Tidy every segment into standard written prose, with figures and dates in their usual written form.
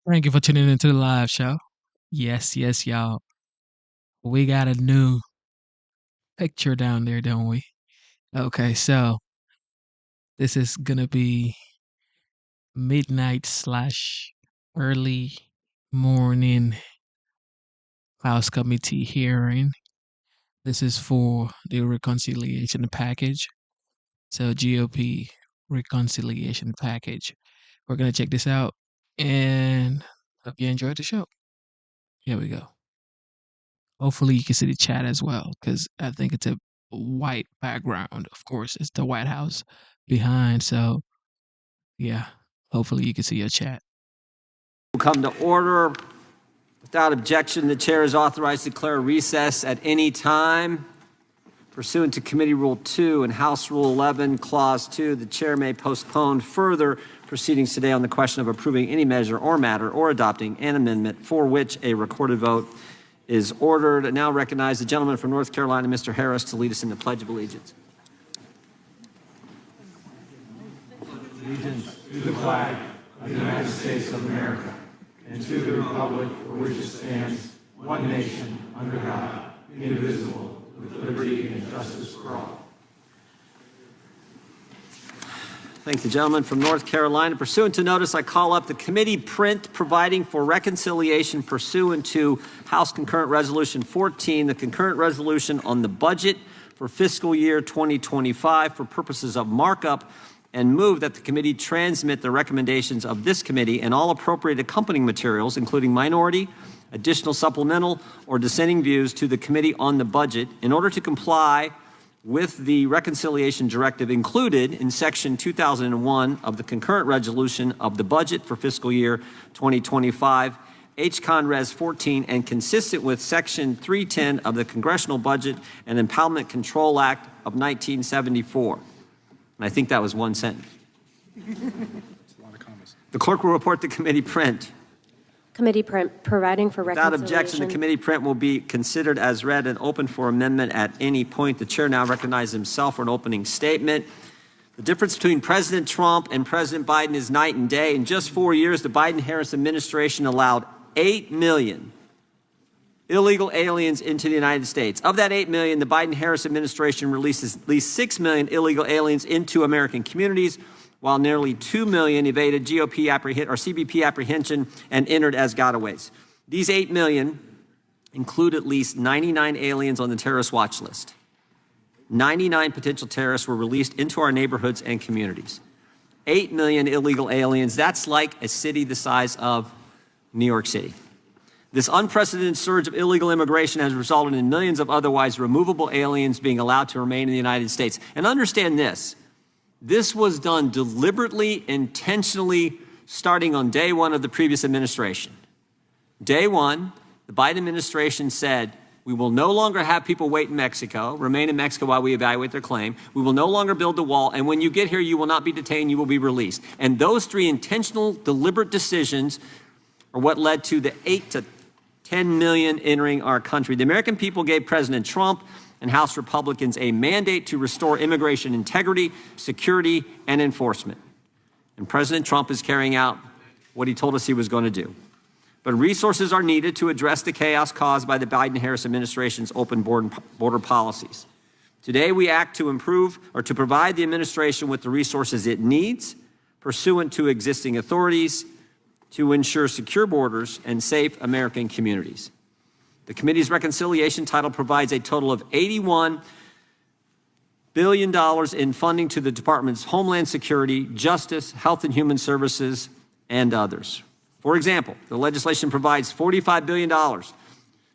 Thank you for tuning into the live show. Yes, yes, y'all. We got a new picture down there, don't we? Okay, so this is gonna be midnight slash early morning House Committee hearing. This is for the reconciliation package. So GOP reconciliation package. We're gonna check this out and hope you enjoyed the show. Here we go. Hopefully you can see the chat as well, because I think it's a white background. Of course, it's the White House behind. So yeah, hopefully you can see your chat. Will come to order. Without objection, the chair is authorized to declare recess at any time. Pursuant to Committee Rule 2 and House Rule 11, Clause 2, the chair may postpone further proceedings today on the question of approving any measure or matter or adopting an amendment for which a recorded vote is ordered. I now recognize the gentleman from North Carolina, Mr. Harris, to lead us in the Pledge of Allegiance. Allegiance to the flag of the United States of America and to the republic for which it stands, one nation, under God, indivisible, with liberty and justice for all. Thank the gentleman from North Carolina. Pursuant to notice, I call up the committee print providing for reconciliation pursuant to House Concurrent Resolution 14, the concurrent resolution on the budget for fiscal year 2025 for purposes of markup, and move that the committee transmit the recommendations of this committee and all appropriate accompanying materials, including minority, additional supplemental, or dissenting views to the Committee on the Budget in order to comply with the reconciliation directive included in Section 2001 of the concurrent resolution of the budget for fiscal year 2025, HCon Res 14, and consistent with Section 310 of the Congressional Budget and Impoundment Control Act of 1974. And I think that was one sentence. The clerk will report the committee print. Committee print providing for Without reconciliation. objection, the committee print will be considered as read and open for amendment at any point. The chair now recognizes himself for an opening statement. The difference between President Trump and President Biden is night and day. In just 4 years, the Biden-Harris administration allowed 8 million illegal aliens into the United States. Of that 8 million, the Biden-Harris administration releases at least 6 million illegal aliens into American communities, while nearly 2 million evaded GOP or CBP apprehension and entered as gotaways. These 8 million include at least 99 aliens on the terrorist watch list. 99 potential terrorists were released into our neighborhoods and communities. 8 million illegal aliens, that's like a city the size of New York City. This unprecedented surge of illegal immigration has resulted in millions of otherwise removable aliens being allowed to remain in the United States. And understand this. This was done deliberately, intentionally, starting on day one of the previous administration. Day one, the Biden administration said, we will no longer have people wait in Mexico, remain in Mexico while we evaluate their claim. We will no longer build the wall, and when you get here, you will not be detained, you will be released. And those three intentional, deliberate decisions are what led to the 8 to 10 million entering our country. The American people gave President Trump and House Republicans a mandate to restore immigration integrity, security, and enforcement. And President Trump is carrying out what he told us he was going to do. But resources are needed to address the chaos caused by the Biden-Harris administration's open border policies. Today, we act to improve or to provide the administration with the resources it needs, pursuant to existing authorities, to ensure secure borders and safe American communities. The committee's reconciliation title provides a total of $81 billion in funding to the Departments of Homeland Security, Justice, Health and Human Services, and others. For example, the legislation provides $45 billion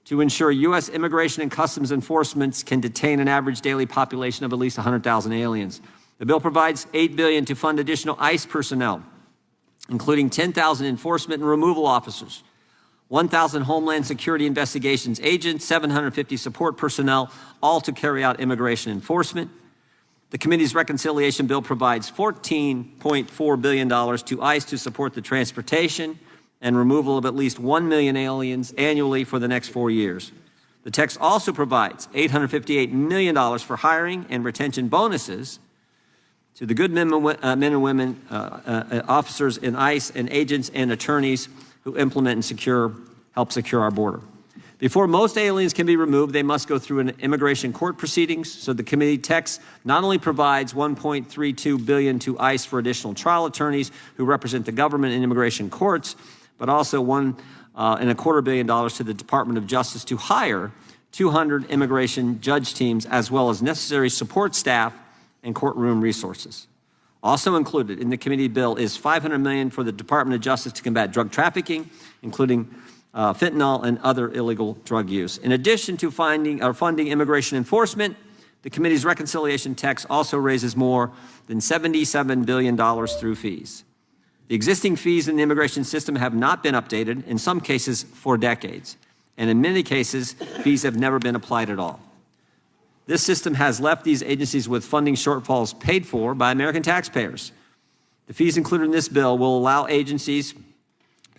to ensure U.S. Immigration and Customs Enforcement can detain an average daily population of at least 100,000 aliens. The bill provides $8 billion to fund additional ICE personnel, including 10,000 enforcement and removal officers, 1,000 Homeland Security investigations agents, 750 support personnel, all to carry out immigration enforcement. The committee's reconciliation bill provides $14.4 billion to ICE to support the transportation and removal of at least 1 million aliens annually for the next 4 years. The text also provides $858 million for hiring and retention bonuses to the good men and women, officers in ICE and agents and attorneys who implement and help secure our border. Before most aliens can be removed, they must go through an immigration court proceedings. So the committee text not only provides $1.32 billion to ICE for additional trial attorneys who represent the government in immigration courts, but also $1.25 billion to the Department of Justice to hire 200 immigration judge teams, as well as necessary support staff and courtroom resources. Also included in the committee bill is $500 million for the Department of Justice to combat drug trafficking, including fentanyl and other illegal drug use. In addition to funding immigration enforcement, the committee's reconciliation text also raises more than $77 billion through fees. The existing fees in the immigration system have not been updated, in some cases for decades, and in many cases, fees have never been applied at all. This system has left these agencies with funding shortfalls paid for by American taxpayers. The fees included in this bill will allow agencies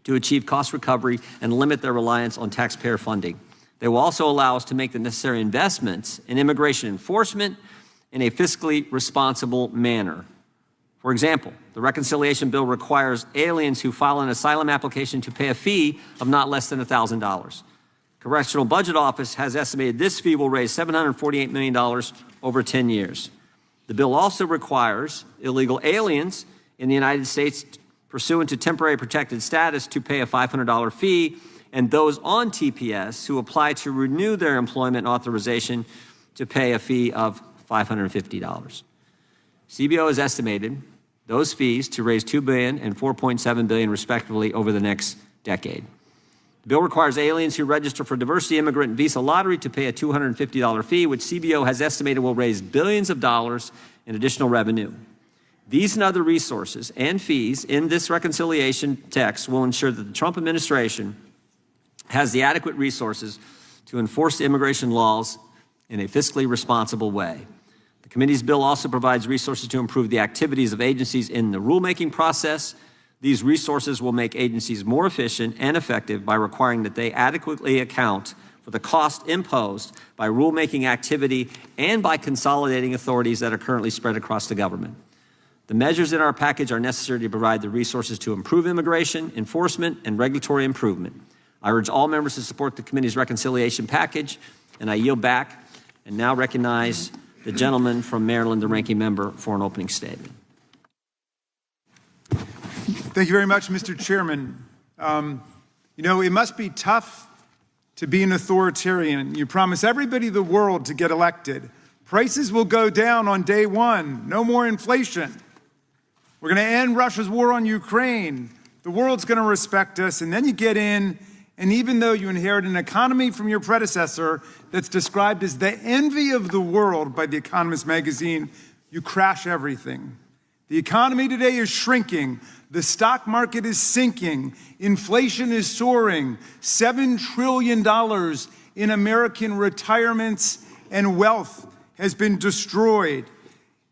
to achieve cost recovery and limit their reliance on taxpayer funding. They will also allow us to make the necessary investments in immigration enforcement in a fiscally responsible manner. For example, the reconciliation bill requires aliens who file an asylum application to pay a fee of not less than $1,000. Congressional Budget Office has estimated this fee will raise $748 million over 10 years. The bill also requires illegal aliens in the United States pursuant to temporary protected status to pay a $500 fee, and those on TPS who apply to renew their employment authorization to pay a fee of $550. CBO has estimated those fees to raise $2 billion and $4.7 billion respectively over the next decade. The bill requires aliens who register for diversity immigrant and visa lottery to pay a $250 fee, which CBO has estimated will raise billions of dollars in additional revenue. These and other resources and fees in this reconciliation text will ensure that the Trump administration has the adequate resources to enforce the immigration laws in a fiscally responsible way. The committee's bill also provides resources to improve the activities of agencies in the rulemaking process. These resources will make agencies more efficient and effective by requiring that they adequately account for the cost imposed by rulemaking activity and by consolidating authorities that are currently spread across the government. The measures in our package are necessary to provide the resources to improve immigration, enforcement, and regulatory improvement. I urge all members to support the committee's reconciliation package, and I yield back and now recognize the gentleman from Maryland, the ranking member, for an opening statement. Thank you very much, Mr. Chairman. You know, it must be tough to be an authoritarian. You promise everybody in the world to get elected. Prices will go down on day one. No more inflation. We're going to end Russia's war on Ukraine. The world's going to respect us. And then you get in, and even though you inherit an economy from your predecessor that's described as the envy of the world by The Economist magazine, you crash everything. The economy today is shrinking. The stock market is sinking. Inflation is soaring. $7 trillion in American retirements and wealth has been destroyed.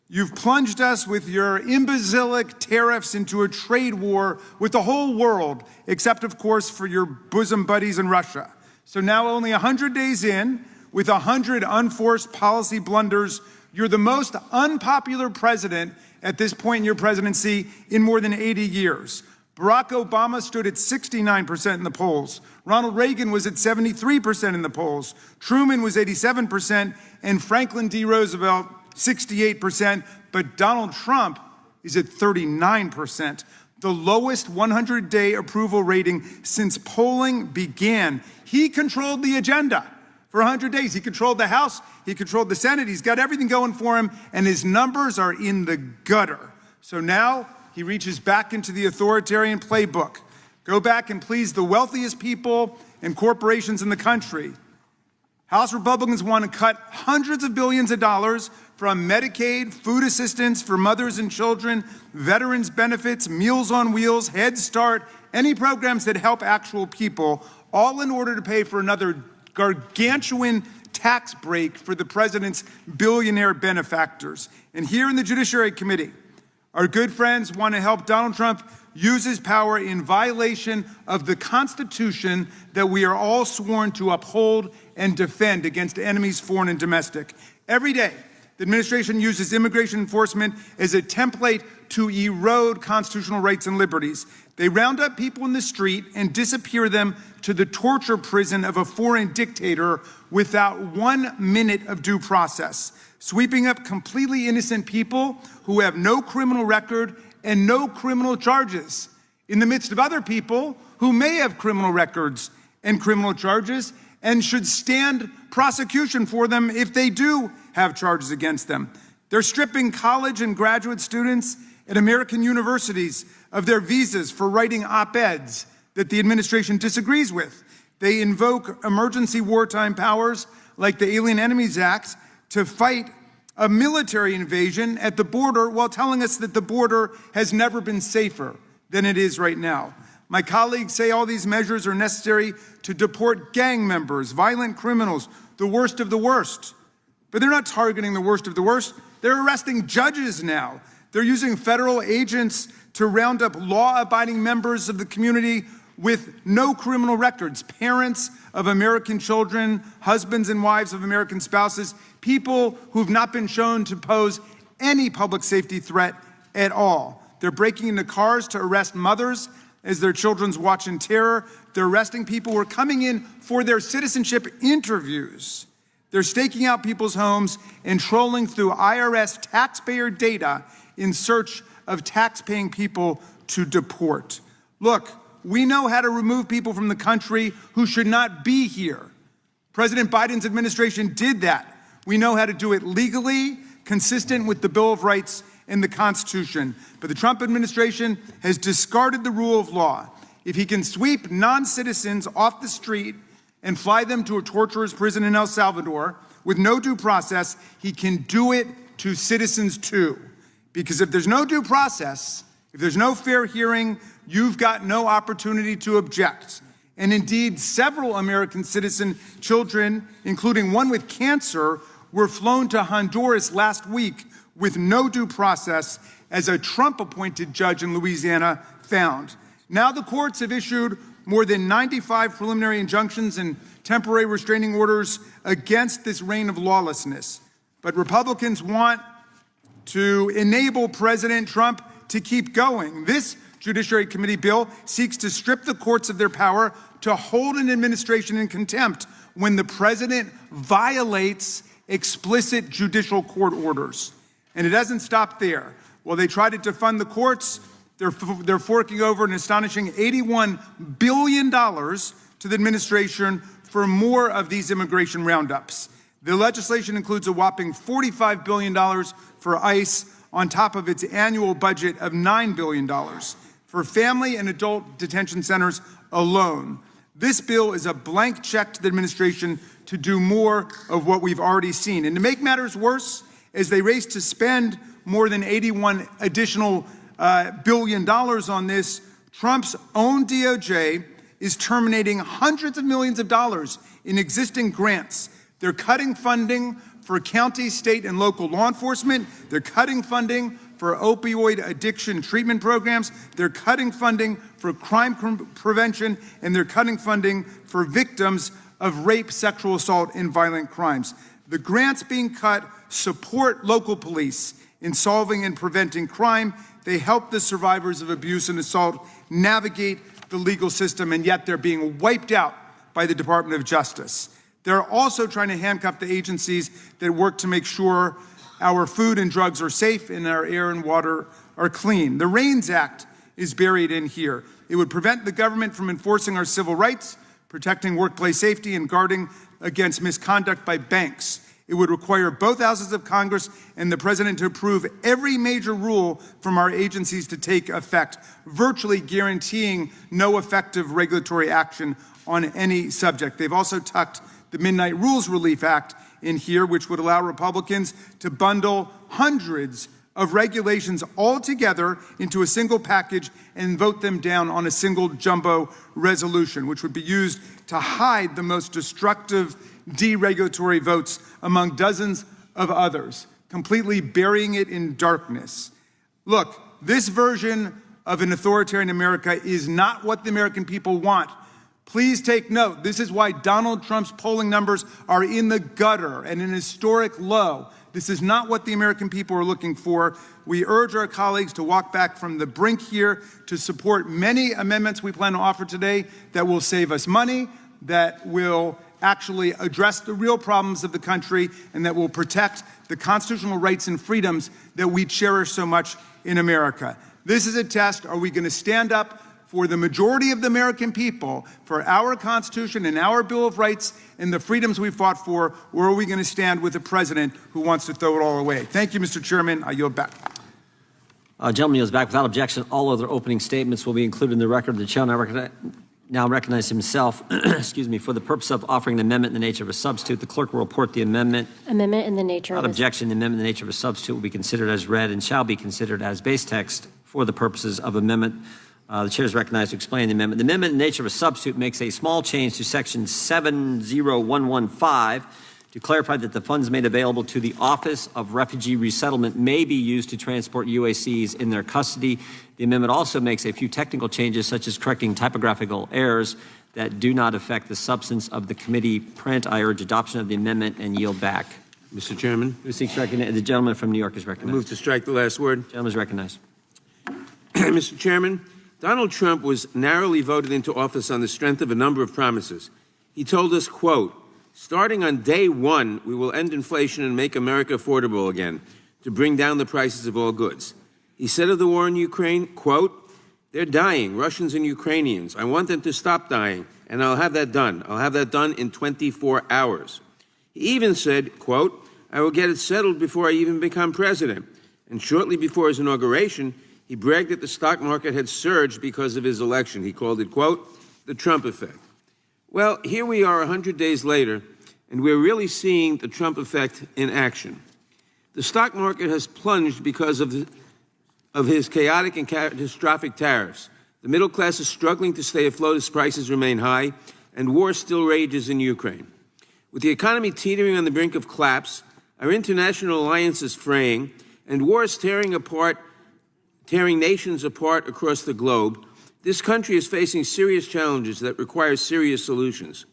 You've plunged us with your imbecilic tariffs into a trade war with the whole world, except, of course, for your bosom buddies in Russia. So now, only 100 days in, with 100 unforced policy blunders, you're the most unpopular president at this point in your presidency in more than 80 years. Barack Obama stood at 69% in the polls. Ronald Reagan was at 73% in the polls. Truman was 87%, and Franklin D. Roosevelt, 68%. But Donald Trump is at 39%, the lowest 100-day approval rating since polling began. He controlled the agenda for 100 days. He controlled the House. He controlled the Senate. He's got everything going for him, and his numbers are in the gutter. So now he reaches back into the authoritarian playbook. Go back and please the wealthiest people and corporations in the country. House Republicans want to cut hundreds of billions of dollars from Medicaid, food assistance for mothers and children, veterans benefits, Meals on Wheels, Head Start, any programs that help actual people, all in order to pay for another gargantuan tax break for the president's billionaire benefactors. And here in the Judiciary Committee, our good friends want to help Donald Trump use his power in violation of the Constitution that we are all sworn to uphold and defend against enemies, foreign and domestic. Every day, the administration uses immigration enforcement as a template to erode constitutional rights and liberties. They round up people in the street and disappear them to the torture prison of a foreign dictator without 1 minute of due process, sweeping up completely innocent people who have no criminal record and no criminal charges, in the midst of other people who may have criminal records and criminal charges and should stand prosecution for them if they do have charges against them. They're stripping college and graduate students at American universities of their visas for writing op-eds that the administration disagrees with. They invoke emergency wartime powers like the Alien Enemies Act to fight a military invasion at the border while telling us that the border has never been safer than it is right now. My colleagues say all these measures are necessary to deport gang members, violent criminals, the worst of the worst. But they're not targeting the worst of the worst. They're arresting judges now. They're using federal agents to round up law-abiding members of the community with no criminal records, parents of American children, husbands and wives of American spouses, people who've not been shown to pose any public safety threat at all. They're breaking into cars to arrest mothers as their children's watch in terror. They're arresting people who are coming in for their citizenship interviews. They're staking out people's homes and trolling through IRS taxpayer data in search of tax-paying people to deport. Look, we know how to remove people from the country who should not be here. President Biden's administration did that. We know how to do it legally, consistent with the Bill of Rights and the Constitution. But the Trump administration has discarded the rule of law. If he can sweep non-citizens off the street and fly them to a torturer's prison in El Salvador with no due process, he can do it to citizens too. Because if there's no due process, if there's no fair hearing, you've got no opportunity to object. And indeed, several American citizen children, including one with cancer, were flown to Honduras last week with no due process, as a Trump-appointed judge in Louisiana found. Now the courts have issued more than 95 preliminary injunctions and temporary restraining orders against this reign of lawlessness. But Republicans want to enable President Trump to keep going. This Judiciary Committee bill seeks to strip the courts of their power to hold an administration in contempt when the president violates explicit judicial court orders. And it doesn't stop there. While they try to defund the courts, they're forking over an astonishing $81 billion to the administration for more of these immigration roundups. The legislation includes a whopping $45 billion for ICE on top of its annual budget of $9 billion for family and adult detention centers alone. This bill is a blank check to the administration to do more of what we've already seen. And to make matters worse, as they race to spend more than $81 additional billion on this, Trump's own DOJ is terminating hundreds of millions of dollars in existing grants. They're cutting funding for county, state, and local law enforcement. They're cutting funding for opioid addiction treatment programs. They're cutting funding for crime prevention, and they're cutting funding for victims of rape, sexual assault, and violent crimes. The grants being cut support local police in solving and preventing crime. They help the survivors of abuse and assault navigate the legal system, and yet they're being wiped out by the Department of Justice. They're also trying to handcuff the agencies that work to make sure our food and drugs are safe and our air and water are clean. The REINS Act is buried in here. It would prevent the government from enforcing our civil rights, protecting workplace safety, and guarding against misconduct by banks. It would require both houses of Congress and the president to approve every major rule from our agencies to take effect, virtually guaranteeing no effective regulatory action on any subject. They've also tucked the Midnight Rules Relief Act in here, which would allow Republicans to bundle hundreds of regulations all together into a single package and vote them down on a single jumbo resolution, which would be used to hide the most destructive deregulatory votes among dozens of others, completely burying it in darkness. Look, this version of an authoritarian America is not what the American people want. Please take note. This is why Donald Trump's polling numbers are in the gutter and an historic low. This is not what the American people are looking for. We urge our colleagues to walk back from the brink here to support many amendments we plan to offer today that will save us money, that will actually address the real problems of the country, and that will protect the constitutional rights and freedoms that we cherish so much in America. This is a test. Are we going to stand up for the majority of the American people, for our Constitution and our Bill of Rights and the freedoms we fought for, or are we going to stand with a president who wants to throw it all away? Thank you, Mr. Chairman. I yield back. Gentleman yields back without objection. All other opening statements will be included in the record. The chair now recognize himself, excuse me, for the purpose of offering an amendment in the nature of a substitute. The clerk will report the amendment. Amendment in the nature Without of objection, the amendment in the nature of a substitute will be considered as read and shall be considered as base text for the purposes of amendment. The chair is recognized to explain the amendment. The amendment in the nature of a substitute makes a small change to section 70115 to clarify that the funds made available to the Office of Refugee Resettlement may be used to transport UACs in their custody. The amendment also makes a few technical changes, such as correcting typographical errors that do not affect the substance of the committee print. I urge adoption of the amendment and yield back. Mr. Chairman. Who seeks recognition? The gentleman from New York is recognized. I move to strike the last word. Gentleman is recognized. Mr. Chairman, Donald Trump was narrowly voted into office on the strength of a number of promises. He told us, quote, "Starting on day one, we will end inflation and make America affordable again to bring down the prices of all goods." He said of the war in Ukraine, quote, "They're dying, Russians and Ukrainians. I want them to stop dying, and I'll have that done. I'll have that done in 24 hours. He even said, quote, "I will get it settled before I even become president." And shortly before his inauguration, he bragged that the stock market had surged because of his election. He called it, quote, "the Trump effect." Well, here we are 100 days later, and we're really seeing the Trump effect in action. The stock market has plunged because of his chaotic and catastrophic tariffs. The middle class is struggling to stay afloat as prices remain high, and war still rages in Ukraine. With the economy teetering on the brink of collapse, our international alliances fraying, and wars tearing nations apart across the globe, this country is facing serious challenges that require serious solutions.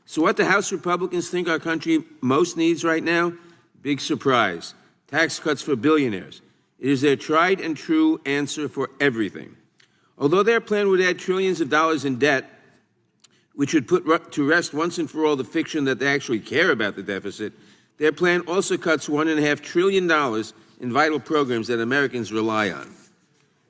So what the House Republicans think our country most needs right now? Big surprise. Tax cuts for billionaires. It is their tried and true answer for everything. Although their plan would add trillions of dollars in debt, which would put to rest once and for all the fiction that they actually care about the deficit, their plan also cuts $1.5 trillion in vital programs that Americans rely on.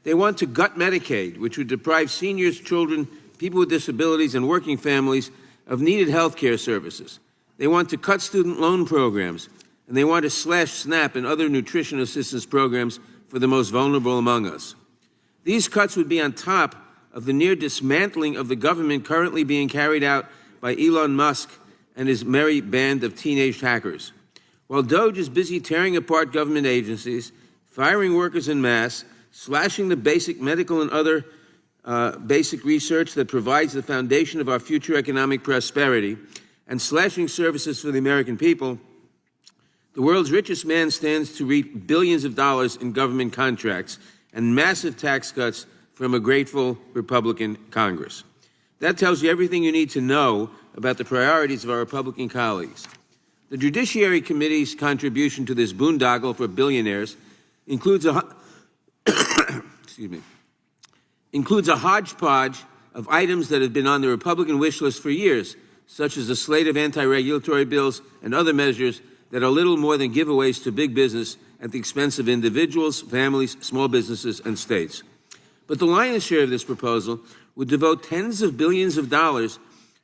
They want to gut Medicaid, which would deprive seniors, children, people with disabilities, and working families of needed health care services. They want to cut student loan programs, and they want to slash SNAP and other nutrition assistance programs for the most vulnerable among us. These cuts would be on top of the near dismantling of the government currently being carried out by Elon Musk and his merry band of teenage hackers. While DOGE is busy tearing apart government agencies, firing workers en masse, slashing the basic medical and other basic research that provides the foundation of our future economic prosperity, and slashing services for the American people, the world's richest man stands to reap billions of dollars in government contracts and massive tax cuts from a grateful Republican Congress. That tells you everything you need to know about the priorities of our Republican colleagues. The Judiciary Committee's contribution to this boondoggle for billionaires includes a hodgepodge of items that have been on the Republican wish list for years, such as a slate of anti-regulatory bills and other measures that are little more than giveaways to big business at the expense of individuals, families, small businesses, and states. But the lion's share of this proposal would devote tens of billions of dollars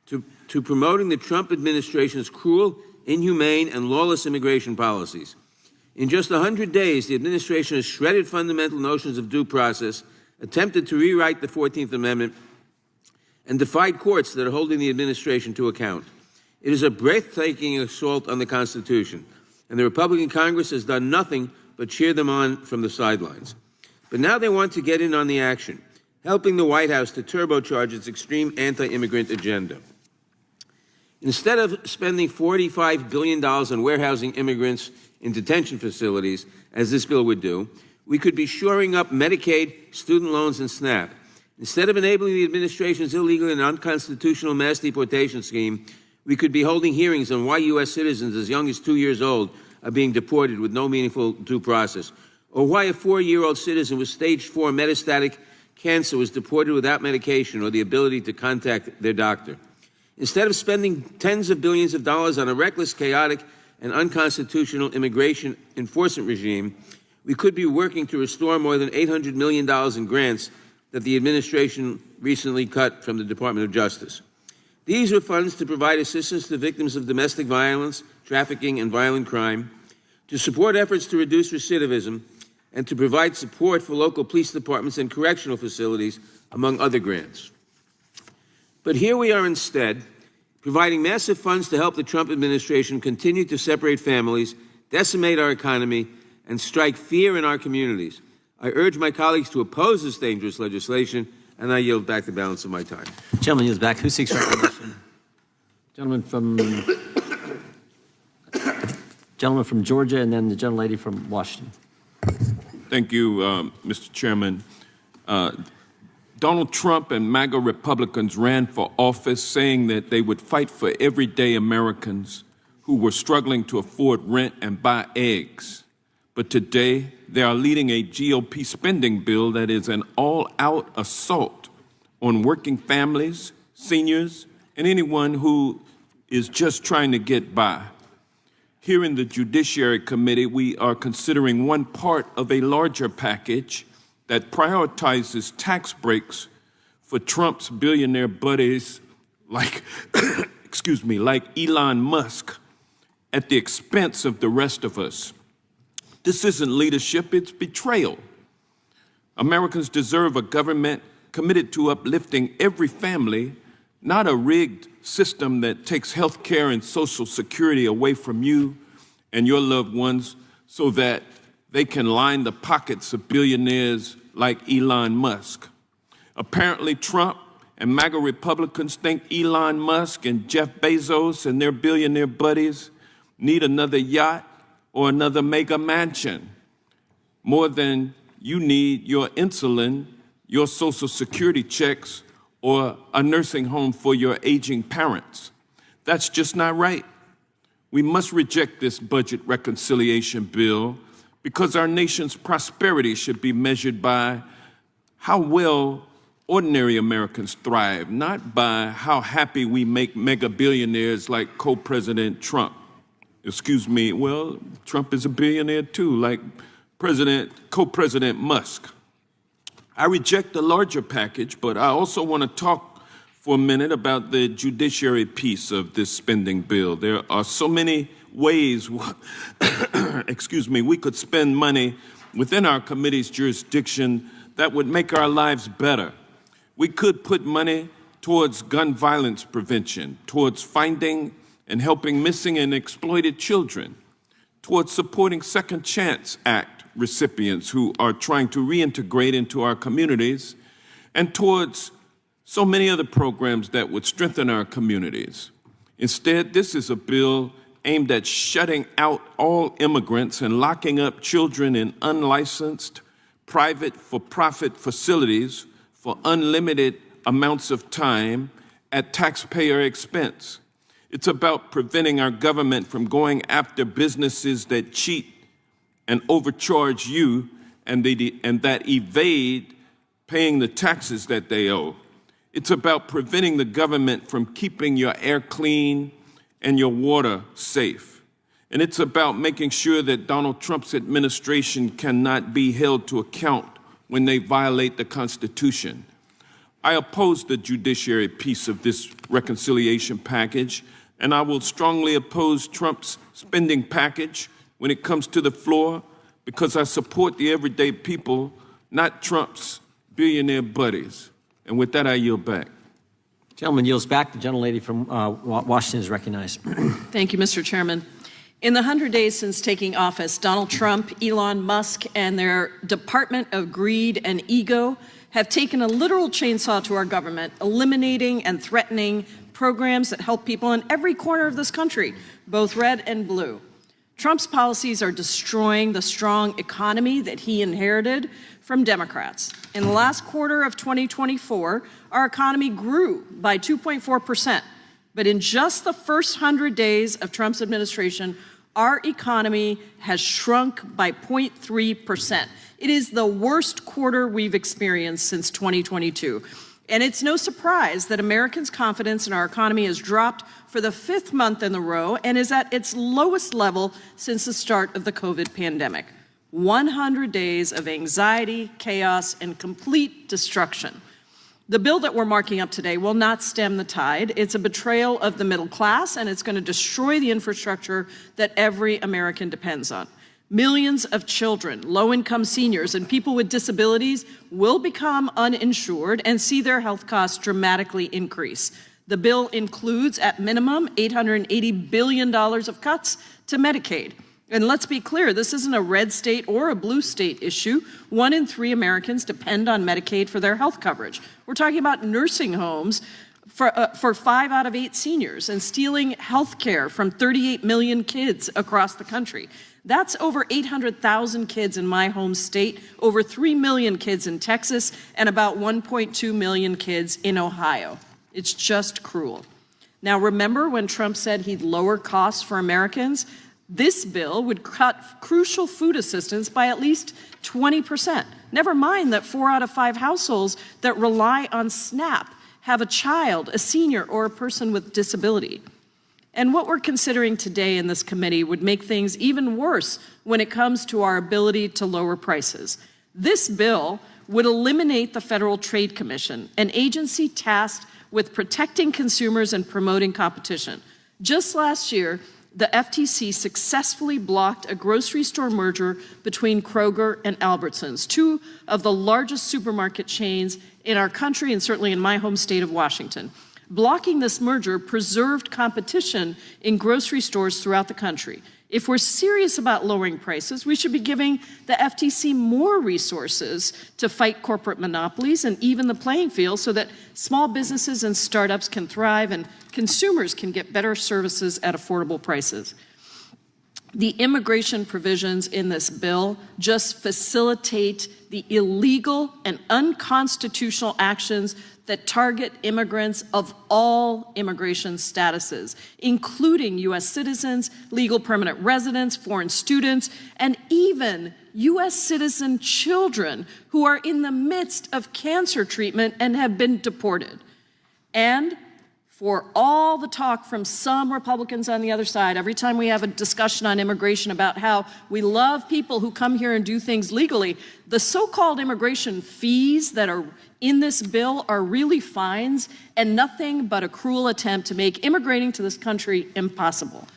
to promoting the Trump administration's cruel, inhumane, and lawless immigration policies. In just 100 days, the administration has shredded fundamental notions of due process, attempted to rewrite the 14th Amendment, and defied courts that are holding the administration to account. It is a breathtaking assault on the Constitution, and the Republican Congress has done nothing but cheer them on from the sidelines. But now they want to get in on the action, helping the White House to turbocharge its extreme anti-immigrant agenda. Instead of spending $45 billion on warehousing immigrants in detention facilities, as this bill would do, we could be shoring up Medicaid, student loans, and SNAP. Instead of enabling the administration's illegal and unconstitutional mass deportation scheme, we could be holding hearings on why U.S. citizens as young as 2 years old are being deported with no meaningful due process, or why a 4-year-old citizen with stage 4 metastatic cancer was deported without medication or the ability to contact their doctor. Instead of spending tens of billions of dollars on a reckless, chaotic, and unconstitutional immigration enforcement regime, we could be working to restore more than $800 million in grants that the administration recently cut from the Department of Justice. These were funds to provide assistance to victims of domestic violence, trafficking, and violent crime, to support efforts to reduce recidivism, and to provide support for local police departments and correctional facilities, among other grants. But here we are instead, providing massive funds to help the Trump administration continue to separate families, decimate our economy, and strike fear in our communities. I urge my colleagues to oppose this dangerous legislation, and I yield back the balance of my time. Gentleman yields back. Who seeks recognition? Gentleman from Georgia, and then the gentlelady from Washington. Thank you, Mr. Chairman. Donald Trump and MAGA Republicans ran for office saying that they would fight for everyday Americans who were struggling to afford rent and buy eggs. But today, they are leading a GOP spending bill that is an all-out assault on working families, seniors, and anyone who is just trying to get by. Here in the Judiciary Committee, we are considering one part of a larger package that prioritizes tax breaks for Trump's billionaire buddies like, like Elon Musk at the expense of the rest of us. This isn't leadership, it's betrayal. Americans deserve a government committed to uplifting every family, not a rigged system that takes health care and Social Security away from you and your loved ones so that they can line the pockets of billionaires like Elon Musk. Apparently, Trump and MAGA Republicans think Elon Musk and Jeff Bezos and their billionaire buddies need another yacht or another mega mansion, more than you need your insulin, your Social Security checks, or a nursing home for your aging parents. That's just not right. We must reject this budget reconciliation bill because our nation's prosperity should be measured by how well ordinary Americans thrive, not by how happy we make mega billionaires like co-President Trump. Well, Trump is a billionaire too, like co-President Musk. I reject the larger package, but I also want to talk for a minute about the judiciary piece of this spending bill. There are so many ways, we could spend money within our committee's jurisdiction that would make our lives better. We could put money towards gun violence prevention, towards finding and helping missing and exploited children, towards supporting Second Chance Act recipients who are trying to reintegrate into our communities, and towards so many other programs that would strengthen our communities. Instead, this is a bill aimed at shutting out all immigrants and locking up children in unlicensed, private for-profit facilities for unlimited amounts of time at taxpayer expense. It's about preventing our government from going after businesses that cheat and overcharge you and that evade paying the taxes that they owe. It's about preventing the government from keeping your air clean and your water safe. And it's about making sure that Donald Trump's administration cannot be held to account when they violate the Constitution. I oppose the judiciary piece of this reconciliation package, and I will strongly oppose Trump's spending package when it comes to the floor because I support the everyday people, not Trump's billionaire buddies. And with that, I yield back. Gentleman yields back. The gentlelady from Washington is recognized. Thank you, Mr. Chairman. In the 100 days since taking office, Donald Trump, Elon Musk, and their Department of Greed and Ego have taken a literal chainsaw to our government, eliminating and threatening programs that help people in every corner of this country, both red and blue. Trump's policies are destroying the strong economy that he inherited from Democrats. In the last quarter of 2024, our economy grew by 2.4%. But in just the first 100 days of Trump's administration, our economy has shrunk by 0.3%. It is the worst quarter we've experienced since 2022. And it's no surprise that Americans' confidence in our economy has dropped for the 5th month in a row and is at its lowest level since the start of the COVID pandemic. 100 days of anxiety, chaos, and complete destruction. The bill that we're marking up today will not stem the tide. It's a betrayal of the middle class, and it's going to destroy the infrastructure that every American depends on. Millions of children, low-income seniors, and people with disabilities will become uninsured and see their health costs dramatically increase. The bill includes, at minimum, $880 billion of cuts to Medicaid. And let's be clear, this isn't a red state or a blue state issue. 1 in 3 Americans depend on Medicaid for their health coverage. We're talking about nursing homes for 5 out of 8 seniors and stealing health care from 38 million kids across the country. That's over 800,000 kids in my home state, over 3 million kids in Texas, and about 1.2 million kids in Ohio. It's just cruel. Now, remember when Trump said he'd lower costs for Americans? This bill would cut crucial food assistance by at least 20%. Never mind that 4 out of 5 households that rely on SNAP have a child, a senior, or a person with disability. And what we're considering today in this committee would make things even worse when it comes to our ability to lower prices. This bill would eliminate the Federal Trade Commission, an agency tasked with protecting consumers and promoting competition. Just last year, the FTC successfully blocked a grocery store merger between Kroger and Albertsons, 2 of the largest supermarket chains in our country and certainly in my home state of Washington. Blocking this merger preserved competition in grocery stores throughout the country. If we're serious about lowering prices, we should be giving the FTC more resources to fight corporate monopolies and even the playing field so that small businesses and startups can thrive and consumers can get better services at affordable prices. The immigration provisions in this bill just facilitate the illegal and unconstitutional actions that target immigrants of all immigration statuses, including U.S. citizens, legal permanent residents, foreign students, and even U.S. citizen children who are in the midst of cancer treatment and have been deported. And for all the talk from some Republicans on the other side, every time we have a discussion on immigration about how we love people who come here and do things legally, the so-called immigration fees that are in this bill are really fines and nothing but a cruel attempt to make immigrating to this country impossible.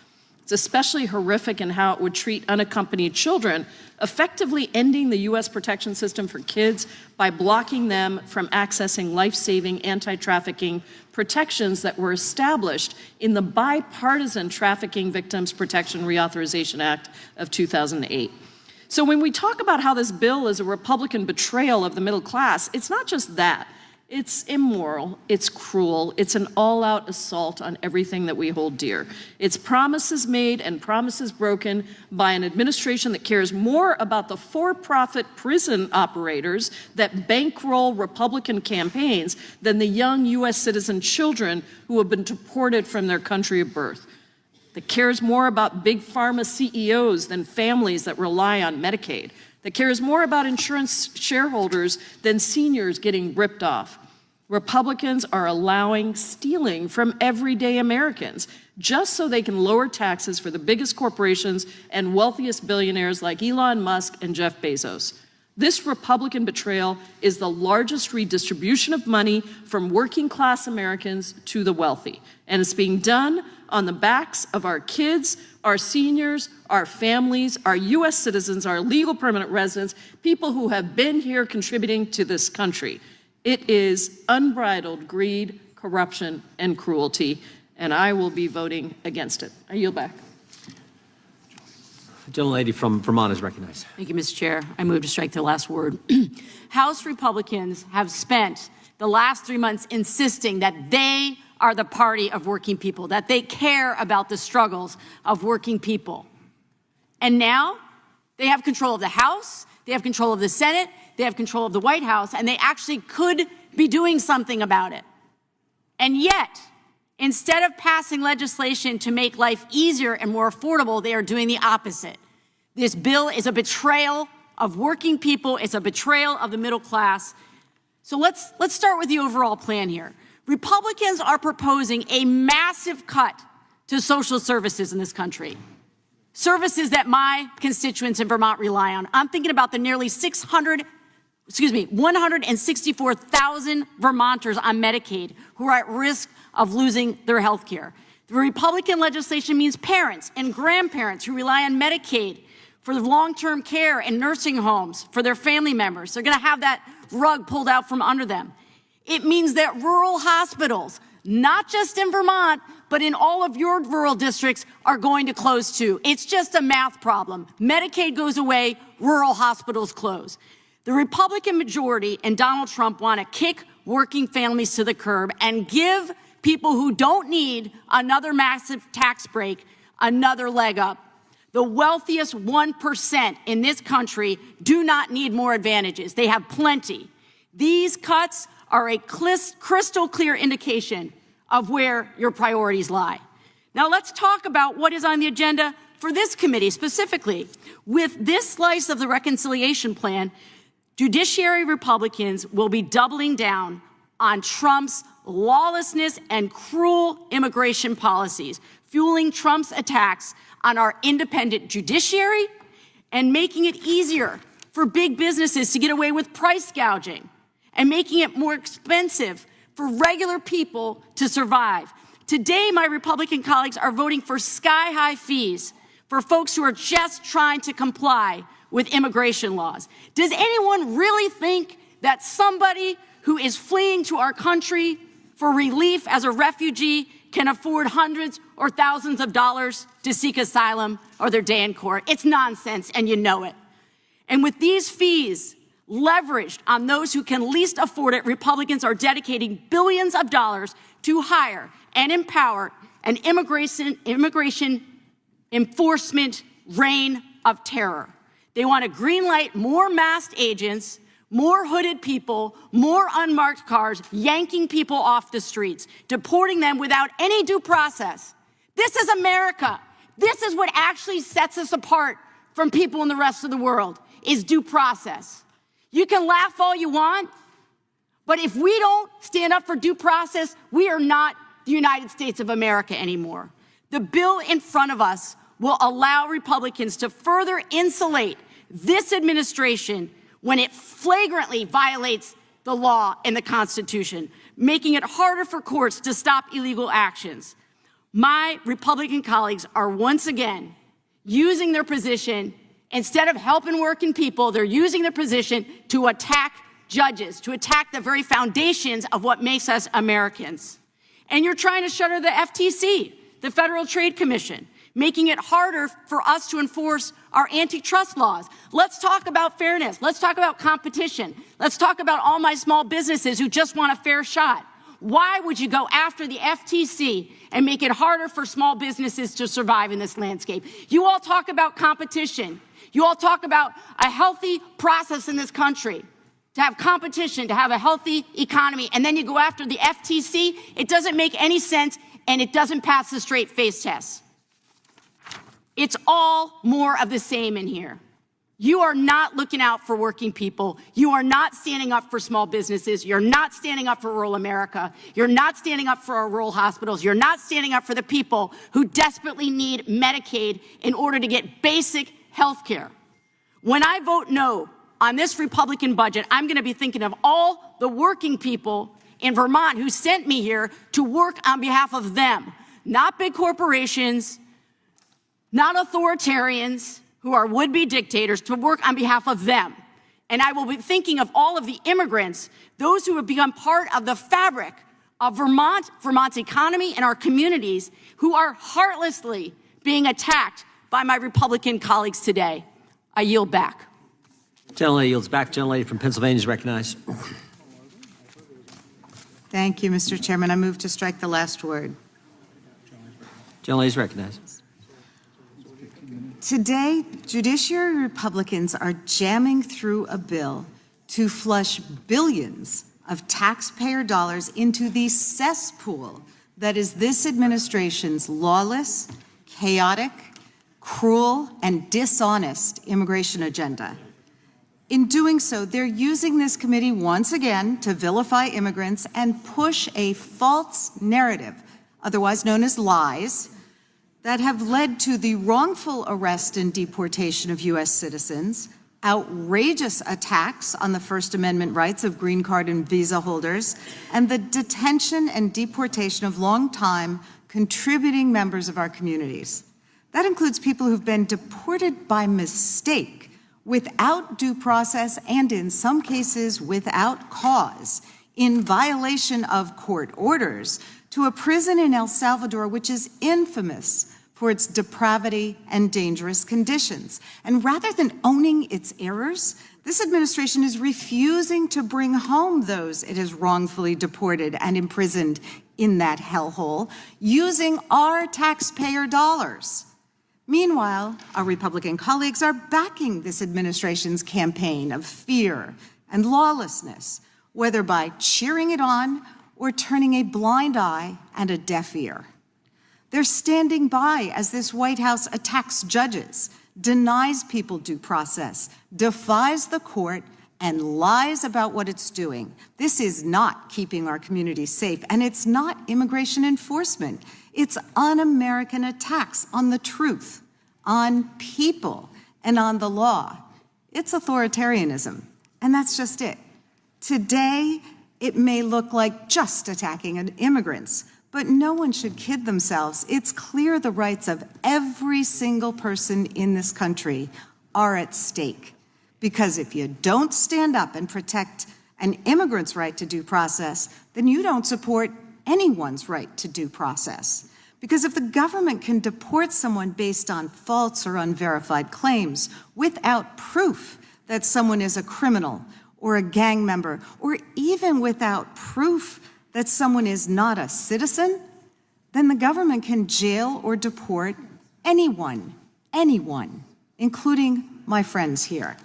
It's especially horrific in how it would treat unaccompanied children, effectively ending the U.S. protection system for kids by blocking them from accessing life-saving anti-trafficking protections that were established in the bipartisan Trafficking Victims Protection Reauthorization Act of 2008. So when we talk about how this bill is a Republican betrayal of the middle class, it's not just that. It's immoral, it's cruel, it's an all-out assault on everything that we hold dear. It's promises made and promises broken by an administration that cares more about the for-profit prison operators that bankroll Republican campaigns than the young U.S. citizen children who have been deported from their country of birth. That cares more about big pharma CEOs than families that rely on Medicaid. That cares more about insurance shareholders than seniors getting ripped off. Republicans are allowing stealing from everyday Americans just so they can lower taxes for the biggest corporations and wealthiest billionaires like Elon Musk and Jeff Bezos. This Republican betrayal is the largest redistribution of money from working class Americans to the wealthy. And it's being done on the backs of our kids, our seniors, our families, our U.S. citizens, our legal permanent residents, people who have been here contributing to this country. It is unbridled greed, corruption, and cruelty, and I will be voting against it. I yield back. The gentlelady from Vermont is recognized. Thank you, Mr. Chair. I move to strike the last word. House Republicans have spent the last 3 months insisting that they are the party of working people, that they care about the struggles of working people. And now they have control of the House, they have control of the Senate, they have control of the White House, and they actually could be doing something about it. And yet, instead of passing legislation to make life easier and more affordable, they are doing the opposite. This bill is a betrayal of working people. It's a betrayal of the middle class. So let's start with the overall plan here. Republicans are proposing a massive cut to social services in this country. Services that my constituents in Vermont rely on. I'm thinking about the nearly 164,000 Vermonters on Medicaid who are at risk of losing their health care. The Republican legislation means parents and grandparents who rely on Medicaid for long-term care and nursing homes for their family members. They're going to have that rug pulled out from under them. It means that rural hospitals, not just in Vermont, but in all of your rural districts, are going to close too. It's just a math problem. Medicaid goes away, rural hospitals close. The Republican majority and Donald Trump want to kick working families to the curb and give people who don't need another massive tax break another leg up. The wealthiest 1% in this country do not need more advantages. They have plenty. These cuts are a crystal clear indication of where your priorities lie. Now let's talk about what is on the agenda for this committee specifically. With this slice of the reconciliation plan, Judiciary Republicans will be doubling down on Trump's lawlessness and cruel immigration policies, fueling Trump's attacks on our independent judiciary and making it easier for big businesses to get away with price gouging and making it more expensive for regular people to survive. Today, my Republican colleagues are voting for sky-high fees for folks who are just trying to comply with immigration laws. Does anyone really think that somebody who is fleeing to our country for relief as a refugee can afford hundreds or thousands of dollars to seek asylum or their day in court? It's nonsense, and you know it. And with these fees leveraged on those who can least afford it, Republicans are dedicating billions of dollars to hire and empower an immigration enforcement reign of terror. They want to greenlight more masked agents, more hooded people, more unmarked cars, yanking people off the streets, deporting them without any due process. This is America. This is what actually sets us apart from people in the rest of the world, is due process. You can laugh all you want, but if we don't stand up for due process, we are not the United States of America anymore. The bill in front of us will allow Republicans to further insulate this administration when it flagrantly violates the law and the Constitution, making it harder for courts to stop illegal actions. My Republican colleagues are once again using their position, instead of helping working people, they're using their position to attack judges, to attack the very foundations of what makes us Americans. And you're trying to shutter the FTC, the Federal Trade Commission, making it harder for us to enforce our antitrust laws. Let's talk about fairness. Let's talk about competition. Let's talk about all my small businesses who just want a fair shot. Why would you go after the FTC and make it harder for small businesses to survive in this landscape? You all talk about competition. You all talk about a healthy process in this country, to have competition, to have a healthy economy, and then you go after the FTC. It doesn't make any sense, and it doesn't pass the straight face test. It's all more of the same in here. You are not looking out for working people. You are not standing up for small businesses. You're not standing up for rural America. You're not standing up for our rural hospitals. You're not standing up for the people who desperately need Medicaid in order to get basic health care. When I vote no on this Republican budget, I'm going to be thinking of all the working people in Vermont who sent me here to work on behalf of them, not big corporations, not authoritarians who are would-be dictators, to work on behalf of them. And I will be thinking of all of the immigrants, those who have become part of the fabric of Vermont's economy and our communities, who are heartlessly being attacked by my Republican colleagues today. I yield back. Gentlelady yields back. Gentlelady from Pennsylvania is recognized. Thank you, Mr. Chairman. I move to strike the last word. Gentlelady is recognized. Today, Judiciary Republicans are jamming through a bill to flush billions of taxpayer dollars into the cesspool that is this administration's lawless, chaotic, cruel, and dishonest immigration agenda. In doing so, they're using this committee once again to vilify immigrants and push a false narrative, otherwise known as lies, that have led to the wrongful arrest and deportation of U.S. citizens, outrageous attacks on the First Amendment rights of green card and visa holders, and the detention and deportation of long-time contributing members of our communities. That includes people who've been deported by mistake, without due process, and in some cases without cause, in violation of court orders, to a prison in El Salvador which is infamous for its depravity and dangerous conditions. And rather than owning its errors, this administration is refusing to bring home those it has wrongfully deported and imprisoned in that hellhole, using our taxpayer dollars. Meanwhile, our Republican colleagues are backing this administration's campaign of fear and lawlessness, whether by cheering it on or turning a blind eye and a deaf ear. They're standing by as this White House attacks judges, denies people due process, defies the court, and lies about what it's doing. This is not keeping our communities safe, and it's not immigration enforcement. It's un-American attacks on the truth, on people, and on the law. It's authoritarianism, and that's just it. Today, it may look like just attacking immigrants, but no one should kid themselves. It's clear the rights of every single person in this country are at stake. Because if you don't stand up and protect an immigrant's right to due process, then you don't support anyone's right to due process. Because if the government can deport someone based on false or unverified claims without proof that someone is a criminal or a gang member, or even without proof that someone is not a citizen, then the government can jail or deport anyone, including my friends here.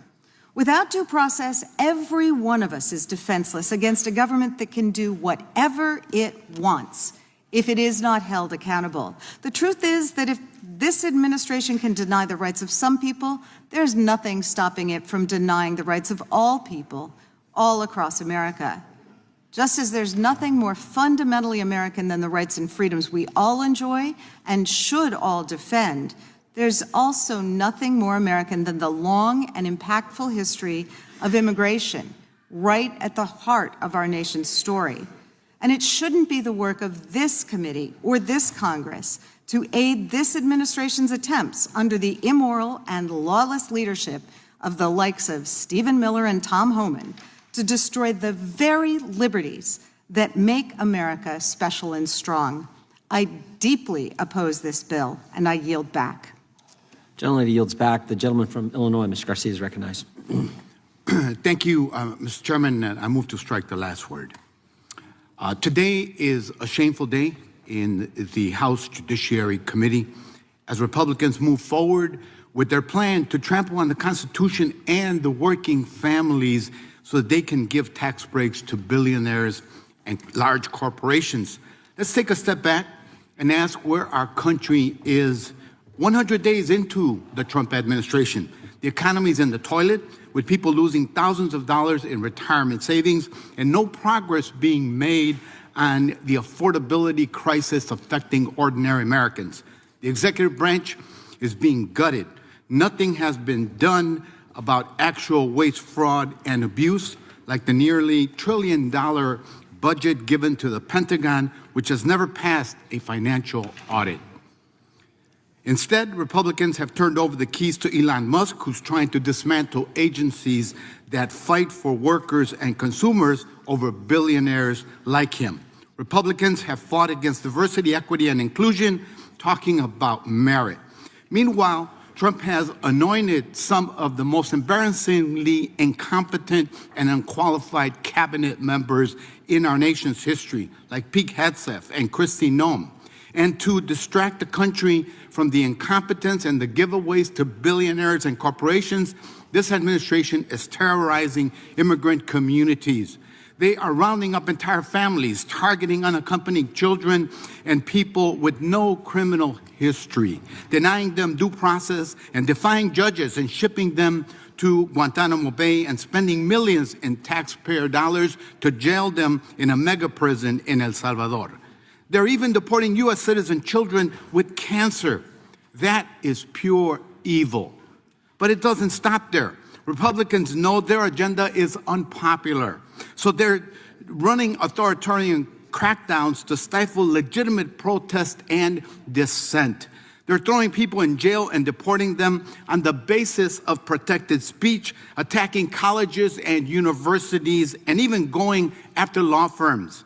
Without due process, every one of us is defenseless against a government that can do whatever it wants if it is not held accountable. The truth is that if this administration can deny the rights of some people, there's nothing stopping it from denying the rights of all people all across America. Just as there's nothing more fundamentally American than the rights and freedoms we all enjoy and should all defend, there's also nothing more American than the long and impactful history of immigration, right at the heart of our nation's story. And it shouldn't be the work of this committee or this Congress to aid this administration's attempts under the immoral and lawless leadership of the likes of Stephen Miller and Tom Homan to destroy the very liberties that make America special and strong. I deeply oppose this bill, and I yield back. Gentlelady yields back. The gentleman from Illinois, Mr. Garcia, is recognized. Thank you, Mr. Chairman. I move to strike the last word. Today is a shameful day in the House Judiciary Committee as Republicans move forward with their plan to trample on the Constitution and the working families so that they can give tax breaks to billionaires and large corporations. Let's take a step back and ask where our country is 100 days into the Trump administration. The economy is in the toilet, with people losing thousands of dollars in retirement savings and no progress being made on the affordability crisis affecting ordinary Americans. The executive branch is being gutted. Nothing has been done about actual waste, fraud, and abuse, like the nearly $1 trillion budget given to the Pentagon, which has never passed a financial audit. Instead, Republicans have turned over the keys to Elon Musk, who's trying to dismantle agencies that fight for workers and consumers over billionaires like him. Republicans have fought against diversity, equity, and inclusion, talking about merit. Meanwhile, Trump has anointed some of the most embarrassingly incompetent and unqualified cabinet members in our nation's history, like Pete Hegseth and Kristi Noem. And to distract the country from the incompetence and the giveaways to billionaires and corporations, this administration is terrorizing immigrant communities. They are rounding up entire families, targeting unaccompanied children and people with no criminal history, denying them due process and defying judges and shipping them to Guantanamo Bay and spending millions in taxpayer dollars to jail them in a mega prison in El Salvador. They're even deporting U.S. citizen children with cancer. That is pure evil. But it doesn't stop there. Republicans know their agenda is unpopular. So they're running authoritarian crackdowns to stifle legitimate protest and dissent. They're throwing people in jail and deporting them on the basis of protected speech, attacking colleges and universities, and even going after law firms.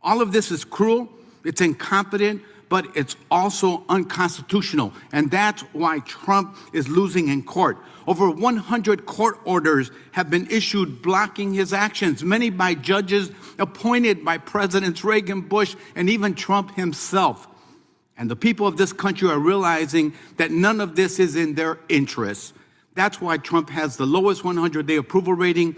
All of this is cruel, it's incompetent, but it's also unconstitutional. And that's why Trump is losing in court. Over 100 court orders have been issued blocking his actions, many by judges appointed by Presidents Reagan, Bush, and even Trump himself. And the people of this country are realizing that none of this is in their interests. That's why Trump has the lowest 100-day approval rating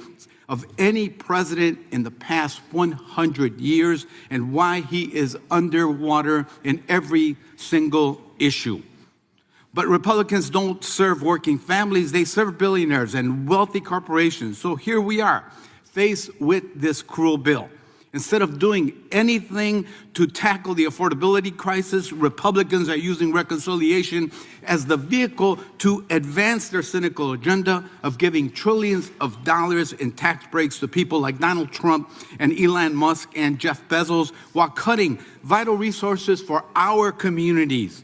of any president in the past 100 years, and why he is underwater in every single issue. But Republicans don't serve working families, they serve billionaires and wealthy corporations. So here we are, faced with this cruel bill. Instead of doing anything to tackle the affordability crisis, Republicans are using reconciliation as the vehicle to advance their cynical agenda of giving trillions of dollars in tax breaks to people like Donald Trump and Elon Musk and Jeff Bezos, while cutting vital resources for our communities.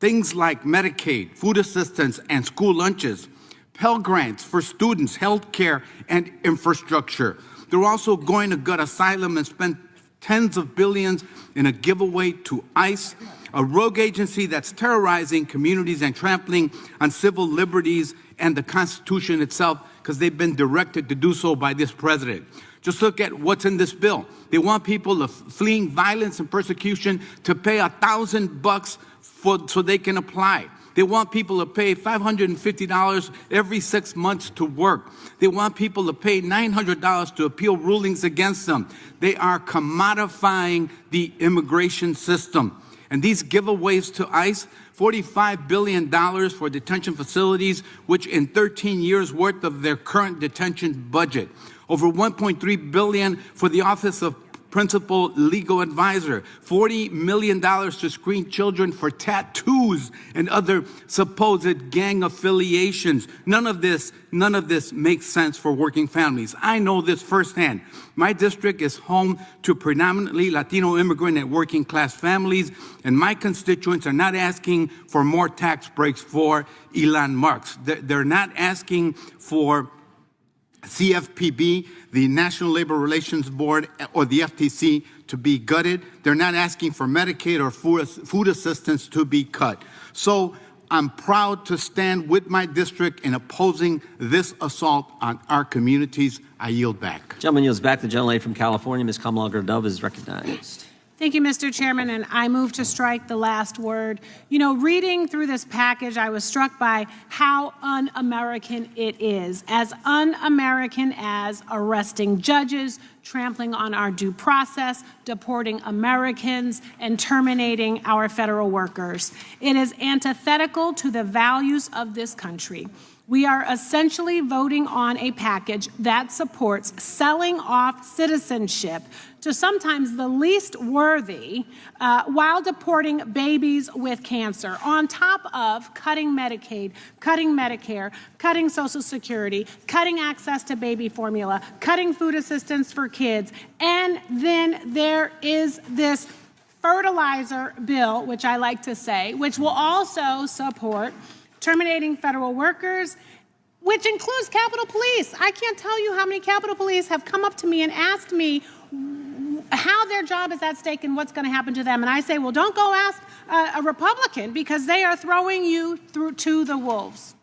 Things like Medicaid, food assistance, and school lunches, Pell Grants for students, health care, and infrastructure. They're also going to gut asylum and spend tens of billions in a giveaway to ICE, a rogue agency that's terrorizing communities and trampling on civil liberties and the Constitution itself, because they've been directed to do so by this president. Just look at what's in this bill. They want people fleeing violence and persecution to pay $1,000 so they can apply. They want people to pay $550 every 6 months to work. They want people to pay $900 to appeal rulings against them. They are commodifying the immigration system. And these giveaways to ICE, $45 billion for detention facilities, which in 13 years worth of their current detention budget. Over $1.3 billion for the Office of Principal Legal Advisor, $40 million to screen children for tattoos and other supposed gang affiliations. None of this makes sense for working families. I know this firsthand. My district is home to predominantly Latino immigrant and working class families, and my constituents are not asking for more tax breaks for Elon Musk. They're not asking for CFPB, the National Labor Relations Board, or the FTC to be gutted. They're not asking for Medicaid or food assistance to be cut. So I'm proud to stand with my district in opposing this assault on our communities. I yield back. Gentleman yields back. The gentlelady from California, Ms. Kamala Gerdove, is recognized. Thank you, Mr. Chairman, and I move to strike the last word. You know, reading through this package, I was struck by how un-American it is. As un-American as arresting judges, trampling on our due process, deporting Americans, and terminating our federal workers. It is antithetical to the values of this country. We are essentially voting on a package that supports selling off citizenship to sometimes the least worthy while deporting babies with cancer, on top of cutting Medicaid, cutting Medicare, cutting Social Security, cutting access to baby formula, cutting food assistance for kids. And then there is this fertilizer bill, which I like to say, which will also support terminating federal workers, which includes Capitol Police. I can't tell you how many Capitol Police have come up to me and asked me how their job is at stake and what's going to happen to them. And I say, well, don't go ask a Republican, because they are throwing you to the wolves.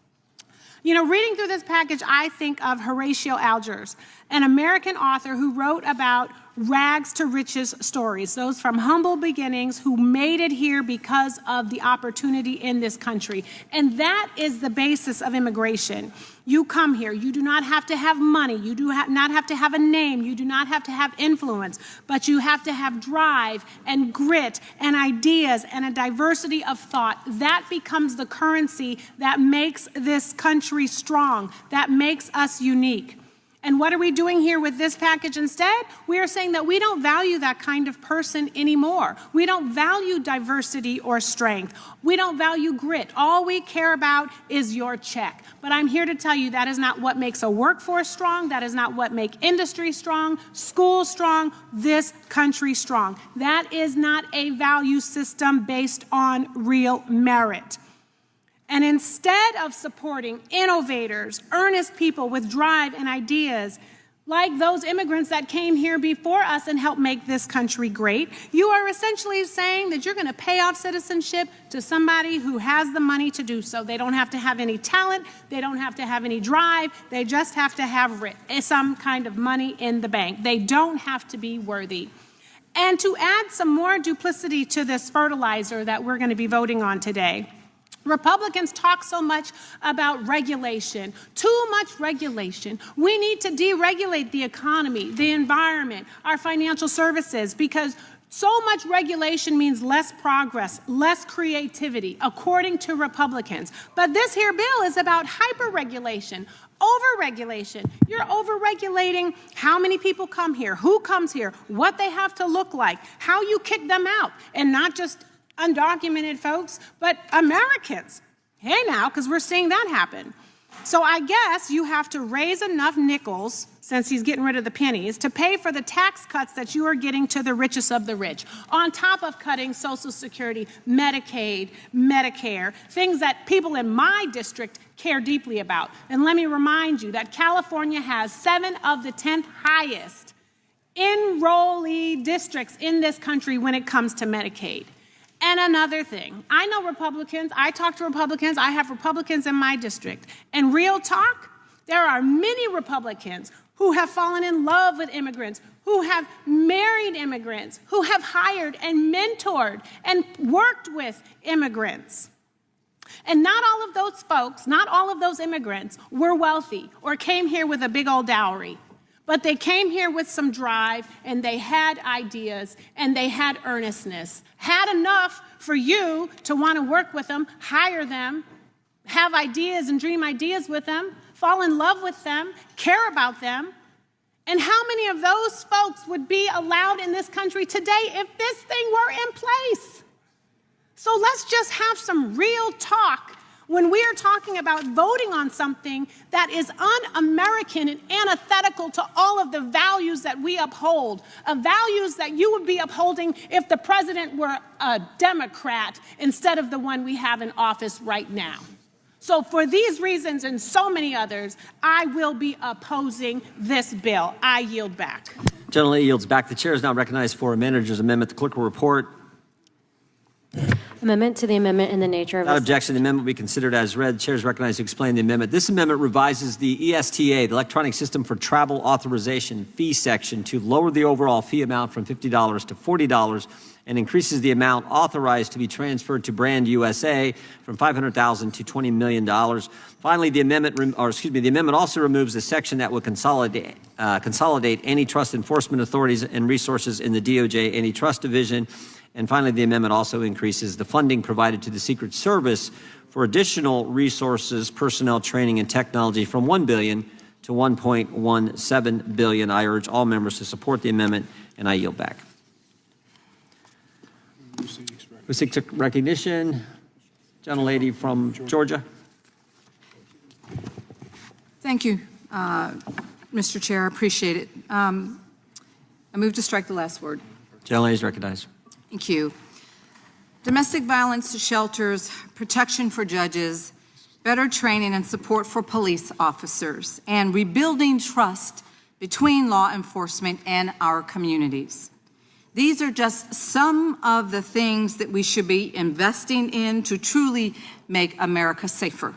You know, reading through this package, I think of Horatio Algiers, an American author who wrote about rags to riches stories, those from humble beginnings who made it here because of the opportunity in this country. And that is the basis of immigration. You come here, you do not have to have money, you do not have to have a name, you do not have to have influence, but you have to have drive and grit and ideas and a diversity of thought. That becomes the currency that makes this country strong, that makes us unique. And what are we doing here with this package instead? We are saying that we don't value that kind of person anymore. We don't value diversity or strength. We don't value grit. All we care about is your check. But I'm here to tell you that is not what makes a workforce strong. That is not what makes industry strong, schools strong, this country strong. That is not a value system based on real merit. And instead of supporting innovators, earnest people with drive and ideas, like those immigrants that came here before us and helped make this country great, you are essentially saying that you're going to pay off citizenship to somebody who has the money to do so. They don't have to have any talent. They don't have to have any drive. They just have to have some kind of money in the bank. They don't have to be worthy. And to add some more duplicity to this fertilizer that we're going to be voting on today, Republicans talk so much about regulation, too much regulation. We need to deregulate the economy, the environment, our financial services, because so much regulation means less progress, less creativity, according to Republicans. But this here bill is about hyper-regulation, over-regulation. You're over-regulating how many people come here, who comes here, what they have to look like, how you kick them out, and not just undocumented folks, but Americans. Hey now, because we're seeing that happen. So I guess you have to raise enough nickels, since he's getting rid of the pennies, to pay for the tax cuts that you are getting to the richest of the rich, on top of cutting Social Security, Medicaid, Medicare, things that people in my district care deeply about. And let me remind you that California has 7 of the 10 highest enrollee districts in this country when it comes to Medicaid. And another thing, I know Republicans, I talk to Republicans, I have Republicans in my district. And real talk, there are many Republicans who have fallen in love with immigrants, who have married immigrants, who have hired and mentored and worked with immigrants. And not all of those folks, not all of those immigrants were wealthy or came here with a big old dowry. But they came here with some drive, and they had ideas, and they had earnestness. Had enough for you to want to work with them, hire them, have ideas and dream ideas with them, fall in love with them, care about them. And how many of those folks would be allowed in this country today if this thing were in place? So let's just have some real talk when we are talking about voting on something that is un-American and antithetical to all of the values that we uphold, values that you would be upholding if the president were a Democrat instead of the one we have in office right now. So for these reasons and so many others, I will be opposing this bill. I yield back. Gentleman yields back. The chair is now recognized for a manager's amendment. The clerk will report. Amendment to the amendment in the nature of Without objection, the amendment will be considered as read. The chair is recognized to explain the amendment. This amendment revises the ESTA, the Electronic System for Travel Authorization fee section, to lower the overall fee amount from $50 to $40 and increases the amount authorized to be transferred to Brand USA from $500,000 to $20 million. Finally, the amendment also removes the section that would consolidate antitrust enforcement authorities and resources in the DOJ Antitrust Division. And finally, the amendment also increases the funding provided to the Secret Service for additional resources, personnel, training, and technology from $1 billion to $1.17 billion. I urge all members to support the amendment, and I yield back. Who seeks recognition? Gentlelady from Georgia. Thank you, Mr. Chair. I appreciate it. I move to strike the last word. Gentlelady is recognized. Thank you. Domestic violence shelters, protection for judges, better training and support for police officers, and rebuilding trust between law enforcement and our communities. These are just some of the things that we should be investing in to truly make America safer.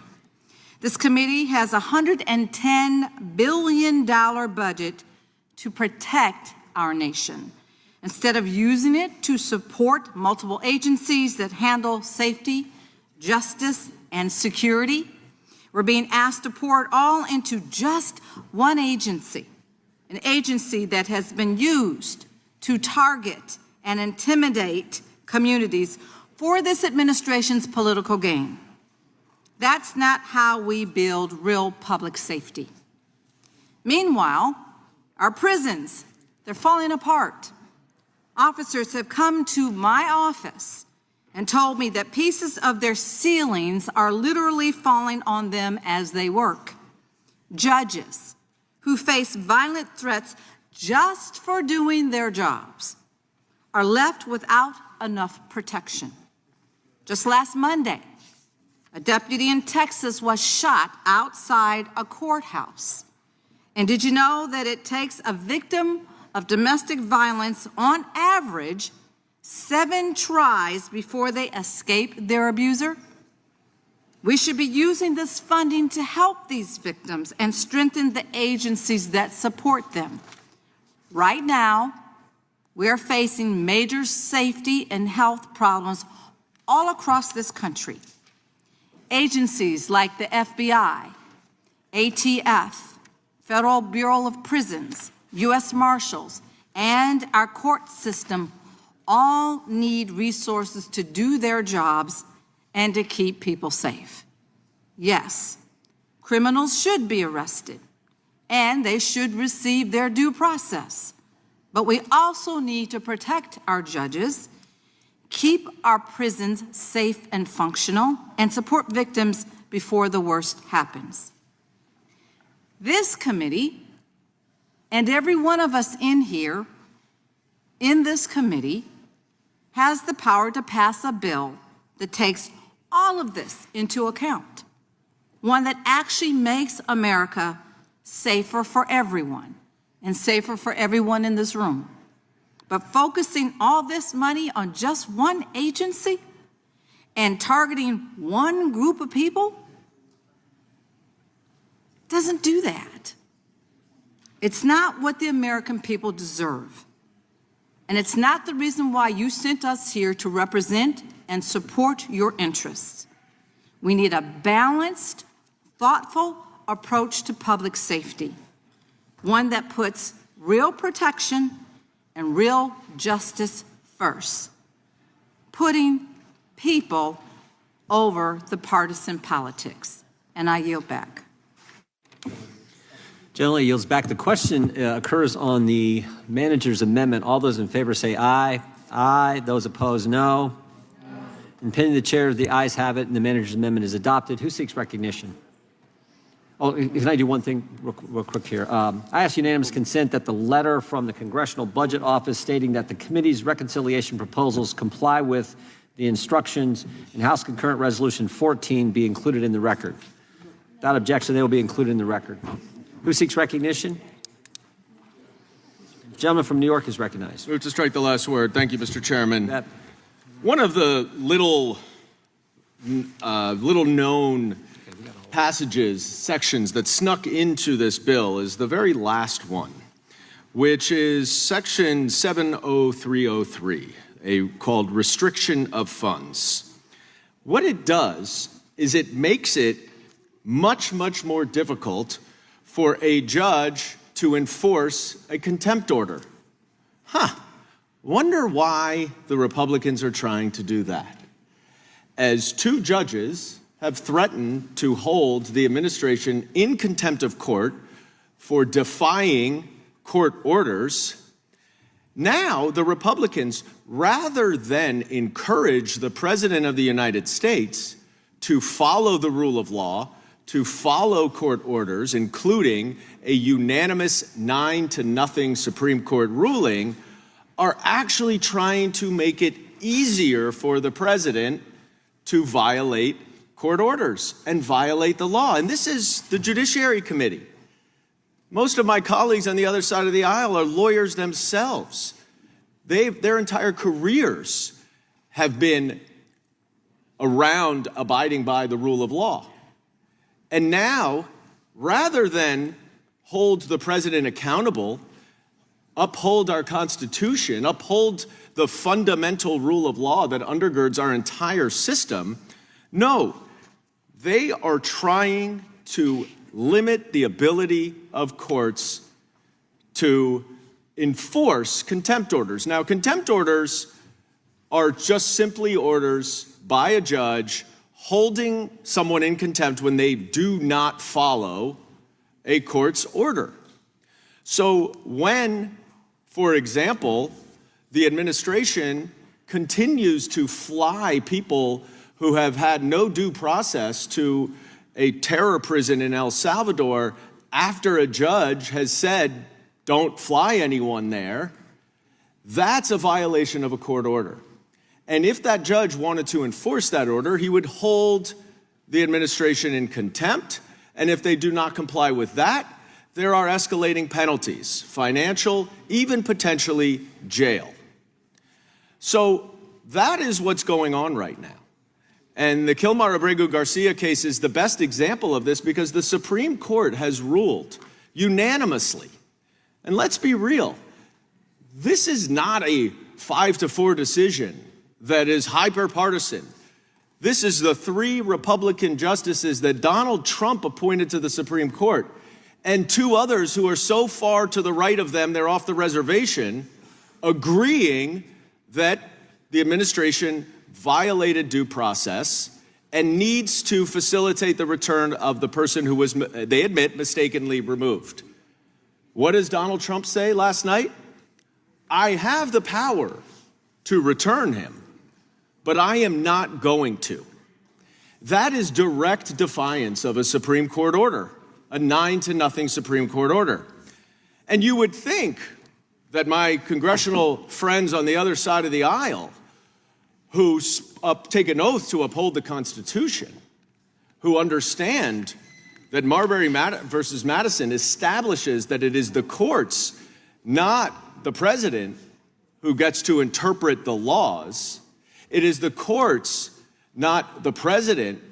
This committee has a $110 billion budget to protect our nation. Instead of using it to support multiple agencies that handle safety, justice, and security, we're being asked to pour it all into just one agency, an agency that has been used to target and intimidate communities for this administration's political gain. That's not how we build real public safety. Meanwhile, our prisons, they're falling apart. Officers have come to my office and told me that pieces of their ceilings are literally falling on them as they work. Judges who face violent threats just for doing their jobs are left without enough protection. Just last Monday, a deputy in Texas was shot outside a courthouse. And did you know that it takes a victim of domestic violence, on average, 7 tries before they escape their abuser? We should be using this funding to help these victims and strengthen the agencies that support them. Right now, we are facing major safety and health problems all across this country. Agencies like the FBI, ATF, Federal Bureau of Prisons, U.S. Marshals, and our court system all need resources to do their jobs and to keep people safe. Yes, criminals should be arrested, and they should receive their due process. But we also need to protect our judges, keep our prisons safe and functional, and support victims before the worst happens. This committee, and every one of us in here, in this committee, has the power to pass a bill that takes all of this into account. One that actually makes America safer for everyone, and safer for everyone in this room. But focusing all this money on just one agency and targeting one group of people doesn't do that. It's not what the American people deserve. And it's not the reason why you sent us here to represent and support your interests. We need a balanced, thoughtful approach to public safety, one that puts real protection and real justice first, putting people over the partisan politics. And I yield back. Gentleman yields back. The question occurs on the manager's amendment. All those in favor say aye. Aye. Those opposed, no. In pending the chair, the ayes have it, and the manager's amendment is adopted. Who seeks recognition? Oh, can I do one thing real quick here? I ask unanimous consent that the letter from the Congressional Budget Office stating that the committee's reconciliation proposals comply with the instructions in House Concurrent Resolution 14 be included in the record. Without objection, they will be included in the record. Who seeks recognition? The gentleman from New York is recognized. Move to strike the last word. Thank you, Mr. Chairman. One of the little known passages, sections that snuck into this bill is the very last one, which is section 70303, called restriction of funds. What it does is it makes it much, much more difficult for a judge to enforce a contempt order. Wonder why the Republicans are trying to do that. As 2 judges have threatened to hold the administration in contempt of court for defying court orders, now the Republicans, rather than encourage the President of the United States to follow the rule of law, to follow court orders, including a unanimous 9-0 Supreme Court ruling, are actually trying to make it easier for the president to violate court orders and violate the law. And this is the Judiciary Committee. Most of my colleagues on the other side of the aisle are lawyers themselves. Their entire careers have been around abiding by the rule of law. And now, rather than hold the president accountable, uphold our Constitution, uphold the fundamental rule of law that undergirds our entire system. No, they are trying to limit the ability of courts to enforce contempt orders. Now, contempt orders are just simply orders by a judge holding someone in contempt when they do not follow a court's order. So when, for example, the administration continues to fly people who have had no due process to a terror prison in El Salvador after a judge has said, don't fly anyone there, that's a violation of a court order. And if that judge wanted to enforce that order, he would hold the administration in contempt. And if they do not comply with that, there are escalating penalties, financial, even potentially jail. So that is what's going on right now. And the Kilmar Abrego Garcia case is the best example of this because the Supreme Court has ruled unanimously. And let's be real, this is not a 5-4 decision that is hyper-partisan. This is the 3 Republican justices that Donald Trump appointed to the Supreme Court, and 2 others who are so far to the right of them, they're off the reservation, agreeing that the administration violated due process and needs to facilitate the return of the person who was, they admit, mistakenly removed. What does Donald Trump say last night? I have the power to return him, but I am not going to. That is direct defiance of a Supreme Court order, a 9-0 Supreme Court order. And you would think that my congressional friends on the other side of the aisle who take an oath to uphold the Constitution, who understand that Marbury versus Madison establishes that it is the courts, not the president, who gets to interpret the laws. It is the courts, not the president,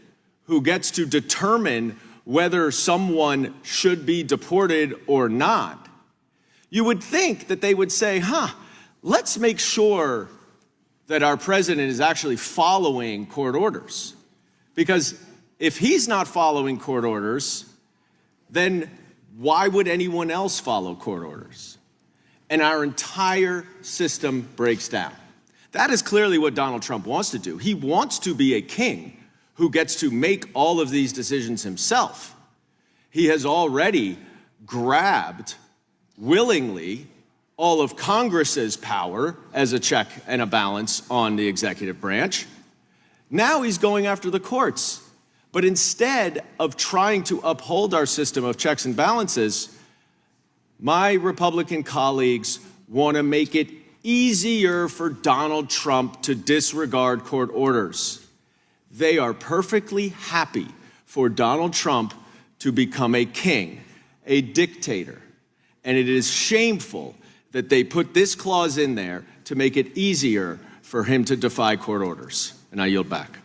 who gets to determine whether someone should be deported or not. You would think that they would say, let's make sure that our president is actually following court orders. Because if he's not following court orders, then why would anyone else follow court orders? And our entire system breaks down. That is clearly what Donald Trump wants to do. He wants to be a king who gets to make all of these decisions himself. He has already grabbed willingly all of Congress's power as a check and a balance on the executive branch. Now he's going after the courts. But instead of trying to uphold our system of checks and balances, my Republican colleagues want to make it easier for Donald Trump to disregard court orders. They are perfectly happy for Donald Trump to become a king, a dictator. And it is shameful that they put this clause in there to make it easier for him to defy court orders. And I yield back.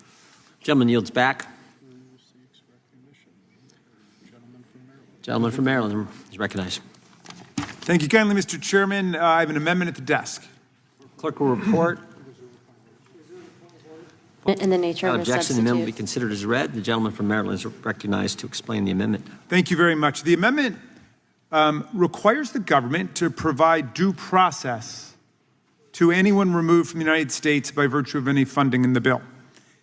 Gentleman yields back. Gentleman from Maryland is recognized. Thank you kindly, Mr. Chairman. I have an amendment at the desk. Clerk will report. In the nature of a Objection, the amendment will be substitute. considered as read. The gentleman from Maryland is recognized to explain the amendment. Thank you very much. The amendment requires the government to provide due process to anyone removed from the United States by virtue of any funding in the bill.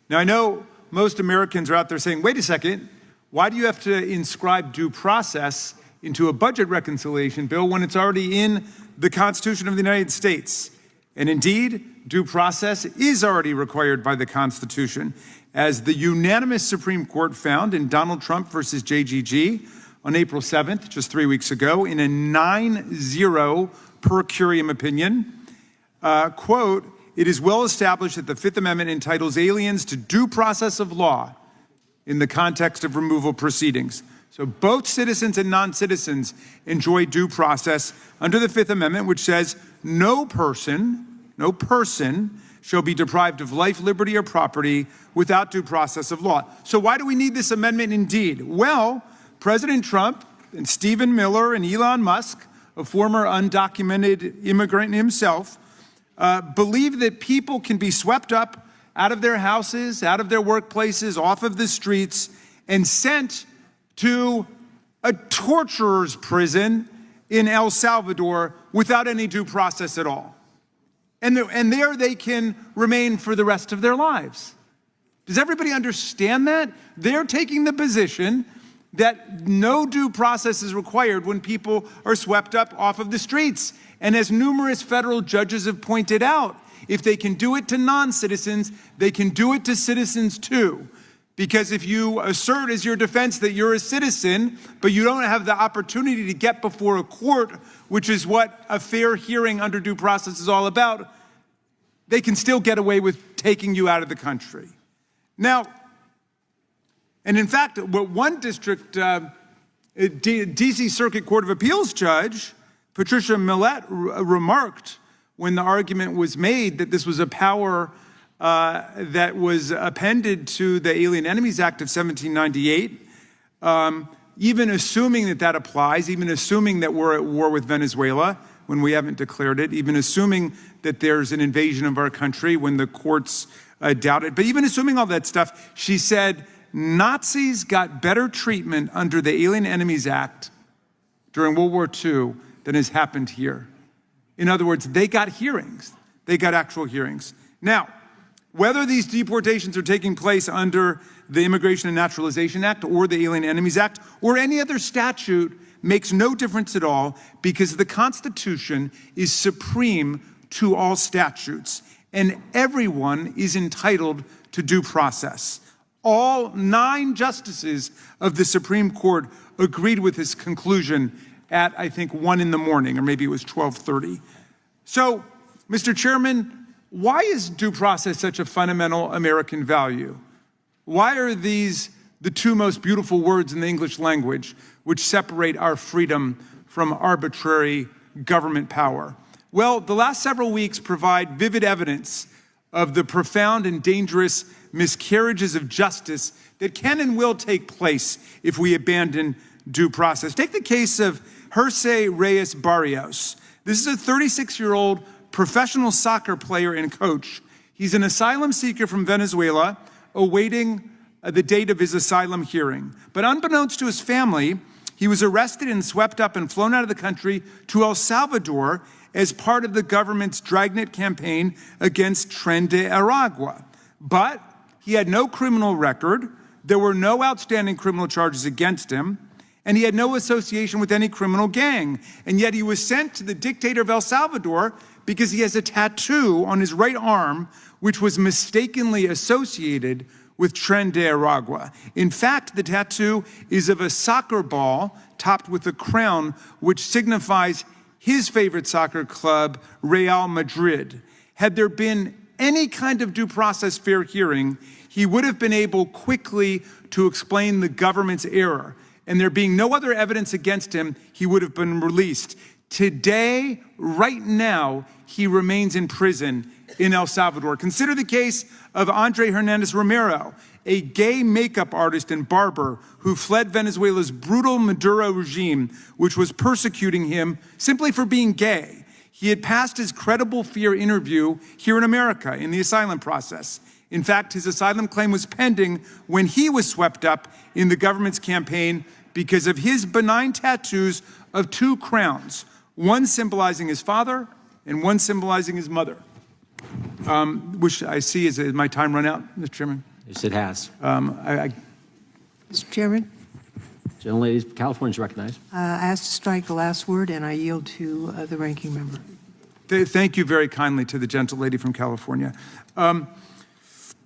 Now, I know most Americans are out there saying, wait a second, why do you have to inscribe due process into a budget reconciliation bill when it's already in the Constitution of the United States? And indeed, due process is already required by the Constitution, as the unanimous Supreme Court found in Donald Trump versus JGG on April 7th, just 3 weeks ago, in a 9-0 per curiam opinion. Quote, it is well established that the Fifth Amendment entitles aliens to due process of law in the context of removal proceedings. So both citizens and non-citizens enjoy due process under the Fifth Amendment, which says no person shall be deprived of life, liberty, or property without due process of law. So why do we need this amendment indeed? Well, President Trump and Stephen Miller and Elon Musk a former undocumented immigrant himself, believe that people can be swept up out of their houses, out of their workplaces, off of the streets, and sent to a torturer's prison in El Salvador without any due process at all. And there they can remain for the rest of their lives. Does everybody understand that? They're taking the position that no due process is required when people are swept up off of the streets. And as numerous federal judges have pointed out, if they can do it to non-citizens, they can do it to citizens too. Because if you assert as your defense that you're a citizen, but you don't have the opportunity to get before a court, which is what a fair hearing under due process is all about, they can still get away with taking you out of the country. Now, and in fact, what one district, D.C. Circuit Court of Appeals judge, Patricia Millett, remarked when the argument was made that this was a power that was appended to the Alien Enemies Act of 1798, even assuming that that applies, even assuming that we're at war with Venezuela when we haven't declared it, even assuming that there's an invasion of our country when the courts doubt it, but even assuming all that stuff, she said, Nazis got better treatment under the Alien Enemies Act during World War II than has happened here. In other words, they got hearings. They got actual hearings. Now, whether these deportations are taking place under the Immigration and Naturalization Act or the Alien Enemies Act or any other statute makes no difference at all because the Constitution is supreme to all statutes and everyone is entitled to due process. All 9 justices of the Supreme Court agreed with this conclusion at, I think, 1 in the morning, or maybe it was 12:30. So, Mr. Chairman, why is due process such a fundamental American value? Why are these the 2 most beautiful words in the English language which separate our freedom from arbitrary government power? Well, the last several weeks provide vivid evidence of the profound and dangerous miscarriages of justice that can and will take place if we abandon due process. Take the case of Jersey Reyes Barrios. This is a 36-year-old professional soccer player and coach. He's an asylum seeker from Venezuela awaiting the date of his asylum hearing. But unbeknownst to his family, he was arrested and swept up and flown out of the country to El Salvador as part of the government's dragnet campaign against Tren de Aragua. But he had no criminal record, there were no outstanding criminal charges against him, and he had no association with any criminal gang. And yet he was sent to the dictator of El Salvador because he has a tattoo on his right arm which was mistakenly associated with Tren de Aragua. In fact, the tattoo is of a soccer ball topped with a crown which signifies his favorite soccer club, Real Madrid. Had there been any kind of due process fair hearing, he would have been able quickly to explain the government's error. And there being no other evidence against him, he would have been released. Today, right now, he remains in prison in El Salvador. Consider the case of Andre Hernandez Romero, a gay makeup artist and barber who fled Venezuela's brutal Maduro regime, which was persecuting him simply for being gay. He had passed his credible fear interview here in America in the asylum process. In fact, his asylum claim was pending when he was swept up in the government's campaign because of his benign tattoos of 2 crowns, one symbolizing his father and one symbolizing his mother. Which I see, is my time run out, Mr. Chairman? Yes, it has. Mr. Chairman, Gentlelady from California is recognized. I asked to strike the last word, and I yield to the ranking member. Thank you very kindly to the gentlelady from California.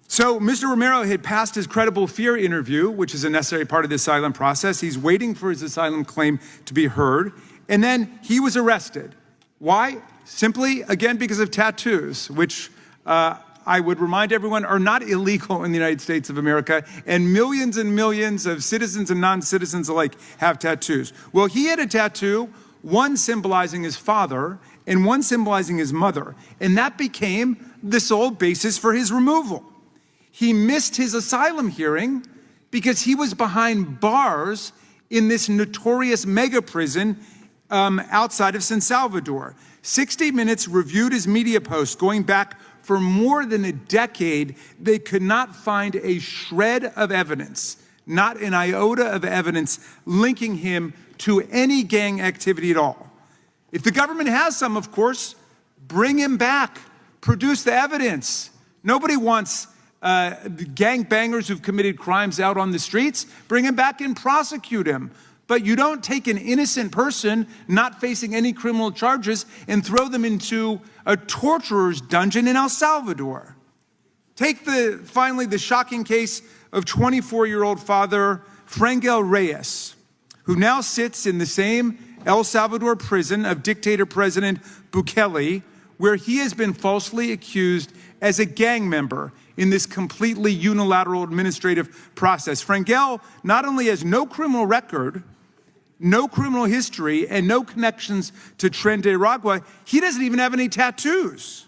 So Mr. Romero had passed his credible fear interview, which is a necessary part of the asylum process. He's waiting for his asylum claim to be heard, and then he was arrested. Why? Simply, again, because of tattoos, which I would remind everyone are not illegal in the United States of America, and millions of citizens and non-citizens alike have tattoos. Well, he had a tattoo, one symbolizing his father and one symbolizing his mother, and that became the sole basis for his removal. He missed his asylum hearing because he was behind bars in this notorious mega prison outside of San Salvador. 60 Minutes reviewed his media posts going back for more than a decade. They could not find a shred of evidence, not an iota of evidence linking him to any gang activity at all. If the government has some, of course, bring him back. Produce the evidence. Nobody wants gangbangers who've committed crimes out on the streets. Bring him back and prosecute him. But you don't take an innocent person not facing any criminal charges and throw them into a torturer's dungeon in El Salvador. Take finally the shocking case of 24-year-old father Frangel Reyes, who now sits in the same El Salvador prison of dictator President Bukele, where he has been falsely accused as a gang member in this completely unilateral administrative process. Frangel not only has no criminal record, no criminal history, and no connections to Tren de Aragua, he doesn't even have any tattoos.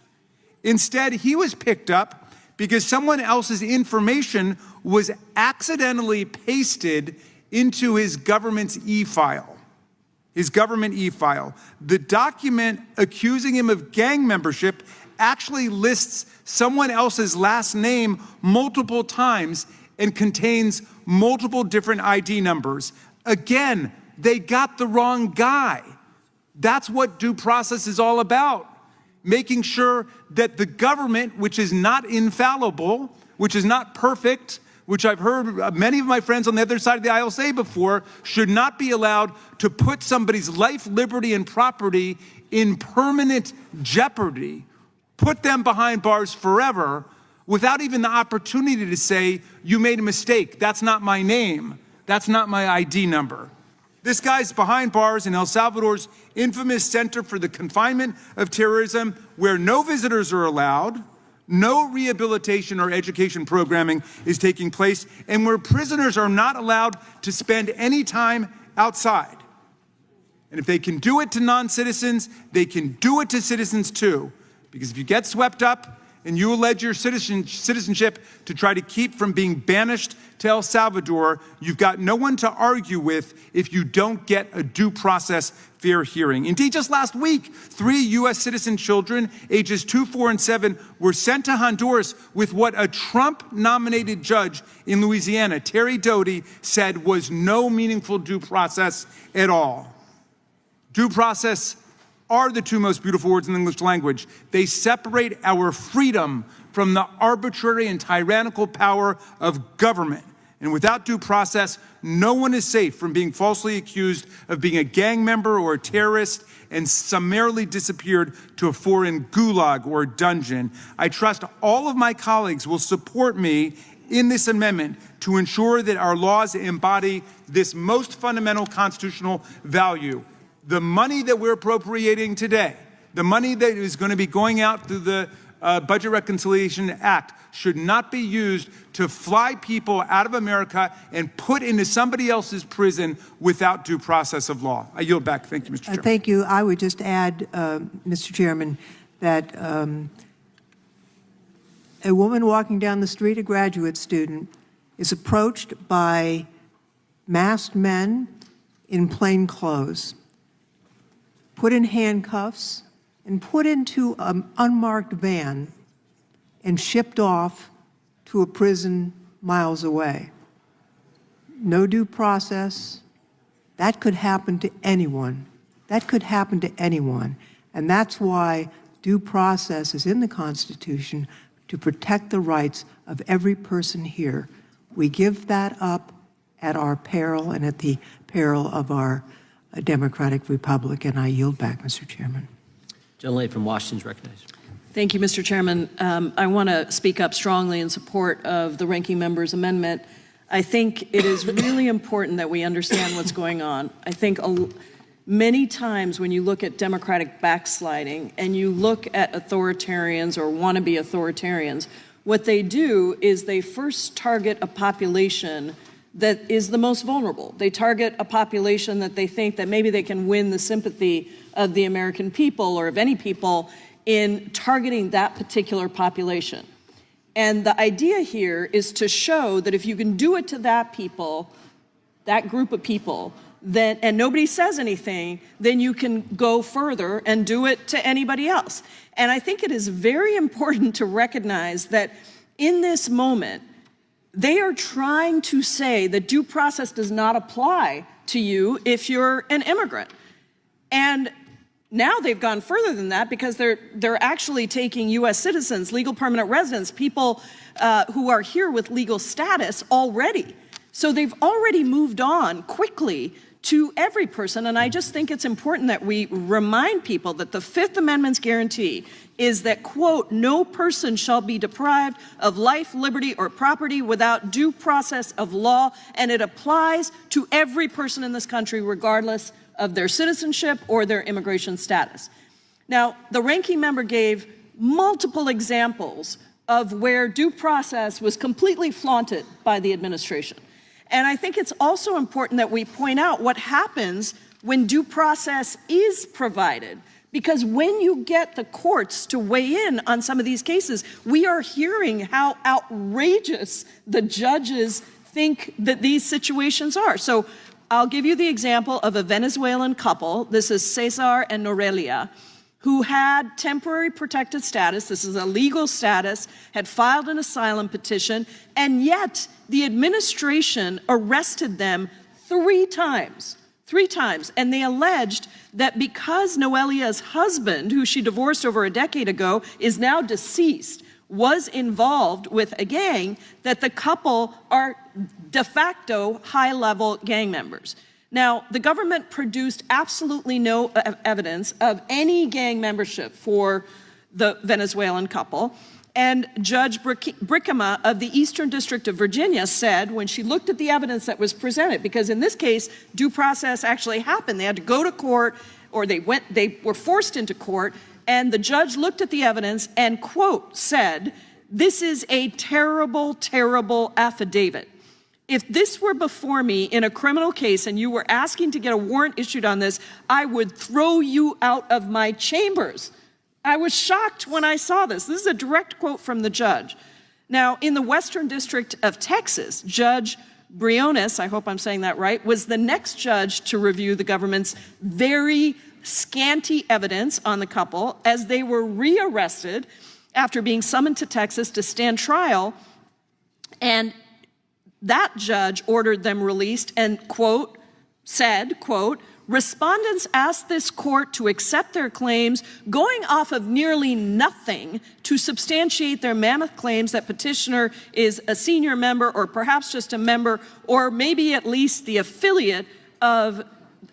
Instead, he was picked up because someone else's information was accidentally pasted into his government's e-file. His government e-file. The document accusing him of gang membership actually lists someone else's last name multiple times and contains multiple different ID numbers. Again, they got the wrong guy. That's what due process is all about. Making sure that the government, which is not infallible, which is not perfect, which I've heard many of my friends on the other side of the aisle say before, should not be allowed to put somebody's life, liberty, and property in permanent jeopardy, put them behind bars forever, without even the opportunity to say, you made a mistake, that's not my name, that's not my ID number. This guy's behind bars in El Salvador's infamous Center for the Confinement of Terrorism, where no visitors are allowed, no rehabilitation or education programming is taking place, and where prisoners are not allowed to spend any time outside. And if they can do it to non-citizens, they can do it to citizens too. Because if you get swept up and you allege your citizenship to try to keep from being banished to El Salvador, you've got no one to argue with if you don't get a due process fair hearing. Indeed, just last week, 3 U.S. citizen children, ages 2, 4, and 7, were sent to Honduras with what a Trump-nominated judge in Louisiana, Terry Doty, said was no meaningful due process at all. Due process are the 2 most beautiful words in the English language. They separate our freedom from the arbitrary and tyrannical power of government. And without due process, no one is safe from being falsely accused of being a gang member or a terrorist and summarily disappeared to a foreign gulag or dungeon. I trust all of my colleagues will support me in this amendment to ensure that our laws embody this most fundamental constitutional value. The money that we're appropriating today, the money that is going to be going out through the Budget Reconciliation Act, should not be used to fly people out of America and put into somebody else's prison without due process of law. I yield back. Thank you, Mr. Chairman. Thank you. I would just add, Mr. Chairman, that a woman walking down the street, a graduate student, is approached by masked men in plain clothes, put in handcuffs, and put into an unmarked van and shipped off to a prison miles away. No due process. That could happen to anyone. That could happen to anyone. And that's why due process is in the Constitution, to protect the rights of every person here. We give that up at our peril and at the peril of our democratic republic. And I yield back, Mr. Chairman. Gentlelady from Washington is recognized. Thank you, Mr. Chairman. I want to speak up strongly in support of the ranking member's amendment. I think it is really important that we understand what's going on. I think many times when you look at democratic backsliding and you look at authoritarians or wannabe authoritarians, what they do is they first target a population that is the most vulnerable. They target a population that they think that maybe they can win the sympathy of the American people or of any people in targeting that particular population. And the idea here is to show that if you can do it to that people, that group of people, then, and nobody says anything, then you can go further and do it to anybody else. And I think it is very important to recognize that in this moment, they are trying to say that due process does not apply to you if you're an immigrant. And now they've gone further than that because they're actually taking U.S. citizens, legal permanent residents, people who are here with legal status already. So they've already moved on quickly to every person, and I just think it's important that we remind people that the Fifth Amendment's guarantee is that, quote, no person shall be deprived of life, liberty, or property without due process of law, and it applies to every person in this country regardless of their citizenship or their immigration status. Now, the ranking member gave multiple examples of where due process was completely flaunted by the administration. And I think it's also important that we point out what happens when due process is provided. Because when you get the courts to weigh in on some of these cases, we are hearing how outrageous the judges think that these situations are. So I'll give you the example of a Venezuelan couple. This is Cesar and Norelia, who had temporary protected status. This is a legal status, had filed an asylum petition, and yet the administration arrested them 3 times. 3 times. And they alleged that because Noelia's husband, who she divorced over a decade ago, is now deceased, was involved with a gang, that the couple are de facto high-level gang members. Now, the government produced absolutely no evidence of any gang membership for the Venezuelan couple. And Judge Brickema of the Eastern District of Virginia said, when she looked at the evidence that was presented, because in this case, due process actually happened. They had to go to court, or they were forced into court, and the judge looked at the evidence and, quote, said, "This is a terrible, terrible affidavit. If this were before me in a criminal case and you were asking to get a warrant issued on this, I would throw you out of my chambers." I was shocked when I saw this. This is a direct quote from the judge. Now, in the Western District of Texas, Judge Briones, I hope I'm saying that right, was the next judge to review the government's very scanty evidence on the couple as they were rearrested after being summoned to Texas to stand trial. And that judge ordered them released and, quote, said, quote, "Respondents asked this court to accept their claims going off of nearly nothing to substantiate their mammoth claims that petitioner is a senior member or perhaps just a member or maybe at least the affiliate of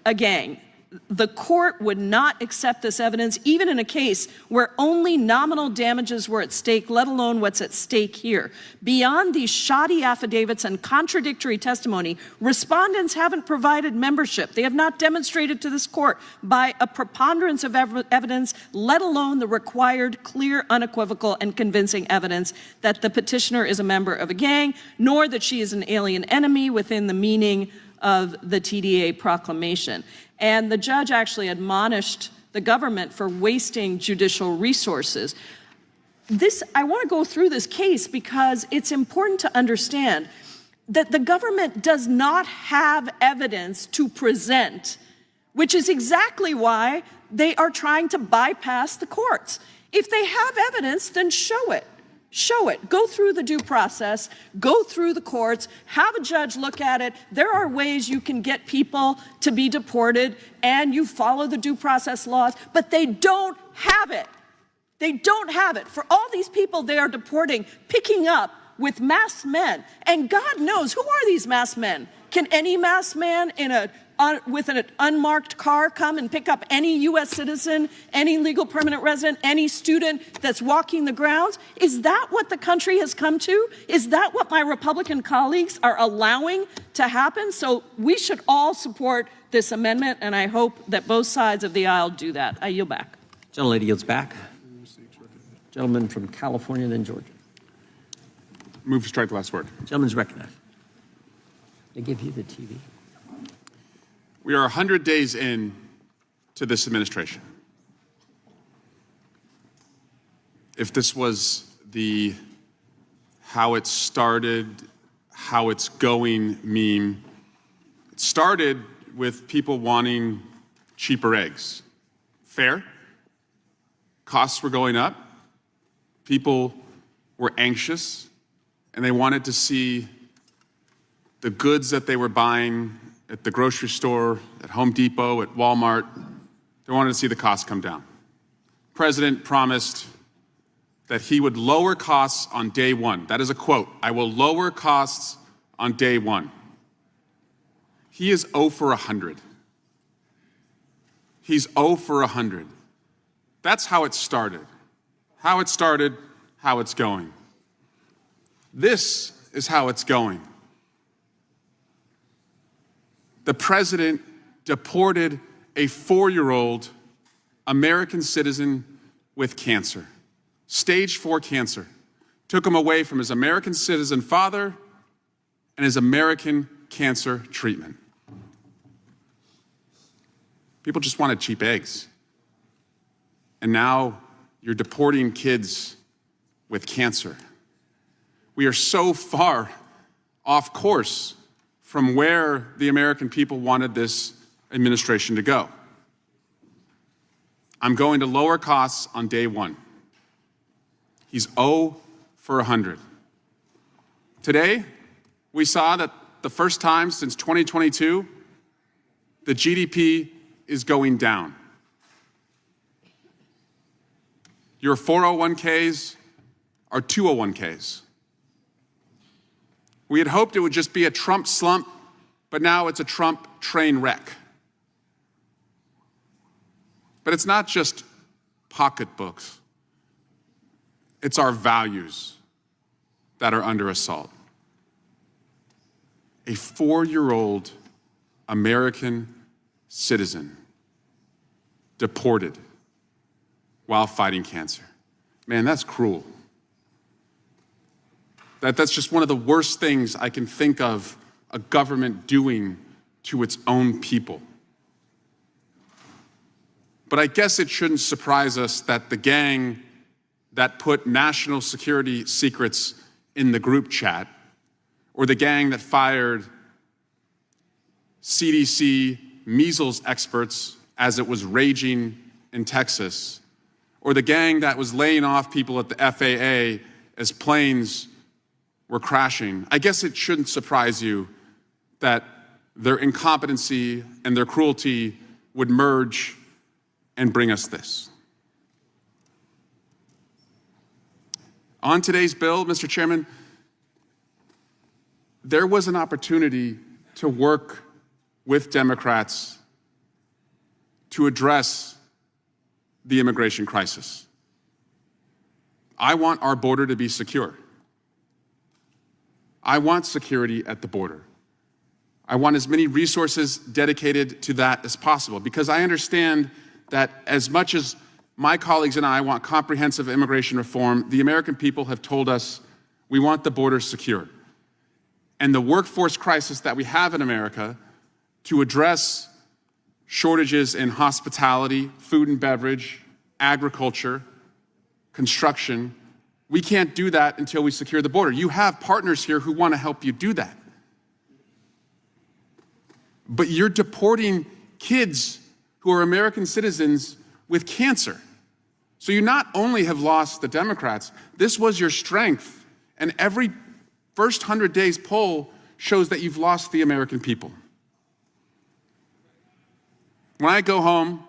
a gang." The court would not accept this evidence, even in a case where only nominal damages were at stake, let alone what's at stake here. Beyond these shoddy affidavits and contradictory testimony, respondents haven't provided membership. They have not demonstrated to this court by a preponderance of evidence, let alone the required clear, unequivocal, and convincing evidence that the petitioner is a member of a gang, nor that she is an alien enemy within the meaning of the TDA proclamation. And the judge actually admonished the government for wasting judicial resources. I want to go through this case because it's important to understand that the government does not have evidence to present, which is exactly why they are trying to bypass the courts. If they have evidence, then show it. Show it. Go through the due process, go through the courts, have a judge look at it. There are ways you can get people to be deported and you follow the due process laws, but they don't have it. They don't have it. For all these people they are deporting, picking up with masked men. And God knows, who are these masked men? Can any masked man with an unmarked car come and pick up any U.S. citizen, any legal permanent resident, any student that's walking the grounds? Is that what the country has come to? Is that what my Republican colleagues are allowing to happen? So we should all support this amendment, and I hope that both sides of the aisle do that. I yield back. Gentlelady yields back. Gentleman from California, then Georgia. Move to strike the last word. Gentleman's recognized. They give you the TV. We are 100 days in to this administration. If this was the how it started, how it's going meme, it started with people wanting cheaper eggs. Fair. Costs were going up. People were anxious, and they wanted to see the goods that they were buying at the grocery store, at Home Depot, at Walmart. They wanted to see the costs come down. The President promised that he would lower costs on day one. That is a quote. I will lower costs on day one. He is 0 for 100. He's 0 for 100. That's how it started. How it started, how it's going. This is how it's going. The president deported a 4-year-old American citizen with cancer, stage 4 cancer, took him away from his American citizen father and his American cancer treatment. People just wanted cheap eggs. And now you're deporting kids with cancer. We are so far off course from where the American people wanted this administration to go. I'm going to lower costs on day one. He's 0 for 100. Today, we saw that the first time since 2022, the GDP is going down. Your 401ks are 201ks. We had hoped it would just be a Trump slump, but now it's a Trump train wreck. But it's not just pocketbooks. It's our values that are under assault. A 4-year-old American citizen deported while fighting cancer. Man, that's cruel. That's just one of the worst things I can think of a government doing to its own people. But I guess it shouldn't surprise us that the gang that put national security secrets in the group chat, or the gang that fired CDC measles experts as it was raging in Texas, or the gang that was laying off people at the FAA as planes were crashing, I guess it shouldn't surprise you that their incompetency and their cruelty would merge and bring us this. On today's bill, Mr. Chairman, there was an opportunity to work with Democrats to address the immigration crisis. I want our border to be secure. I want security at the border. I want as many resources dedicated to that as possible, because I understand that as much as my colleagues and I want comprehensive immigration reform, the American people have told us we want the border secure. And the workforce crisis that we have in America to address shortages in hospitality, food and beverage, agriculture, construction, we can't do that until we secure the border. You have partners here who want to help you do that. But you're deporting kids who are American citizens with cancer. So you not only have lost the Democrats, this was your strength. And every first 100 days poll shows that you've lost the American people. When I go home,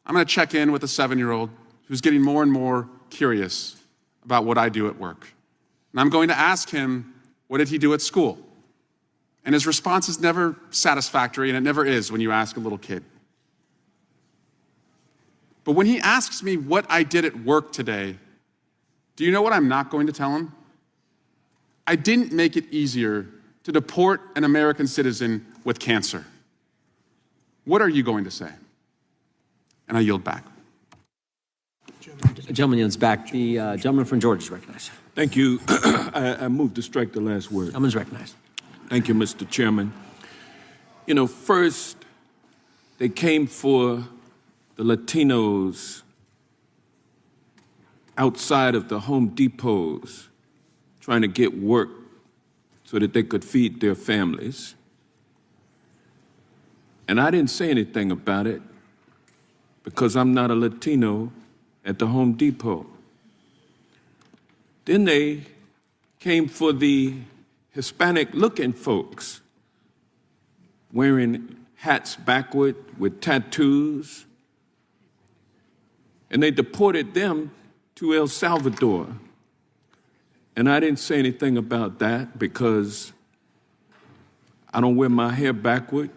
I'm going to check in with a 7-year-old who's getting more and more curious about what I do at work. And I'm going to ask him, what did he do at school? And his response is never satisfactory, and it never is when you ask a little kid. But when he asks me what I did at work today, do you know what I'm not going to tell him? I didn't make it easier to deport an American citizen with cancer. What are you going to say? And I yield back. The gentleman yields back. The gentleman from Georgia is recognized. Thank you. I move to strike the last word. Gentleman's recognized. Thank you, Mr. Chairman. You know, first, they came for the Latinos outside of the Home Depots trying to get work so that they could feed their families. And I didn't say anything about it because I'm not a Latino at the Home Depot. Then they came for the Hispanic-looking folks wearing hats backward with tattoos, and they deported them to El Salvador. And I didn't say anything about that because I don't wear my hair backward,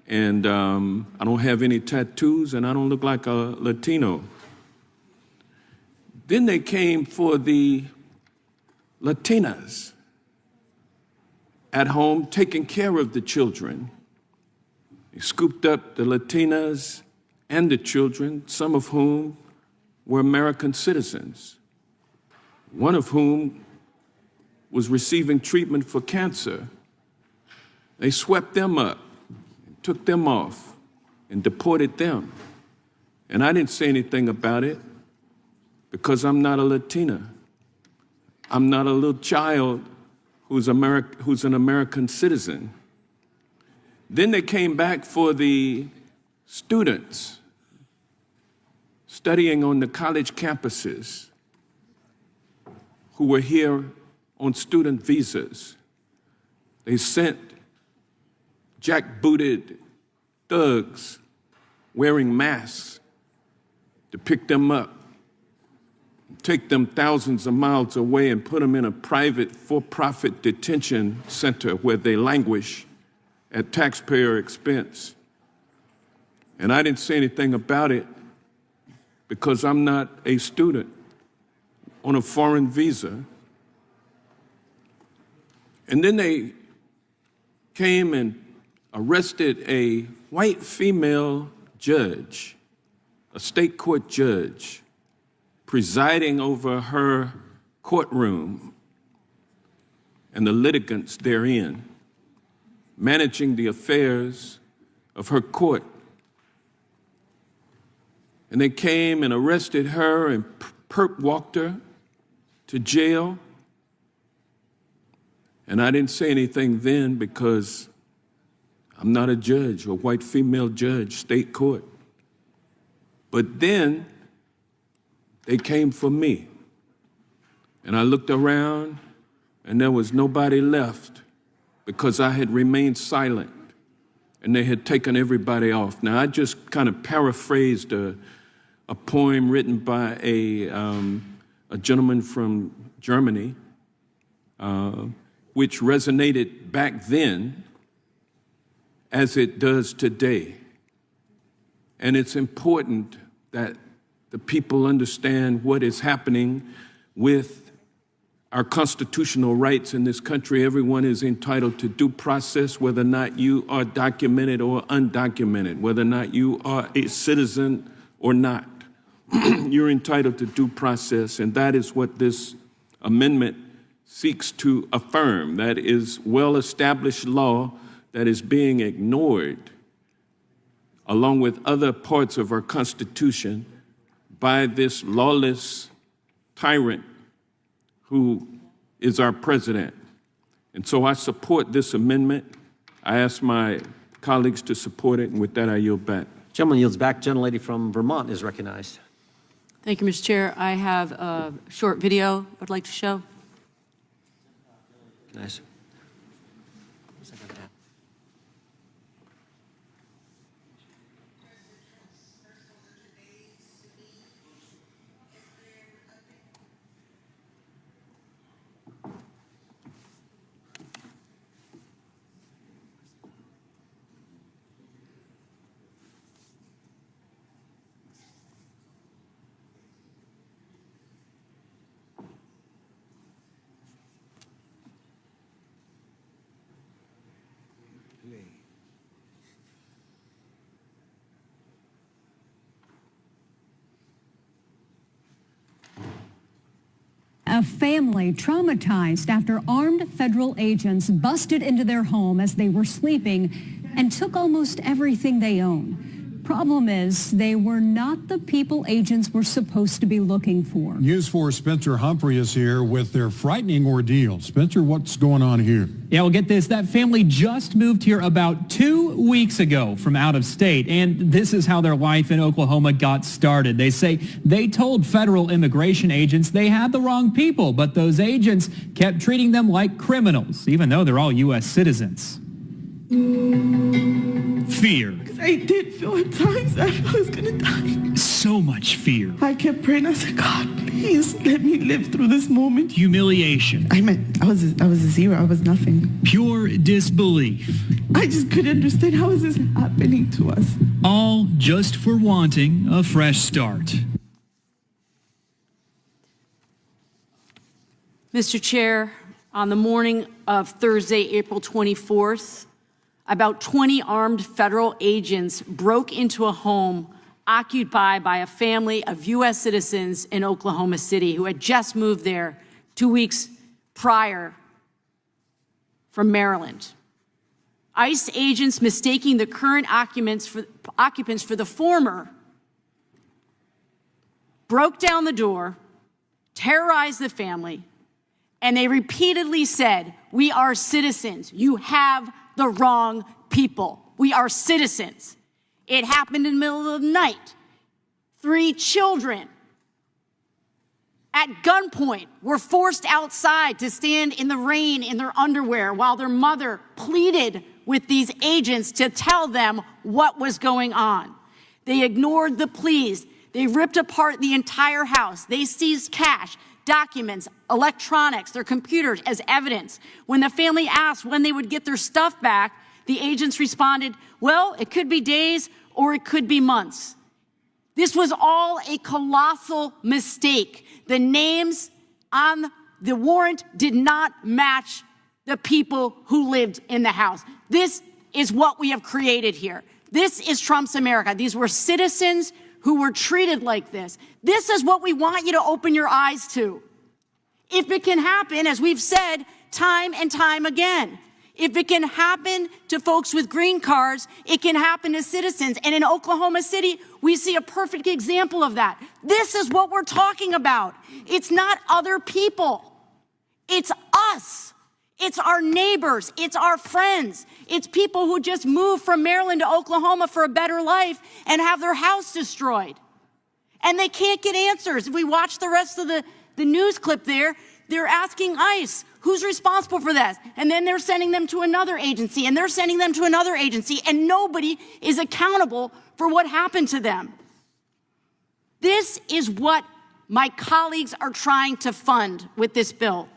and I don't have any tattoos, and I don't look like a Latino. Then they came for the Latinas at home taking care of the children. They scooped up the Latinas and the children, some of whom were American citizens, one of whom was receiving treatment for cancer. They swept them up, took them off, and deported them. And I didn't say anything about it because I'm not a Latina. I'm not a little child who's an American citizen. Then they came back for the students studying on the college campuses who were here on student visas. They sent jackbooted thugs wearing masks to pick them up, take them thousands of miles away and put them in a private for-profit detention center where they languish at taxpayer expense. And I didn't say anything about it because I'm not a student on a foreign visa. And then they came and arrested a white female judge, a state court judge, presiding over her courtroom and the litigants therein, managing the affairs of her court. And they came and arrested her and perp walked her to jail. And I didn't say anything then because I'm not a judge, a white female judge, state court. But then they came for me. And I looked around and there was nobody left because I had remained silent and they had taken everybody off. Now, I just kind of paraphrased a poem written by a gentleman from Germany, which resonated back then as it does today. And it's important that the people understand what is happening with our constitutional rights in this country. Everyone is entitled to due process, whether or not you are documented or undocumented, whether or not you are a citizen or not. You're entitled to due process, and that is what this amendment seeks to affirm. That is well-established law that is being ignored, along with other parts of our Constitution, by this lawless tyrant who is our president. And so I support this amendment. I ask my colleagues to support it, and with that, I yield back. Gentleman yields back. Gentlelady from Vermont is recognized. Thank you, Mr. Chair. I have a short video I'd like to show. Nice. A family traumatized after armed federal agents busted into their home as they were sleeping and took almost everything they own. Problem is, they were not the people agents were supposed to be looking for. News 4's Spencer Humphrey is here with their frightening ordeal. Spencer, what's going on here? Yeah, well, get this. That family just moved here about 2 weeks ago from out of state, and this is how their life in Oklahoma got started. They say they told federal immigration agents they had the wrong people, but those agents kept treating them like criminals, even though they're all U.S. citizens. Fear. I did feel at times that I was gonna die. So much fear. I kept praying. I said, God, please let me live through this moment. Humiliation. I was a zero. I was nothing. Pure disbelief. I just couldn't understand, how is this happening to us? All just for wanting a fresh start. Mr. Chair, on the morning of Thursday, April 24th, about 20 armed federal agents broke into a home occupied by a family of U.S. citizens in Oklahoma City who had just moved there 2 weeks prior from Maryland. ICE agents, mistaking the current occupants for the former, broke down the door, terrorized the family, and they repeatedly said, "We are citizens. You have the wrong people. We are citizens." It happened in the middle of the night. 3 children at gunpoint were forced outside to stand in the rain in their underwear while their mother pleaded with these agents to tell them what was going on. They ignored the pleas. They ripped apart the entire house. They seized cash, documents, electronics, their computers as evidence. When the family asked when they would get their stuff back, the agents responded, "Well, it could be days or it could be months." This was all a colossal mistake. The names on the warrant did not match the people who lived in the house. This is what we have created here. This is Trump's America. These were citizens who were treated like this. This is what we want you to open your eyes to. If it can happen, as we've said time and time again, if it can happen to folks with green cards, it can happen to citizens. And in Oklahoma City, we see a perfect example of that. This is what we're talking about. It's not other people. It's us. It's our neighbors. It's our friends. It's people who just moved from Maryland to Oklahoma for a better life and have their house destroyed. And they can't get answers. If we watch the rest of the news clip there, they're asking ICE, who's responsible for this? And then they're sending them to another agency, and they're sending them to another agency, and nobody is accountable for what happened to them. This is what my colleagues are trying to fund with this bill.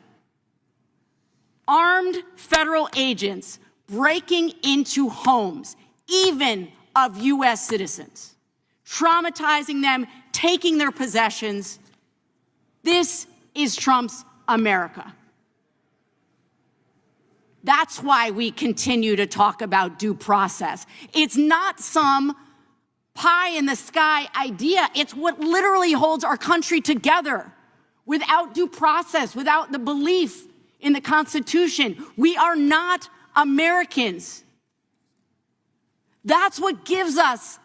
Armed federal agents breaking into homes, even of U.S. citizens, traumatizing them, taking their possessions. This is Trump's America. That's why we continue to talk about due process. It's not some pie in the sky idea. It's what literally holds our country together. Without due process, without the belief in the Constitution, we are not Americans. That's what gives us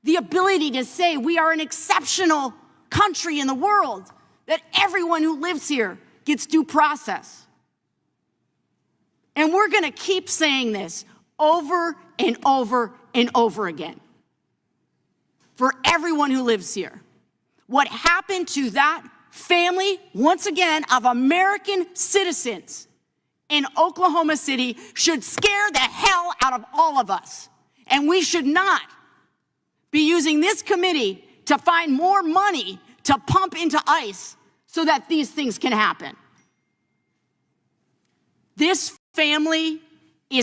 the ability to say we are an exceptional country in the world, that everyone who lives here gets due process. And we're going to keep saying this over and over and over again for everyone who lives here. What happened to that family, once again, of American citizens in Oklahoma City should scare the hell out of all of us. And we should not be using this committee to find more money to pump into ICE so that these things can happen. This family is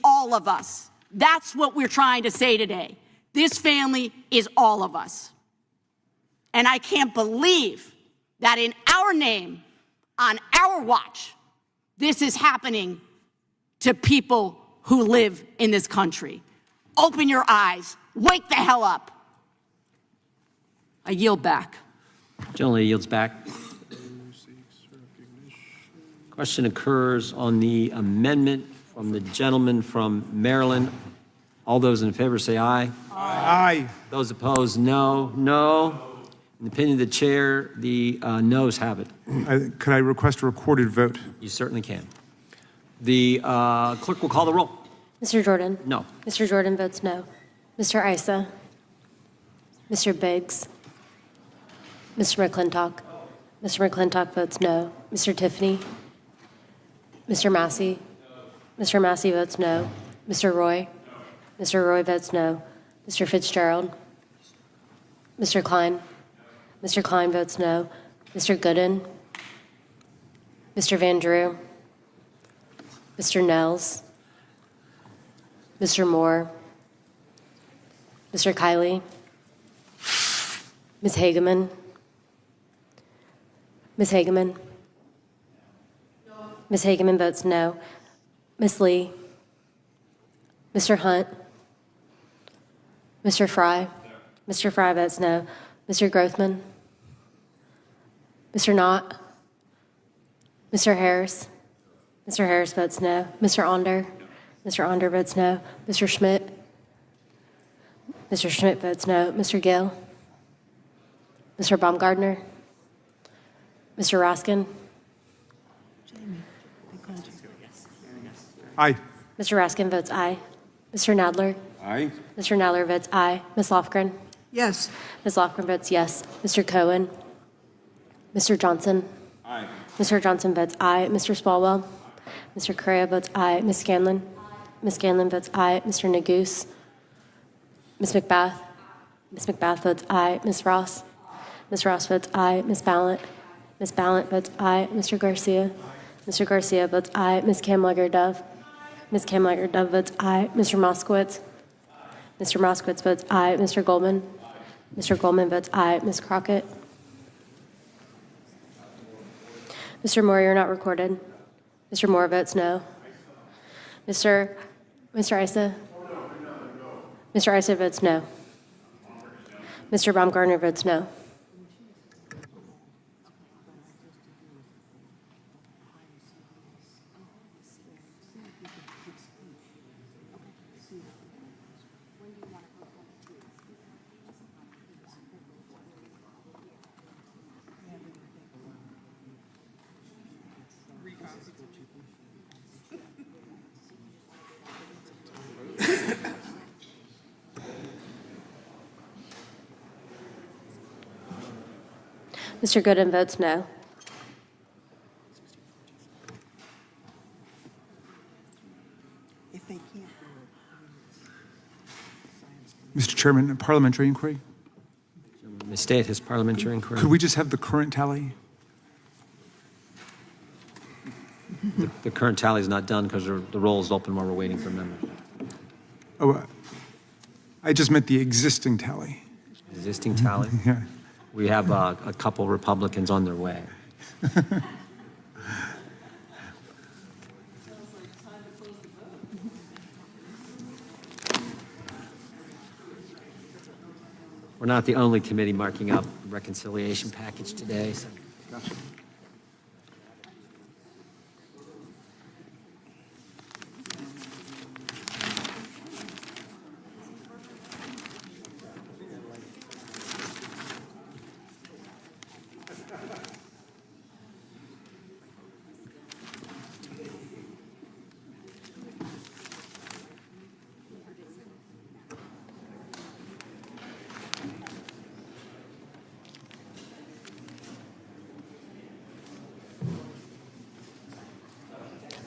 all of us. That's what we're trying to say today. This family is all of us. And I can't believe that in our name, on our watch, this is happening to people who live in this country. Open your eyes. Wake the hell up. I yield back. Gentleman yields back. Question occurs on the amendment from the gentleman from Maryland All those in favor say aye. Aye. Those opposed, no. No. In the opinion of the chair, the noes have it. Could I request a recorded vote? You certainly can. The clerk will call the roll. Mr. Jordan? No. Mr. Jordan votes no. Mr. Issa? Mr. Biggs? Mr. McClintock? Mr. McClintock votes no. Mr. Tiffany? Mr. Massey? Mr. Massey votes no. Mr. Roy? Mr. Roy votes no. Mr. Fitzgerald? Mr. Klein? Mr. Klein votes no. Mr. Gooden? Mr. Van Drew? Mr. Nels? Mr. Moore? Mr. Kiley? Ms. Hageman? Ms. Hageman? Ms. Hageman votes no. Ms. Lee? Mr. Hunt? Mr. Fry? Mr. Fry votes no. Mr. Grothman? Mr. Knott? Mr. Harris? Mr. Harris votes no. Mr. Onder? Mr. Onder votes no. Mr. Schmidt? Mr. Schmidt votes no. Mr. Gill? Mr. Baumgardner? Mr. Raskin? Aye. Mr. Raskin votes aye. Mr. Nadler? Aye. Mr. Nadler votes aye. Ms. Lofgren? Yes. Ms. Lofgren votes yes. Mr. Cohen? Mr. Johnson? Aye. Mr. Johnson votes aye. Mr. Spalwell? Mr. Correa votes aye. Ms. Scanlon? Ms. Scanlon votes aye. Mr. Neguse? Ms. McBath? Ms. McBath votes aye. Ms. Ross? Ms. Ross votes aye. Ms. Ballant? Ms. Ballant votes aye. Mr. Garcia? Mr. Garcia votes aye. Ms. Kamlager-Dove? Ms. Kamlager-Dove votes aye. Mr. Moskowitz? Mr. Moskowitz votes aye. Mr. Goldman? Mr. Goldman votes aye. Ms. Crockett? Mr. Moore, you're not recorded. Mr. Moore votes no. Mr. Issa? Mr. Issa votes no. Mr. Baumgartner votes no. Mr. Gooden votes no. Mr. Chairman, a parliamentary inquiry? Ms. State has parliamentary inquiry. Could we just have the current tally? The current tally is not done because the roll is open while we're waiting for members. Oh, I just meant the existing tally. Existing tally? Yeah. We have a couple Republicans on their way. We're not the only committee marking up the reconciliation package today. So.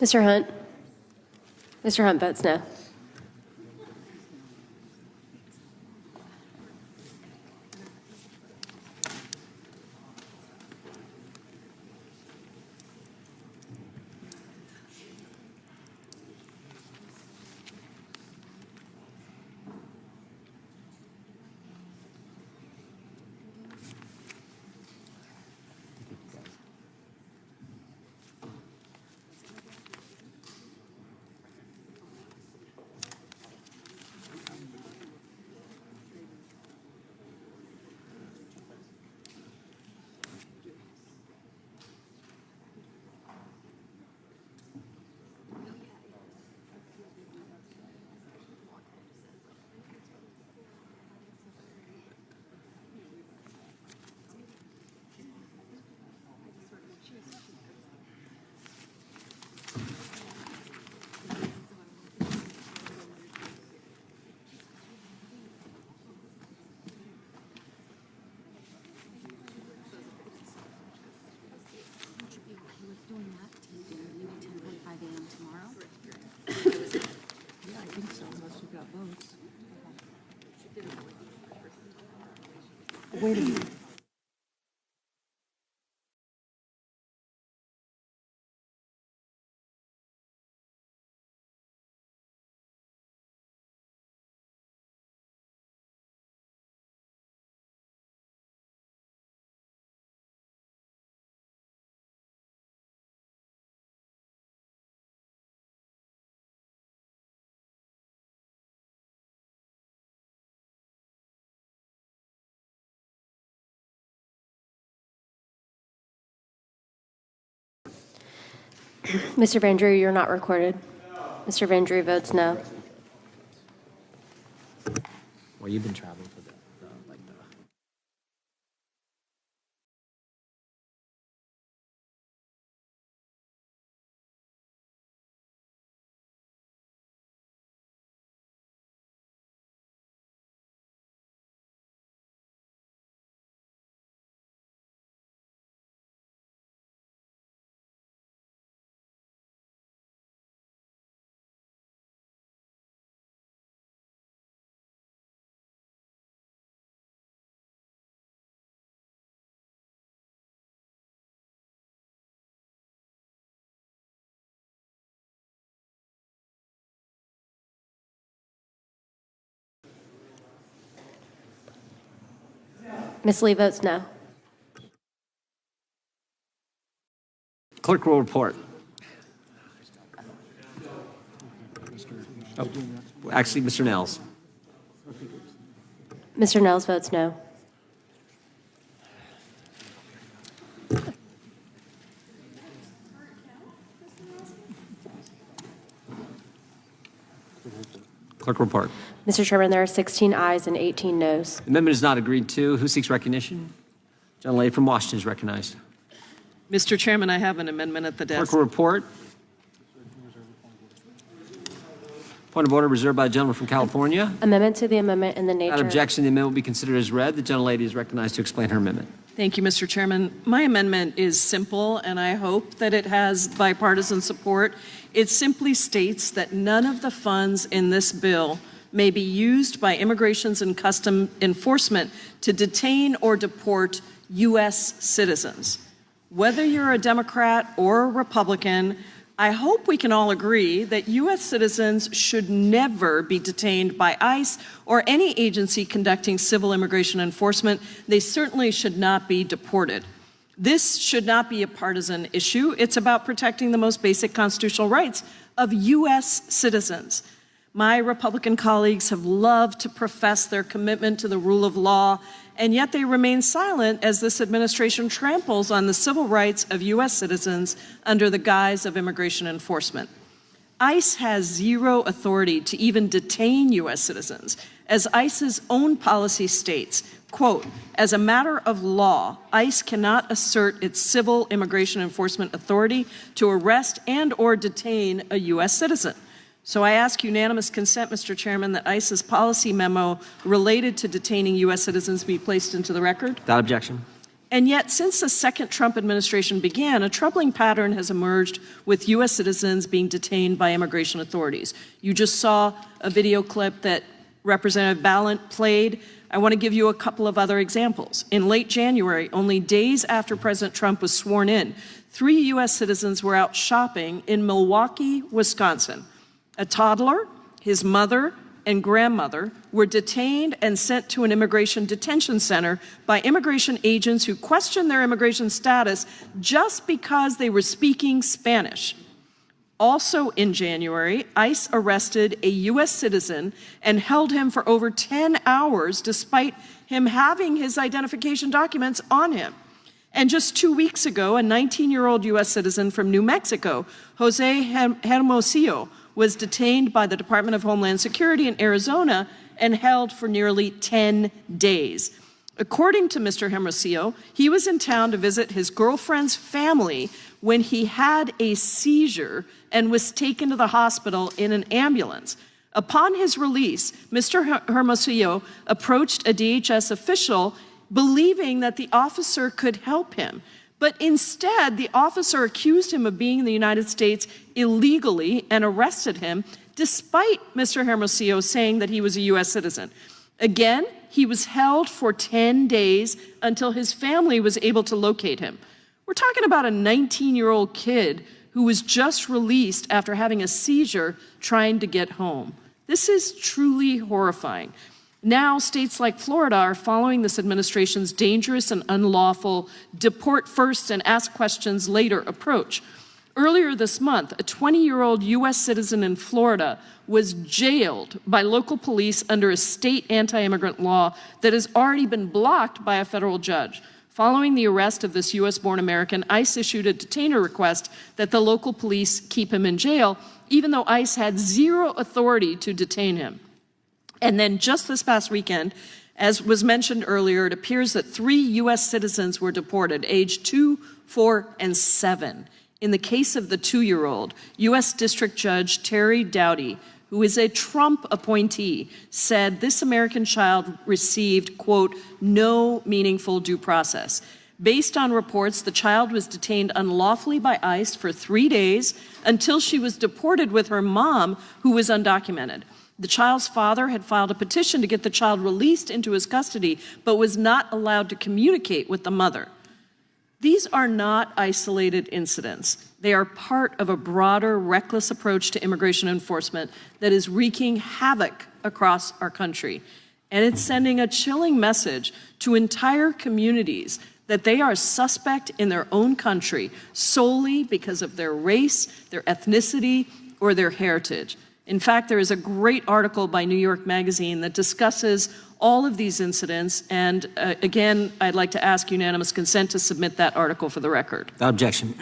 Mr. Hunt? Mr. Hunt votes no. Wait a minute. Mr. Van Drew, you're not recorded. Mr. Van Drew votes no. Well, you've been traveling for the Ms. Lee votes no. Clerk will report. Oh, actually, Mr. Nels. Mr. Nels votes no. Clerk report. Mr. Chairman, there are 16 ayes and 18 noes. Amendment is not agreed to. Who seeks recognition? Gentlelady from Washington is recognized. Mr. Chairman, I have an amendment at the desk. Clerk will report. Point of order reserved by the gentleman from California. Amendment to the amendment in the nature. Without objection, the amendment will be considered as read. The gentlelady is recognized to explain her amendment. Thank you, Mr. Chairman. My amendment is simple, and I hope that it has bipartisan support. It simply states that none of the funds in this bill may be used by Immigration and Customs Enforcement to detain or deport U.S. citizens. Whether you're a Democrat or a Republican, I hope we can all agree that U.S. citizens should never be detained by ICE or any agency conducting civil immigration enforcement. They certainly should not be deported. This should not be a partisan issue. It's about protecting the most basic constitutional rights of U.S. citizens. My Republican colleagues have loved to profess their commitment to the rule of law, and yet they remain silent as this administration tramples on the civil rights of U.S. citizens under the guise of immigration enforcement. ICE has zero authority to even detain U.S. citizens, as ICE's own policy states, quote, as a matter of law, ICE cannot assert its civil immigration enforcement authority to arrest and or detain a U.S. citizen. So I ask unanimous consent, Mr. Chairman, that ICE's policy memo related to detaining U.S. citizens be placed into the record. Without objection. And yet, since the second Trump administration began, a troubling pattern has emerged with U.S. citizens being detained by immigration authorities. You just saw a video clip that Representative Ballant played. I want to give you a couple of other examples. In late January, only days after President Trump was sworn in, 3 U.S. citizens were out shopping in Milwaukee, Wisconsin. A toddler, his mother, and grandmother were detained and sent to an immigration detention center by immigration agents who questioned their immigration status just because they were speaking Spanish. Also in January, ICE arrested a U.S. citizen and held him for over 10 hours despite him having his identification documents on him. And just 2 weeks ago, a 19-year-old U.S. citizen from New Mexico, Jose Hermosillo, was detained by the Department of Homeland Security in Arizona and held for nearly 10 days. According to Mr. Hermosillo, he was in town to visit his girlfriend's family when he had a seizure and was taken to the hospital in an ambulance. Upon his release, Mr. Hermosillo approached a DHS official believing that the officer could help him. But instead, the officer accused him of being in the United States illegally and arrested him, despite Mr. Hermosillo saying that he was a U.S. citizen. Again, he was held for 10 days until his family was able to locate him. We're talking about a 19-year-old kid who was just released after having a seizure trying to get home. This is truly horrifying. Now, states like Florida are following this administration's dangerous and unlawful deport first and ask questions later approach. Earlier this month, a 20-year-old U.S. citizen in Florida was jailed by local police under a state anti-immigrant law that has already been blocked by a federal judge. Following the arrest of this U.S.-born American, ICE issued a detainer request that the local police keep him in jail, even though ICE had zero authority to detain him. And then just this past weekend, as was mentioned earlier, it appears that 3 U.S. citizens were deported, aged 2, 4, and 7. In the case of the 2-year-old, U.S. District Judge Terry Doughty, who is a Trump appointee, said this American child received, quote, no meaningful due process. Based on reports, the child was detained unlawfully by ICE for 3 days until she was deported with her mom, who was undocumented. The child's father had filed a petition to get the child released into his custody, but was not allowed to communicate with the mother. These are not isolated incidents. They are part of a broader, reckless approach to immigration enforcement that is wreaking havoc across our country. And it's sending a chilling message to entire communities that they are suspect in their own country solely because of their race, their ethnicity, or their heritage. In fact, there is a great article by New York Magazine that discusses all of these incidents, and again, I'd like to ask unanimous consent to submit that article for the record. Without objection.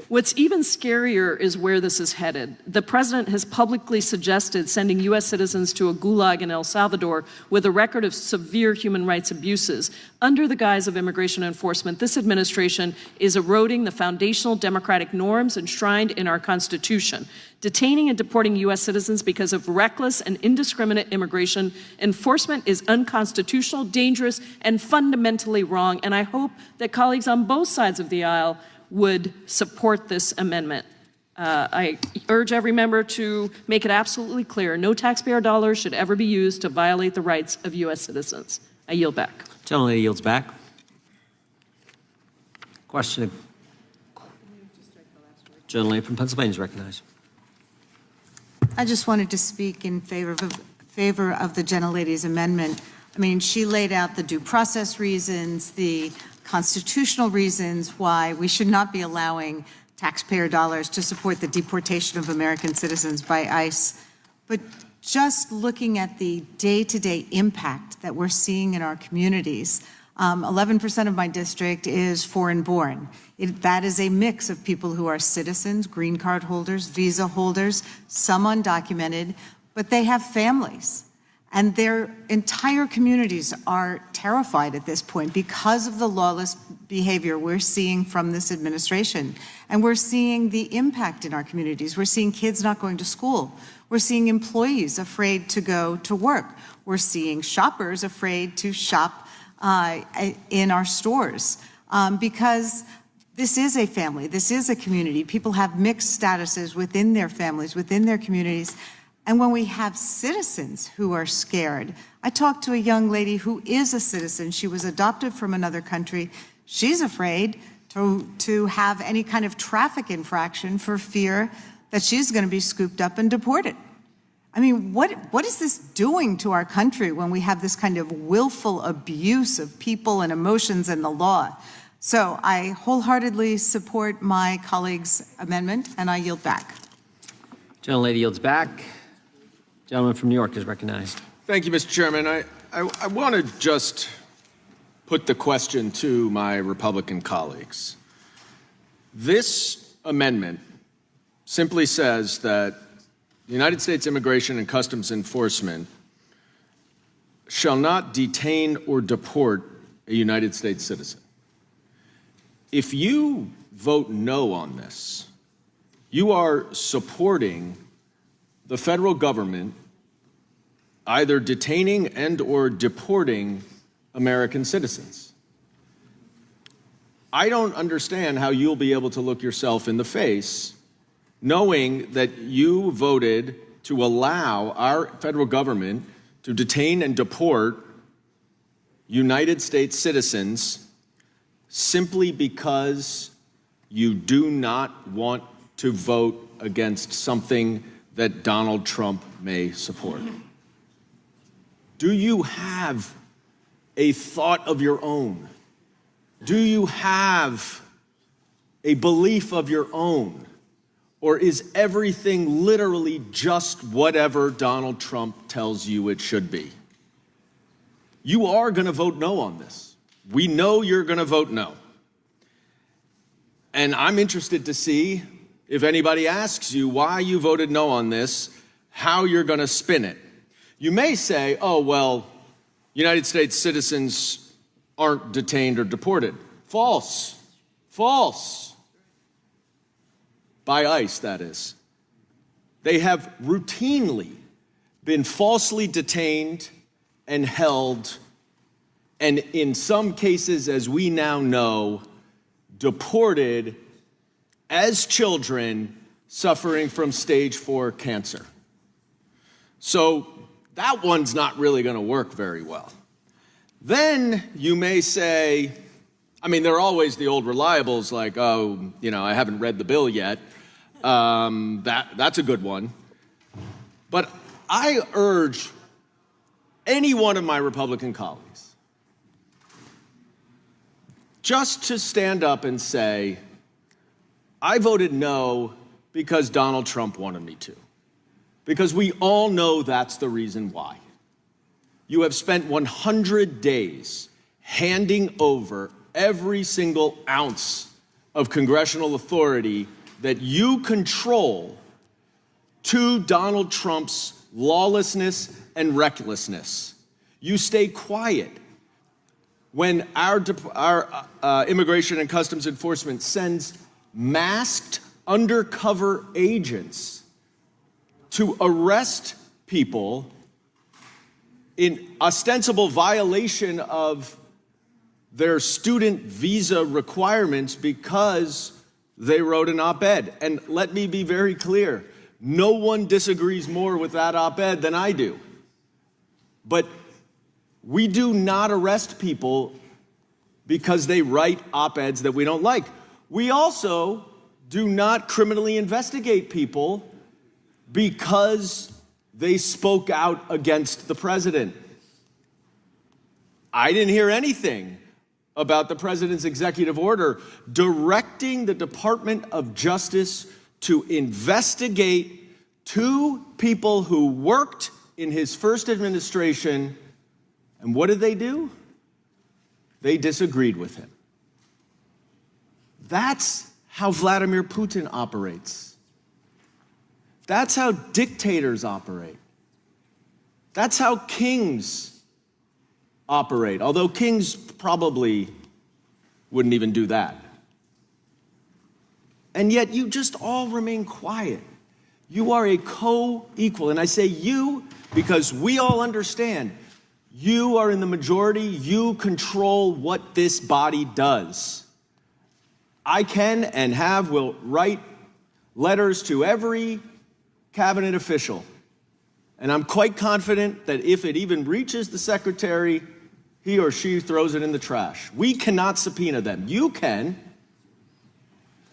What's even scarier is where this is headed. The president has publicly suggested sending U.S. citizens to a gulag in El Salvador with a record of severe human rights abuses. Under the guise of immigration enforcement, this administration is eroding the foundational democratic norms enshrined in our Constitution. Detaining and deporting U.S. citizens because of reckless and indiscriminate immigration enforcement is unconstitutional, dangerous, and fundamentally wrong. And I hope that colleagues on both sides of the aisle would support this amendment. I urge every member to make it absolutely clear, no taxpayer dollars should ever be used to violate the rights of U.S. citizens. I yield back. Gentlelady yields back. Question. Gentlelady from Pennsylvania is recognized. I just wanted to speak in favor of the gentlelady's amendment. I mean, she laid out the due process reasons, the constitutional reasons why we should not be allowing taxpayer dollars to support the deportation of American citizens by ICE. But just looking at the day-to-day impact that we're seeing in our communities, 11% of my district is foreign-born. That is a mix of people who are citizens, green card holders, visa holders, some undocumented, but they have families. And their entire communities are terrified at this point because of the lawless behavior we're seeing from this administration. And we're seeing the impact in our communities. We're seeing kids not going to school. We're seeing employees afraid to go to work. We're seeing shoppers afraid to shop in our stores because this is a family. This is a community. People have mixed statuses within their families, within their communities. And when we have citizens who are scared, I talked to a young lady who is a citizen. She was adopted from another country. She's afraid to have any kind of traffic infraction for fear that she's going to be scooped up and deported. I mean, what is this doing to our country when we have this kind of willful abuse of people and emotions and the law? So I wholeheartedly support my colleague's amendment, and I yield back. Gentlelady yields back. Gentleman from New York is recognized. Thank you, Mr. Chairman. I want to just put the question to my Republican colleagues. This amendment simply says that the United States Immigration and Customs Enforcement shall not detain or deport a United States citizen. If you vote no on this, you are supporting the federal government either detaining and or deporting American citizens. I don't understand how you'll be able to look yourself in the face knowing that you voted to allow our federal government to detain and deport United States citizens simply because you do not want to vote against something that Donald Trump may support? Do you have a thought of your own? Do you have a belief of your own? Or is everything literally just whatever Donald Trump tells you it should be? You are going to vote no on this. We know you're going to vote no. And I'm interested to see, if anybody asks you why you voted no on this, how you're going to spin it. You may say, oh, well, United States citizens aren't detained or deported. False. False. By ICE, that is. They have routinely been falsely detained and held, and in some cases, as we now know, deported as children suffering from stage 4 cancer. So that one's not really going to work very well. Then you may say, I mean, there are always the old reliables like, oh, you know, I haven't read the bill yet. That's a good one. But I urge any one of my Republican colleagues just to stand up and say, I voted no because Donald Trump wanted me to. Because we all know that's the reason why. You have spent 100 days handing over every single ounce of congressional authority that you control to Donald Trump's lawlessness and recklessness. You stay quiet when our Immigration and Customs Enforcement sends masked undercover agents to arrest people in ostensible violation of their student visa requirements because they wrote an op-ed. And let me be very clear, no one disagrees more with that op-ed than I do. But we do not arrest people because they write op-eds that we don't like. We also do not criminally investigate people because they spoke out against the president. I didn't hear anything about the president's executive order directing the Department of Justice to investigate 2 people who worked in his first administration. And what did they do? They disagreed with him. That's how Vladimir Putin operates. That's how dictators operate. That's how kings operate, although kings probably wouldn't even do that. And yet you just all remain quiet. You are a co-equal, and I say you because we all understand you are in the majority, you control what this body does. I can and will write letters to every cabinet official. And I'm quite confident that if it even reaches the secretary, he or she throws it in the trash. We cannot subpoena them. You can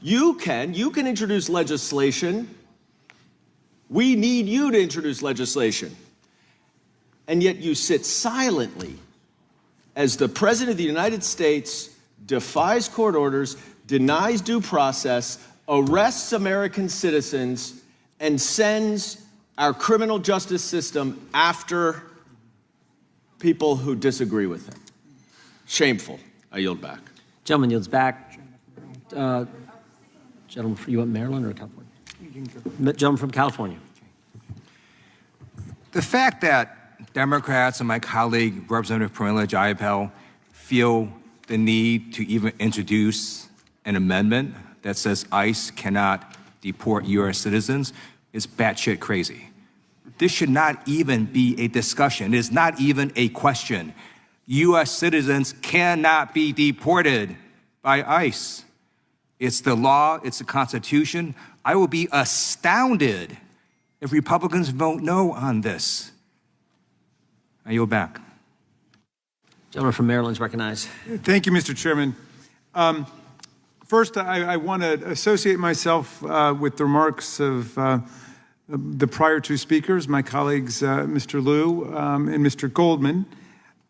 introduce legislation. We need you to introduce legislation. And yet you sit silently as the President of the United States defies court orders, denies due process, arrests American citizens, and sends our criminal justice system after people who disagree with him. Shameful. I yield back. Gentleman yields back. Gentleman, you want Maryland or California? Gentleman from California. The fact that Democrats and my colleague, Representative Pramila Jayapal, feel the need to even introduce an amendment that says ICE cannot deport U.S. citizens is batshit crazy. This should not even be a discussion. It is not even a question. U.S. citizens cannot be deported by ICE. It's the law, it's the Constitution. I will be astounded if Republicans vote no on this. I yield back. Gentleman from Maryland is recognized. Thank you, Mr. Chairman. First, I want to associate myself with the remarks of the prior two speakers, my colleagues, Mr. Liu and Mr. Goldman.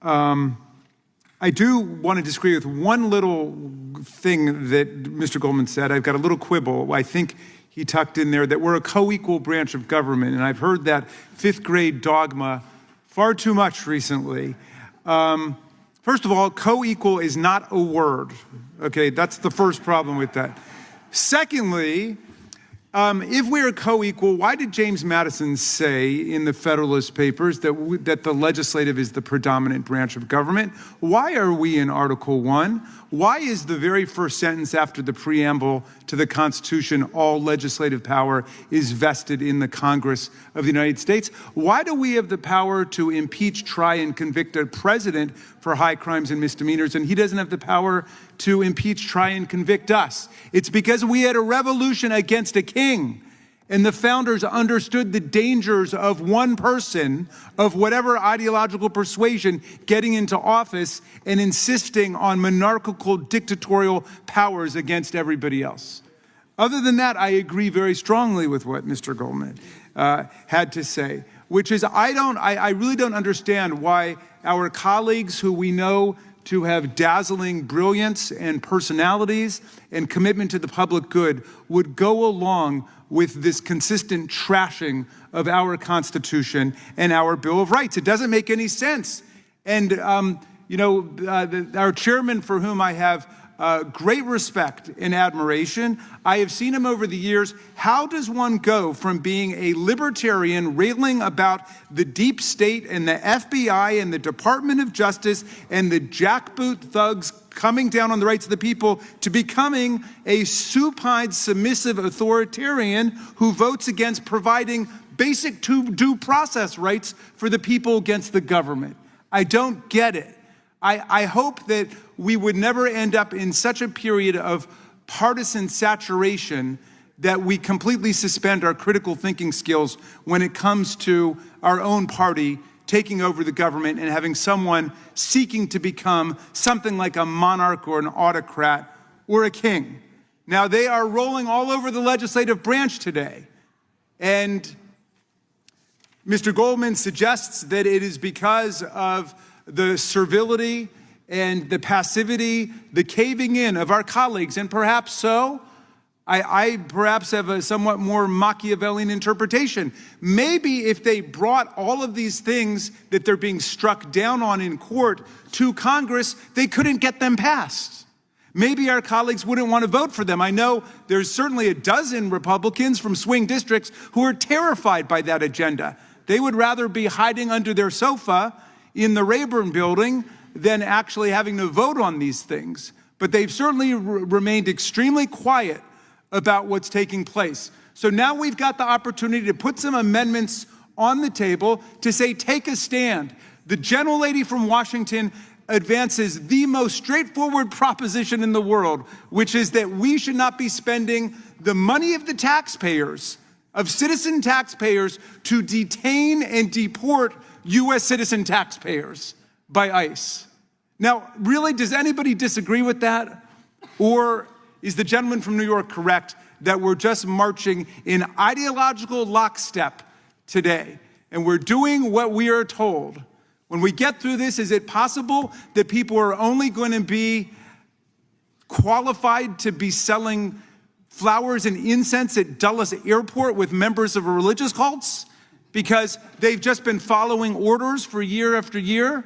I do want to disagree with one little thing that Mr. Goldman said. I've got a little quibble. I think he tucked in there that we're a co-equal branch of government, and I've heard that fifth grade dogma far too much recently. First of all, co-equal is not a word. Okay, that's the first problem with that. Secondly, if we're co-equal, why did James Madison say in the Federalist Papers that the legislative is the predominant branch of government? Why are we in Article 1? Why is the very first sentence after the preamble to the Constitution, all legislative power is vested in the Congress of the United States? Why do we have the power to impeach, try, and convict a president for high crimes and misdemeanors, and he doesn't have the power to impeach, try, and convict us? It's because we had a revolution against a king, and the founders understood the dangers of one person, of whatever ideological persuasion, getting into office and insisting on monarchical dictatorial powers against everybody else. Other than that, I agree very strongly with what Mr. Goldman had to say, which is I really don't understand why our colleagues who we know to have dazzling brilliance and personalities and commitment to the public good would go along with this consistent trashing of our Constitution and our Bill of Rights. It doesn't make any sense. And, our chairman, for whom I have great respect and admiration, I have seen him over the years. How does one go from being a libertarian railing about the deep state and the FBI and the Department of Justice and the jackboot thugs coming down on the rights of the people to becoming a supine, submissive authoritarian who votes against providing basic due process rights for the people against the government? I don't get it. I hope that we would never end up in such a period of partisan saturation that we completely suspend our critical thinking skills when it comes to our own party taking over the government and having someone seeking to become something like a monarch or an autocrat or a king. Now, they are rolling all over the legislative branch today. And Mr. Goldman suggests that it is because of the servility and the passivity, the caving in of our colleagues, and perhaps so. I perhaps have a somewhat more Machiavellian interpretation. Maybe if they brought all of these things that they're being struck down on in court to Congress, they couldn't get them passed. Maybe our colleagues wouldn't want to vote for them. I know there's certainly a dozen Republicans from swing districts who are terrified by that agenda. They would rather be hiding under their sofa in the Rayburn building than actually having to vote on these things. But they've certainly remained extremely quiet about what's taking place. So now we've got the opportunity to put some amendments on the table to say, take a stand. The gentlelady from Washington advances the most straightforward proposition in the world, which is that we should not be spending the money of the taxpayers, of citizen taxpayers, to detain and deport U.S. citizen taxpayers by ICE. Now, really, does anybody disagree with that? Or is the gentleman from New York correct that we're just marching in ideological lockstep today, and we're doing what we are told? When we get through this, is it possible that people are only going to be qualified to be selling flowers and incense at Dulles Airport with members of religious cults because they've just been following orders for year after year?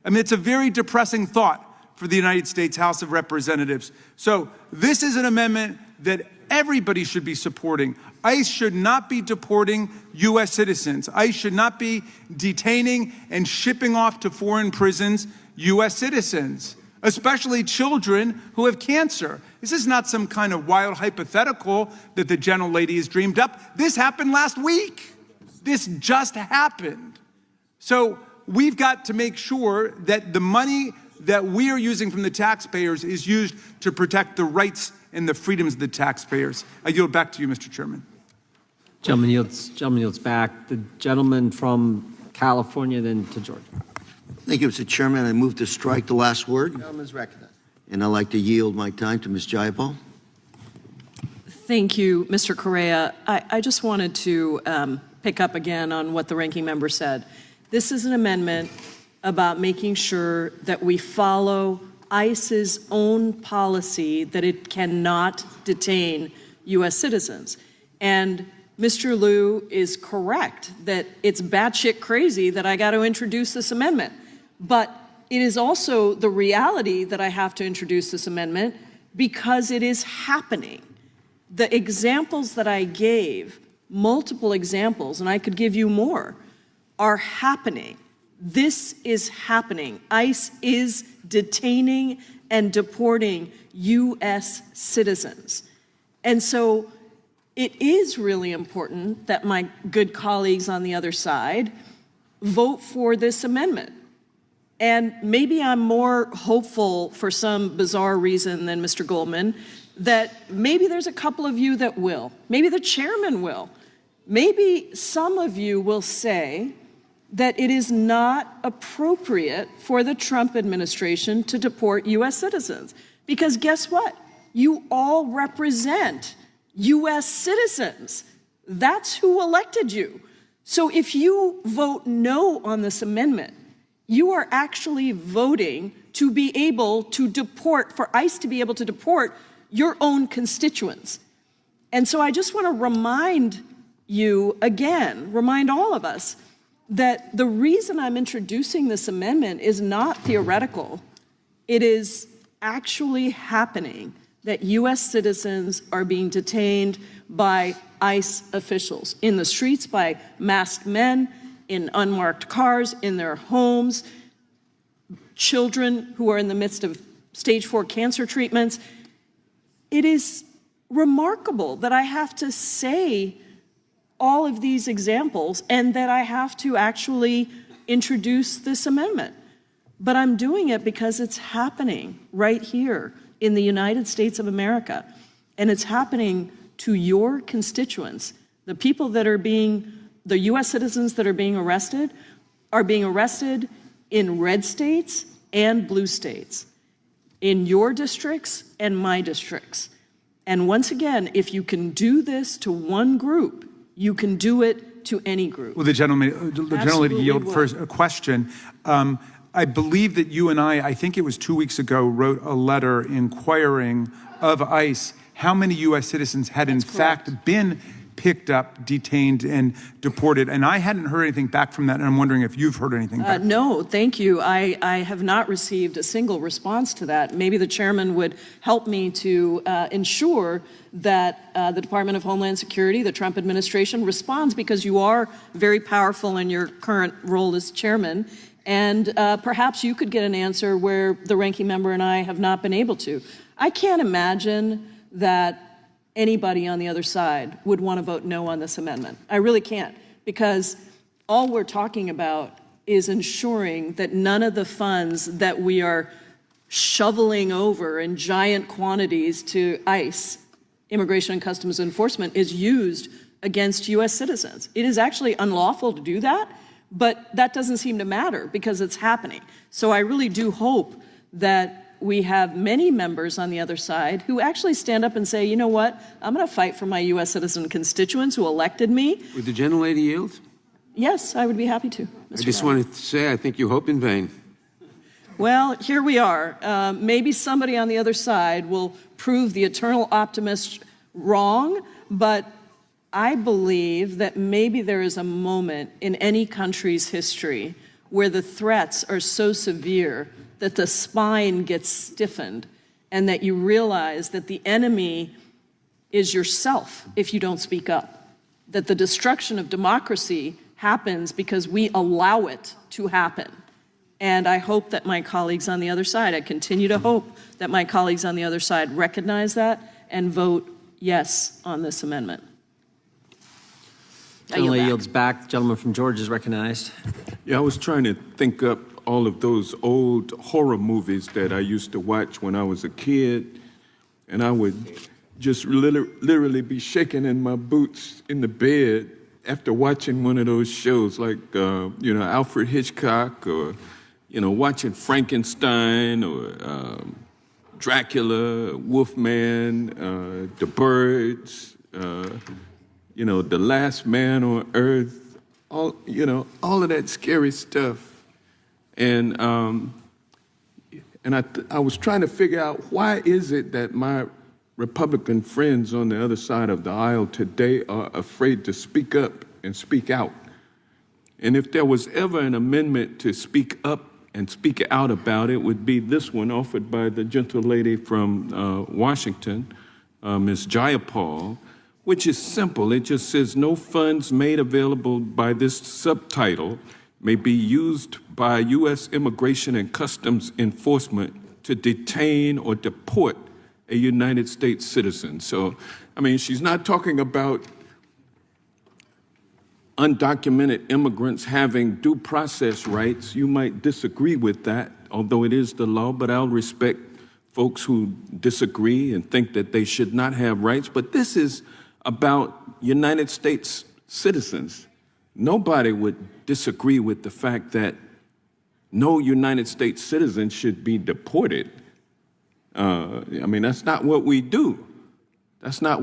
I mean, it's a very depressing thought for the United States House of Representatives. So this is an amendment that everybody should be supporting. ICE should not be deporting U.S. citizens. ICE should not be detaining and shipping off to foreign prisons U.S. citizens, especially children who have cancer. This is not some kind of wild hypothetical that the gentlelady has dreamed up. This happened last week. This just happened. So we've got to make sure that the money that we are using from the taxpayers is used to protect the rights and the freedoms of the taxpayers. I yield back to you, Mr. Chairman. Gentleman yields back. The gentleman from California, then to Georgia. Thank you, Mr. Chairman. I move to strike the last word, Gentleman is recognized. and I'd like to yield my time to Ms. Jayapal. Thank you, Mr. Correa. I just wanted to pick up again on what the ranking member said. This is an amendment about making sure that we follow ICE's own policy that it cannot detain U.S. citizens. And Mr. Liu is correct that it's batshit crazy that I got to introduce this amendment. But it is also the reality that I have to introduce this amendment because it is happening. The examples that I gave, multiple examples, and I could give you more, are happening. This is happening. ICE is detaining and deporting U.S. citizens. And so it is really important that my good colleagues on the other side vote for this amendment. And maybe I'm more hopeful for some bizarre reason than Mr. Goldman that maybe there's a couple of you that will. Maybe the chairman will. Maybe some of you will say that it is not appropriate for the Trump administration to deport U.S. citizens. Because guess what? You all represent U.S. citizens. That's who elected you. So if you vote no on this amendment, you are actually voting to be able to deport, for ICE to be able to deport your own constituents. And so I just want to remind you again, remind all of us, that the reason I'm introducing this amendment is not theoretical. It is actually happening that U.S. citizens are being detained by ICE officials in the streets by masked men, in unmarked cars, in their homes, children who are in the midst of stage 4 cancer treatments. It is remarkable that I have to say all of these examples and that I have to actually introduce this amendment. But I'm doing it because it's happening right here in the United States of America. And it's happening to your constituents. The people that are the U.S. citizens that are being arrested in red states and blue states, in your districts and my districts. And once again, if you can do this to one group, you can do it to any group. Well, the gentleman yield first a question. I believe that you and I think it was 2 weeks ago, wrote a letter inquiring of ICE how many U.S. citizens had in fact been picked up, detained, and deported. And I hadn't heard anything back from that, and I'm wondering if you've heard anything back. No, thank you. I have not received a single response to that. Maybe the chairman would help me to ensure that the Department of Homeland Security, the Trump administration, responds, because you are very powerful in your current role as chairman. And perhaps you could get an answer where the ranking member and I have not been able to. I can't imagine that anybody on the other side would want to vote no on this amendment. I really can't, because all we're talking about is ensuring that none of the funds that we are shoveling over in giant quantities to ICE, Immigration and Customs Enforcement, is used against U.S. citizens. It is actually unlawful to do that, but that doesn't seem to matter because it's happening. So I really do hope that we have many members on the other side who actually stand up and say, you know what, I'm going to fight for my U.S. citizen constituents who elected me. Would the gentlelady yield? Yes, I would be happy to. I just wanted to say I think you hope in vain. Well, here we are. Maybe somebody on the other side will prove the eternal optimist wrong, but I believe that maybe there is a moment in any country's history where the threats are so severe that the spine gets stiffened and that you realize that the enemy is yourself if you don't speak up, that the destruction of democracy happens because we allow it to happen. And I hope that my colleagues on the other side, I continue to hope that my colleagues on the other side recognize that and vote yes on this amendment. Gentleman yields back. The gentleman from Georgia is recognized. Yeah, I was trying to think up all of those old horror movies that I used to watch when I was a kid, and I would just literally be shaking in my boots in the bed after watching one of those shows like, Alfred Hitchcock, or, watching Frankenstein, or Dracula, Wolfman, The Birds, The Last Man on Earth, all of that scary stuff. And I was trying to figure out, why is it that my Republican friends on the other side of the aisle today are afraid to speak up and speak out? And if there was ever an amendment to speak up and speak out about it, would be this one offered by the gentle lady from Washington, Ms. Jayapal, which is simple. It just says, no funds made available by this subtitle may be used by U.S. Immigration and Customs Enforcement to detain or deport a United States citizen. So, she's not talking about undocumented immigrants having due process rights. You might disagree with that, although it is the law, but I'll respect folks who disagree and think that they should not have rights. But this is about United States citizens. Nobody would disagree with the fact that no United States citizen should be deported. That's not what we do. That's not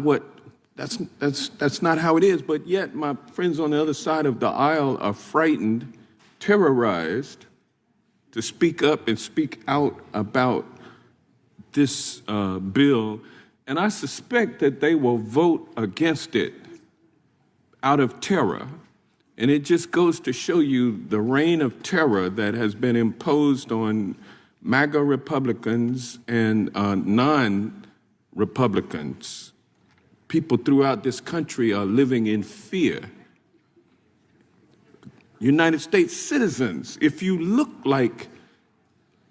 how it is. But yet my friends on the other side of the aisle are frightened, terrorized to speak up and speak out about this bill. And I suspect that they will vote against it out of terror. And it just goes to show you the reign of terror that has been imposed on MAGA Republicans and non-Republicans. People throughout this country are living in fear. United States citizens, if you look like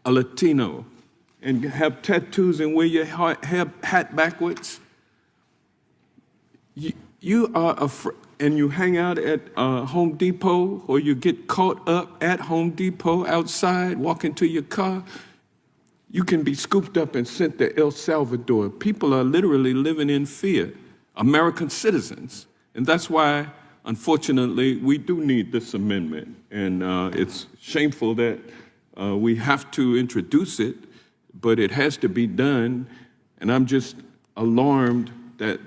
a Latino and have tattoos and wear your hat backwards, you are afraid. And you hang out at Home Depot, or you get caught up at Home Depot outside, walking to your car, you can be scooped up and sent to El Salvador. People are literally living in fear, American citizens. And that's why, unfortunately, we do need this amendment. And it's shameful that we have to introduce it, but it has to be done. And I'm just alarmed that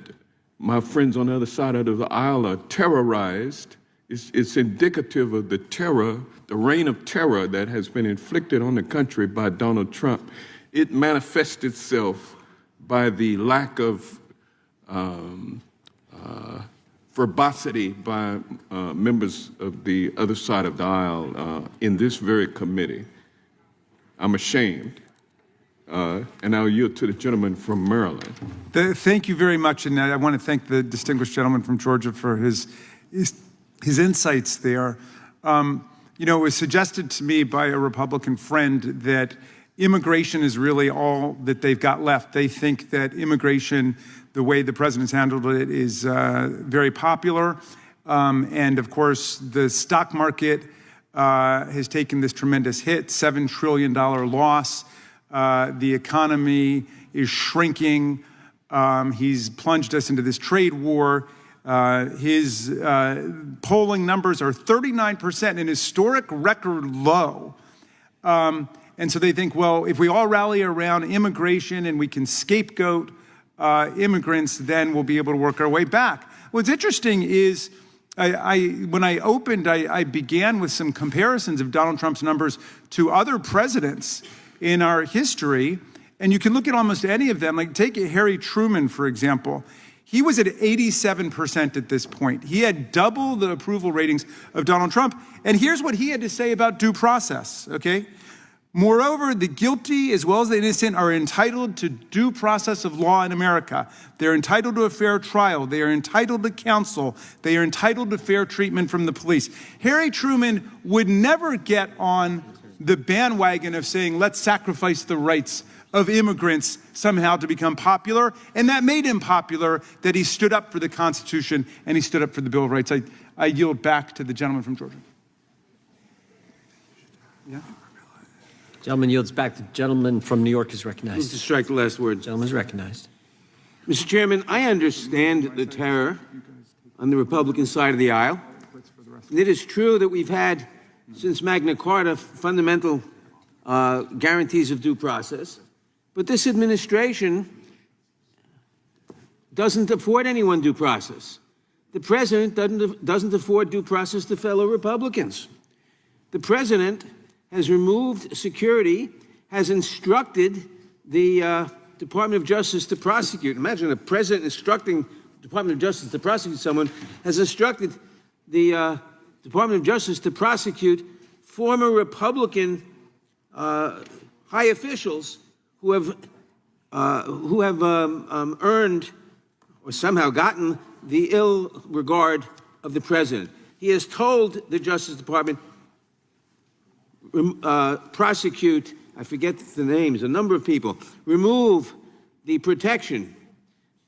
my friends on the other side of the aisle are terrorized. It's indicative of the terror, the reign of terror that has been inflicted on the country by Donald Trump. It manifests itself by the lack of verbosity by members of the other side of the aisle in this very committee. I'm ashamed. And I'll yield to the gentleman from Maryland. Thank you very much, and I want to thank the distinguished gentleman from Georgia for his insights there. It was suggested to me by a Republican friend that immigration is really all that they've got left. They think that immigration, the way the president's handled it, is very popular. And of course, the stock market has taken this tremendous hit, $7 trillion loss. The economy is shrinking. He's plunged us into this trade war. His polling numbers are 39%, an historic record low. And so they think, well, if we all rally around immigration and we can scapegoat immigrants, then we'll be able to work our way back. What's interesting is when I opened, I began with some comparisons of Donald Trump's numbers to other presidents in our history, and you can look at almost any of them. Like take Harry Truman, for example. He was at 87% at this point. He had double the approval ratings of Donald Trump. And here's what he had to say about due process, okay? Moreover, the guilty as well as the innocent are entitled to due process of law in America. They're entitled to a fair trial. They are entitled to counsel. They are entitled to fair treatment from the police. Harry Truman would never get on the bandwagon of saying, let's sacrifice the rights of immigrants somehow to become popular. And that made him popular, that he stood up for the Constitution and he stood up for the Bill of Rights. I yield back to the gentleman from Georgia. Yeah. Gentleman yields back. The gentleman from New York is recognized. Move to strike the last word. Gentleman is recognized. Mr. Chairman, I understand the terror on the Republican side of the aisle. And it is true that we've had, since Magna Carta, fundamental guarantees of due process. But this administration doesn't afford anyone due process. The president doesn't afford due process to fellow Republicans. The president has removed security, has instructed the Department of Justice to prosecute. Imagine a president instructing the Department of Justice to prosecute someone, has instructed the Department of Justice to prosecute former Republican high officials who have earned or somehow gotten the ill regard of the president. He has told the Justice Department, prosecute, I forget the names, a number of people, remove the protection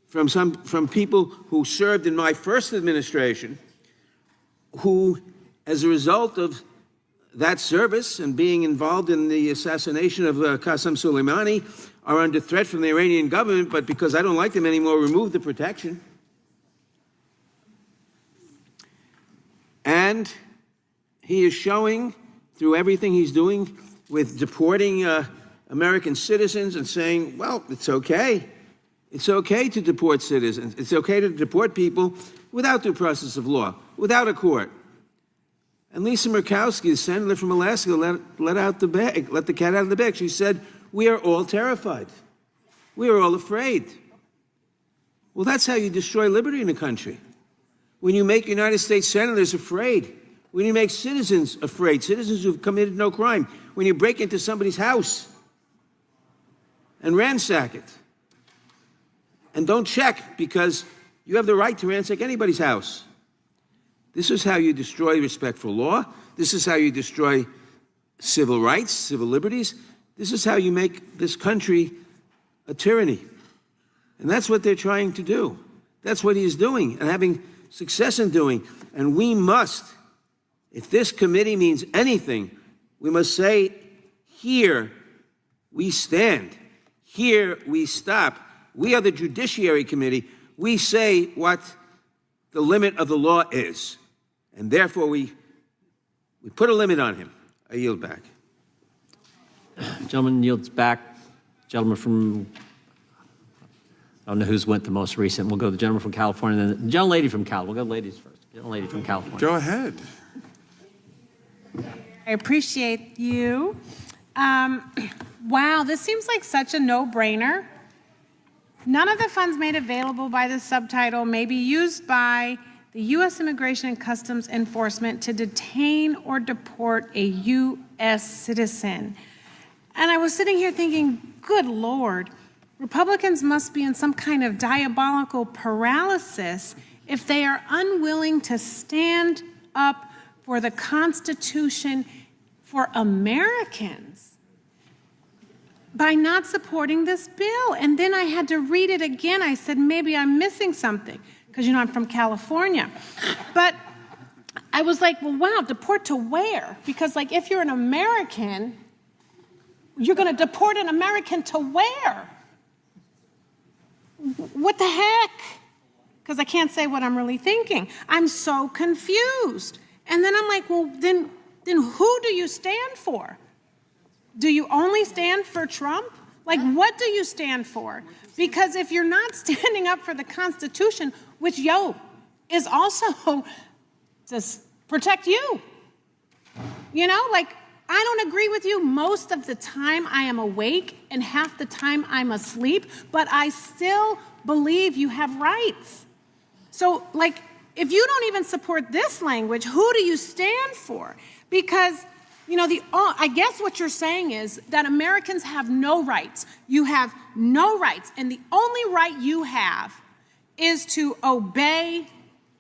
from people who served in my first administration, who, as a result of that service and being involved in the assassination of Qasem Soleimani, are under threat from the Iranian government, but because I don't like them anymore, remove the protection. And he is showing, through everything he's doing with deporting American citizens and saying, well, it's okay. It's okay to deport citizens. It's okay to deport people without due process of law, without a court. And Lisa Murkowski, the senator from Alaska, let the cat out of the bag. She said, we are all terrified. We are all afraid. Well, that's how you destroy liberty in a country. When you make United States senators afraid, when you make citizens afraid, citizens who've committed no crime, when you break into somebody's house and ransack it, and don't check because you have the right to ransack anybody's house. This is how you destroy respect for law. This is how you destroy civil rights, civil liberties. This is how you make this country a tyranny. And that's what they're trying to do. That's what he is doing and having success in doing. And we must, if this committee means anything, we must say, here we stand. Here we stop. We are the Judiciary Committee. We say what the limit of the law is. And therefore, we put a limit on him. I yield back. Gentleman yields back. Gentleman from, I don't know who's went the most recent. We'll go to the gentleman from California, then the gentlelady from Cal. We'll go ladies first. Gentlelady from California. Go ahead. I appreciate you. Wow, this seems like such a no-brainer. None of the funds made available by this subtitle may be used by the U.S. Immigration and Customs Enforcement to detain or deport a U.S. citizen. And I was sitting here thinking, good Lord, Republicans must be in some kind of diabolical paralysis if they are unwilling to stand up for the Constitution for Americans by not supporting this bill. And then I had to read it again. I said, maybe I'm missing something, because, you know, I'm from California. But I was like, well, wow, deport to where? Because, like, if you're an American, you're going to deport an American to where? What the heck? Because I can't say what I'm really thinking. I'm so confused. And then I'm like, well, then who do you stand for? Do you only stand for Trump? Like, what do you stand for? Because if you're not standing up for the Constitution, which, is also to protect you. You know, like, I don't agree with you. Most of the time I am awake and half the time I'm asleep, but I still believe you have rights. So, like, if you don't even support this language, who do you stand for? Because, you know, I guess what you're saying is that Americans have no rights. You have no rights, and the only right you have is to obey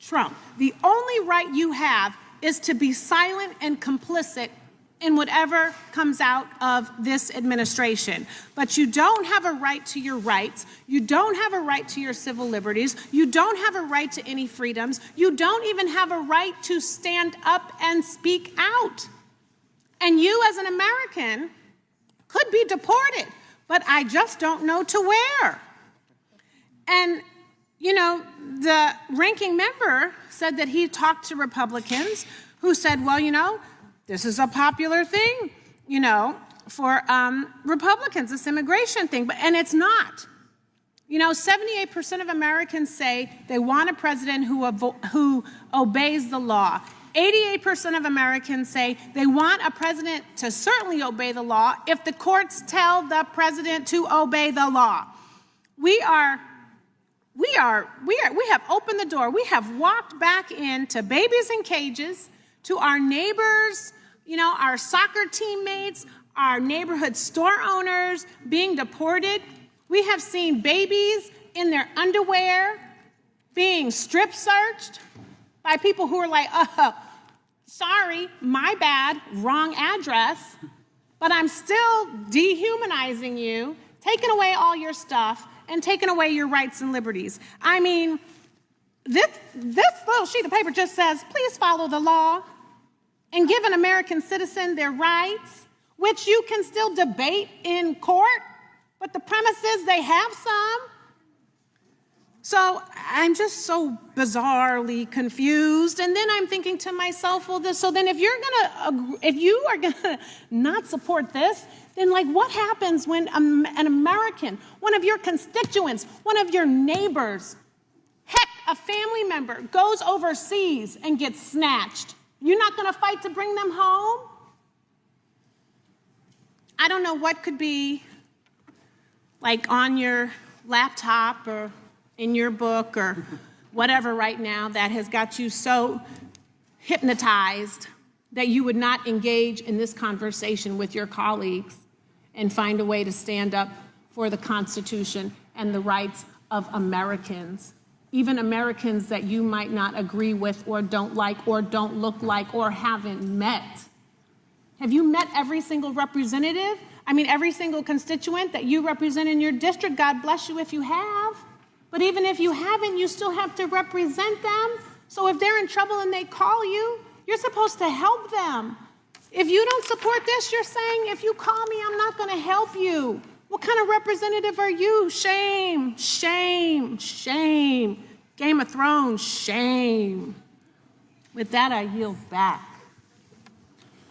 Trump. The only right you have is to be silent and complicit in whatever comes out of this administration. But you don't have a right to your rights. You don't have a right to your civil liberties. You don't have a right to any freedoms. You don't even have a right to stand up and speak out. And you, as an American, could be deported, but I just don't know to where. And, you know, the ranking member said that he talked to Republicans who said, well, you know, this is a popular thing, you know, for Republicans, this immigration thing, and it's not. You know, 78% of Americans say they want a president who obeys the law. 88% of Americans say they want a president to certainly obey the law if the courts tell the president to obey the law. We have opened the door. We have walked back into babies in cages, to our neighbors, you know, our soccer teammates, our neighborhood store owners being deported. We have seen babies in their underwear being strip searched by people who are like, sorry, my bad, wrong address, but I'm still dehumanizing you, taking away all your stuff, and taking away your rights and liberties. I mean, this little sheet of paper just says, please follow the law and give an American citizen their rights, which you can still debate in court, but the premise is they have some. So I'm just so bizarrely confused. And then I'm thinking to myself, well, so then if you are gonna not support this, then like what happens when an American, one of your constituents, one of your neighbors, heck, a family member goes overseas and gets snatched? You're not gonna fight to bring them home? I don't know what could be like on your laptop or in your book or whatever right now that has got you so hypnotized that you would not engage in this conversation with your colleagues and find a way to stand up for the Constitution and the rights of Americans, even Americans that you might not agree with or don't like or don't look like or haven't met. Have you met every single representative? I mean, every single constituent that you represent in your district? God bless you if you have. But even if you haven't, you still have to represent them. So if they're in trouble and they call you, you're supposed to help them. If you don't support this, you're saying, if you call me, I'm not going to help you. What kind of representative are you? Shame, shame, shame. Game of Thrones, shame. With that, I yield back.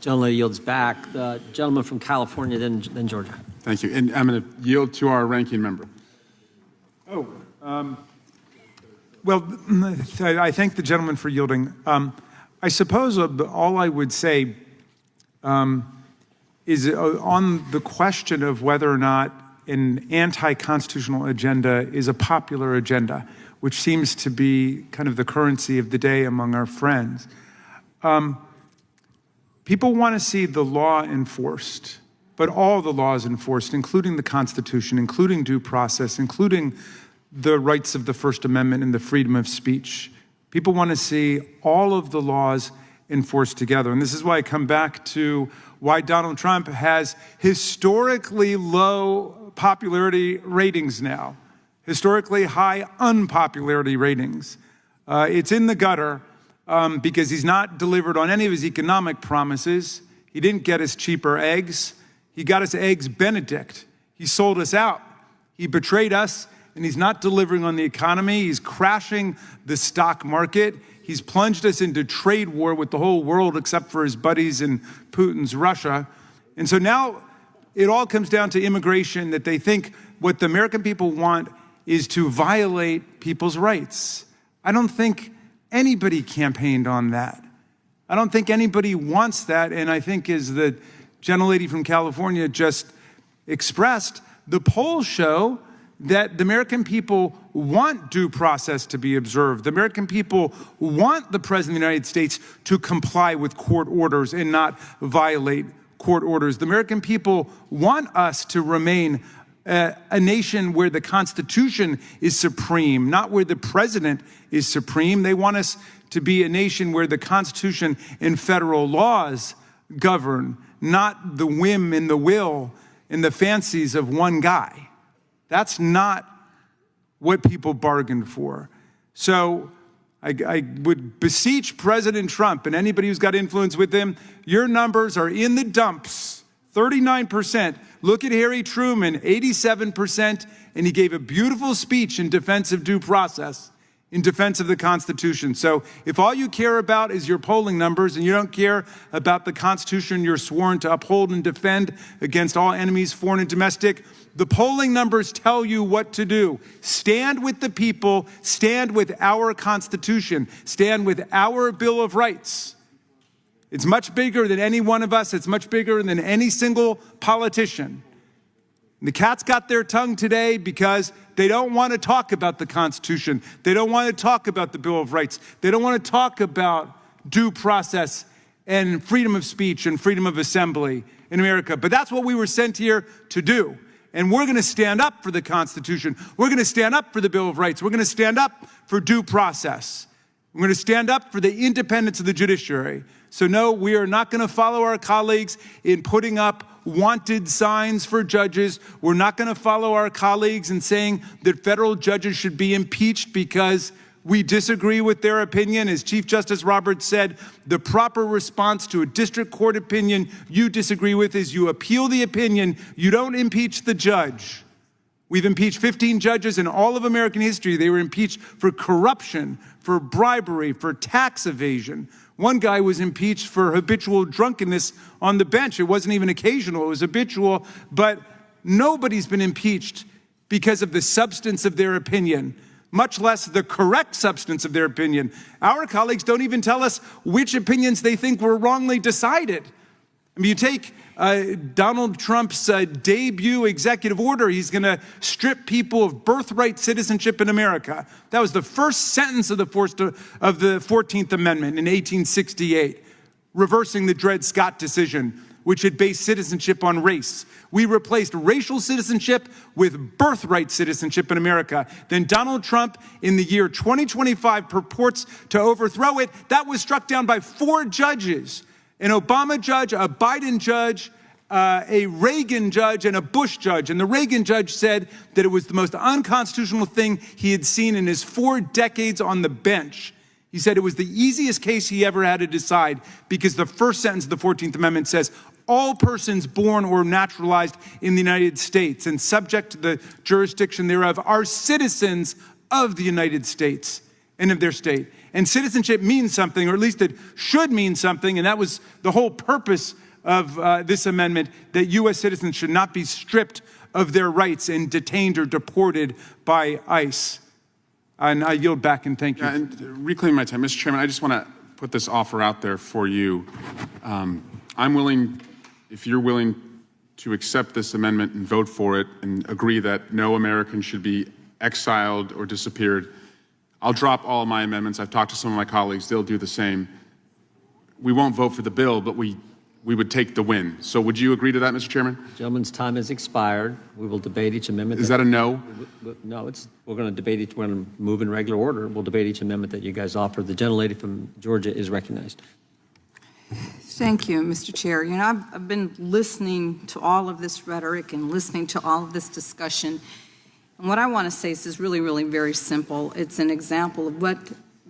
Gentleman yields back. The gentleman from California, then Georgia. Thank you. And I'm going to yield to our ranking member. Well, I thank the gentleman for yielding. I suppose all I would say is on the question of whether or not an anti-constitutional agenda is a popular agenda, which seems to be kind of the currency of the day among our friends. People want to see the law enforced, but all the laws enforced, including the Constitution, including due process, including the rights of the First Amendment and the freedom of speech. People want to see all of the laws enforced together. And this is why I come back to why Donald Trump has historically low popularity ratings now, historically high unpopularity ratings. It's in the gutter because he's not delivered on any of his economic promises. He didn't get us cheaper eggs. He got us eggs Benedict. He sold us out. He betrayed us. And he's not delivering on the economy. He's crashing the stock market. He's plunged us into trade war with the whole world except for his buddies in Putin's Russia. And so now it all comes down to immigration, that they think what the American people want is to violate people's rights. I don't think anybody campaigned on that. I don't think anybody wants that. And I think, as the gentlelady from California just expressed, the polls show that the American people want due process to be observed. The American people want the President of the United States to comply with court orders and not violate court orders. The American people want us to remain a nation where the Constitution is supreme, not where the president is supreme. They want us to be a nation where the Constitution and federal laws govern, not the whim and the will and the fancies of one guy. That's not what people bargained for. So I would beseech President Trump and anybody who's got influence with him, your numbers are in the dumps 39%. Look at Harry Truman, 87%, and he gave a beautiful speech in defense of due process, in defense of the Constitution. So if all you care about is your polling numbers and you don't care about the Constitution you're sworn to uphold and defend against all enemies, foreign and domestic, the polling numbers tell you what to do. Stand with the people, stand with our Constitution, stand with our Bill of Rights. It's much bigger than any one of us. It's much bigger than any single politician. And the cat's got their tongue today because they don't want to talk about the Constitution. They don't want to talk about the Bill of Rights. They don't want to talk about due process and freedom of speech and freedom of assembly in America. But that's what we were sent here to do. And we're going to stand up for the Constitution. We're going to stand up for the Bill of Rights. We're going to stand up for due process. We're going to stand up for the independence of the judiciary. So no, we are not going to follow our colleagues in putting up wanted signs for judges. We're not going to follow our colleagues in saying that federal judges should be impeached because we disagree with their opinion. As Chief Justice Roberts said, the proper response to a district court opinion you disagree with is you appeal the opinion, you don't impeach the judge. We've impeached 15 judges in all of American history. They were impeached for corruption, for bribery, for tax evasion. One guy was impeached for habitual drunkenness on the bench. It wasn't even occasional, it was habitual, but nobody's been impeached because of the substance of their opinion, much less the correct substance of their opinion. Our colleagues don't even tell us which opinions they think were wrongly decided. I mean, you take Donald Trump's debut executive order. He's going to strip people of birthright citizenship in America. That was the first sentence of the 14th Amendment in 1868, reversing the Dred Scott decision, which had based citizenship on race. We replaced racial citizenship with birthright citizenship in America. Then Donald Trump, in the year 2025, purports to overthrow it. That was struck down by 4 judges. An Obama judge, a Biden judge, a Reagan judge, and a Bush judge. And the Reagan judge said that it was the most unconstitutional thing he had seen in his 4 decades on the bench. He said it was the easiest case he ever had to decide because the first sentence of the 14th Amendment says, all persons born or naturalized in the United States and subject to the jurisdiction thereof are citizens of the United States and of their state. And citizenship means something, or at least it should mean something, and that was the whole purpose of this amendment, that U.S. citizens should not be stripped of their rights and detained or deported by ICE. And I yield back and thank you. Yeah, and reclaim my time. Mr. Chairman, I just want to put this offer out there for you. I'm willing, if you're willing to accept this amendment and vote for it and agree that no American should be exiled or disappeared, I'll drop all of my amendments. I've talked to some of my colleagues. They'll do the same. We won't vote for the bill, but we would take the win. So would you agree to that, Mr. Chairman? Gentleman's time has expired. We will debate each amendment. Is that a no? No, we're going to debate each, we're going to move in regular order. We'll debate each amendment that you guys offer. The gentlelady from Georgia is recognized. Thank you, Mr. Chair. You know, I've been listening to all of this rhetoric and listening to all of this discussion. And what I want to say is really, really very simple. It's an example of what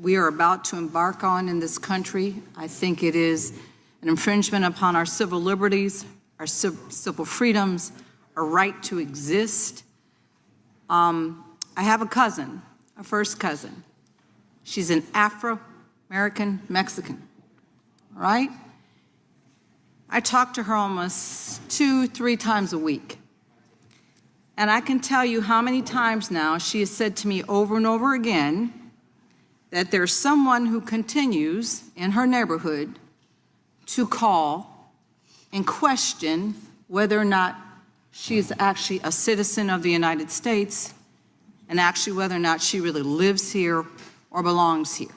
we are about to embark on in this country. I think it is an infringement upon our civil liberties, our civil freedoms, our right to exist. I have a cousin, a first cousin. She's an Afro-American Mexican, all right? I talk to her almost 2-3 times a week. And I can tell you how many times now she has said to me over and over again that there's someone who continues in her neighborhood to call and question whether or not she's actually a citizen of the United States and actually whether or not she really lives here or belongs here.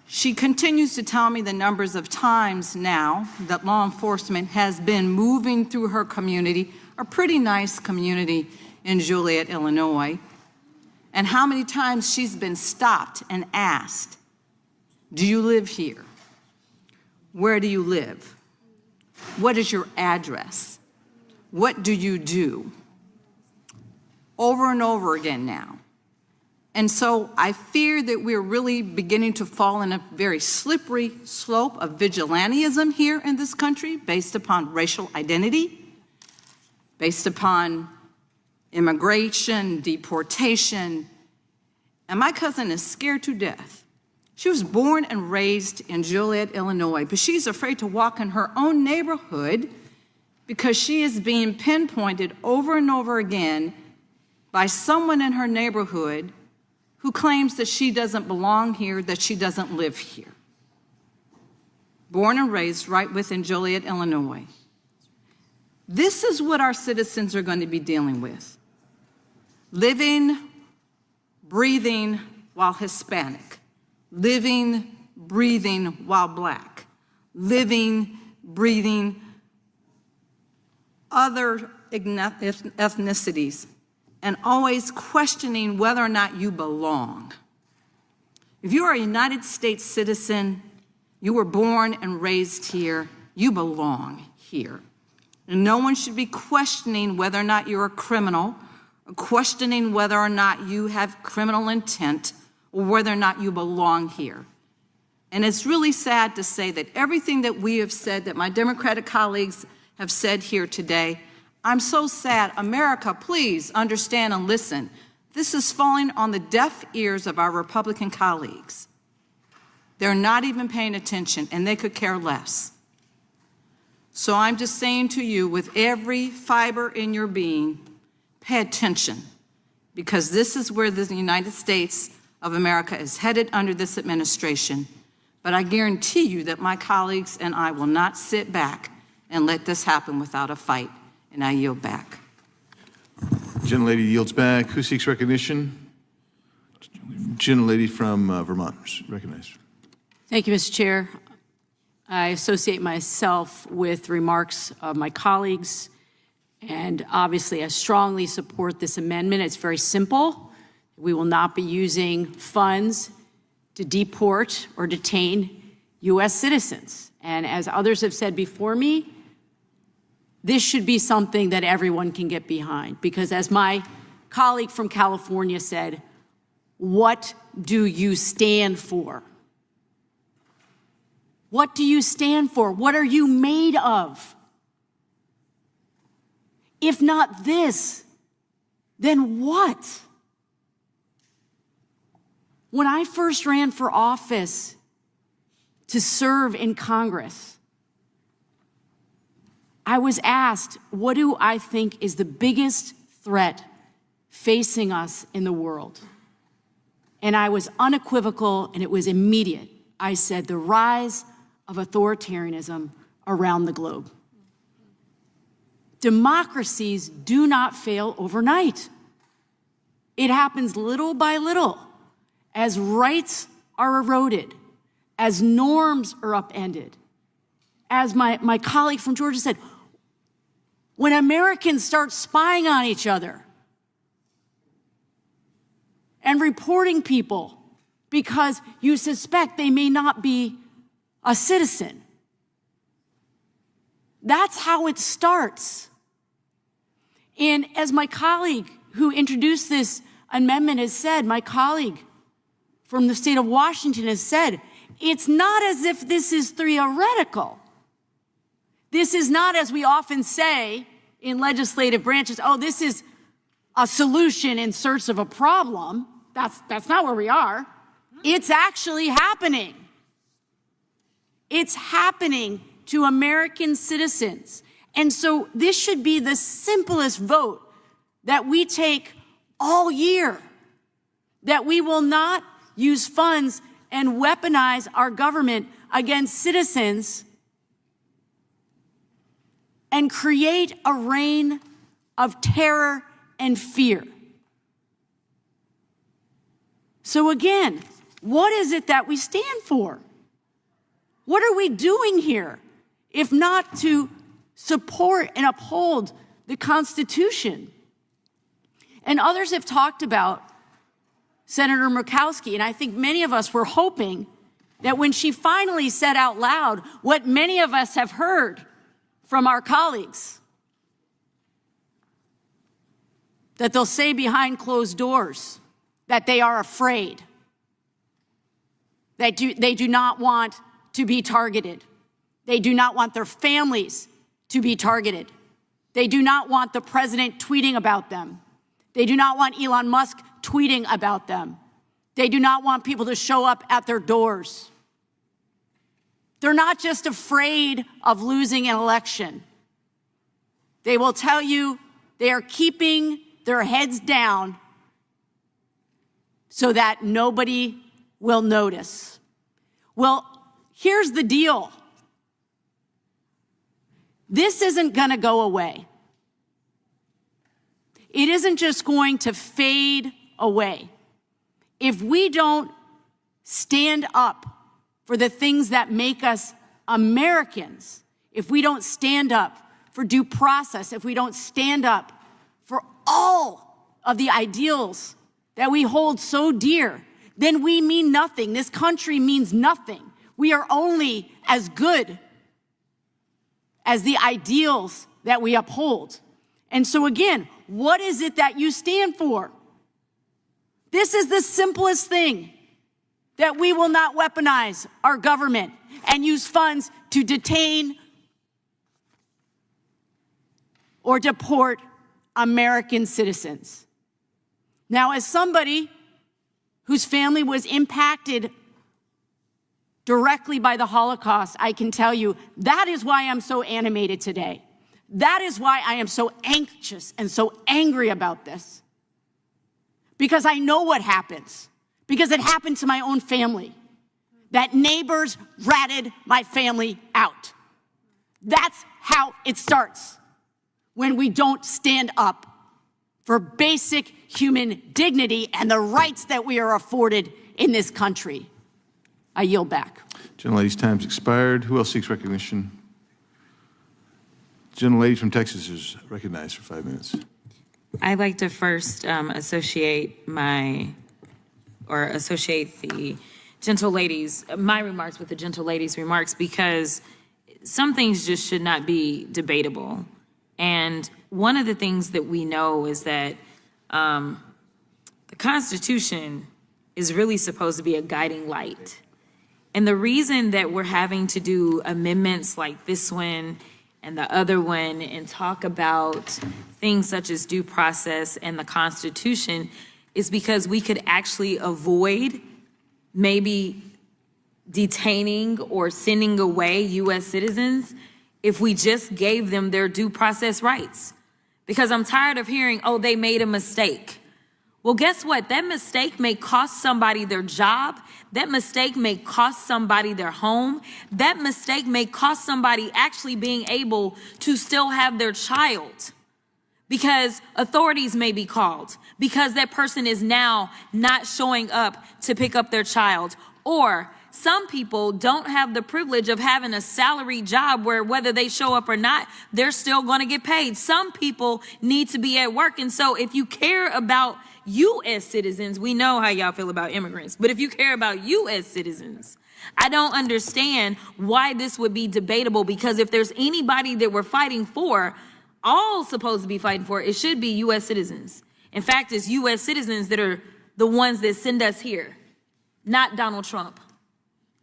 She continues to tell me the numbers of times now that law enforcement has been moving through her community, a pretty nice community in Joliet, Illinois, and how many times she's been stopped and asked, do you live here? Where do you live? What is your address? What do you do? Over and over again now. And so I fear that we're really beginning to fall in a very slippery slope of vigilantism here in this country based upon racial identity, based upon immigration, deportation. And my cousin is scared to death. She was born and raised in Joliet, Illinois, but she's afraid to walk in her own neighborhood because she is being pinpointed over and over again by someone in her neighborhood who claims that she doesn't belong here, that she doesn't live here. Born and raised right within Joliet, Illinois. This is what our citizens are going to be dealing with. Living, breathing while Hispanic. Living, breathing while Black. Living, breathing other ethnicities, and always questioning whether or not you belong. If you are a United States citizen, you were born and raised here, you belong here. And no one should be questioning whether or not you're a criminal, or questioning whether or not you have criminal intent, or whether or not you belong here. And it's really sad to say that everything that we have said, that my Democratic colleagues have said here today, I'm so sad. America, please understand and listen. This is falling on the deaf ears of our Republican colleagues. They're not even paying attention, and they could care less. So I'm just saying to you, with every fiber in your being, pay attention, because this is where the United States of America is headed under this administration. But I guarantee you that my colleagues and I will not sit back and let this happen without a fight. And I yield back. Gentlelady yields back. Who seeks recognition? Gentlelady from Vermont, recognized. Thank you, Mr. Chair. I associate myself with remarks of my colleagues, and obviously I strongly support this amendment. It's very simple. We will not be using funds to deport or detain U.S. citizens. And as others have said before me, this should be something that everyone can get behind, because as my colleague from California said, what do you stand for? What do you stand for? What are you made of? If not this, then what? When I first ran for office to serve in Congress, I was asked, what do I think is the biggest threat facing us in the world? And I was unequivocal, and it was immediate. I said, the rise of authoritarianism around the globe. Democracies do not fail overnight. It happens little by little as rights are eroded, as norms are upended. As my colleague from Georgia said, when Americans start spying on each other and reporting people because you suspect they may not be a citizen, that's how it starts. And as my colleague who introduced this amendment has said, my colleague from the state of Washington has said, it's not as if this is theoretical. This is not, as we often say in legislative branches, oh, this is a solution in search of a problem. That's not where we are. It's actually happening. It's happening to American citizens. And so this should be the simplest vote that we take all year, that we will not use funds and weaponize our government against citizens and create a reign of terror and fear. So again, what is it that we stand for? What are we doing here if not to support and uphold the Constitution? And others have talked about Senator Murkowski, and I think many of us were hoping that when she finally said out loud what many of us have heard from our colleagues, that they'll say behind closed doors, that they are afraid. They do not want to be targeted. They do not want their families to be targeted. They do not want the president tweeting about them. They do not want Elon Musk tweeting about them. They do not want people to show up at their doors. They're not just afraid of losing an election. They will tell you they are keeping their heads down so that nobody will notice. Well, here's the deal. This isn't going to go away. It isn't just going to fade away. If we don't stand up for the things that make us Americans, if we don't stand up for due process, if we don't stand up for all of the ideals that we hold so dear, then we mean nothing. This country means nothing. We are only as good as the ideals that we uphold. And so again, what is it that you stand for? This is the simplest thing, that we will not weaponize our government and use funds to detain or deport American citizens. Now, as somebody whose family was impacted directly by the Holocaust, I can tell you that is why I'm so animated today. That is why I am so anxious and so angry about this. Because I know what happens. Because it happened to my own family. That neighbors ratted my family out. That's how it starts. When we don't stand up for basic human dignity and the rights that we are afforded in this country. I yield back. Gentlelady's time's expired. Who else seeks recognition? Gentlelady from Texas is recognized for 5 minutes. I'd like to first associate the gentle ladies, my remarks with the gentle ladies' remarks, because some things just should not be debatable. And one of the things that we know is that the Constitution is really supposed to be a guiding light. And the reason that we're having to do amendments like this one and the other one and talk about things such as due process and the Constitution is because we could actually avoid maybe detaining or sending away U.S. citizens if we just gave them their due process rights. Because I'm tired of hearing, oh, they made a mistake. Well, guess what? That mistake may cost somebody their job. That mistake may cost somebody their home. That mistake may cost somebody actually being able to still have their child, because authorities may be called because that person is now not showing up to pick up their child. Or some people don't have the privilege of having a salaried job where whether they show up or not, they're still going to get paid. Some people need to be at work. And so if you care about U.S. citizens, we know how y'all feel about immigrants, but if you care about U.S. citizens, I don't understand why this would be debatable, because if there's anybody that we're fighting for, all supposed to be fighting for, it should be U.S. citizens. In fact, it's U.S. citizens that are the ones that send us here, not Donald Trump.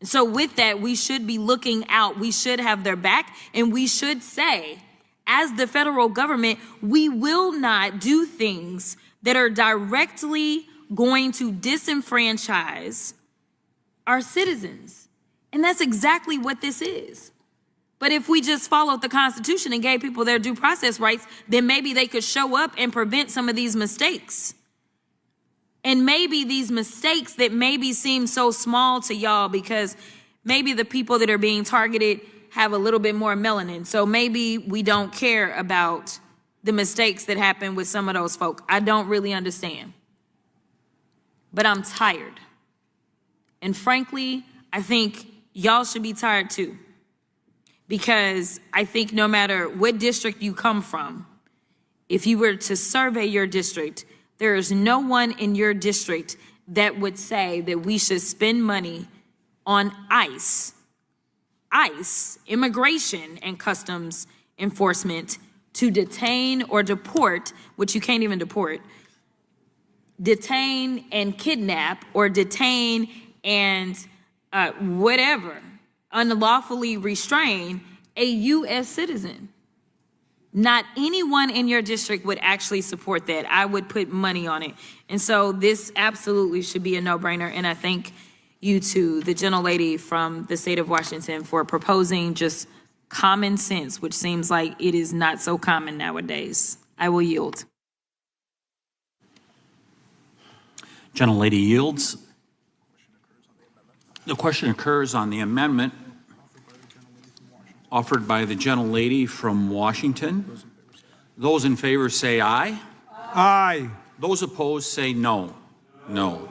And so with that, we should be looking out. We should have their back, and we should say, as the federal government, we will not do things that are directly going to disenfranchise our citizens. And that's exactly what this is. But if we just followed the Constitution and gave people their due process rights, then maybe they could show up and prevent some of these mistakes. And maybe these mistakes that maybe seem so small to y'all because maybe the people that are being targeted have a little bit more melanin. So maybe we don't care about the mistakes that happen with some of those folk. I don't really understand. But I'm tired. And frankly, I think y'all should be tired too. Because I think no matter what district you come from, if you were to survey your district, there is no one in your district that would say that we should spend money on ICE, immigration and customs enforcement, to detain or deport, which you can't even deport, detain and kidnap or detain and whatever, unlawfully restrain a U.S. citizen. Not anyone in your district would actually support that. I would put money on it. And so this absolutely should be a no-brainer. And I thank you to the gentlelady from the state of Washington for proposing just common sense, which seems like it is not so common nowadays. I will yield. Gentlelady yields. The question occurs on the amendment offered by the gentlelady from Washington. Those in favor say aye. Aye. Those opposed say no. No.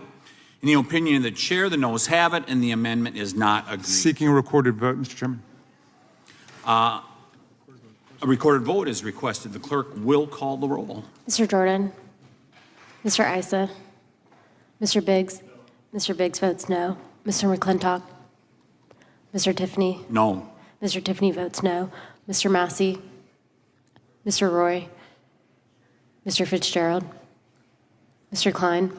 In the opinion of the chair, the noes have it, and the amendment is not agreed. Seeking a recorded vote, Mr. Chairman. A recorded vote is requested. The clerk will call the roll. Mr. Jordan, Mr. Issa, Mr. Biggs. Mr. Biggs votes no. Mr. McClintock, Mr. Tiffany. No. Mr. Tiffany votes no. Mr. Massey, Mr. Roy, Mr. Fitzgerald, Mr. Klein.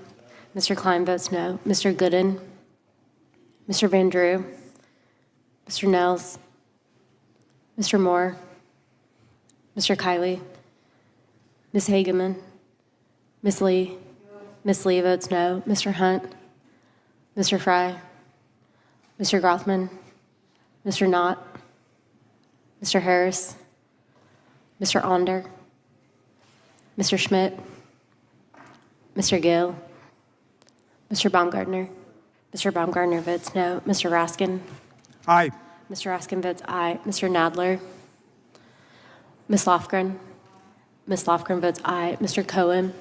Mr. Klein votes no. Mr. Gooden, Mr. Van Drew, Mr. Nels, Mr. Moore, Mr. Kiley, Ms. Hageman, Ms. Lee. Ms. Lee votes no. Mr. Hunt, Mr. Fry, Mr. Grothman, Mr. Knott, Mr. Harris, Mr. Onder, Mr. Schmidt, Mr. Gill, Mr. Baumgartner. Mr. Baumgartner votes no. Mr. Raskin. Aye. Mr. Raskin votes aye. Mr. Nadler. Ms. Lofgren. Ms. Lofgren votes aye. Mr. Cohen.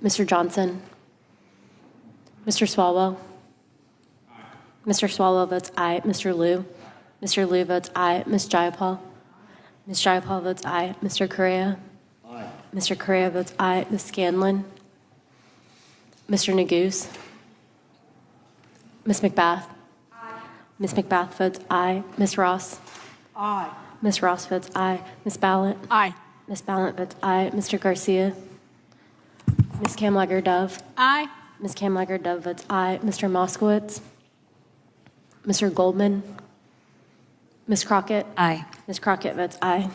Mr. Johnson. Mr. Swalwell. Mr. Swalwell votes aye. Mr. Liu. Mr. Liu votes aye. Ms. Jayapal. Ms. Jayapal votes aye. Mr. Correa. Aye. Mr. Correa votes aye. Ms. Scanlon. Mr. Neguse. Ms. McBath. Aye. Ms. McBath votes aye. Ms. Ross. Aye. Ms. Ross votes aye. Ms. Ballot. Aye. Ms. Ballot votes aye. Mr. Garcia. Ms. Kamlager-Dove. Aye. Ms. Kamlager-Dove votes aye. Mr. Moskowitz. Mr. Goldman. Ms. Crockett. Aye. Ms. Crockett votes aye.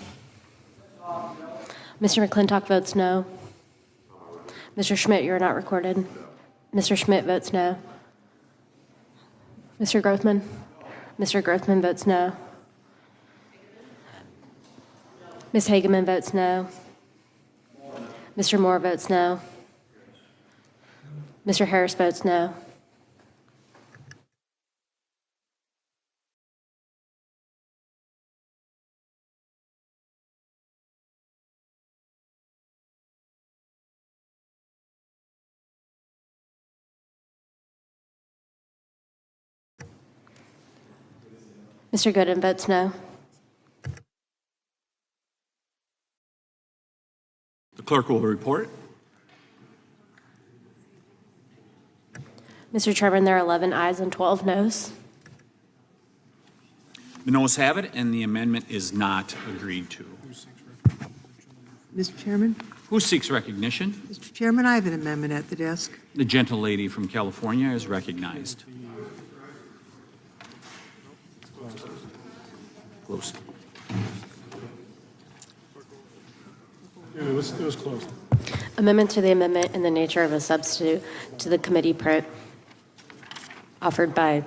Mr. McClintock votes no. Mr. Schmidt, you are not recorded. Mr. Schmidt votes no. Mr. Grothman. Mr. Grothman votes no. Ms. Hageman votes no. Mr. Moore votes no. Mr. Harris votes no. Mr. Gooden votes no. The clerk will report. Mr. Chairman, there are 11 ayes and 12 noes. The noes have it, and the amendment is not agreed to. Mr. Chairman? Who seeks recognition? Mr. Chairman, I have an amendment at the desk. The gentlelady from California is recognized. Close. It was close. Amendment to the amendment in the nature of a substitute to the committee print offered by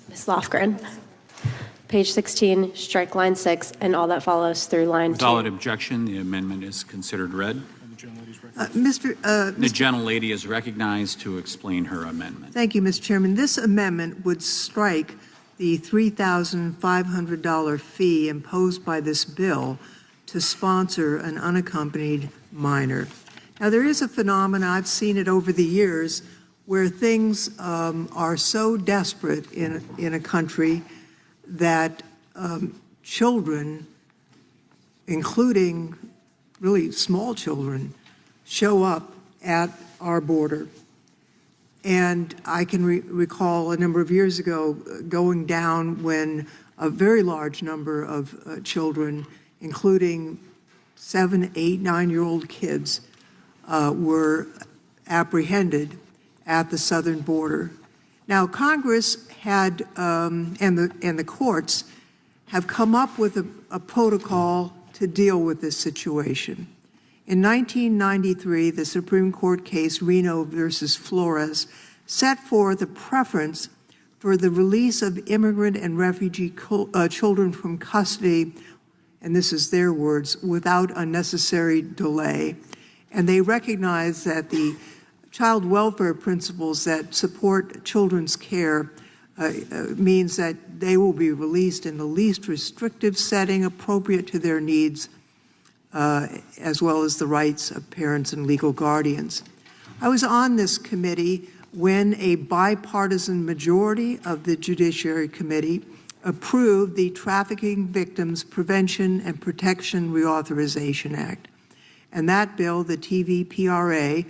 Ms. Lofgren. Page 16, strike line 6, and all that follows through line 2. Without objection, the amendment is considered read. Mr. The gentlelady is recognized to explain her amendment. Thank you, Mr. Chairman. This amendment would strike the $3,500 fee imposed by this bill to sponsor an unaccompanied minor. Now, there is a phenomenon, I've seen it over the years, where things are so desperate in a country that children, including really small children, show up at our border. And I can recall a number of years ago going down when a very large number of children, including 7, 8, 9-year-old kids were apprehended at the southern border. Now, Congress had, and the courts have come up with a protocol to deal with this situation. In 1993, the Supreme Court case Reno versus Flores set forth a preference for the release of immigrant and refugee children from custody, and this is their words, without unnecessary delay. And they recognize that the child welfare principles that support children's care means that they will be released in the least restrictive setting appropriate to their needs, as well as the rights of parents and legal guardians. I was on this committee when a bipartisan majority of the Judiciary Committee approved the Trafficking Victims Prevention and Protection Reauthorization Act. And that bill, the TVPRA,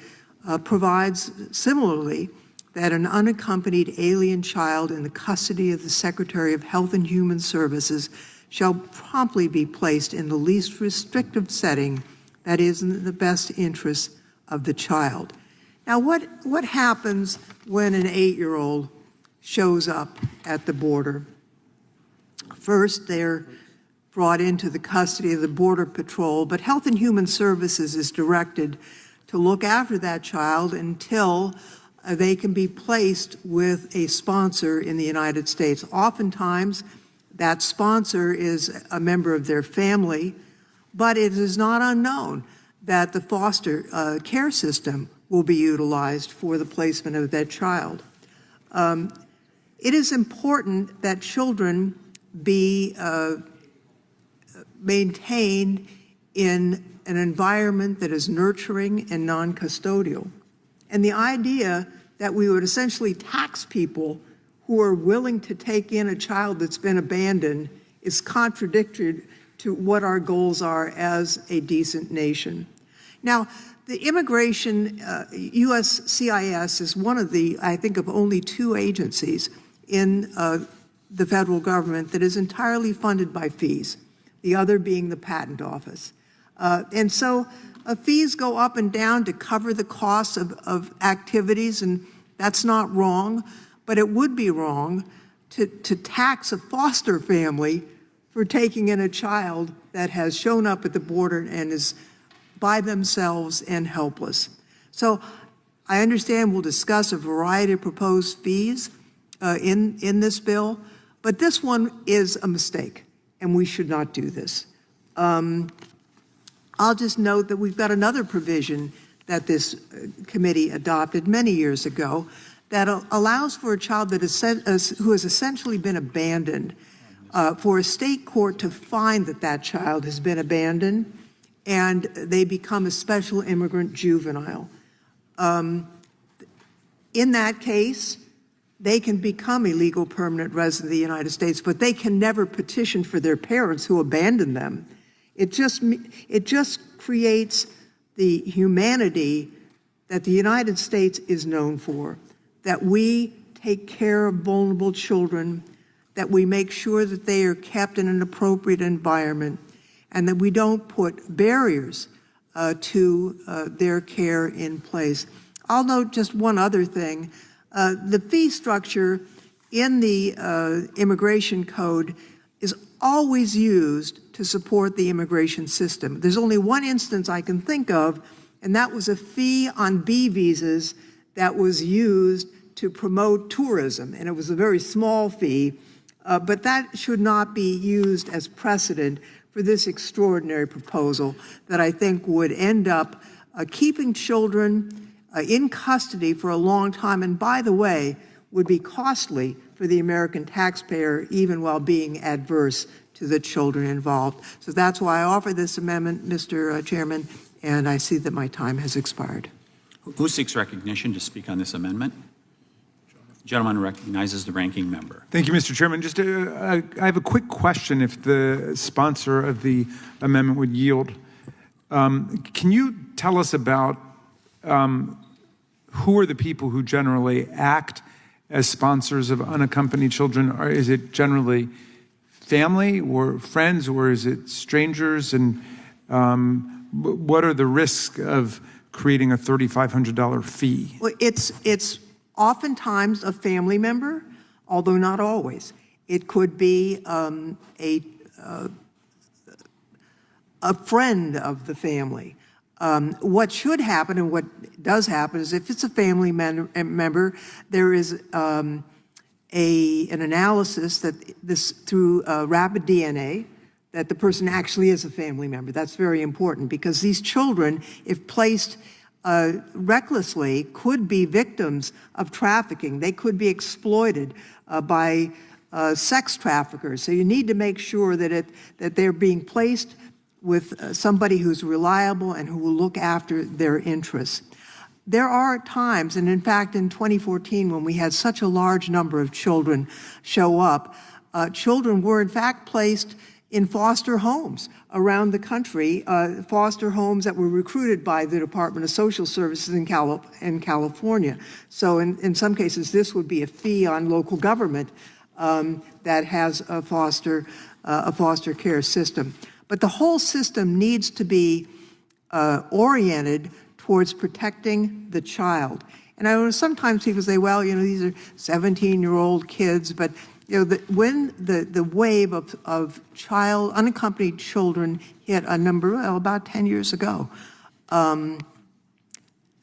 provides similarly that an unaccompanied alien child in the custody of the Secretary of Health and Human Services shall promptly be placed in the least restrictive setting that is in the best interest of the child. Now, what happens when an 8-year-old shows up at the border? First, they're brought into the custody of the Border Patrol, but Health and Human Services is directed to look after that child until they can be placed with a sponsor in the United States. Oftentimes, that sponsor is a member of their family, but it is not unknown that the foster care system will be utilized for the placement of that child. It is important that children be maintained in an environment that is nurturing and non-custodial. And the idea that we would essentially tax people who are willing to take in a child that's been abandoned is contradictory to what our goals are as a decent nation. Now, the immigration, USCIS is one of the, I think, of only 2 agencies in the federal government that is entirely funded by fees, the other being the Patent Office. And so fees go up and down to cover the costs of activities, and that's not wrong, but it would be wrong to tax a foster family for taking in a child that has shown up at the border and is by themselves and helpless. So I understand we'll discuss a variety of proposed fees in this bill, but this one is a mistake, and we should not do this. I'll just note that we've got another provision that this committee adopted many years ago that allows for a child that is, who has essentially been abandoned for a state court to find that that child has been abandoned and they become a special immigrant juvenile. In that case, they can become a legal permanent resident of the United States, but they can never petition for their parents who abandoned them. It just creates the humanity that the United States is known for, that we take care of vulnerable children, that we make sure that they are kept in an appropriate environment, and that we don't put barriers to their care in place. I'll note just one other thing. The fee structure in the immigration code is always used to support the immigration system. There's only one instance I can think of, and that was a fee on B visas that was used to promote tourism, and it was a very small fee, but that should not be used as precedent for this extraordinary proposal that I think would end up keeping children in custody for a long time, and by the way, would be costly for the American taxpayer, even while being adverse to the children involved. So that's why I offer this amendment, Mr. Chairman, and I see that my time has expired. Who seeks recognition to speak on this amendment? Gentleman recognizes the ranking member. Thank you, Mr. Chairman. Just I have a quick question, if the sponsor of the amendment would yield. Can you tell us about who are the people who generally act as sponsors of unaccompanied children? Or is it generally family or friends, or is it strangers? And What are the risks of creating a $3,500 fee? Well, it's oftentimes a family member, although not always. It could be a friend of the family. What should happen and what does happen is if it's a family member, there is an analysis that this through rapid DNA that the person actually is a family member. That's very important because these children, if placed recklessly, could be victims of trafficking. They could be exploited by sex traffickers. So you need to make sure that they're being placed with somebody who's reliable and who will look after their interests. There are times, and in fact in 2014 when we had such a large number of children show up, children were in fact placed in foster homes around the country, foster homes that were recruited by the Department of Social Services in California. So in some cases this would be a fee on local government that has a foster care system. But the whole system needs to be oriented towards protecting the child. And I know sometimes people say, well, you know, these are 17-year-old kids, but you know, when the wave of unaccompanied children hit a number, well, about 10 years ago, I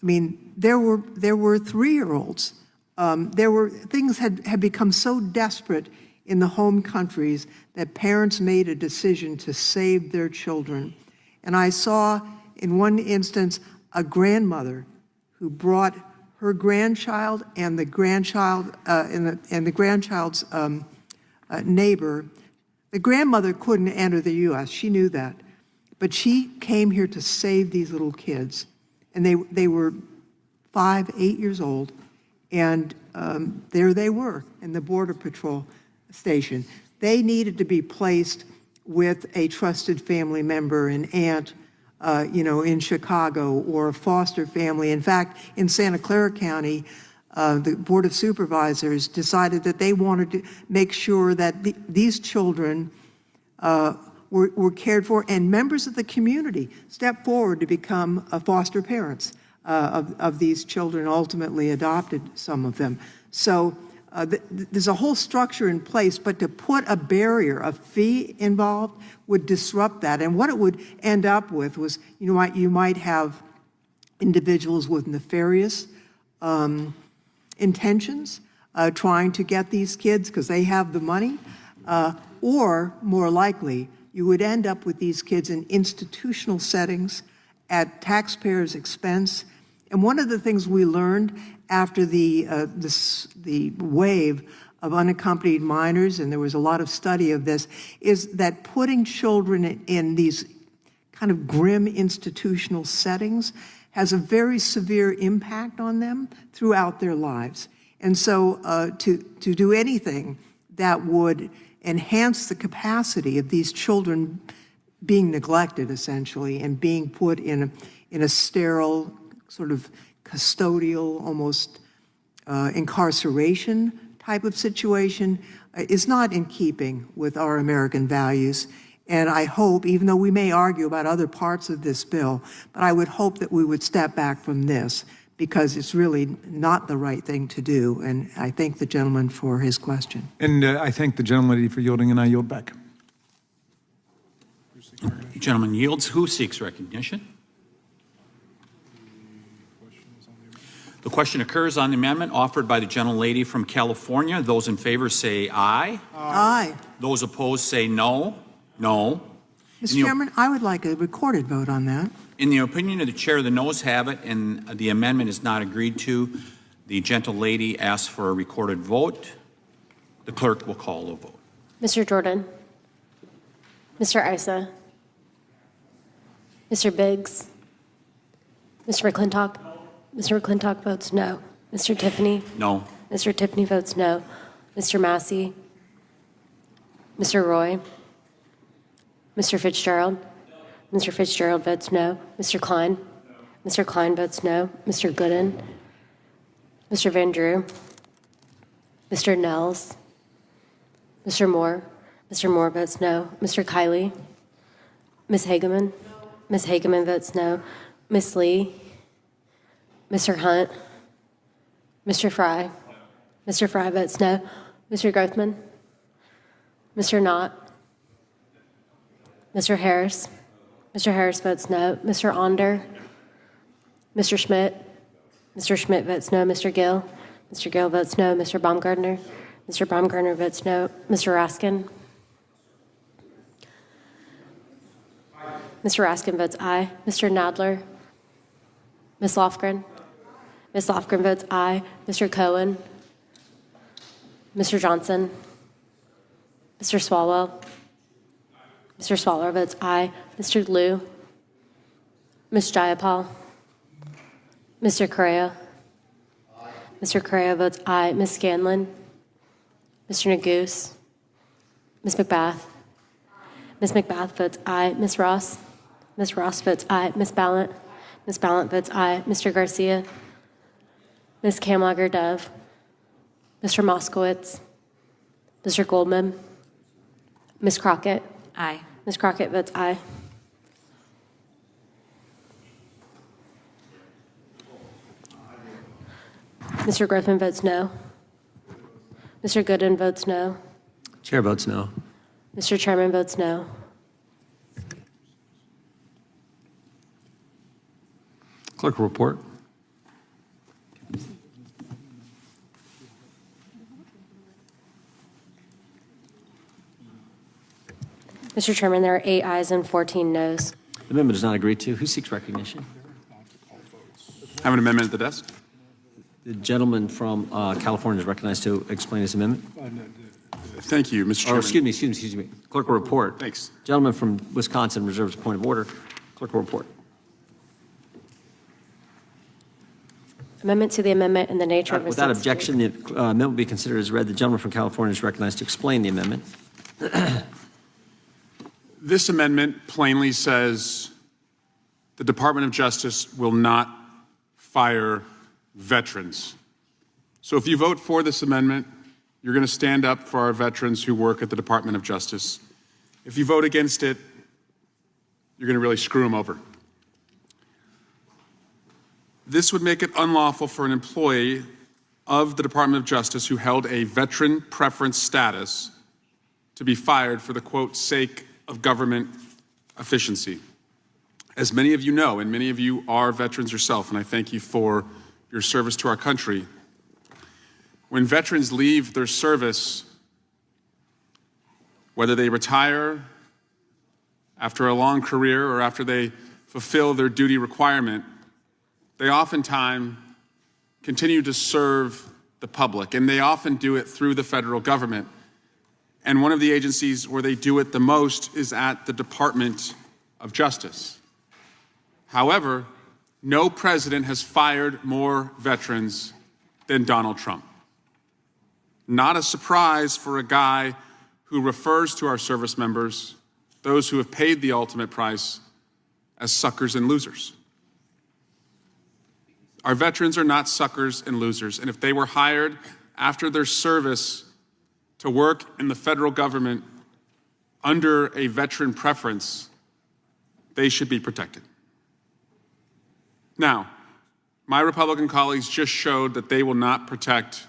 mean, there were 3-year-olds. There were things had become so desperate in the home countries that parents made a decision to save their children. And I saw in one instance a grandmother who brought her grandchild and the grandchild and the grandchild's neighbor. The grandmother couldn't enter the U.S. She knew that, but she came here to save these little kids, and they were 5, 8 years old, and there they were in the Border Patrol station. They needed to be placed with a trusted family member, an aunt, in Chicago, or a foster family. In fact, in Santa Clara County, the Board of Supervisors decided that they wanted to make sure that these children were cared for, and members of the community stepped forward to become foster parents of these children, ultimately adopted some of them. So there's a whole structure in place, but to put a barrier, a fee involved, would disrupt that. And what it would end up with was, you might have individuals with nefarious intentions trying to get these kids because they have the money, or more likely, you would end up with these kids in institutional settings at taxpayers' expense. And one of the things we learned after the wave of unaccompanied minors, and there was a lot of study of this, is that putting children in these kind of grim institutional settings has a very severe impact on them throughout their lives. And so to do anything that would enhance the capacity of these children being neglected, essentially, and being put in a sterile, sort of custodial, almost incarceration type of situation is not in keeping with our American values. And I hope, even though we may argue about other parts of this bill, but I would hope that we would step back from this because it's really not the right thing to do. And I thank the gentleman for his question. And I thank the gentleman for yielding, and I yield back. The gentleman yields. Who seeks recognition? The question occurs on the amendment offered by the gentlelady from California. Those in favor say aye. Aye. Those opposed say no. No. Mr. Chairman, I would like a recorded vote on that. In the opinion of the chair, the noes have it, and the amendment is not agreed to. The gentlelady asks for a recorded vote. The clerk will call the vote. Mr. Jordan, Mr. Issa, Mr. Biggs, Mr. McClintock. Mr. McClintock votes no. Mr. Tiffany? No. Mr. Tiffany votes no. Mr. Massey? Mr. Roy? Mr. Fitzgerald? Mr. Fitzgerald votes no. Mr. Klein? Mr. Klein votes no. Mr. Gooden? Mr. Van Drew? Mr. Nels? Mr. Moore? Mr. Moore votes no. Mr. Kiley? Ms. Hageman? Ms. Hageman votes no. Ms. Lee? Mr. Hunt? Mr. Fry? Mr. Fry votes no. Mr. Grothman? Mr. Knott? Mr. Harris? Mr. Harris votes no. Mr. Onder? Mr. Schmidt? Mr. Schmidt votes no. Mr. Gill? Mr. Gill votes no. Mr. Baumgartner? Mr. Baumgartner votes no. Mr. Raskin? Mr. Raskin votes aye. Mr. Nadler? Ms. Lofgren? Ms. Lofgren votes aye. Mr. Cohen? Mr. Johnson? Mr. Swalwell? Mr. Swalwell votes aye. Mr. Liu? Ms. Jayapal? Mr. Correa? Mr. Correa votes aye. Ms. Scanlon? Mr. Neguse? Ms. McBath? Ms. McBath votes aye. Ms. Ross? Ms. Ross votes aye. Ms. Ballant? Ms. Ballant votes aye. Mr. Garcia? Ms. Kamlager-Dove? Mr. Moskowitz? Mr. Goldman? Ms. Crockett? Aye. Ms. Crockett votes aye. Mr. Grothman votes no. Mr. Gooden votes no. Chair votes no. Mr. Chairman votes no. Clerk will report. Mr. Chairman, there are 8 ayes and 14 noes. The amendment is not agreed to. Who seeks recognition? I have an amendment at the desk. The gentleman from California is recognized to explain his amendment. Thank you, Mr. Chairman. Excuse me. Clerk will report. Thanks. Gentleman from Wisconsin reserves a point of order. Clerk will report. Amendment to the amendment in the nature of a Without substitute. objection, the amendment will be considered as read. The gentleman from California is recognized to explain the amendment. This amendment plainly says the Department of Justice will not fire veterans. So if you vote for this amendment, you're going to stand up for our veterans who work at the Department of Justice. If you vote against it, you're going to really screw them over. This would make it unlawful for an employee of the Department of Justice who held a veteran preference status to be fired for the, quote, sake of government efficiency. As many of you know, and many of you are veterans yourself, and I thank you for your service to our country, when veterans leave their service, whether they retire after a long career or after they fulfill their duty requirement, they oftentimes continue to serve the public, and they often do it through the federal government. And one of the agencies where they do it the most is at the Department of Justice. However, no president has fired more veterans than Donald Trump. Not a surprise for a guy who refers to our service members, those who have paid the ultimate price, as suckers and losers. Our veterans are not suckers and losers, and if they were hired after their service to work in the federal government under a veteran preference, they should be protected. Now, my Republican colleagues just showed that they will not protect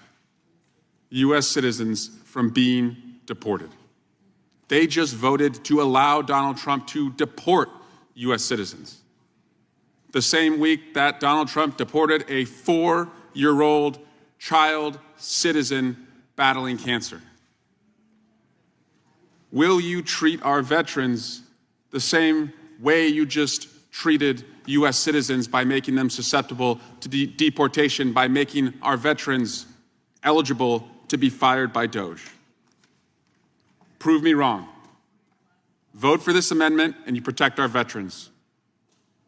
U.S. citizens from being deported. They just voted to allow Donald Trump to deport U.S. citizens. The same week that Donald Trump deported a 4-year-old child citizen battling cancer. Will you treat our veterans the same way you just treated U.S. citizens by making them susceptible to deportation, by making our veterans eligible to be fired by DOJ? Prove me wrong. Vote for this amendment and you protect our veterans.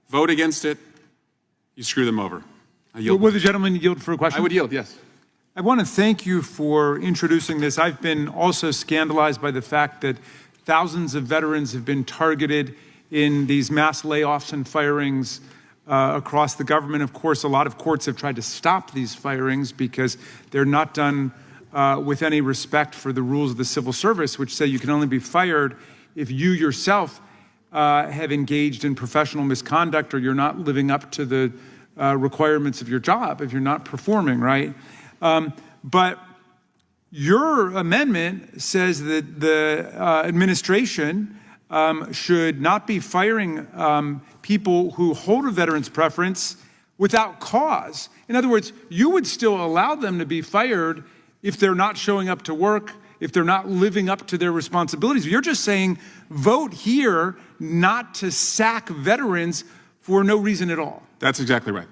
Vote against it, you screw them over. I yield. Will the gentleman yield for a question? I would yield, yes. I want to thank you for introducing this. I've been also scandalized by the fact that thousands of veterans have been targeted in these mass layoffs and firings across the government. Of course, a lot of courts have tried to stop these firings because they're not done with any respect for the rules of the civil service, which say you can only be fired if you yourself have engaged in professional misconduct, or you're not living up to the requirements of your job if you're not performing, right? But your amendment says that the administration should not be firing people who hold a veteran's preference without cause. In other words, you would still allow them to be fired if they're not showing up to work, if they're not living up to their responsibilities. You're just saying, vote here not to sack veterans for no reason at all. That's exactly right.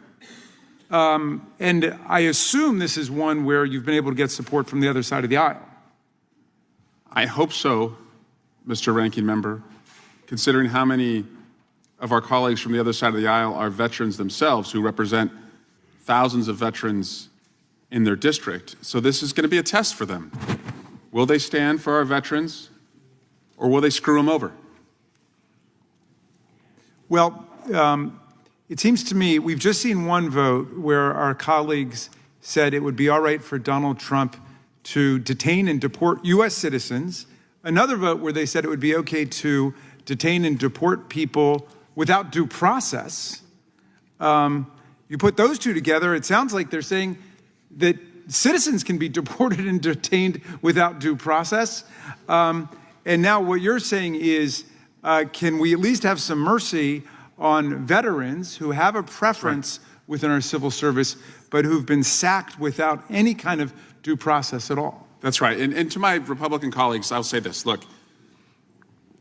And I assume this is one where you've been able to get support from the other side of the aisle. I hope so, Mr. Ranking Member, considering how many of our colleagues from the other side of the aisle are veterans themselves who represent thousands of veterans in their district. So this is going to be a test for them. Will they stand for our veterans, or will they screw them over? Well, it seems to me we've just seen one vote where our colleagues said it would be all right for Donald Trump to detain and deport U.S. citizens. Another vote where they said it would be okay to detain and deport people without due process. You put those two together, it sounds like they're saying that citizens can be deported and detained without due process. And now what you're saying is, can we at least have some mercy on veterans who have a preference within our civil service, but who've been sacked without any kind of due process at all? That's right. And to my Republican colleagues, I'll say this. Look,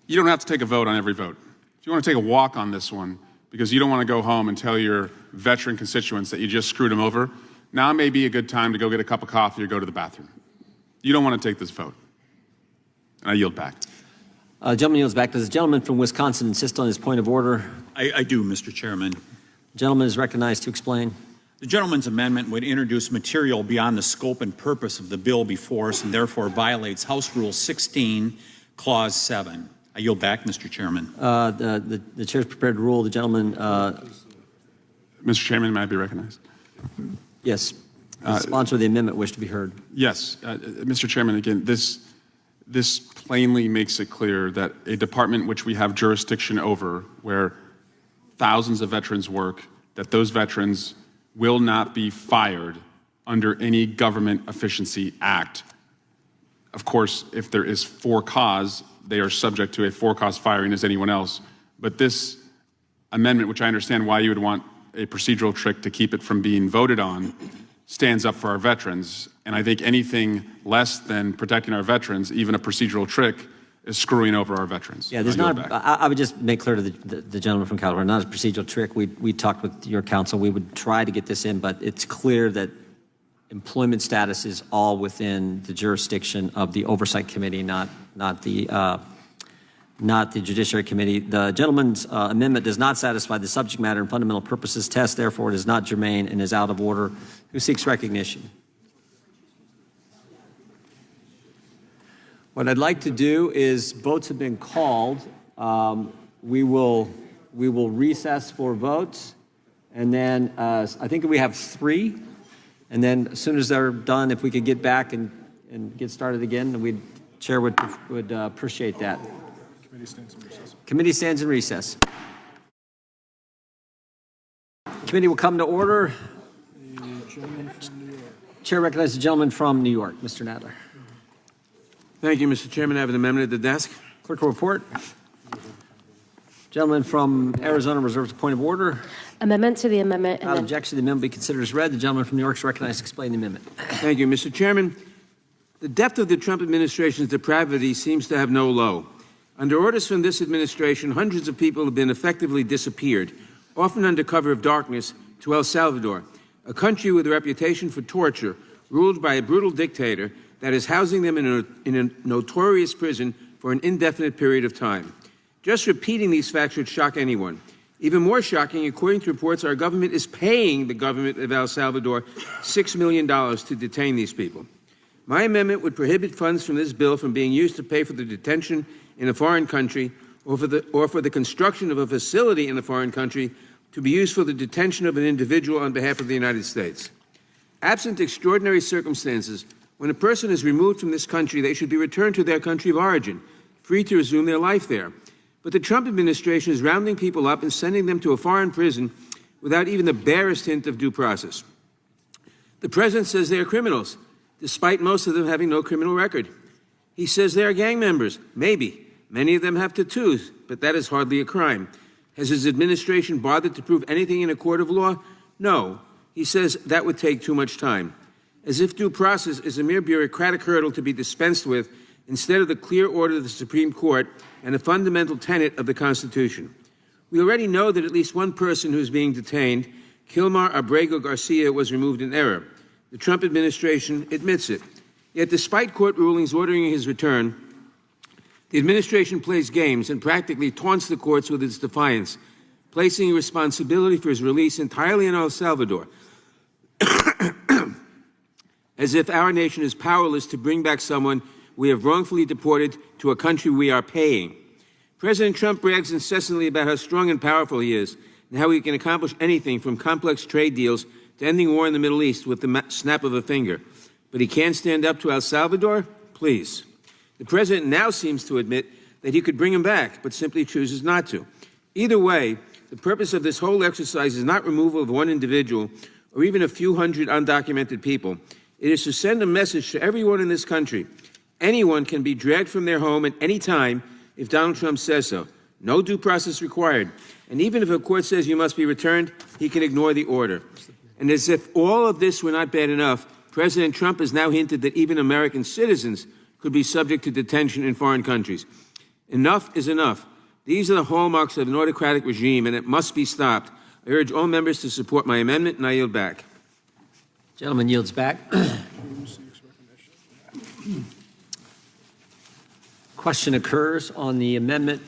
you don't have to take a vote on every vote. If you want to take a walk on this one because you don't want to go home and tell your veteran constituents that you just screwed them over, now may be a good time to go get a cup of coffee or go to the bathroom. You don't want to take this vote. And I yield back. Gentleman yields back. Does the gentleman from Wisconsin insist on his point of order? I do, Mr. Chairman. The gentleman is recognized to explain. The gentleman's amendment would introduce material beyond the scope and purpose of the bill before us and therefore violates House Rule 16, Clause 7. I yield back, Mr. Chairman. The chair is prepared to rule. The gentleman. Mr. Chairman, may I be recognized? Yes. The sponsor of the amendment wished to be heard. Yes. Mr. Chairman, again, this plainly makes it clear that a department which we have jurisdiction over, where thousands of veterans work, that those veterans will not be fired under any government efficiency act. Of course, if there is for cause, they are subject to a for cause firing as anyone else. But this amendment, which I understand why you would want a procedural trick to keep it from being voted on, stands up for our veterans. And I think anything less than protecting our veterans, even a procedural trick, is screwing over our veterans. Yeah, there's not. I would just make clear to the gentleman from California, not a procedural trick. We talked with your counsel. We would try to get this in, but it's clear that employment status is all within the jurisdiction of the Oversight Committee, not the Judiciary Committee. The gentleman's amendment does not satisfy the subject matter and fundamental purposes test. Therefore, it is not germane and is out of order. Who seeks recognition? What I'd like to do is, votes have been called. We will recess for votes, and then I think we have 3. And then as soon as they're done, if we could get back and get started again, the chair would appreciate that. Committee stands in recess. Committee stands in recess. Committee will come to order. Chair recognizes the gentleman from New York, Mr. Nadler. Thank you, Mr. Chairman. I have an amendment at the desk. Clerk will report. Gentleman from Arizona reserves a point of order. Amendment to the amendment. Without objection, the amendment be considered as read. The gentleman from New York is recognized to explain the amendment. Thank you, Mr. Chairman. The depth of the Trump administration's depravity seems to have no low. Under orders from this administration, hundreds of people have been effectively disappeared, often under cover of darkness, to El Salvador, a country with a reputation for torture, ruled by a brutal dictator that is housing them in a notorious prison for an indefinite period of time. Just repeating these facts should shock anyone. Even more shocking, according to reports, our government is paying the government of El Salvador $6 million to detain these people. My amendment would prohibit funds from this bill from being used to pay for the detention in a foreign country or for the construction of a facility in a foreign country to be used for the detention of an individual on behalf of the United States. Absent extraordinary circumstances, when a person is removed from this country, they should be returned to their country of origin, free to resume their life there. But the Trump administration is rounding people up and sending them to a foreign prison without even the barest hint of due process. The president says they are criminals, despite most of them having no criminal record. He says they are gang members. Maybe. Many of them have tattoos, but that is hardly a crime. Has his administration bothered to prove anything in a court of law? No. He says that would take too much time. As if due process is a mere bureaucratic hurdle to be dispensed with instead of the clear order of the Supreme Court and a fundamental tenet of the Constitution. We already know that at least one person who is being detained, Kilmar Abrego Garcia, was removed in error. The Trump administration admits it. Yet despite court rulings ordering his return, the administration plays games and practically taunts the courts with its defiance, placing responsibility for his release entirely in El Salvador, as if our nation is powerless to bring back someone we have wrongfully deported to a country we are paying. President Trump brags incessantly about how strong and powerful he is and how he can accomplish anything from complex trade deals to ending war in the Middle East with the snap of a finger. But he can't stand up to El Salvador? Please. The president now seems to admit that he could bring him back, but simply chooses not to. Either way, the purpose of this whole exercise is not removal of one individual or even a few hundred undocumented people. It is to send a message to everyone in this country. Anyone can be dragged from their home at any time if Donald Trump says so. No due process required. And even if a court says you must be returned, he can ignore the order. And as if all of this were not bad enough, President Trump has now hinted that even American citizens could be subject to detention in foreign countries. Enough is enough. These are the hallmarks of an autocratic regime, and it must be stopped. I urge all members to support my amendment, and I yield back. Gentleman yields back. Question occurs on the amendment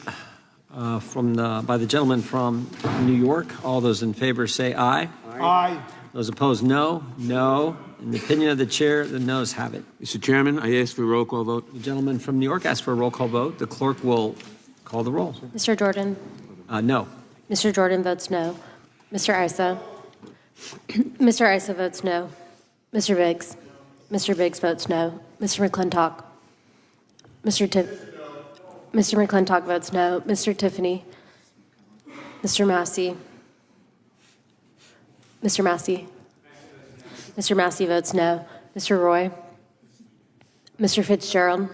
by the gentleman from New York. All those in favor say aye. Aye. Those opposed, no. No. In the opinion of the chair, the noes have it. Mr. Chairman, I ask for a roll call vote. The gentleman from New York asked for a roll call vote. The clerk will call the roll. Mr. Jordan? No. Mr. Jordan votes no. Mr. Issa? Mr. Issa votes no. Mr. Biggs? Mr. Biggs votes no. Mr. McClintock? Mr. McClintock votes no. Mr. Tiffany? Mr. Massey? Mr. Massey? Mr. Massey votes no. Mr. Roy? Mr. Fitzgerald?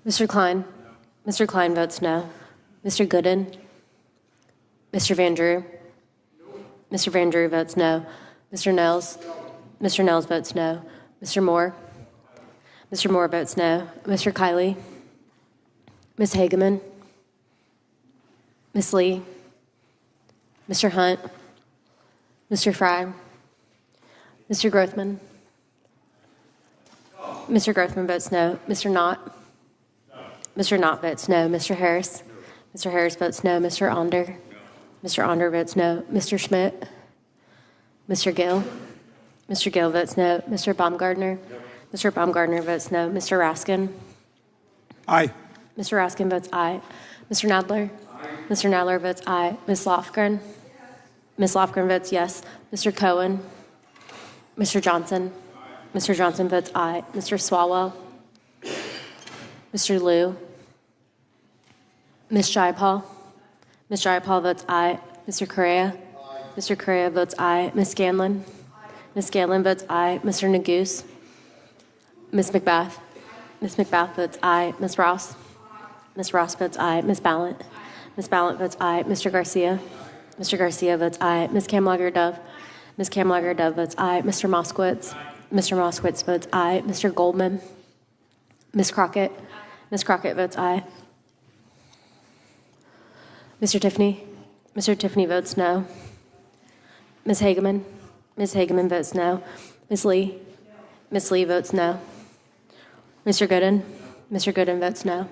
Mr. Klein? Mr. Klein votes no. Mr. Gooden? Mr. Van Drew? Mr. Van Drew votes no. Mr. Nels? Mr. Nels votes no. Mr. Moore? Mr. Moore votes no. Mr. Kiley? Ms. Hageman? Ms. Lee? Mr. Hunt? Mr. Fry? Mr. Grothman? Mr. Grothman votes no. Mr. Knott? Mr. Knott votes no. Mr. Harris? Mr. Harris votes no. Mr. Onder? Mr. Onder votes no. Mr. Schmidt? Mr. Gill? Mr. Gill votes no. Mr. Baumgardner? Mr. Baumgardner votes no. Mr. Raskin? Aye. Mr. Raskin votes aye. Mr. Nadler? Mr. Nadler votes aye. Ms. Lofgren? Ms. Lofgren votes yes. Mr. Cohen? Mr. Johnson? Mr. Johnson votes aye. Mr. Swalwell? Mr. Liu? Ms. Jayapal? Ms. Jayapal votes aye. Mr. Correa? Mr. Correa votes aye. Ms. Scanlon? Ms. Scanlon votes aye. Mr. Neguse? Ms. McBath? Ms. McBath votes aye. Ms. Ross? Ms. Ross votes aye. Ms. Ballant? Ms. Ballant votes aye. Mr. Garcia? Mr. Garcia votes aye. Ms. Kamlager-Dove? Ms. Kamlager-Dove votes aye. Mr. Moskowitz? Mr. Moskowitz votes aye. Mr. Goldman? Ms. Crockett? Ms. Crockett votes aye. Mr. Tiffany? Mr. Tiffany votes no. Ms. Hageman? Ms. Hageman votes no. Ms. Lee? Ms. Lee votes no. Mr. Gooden? Mr. Gooden votes no.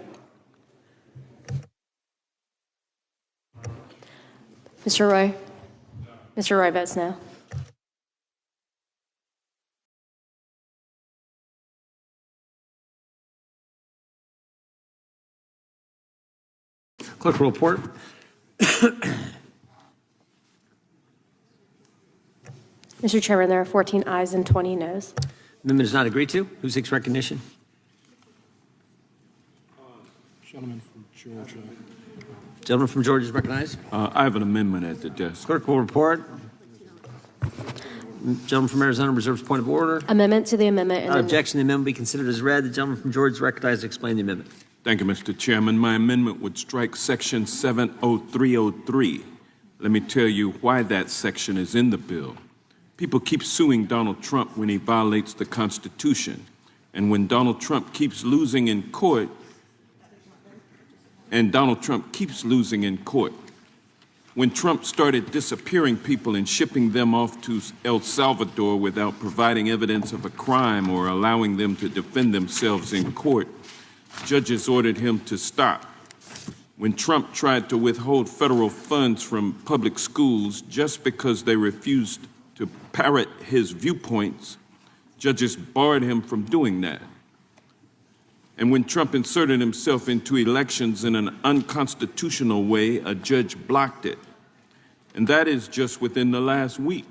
Mr. Roy? Mr. Roy votes no. Clerk will report. Mr. Chairman, there are 14 ayes and 20 noes. Amendment is not agreed to. Who seeks recognition? Gentleman from Georgia. Gentleman from Georgia is recognized. I have an amendment at the desk. Clerk will report. Gentleman from Arizona reserves point of order. Amendment to the amendment. Without objection, the amendment be considered as read. The gentleman from Georgia is recognized to explain the amendment. Thank you, Mr. Chairman. My amendment would strike Section 70303. Let me tell you why that section is in the bill. People keep suing Donald Trump when he violates the Constitution. And when Donald Trump keeps losing in court, when Trump started disappearing people and shipping them off to El Salvador without providing evidence of a crime or allowing them to defend themselves in court, judges ordered him to stop. When Trump tried to withhold federal funds from public schools just because they refused to parrot his viewpoints, judges barred him from doing that. And when Trump inserted himself into elections in an unconstitutional way, a judge blocked it. And that is just within the last week.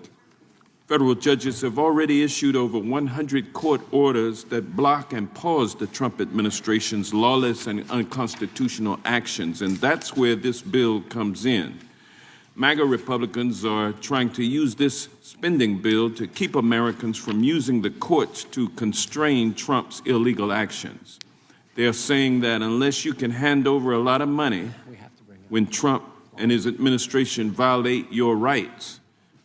Federal judges have already issued over 100 court orders that block and pause the Trump administration's lawless and unconstitutional actions, and that's where this bill comes in. MAGA Republicans are trying to use this spending bill to keep Americans from using the courts to constrain Trump's illegal actions. They're saying that unless you can hand over a lot of money when Trump and his administration violate your rights,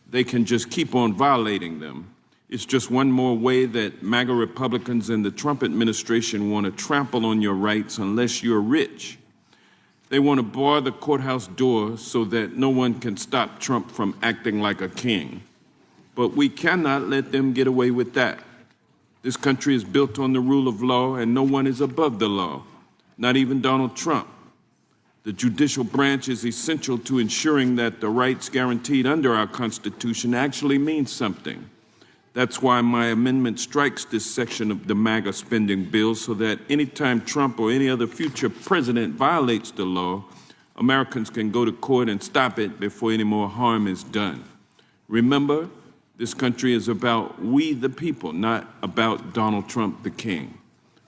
they can just keep on violating them. It's just one more way that MAGA Republicans and the Trump administration want to trample on your rights unless you're rich. They want to bar the courthouse door so that no one can stop Trump from acting like a king. But we cannot let them get away with that. This country is built on the rule of law, and no one is above the law, not even Donald Trump. The judicial branch is essential to ensuring that the rights guaranteed under our Constitution actually mean something. That's why my amendment strikes this section of the MAGA spending bill so that anytime Trump or any other future president violates the law, Americans can go to court and stop it before any more harm is done. Remember, this country is about we the people, not about Donald Trump the king.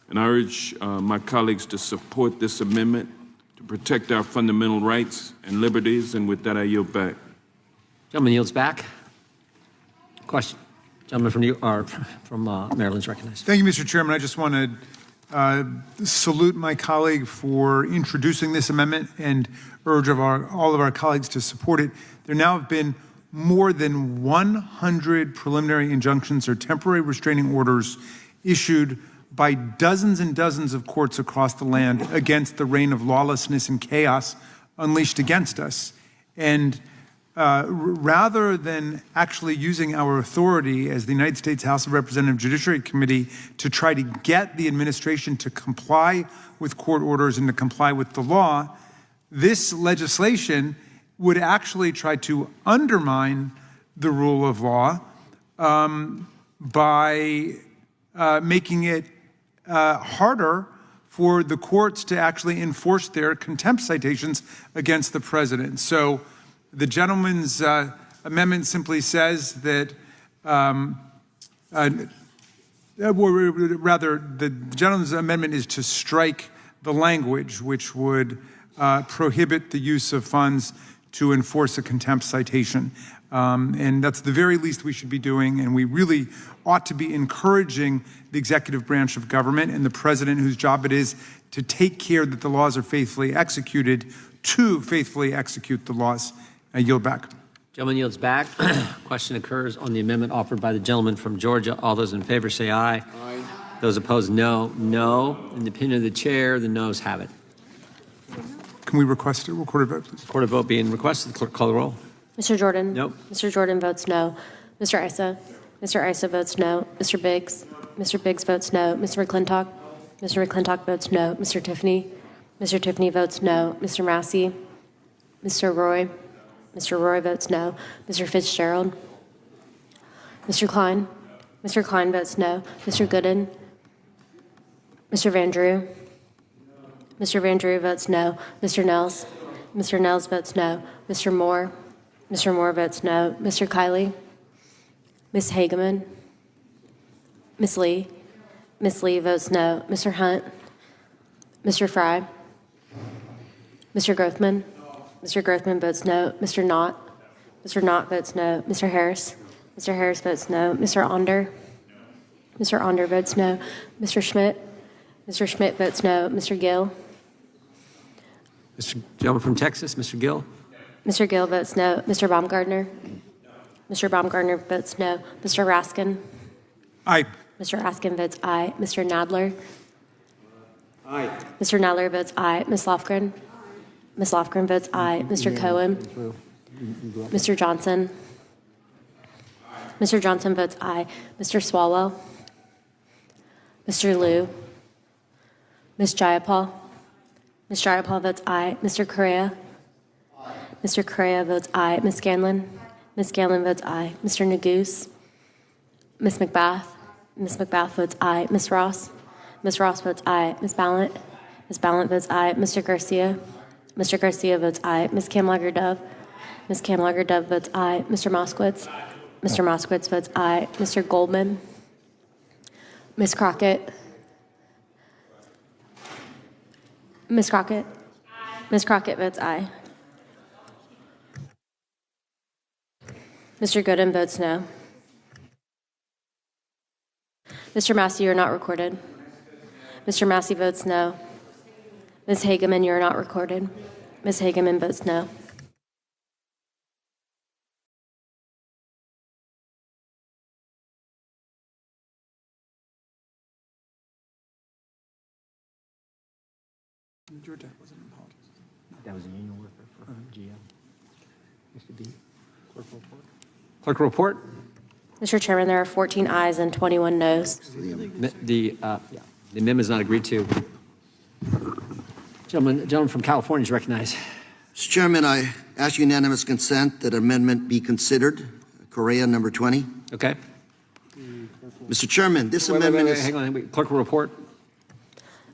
And I urge my colleagues to support this amendment to protect our fundamental rights and liberties, and with that I yield back. Gentleman yields back. Question. Gentleman from Maryland is recognized. Thank you, Mr. Chairman. I just want to salute my colleague for introducing this amendment and urge all of our colleagues to support it. There now have been more than 100 preliminary injunctions or temporary restraining orders issued by dozens and dozens of courts across the land against the reign of lawlessness and chaos unleashed against us. And rather than actually using our authority as the United States House of Representatives Judiciary Committee to try to get the administration to comply with court orders and to comply with the law, this legislation would actually try to undermine the rule of law by making it harder for the courts to actually enforce their contempt citations against the president. So the gentleman's amendment simply says that, rather, the gentleman's amendment is to strike the language which would prohibit the use of funds to enforce a contempt citation. And that's the very least we should be doing, and we really ought to be encouraging the executive branch of government and the president, whose job it is to take care that the laws are faithfully executed, to faithfully execute the laws. I yield back. Gentleman yields back. Question occurs on the amendment offered by the gentleman from Georgia. All those in favor say aye. Aye. Those opposed, no. No. In the opinion of the chair, the noes have it. Can we request a recorded vote, please? Recorded vote being requested. The clerk call the roll. Mr. Jordan? Nope. Mr. Jordan votes no. Mr. Issa? Mr. Issa votes no. Mr. Biggs? Mr. Biggs votes no. Mr. McClintock? Mr. McClintock votes no. Mr. Tiffany? Mr. Tiffany votes no. Mr. Massey? Mr. Roy? Mr. Roy votes no. Mr. Fitzgerald? Mr. Klein? Mr. Klein votes no. Mr. Gooden? Mr. Van Drew? Mr. Van Drew votes no. Mr. Nels? Mr. Nels votes no. Mr. Moore? Mr. Moore votes no. Mr. Kiley? Ms. Hageman? Ms. Lee? Ms. Lee votes no. Mr. Hunt? Mr. Fry? Mr. Grothman? Mr. Grothman votes no. Mr. Knott? Mr. Knott votes no. Mr. Harris? Mr. Harris votes no. Mr. Onder? Mr. Onder votes no. Mr. Schmidt? Mr. Schmidt votes no. Mr. Gill? Mr. Gentleman from Texas, Mr. Gill. Mr. Gill votes no. Mr. Baumgartner? Mr. Baumgartner votes no. Mr. Raskin? Aye. Mr. Raskin votes aye. Mr. Nadler? Aye. Mr. Nadler votes aye. Ms. Lofgren? Ms. Lofgren votes aye. Mr. Cohen? Mr. Johnson? Mr. Johnson votes aye. Mr. Swalwell? Mr. Liu? Ms. Jayapal? Ms. Jayapal votes aye. Mr. Correa? Mr. Correa votes aye. Ms. Scanlon? Ms. Scanlon votes aye. Mr. Neguse? Ms. McBath? Ms. McBath votes aye. Ms. Ross? Ms. Ross votes aye. Ms. Ballant? Ms. Ballant votes aye. Mr. Garcia? Mr. Garcia votes aye. Ms. Kamlager-Dove? Ms. Kamlager-Dove votes aye. Mr. Moskowitz? Mr. Moskowitz votes aye. Mr. Goldman? Ms. Crockett? Ms. Crockett? Ms. Crockett votes aye. Mr. Gooden votes no. Mr. Massey, you are not recorded. Mr. Massey votes no. Ms. Hageman, you are not recorded. Ms. Hageman votes no. That was a union worker for GM. Used to be clerk report. Clerk report. Mr. Chairman, there are 14 ayes and 21 noes. The amendment is not agreed to. Gentleman from California is recognized. Mr. Chairman, I ask unanimous consent that amendment be considered. Correa, number 20. Okay. Mr. Chairman, this amendment is... Hang on. Clerk will report.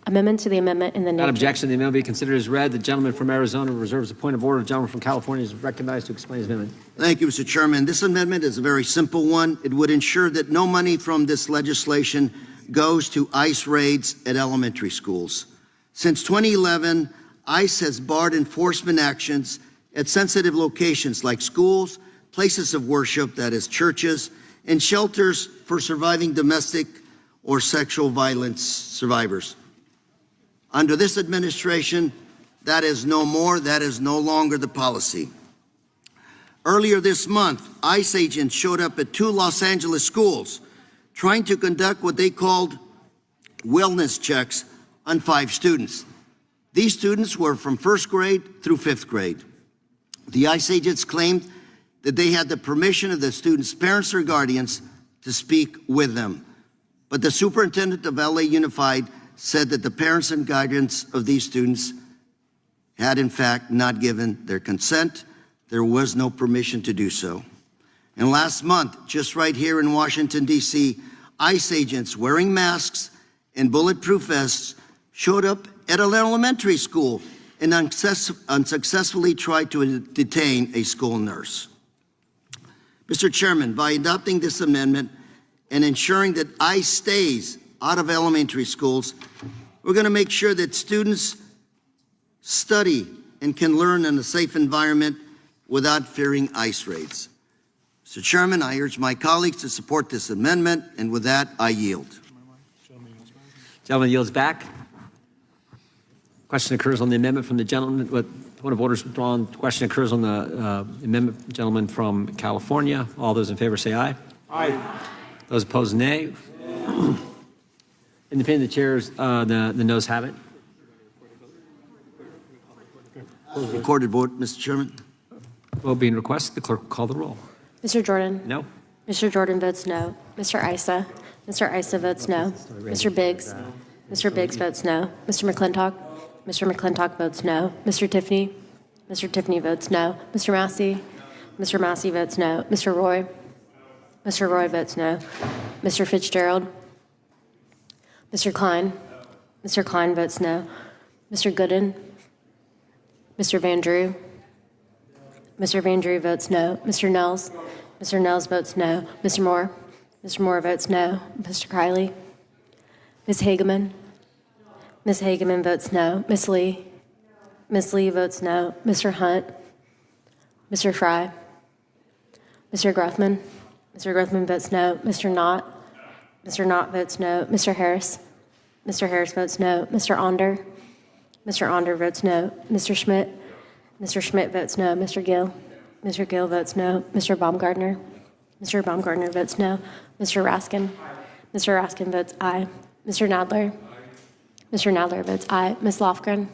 Amendment to the amendment in the Without nature. objection, the amendment be considered as read. The gentleman from Arizona reserves a point of order. The gentleman from California is recognized to explain his amendment. Thank you, Mr. Chairman. This amendment is a very simple one. It would ensure that no money from this legislation goes to ICE raids at elementary schools. Since 2011, ICE has barred enforcement actions at sensitive locations like schools, places of worship, that is churches, and shelters for surviving domestic or sexual violence survivors. Under this administration, that is no more, that is no longer the policy. Earlier this month, ICE agents showed up at 2 Los Angeles schools trying to conduct what they called wellness checks on 5 students. These students were from 1st grade through 5th grade. The ICE agents claimed that they had the permission of the students' parents or guardians to speak with them. But the superintendent of LA Unified said that the parents and guardians of these students had in fact not given their consent. There was no permission to do so. And last month, just right here in Washington, D.C., ICE agents wearing masks and bulletproof vests showed up at an elementary school and unsuccessfully tried to detain a school nurse. Mr. Chairman, by adopting this amendment and ensuring that ICE stays out of elementary schools, we're going to make sure that students study and can learn in a safe environment without fearing ICE raids. Mr. Chairman, I urge my colleagues to support this amendment, and with that, I yield. Gentleman yields back. Question occurs on the amendment from the gentleman. Point of order is withdrawn. Question occurs on the amendment, gentleman from California. All those in favor say aye. Aye. Those opposed, nay. Independent chairs, the noes have it. Recorded vote, Mr. Chairman. Vote being requested, the clerk will call the roll. Mr. Jordan? No. Mr. Jordan votes no. Mr. Issa? Mr. Issa votes no. Mr. Biggs? Mr. Biggs votes no. Mr. McClintock? Mr. McClintock votes no. Mr. Tiffany? Mr. Tiffany votes no. Mr. Massey? Mr. Massey votes no. Mr. Roy? Mr. Roy votes no. Mr. Fitzgerald? Mr. Klein? Mr. Klein votes no. Mr. Gooden? Mr. Van Drew? Mr. Van Drew votes no. Mr. Nels? Mr. Nels votes no. Mr. Moore? Mr. Moore votes no. Mr. Kiley? Ms. Hageman? Ms. Hageman votes no. Ms. Lee? Ms. Lee votes no. Mr. Hunt? Mr. Fry? Mr. Gruffman? Mr. Gruffman votes no. Mr. Knott? Mr. Knott votes no. Mr. Harris? Mr. Harris votes no. Mr. Onder? Mr. Onder votes no. Mr. Schmidt? Mr. Schmidt votes no. Mr. Gill? Mr. Gill votes no. Mr. Baumgartner? Mr. Baumgartner votes no. Mr. Raskin? Mr. Raskin votes aye. Mr. Nadler? Mr. Nadler votes aye. Ms. Lofgren?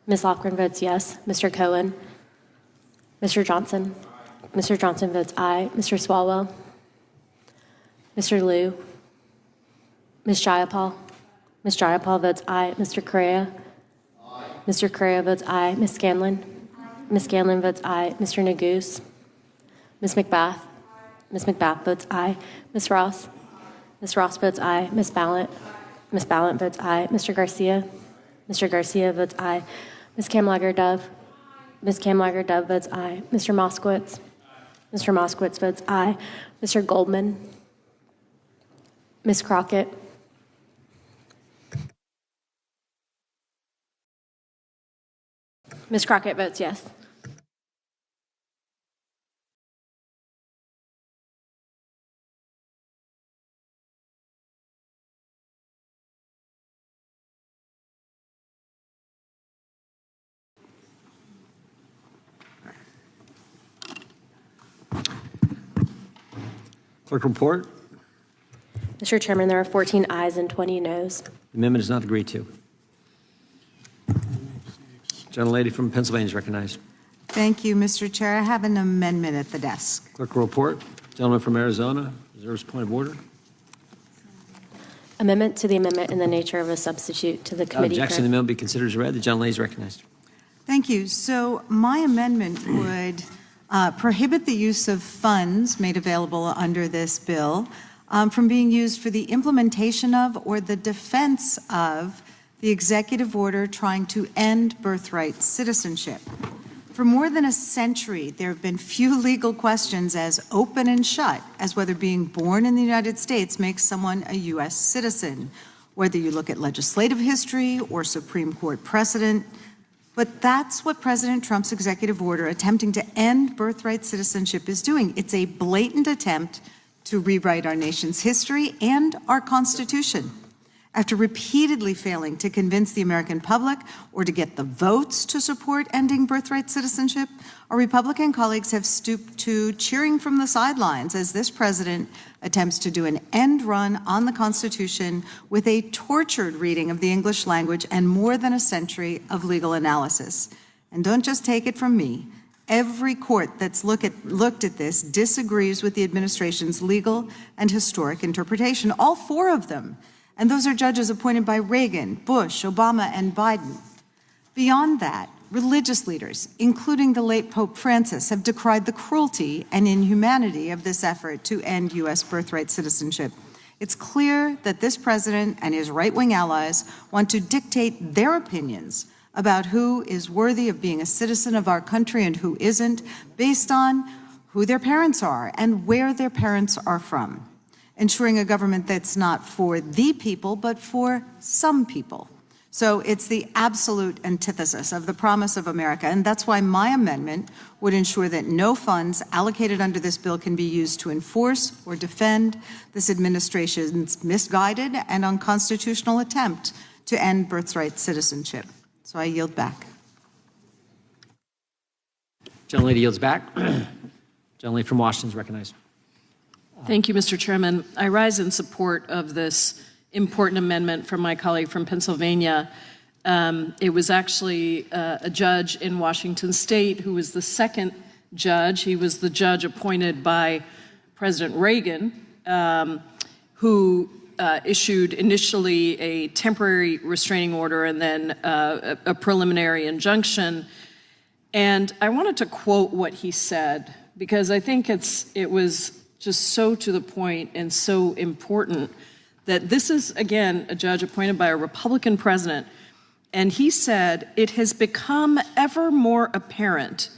Ms. Lofgren votes yes. Mr. Cohen? Mr. Johnson? Mr. Johnson votes aye. Mr. Swalwell? Mr. Liu? Ms. Jayapal? Ms. Jayapal votes aye. Mr. Correa? Mr. Correa votes aye. Ms. Scanlon? Ms. Scanlon votes aye. Mr. Neguse? Ms. McBath? Ms. McBath votes aye. Ms. Ross? Ms. Ross votes aye. Ms. Ballant? Ms. Ballant votes aye. Mr. Garcia? Mr. Garcia votes aye. Ms. Kamlager-Dove? Ms. Kamlager-Dove votes aye. Mr. Moskowitz? Mr. Moskowitz votes aye. Mr. Goldman? Ms. Crockett? Ms. Crockett votes yes. Clerk report. Mr. Chairman, there are 14 ayes and 20 noes. The amendment is not agreed to. Gentlelady from Pennsylvania is recognized. Thank you, Mr. Chair. I have an amendment at the desk. Clerk will report. Gentleman from Arizona reserves point of order. Amendment to the amendment in the nature of a substitute to the committee. Objection. The amendment be considered as read. The gentlelady is recognized. Thank you. So my amendment would prohibit the use of funds made available under this bill from being used for the implementation of or the defense of the executive order trying to end birthright citizenship. For more than a century, there have been few legal questions as open and shut as whether being born in the United States makes someone a U.S. citizen, whether you look at legislative history or Supreme Court precedent. But that's what President Trump's executive order attempting to end birthright citizenship is doing. It's a blatant attempt to rewrite our nation's history and our Constitution. After repeatedly failing to convince the American public or to get the votes to support ending birthright citizenship, our Republican colleagues have stooped to cheering from the sidelines as this president attempts to do an end run on the Constitution with a tortured reading of the English language and more than a century of legal analysis. And don't just take it from me. Every court that's looked at this disagrees with the administration's legal and historic interpretation, all four of them. And those are judges appointed by Reagan, Bush, Obama, and Biden. Beyond that, religious leaders, including the late Pope Francis, have decried the cruelty and inhumanity of this effort to end U.S. birthright citizenship. It's clear that this president and his right-wing allies want to dictate their opinions about who is worthy of being a citizen of our country and who isn't, based on who their parents are and where their parents are from, ensuring a government that's not for the people, but for some people. So it's the absolute antithesis of the promise of America, and that's why my amendment would ensure that no funds allocated under this bill can be used to enforce or defend this administration's misguided and unconstitutional attempt to end birthright citizenship. So I yield back. Gentlelady yields back. Gentlelady from Washington is recognized. Thank you, Mr. Chairman. I rise in support of this important amendment from my colleague from Pennsylvania. It was actually a judge in Washington State who was the second judge. He was the judge appointed by President Reagan, who issued initially a temporary restraining order and then a preliminary injunction. And I wanted to quote what he said, because I think it was just so to the point and so important that this is, again, a judge appointed by a Republican president. And he said, "It has become ever more apparent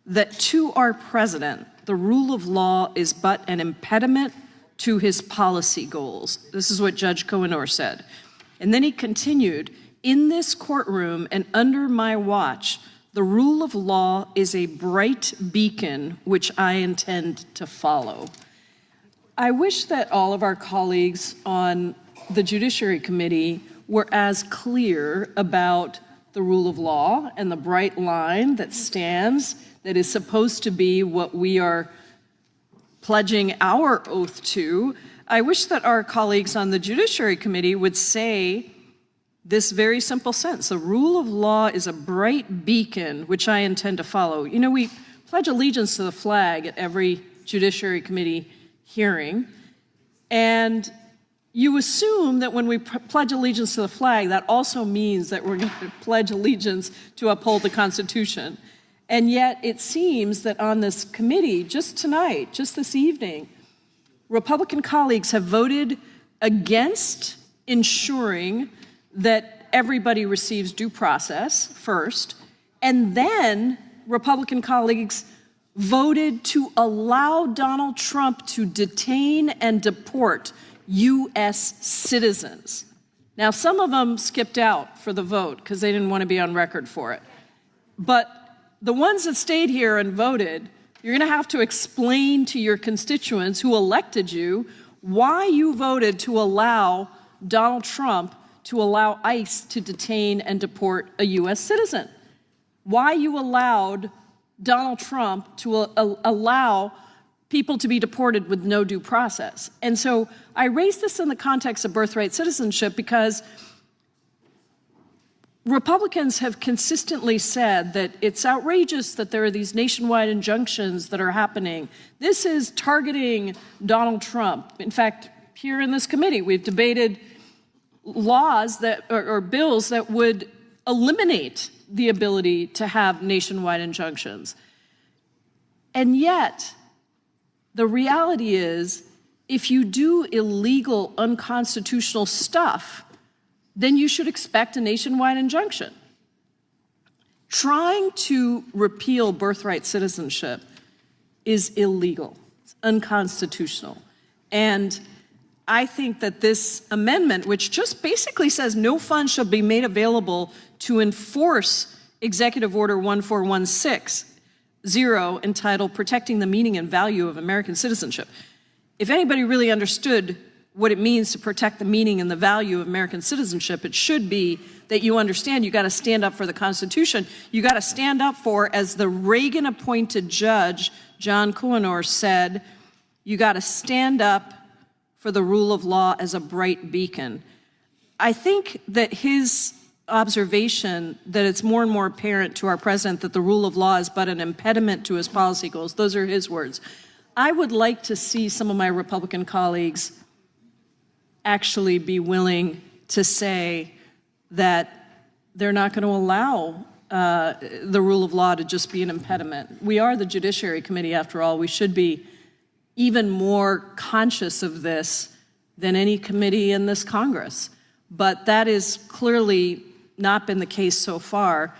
that to our president, the rule of law is but an impediment to his policy goals." This is what Judge Cohenor said. And then he continued, in this courtroom and under my watch, the rule of law is a bright beacon which I intend to follow. I wish that all of our colleagues on the Judiciary Committee were as clear about the rule of law and the bright line that stands, that is supposed to be what we are pledging our oath to. I wish that our colleagues on the Judiciary Committee would say this very simple sentence: the rule of law is a bright beacon which I intend to follow. You know, we pledge allegiance to the flag at every Judiciary Committee hearing, and you assume that when we pledge allegiance to the flag, that also means that we're going to pledge allegiance to uphold the Constitution. And yet it seems that on this committee, just tonight, just this evening, Republican colleagues have voted against ensuring that everybody receives due process first, and then Republican colleagues voted to allow Donald Trump to detain and deport U.S. citizens. Now, some of them skipped out for the vote because they didn't want to be on record for it. But the ones that stayed here and voted, you're going to have to explain to your constituents who elected you why you voted to allow Donald Trump to allow ICE to detain and deport a U.S. citizen. Why you allowed Donald Trump to allow people to be deported with no due process. And so I raise this in the context of birthright citizenship because Republicans have consistently said that it's outrageous that there are these nationwide injunctions that are happening. This is targeting Donald Trump. In fact, here in this committee, we've debated laws that, or bills that would eliminate the ability to have nationwide injunctions. And yet, the reality is, if you do illegal, unconstitutional stuff, then you should expect a nationwide injunction. Trying to repeal birthright citizenship is illegal. It's unconstitutional. And I think that this amendment, which just basically says no funds shall be made available to enforce Executive Order 1416, entitled Protecting the Meaning and Value of American Citizenship. If anybody really understood what it means to protect the meaning and the value of American citizenship, it should be that you understand you got to stand up for the Constitution. You got to stand up for, as the Reagan-appointed judge, John Kuhnor, said, you got to stand up for the rule of law as a bright beacon. I think that his observation that it's more and more apparent to our president that the rule of law is but an impediment to his policy goals, those are his words. I would like to see some of my Republican colleagues actually be willing to say that they're not going to allow the rule of law to just be an impediment. We are the Judiciary Committee, after all. We should be even more conscious of this than any committee in this Congress. But that has clearly not been the case so far.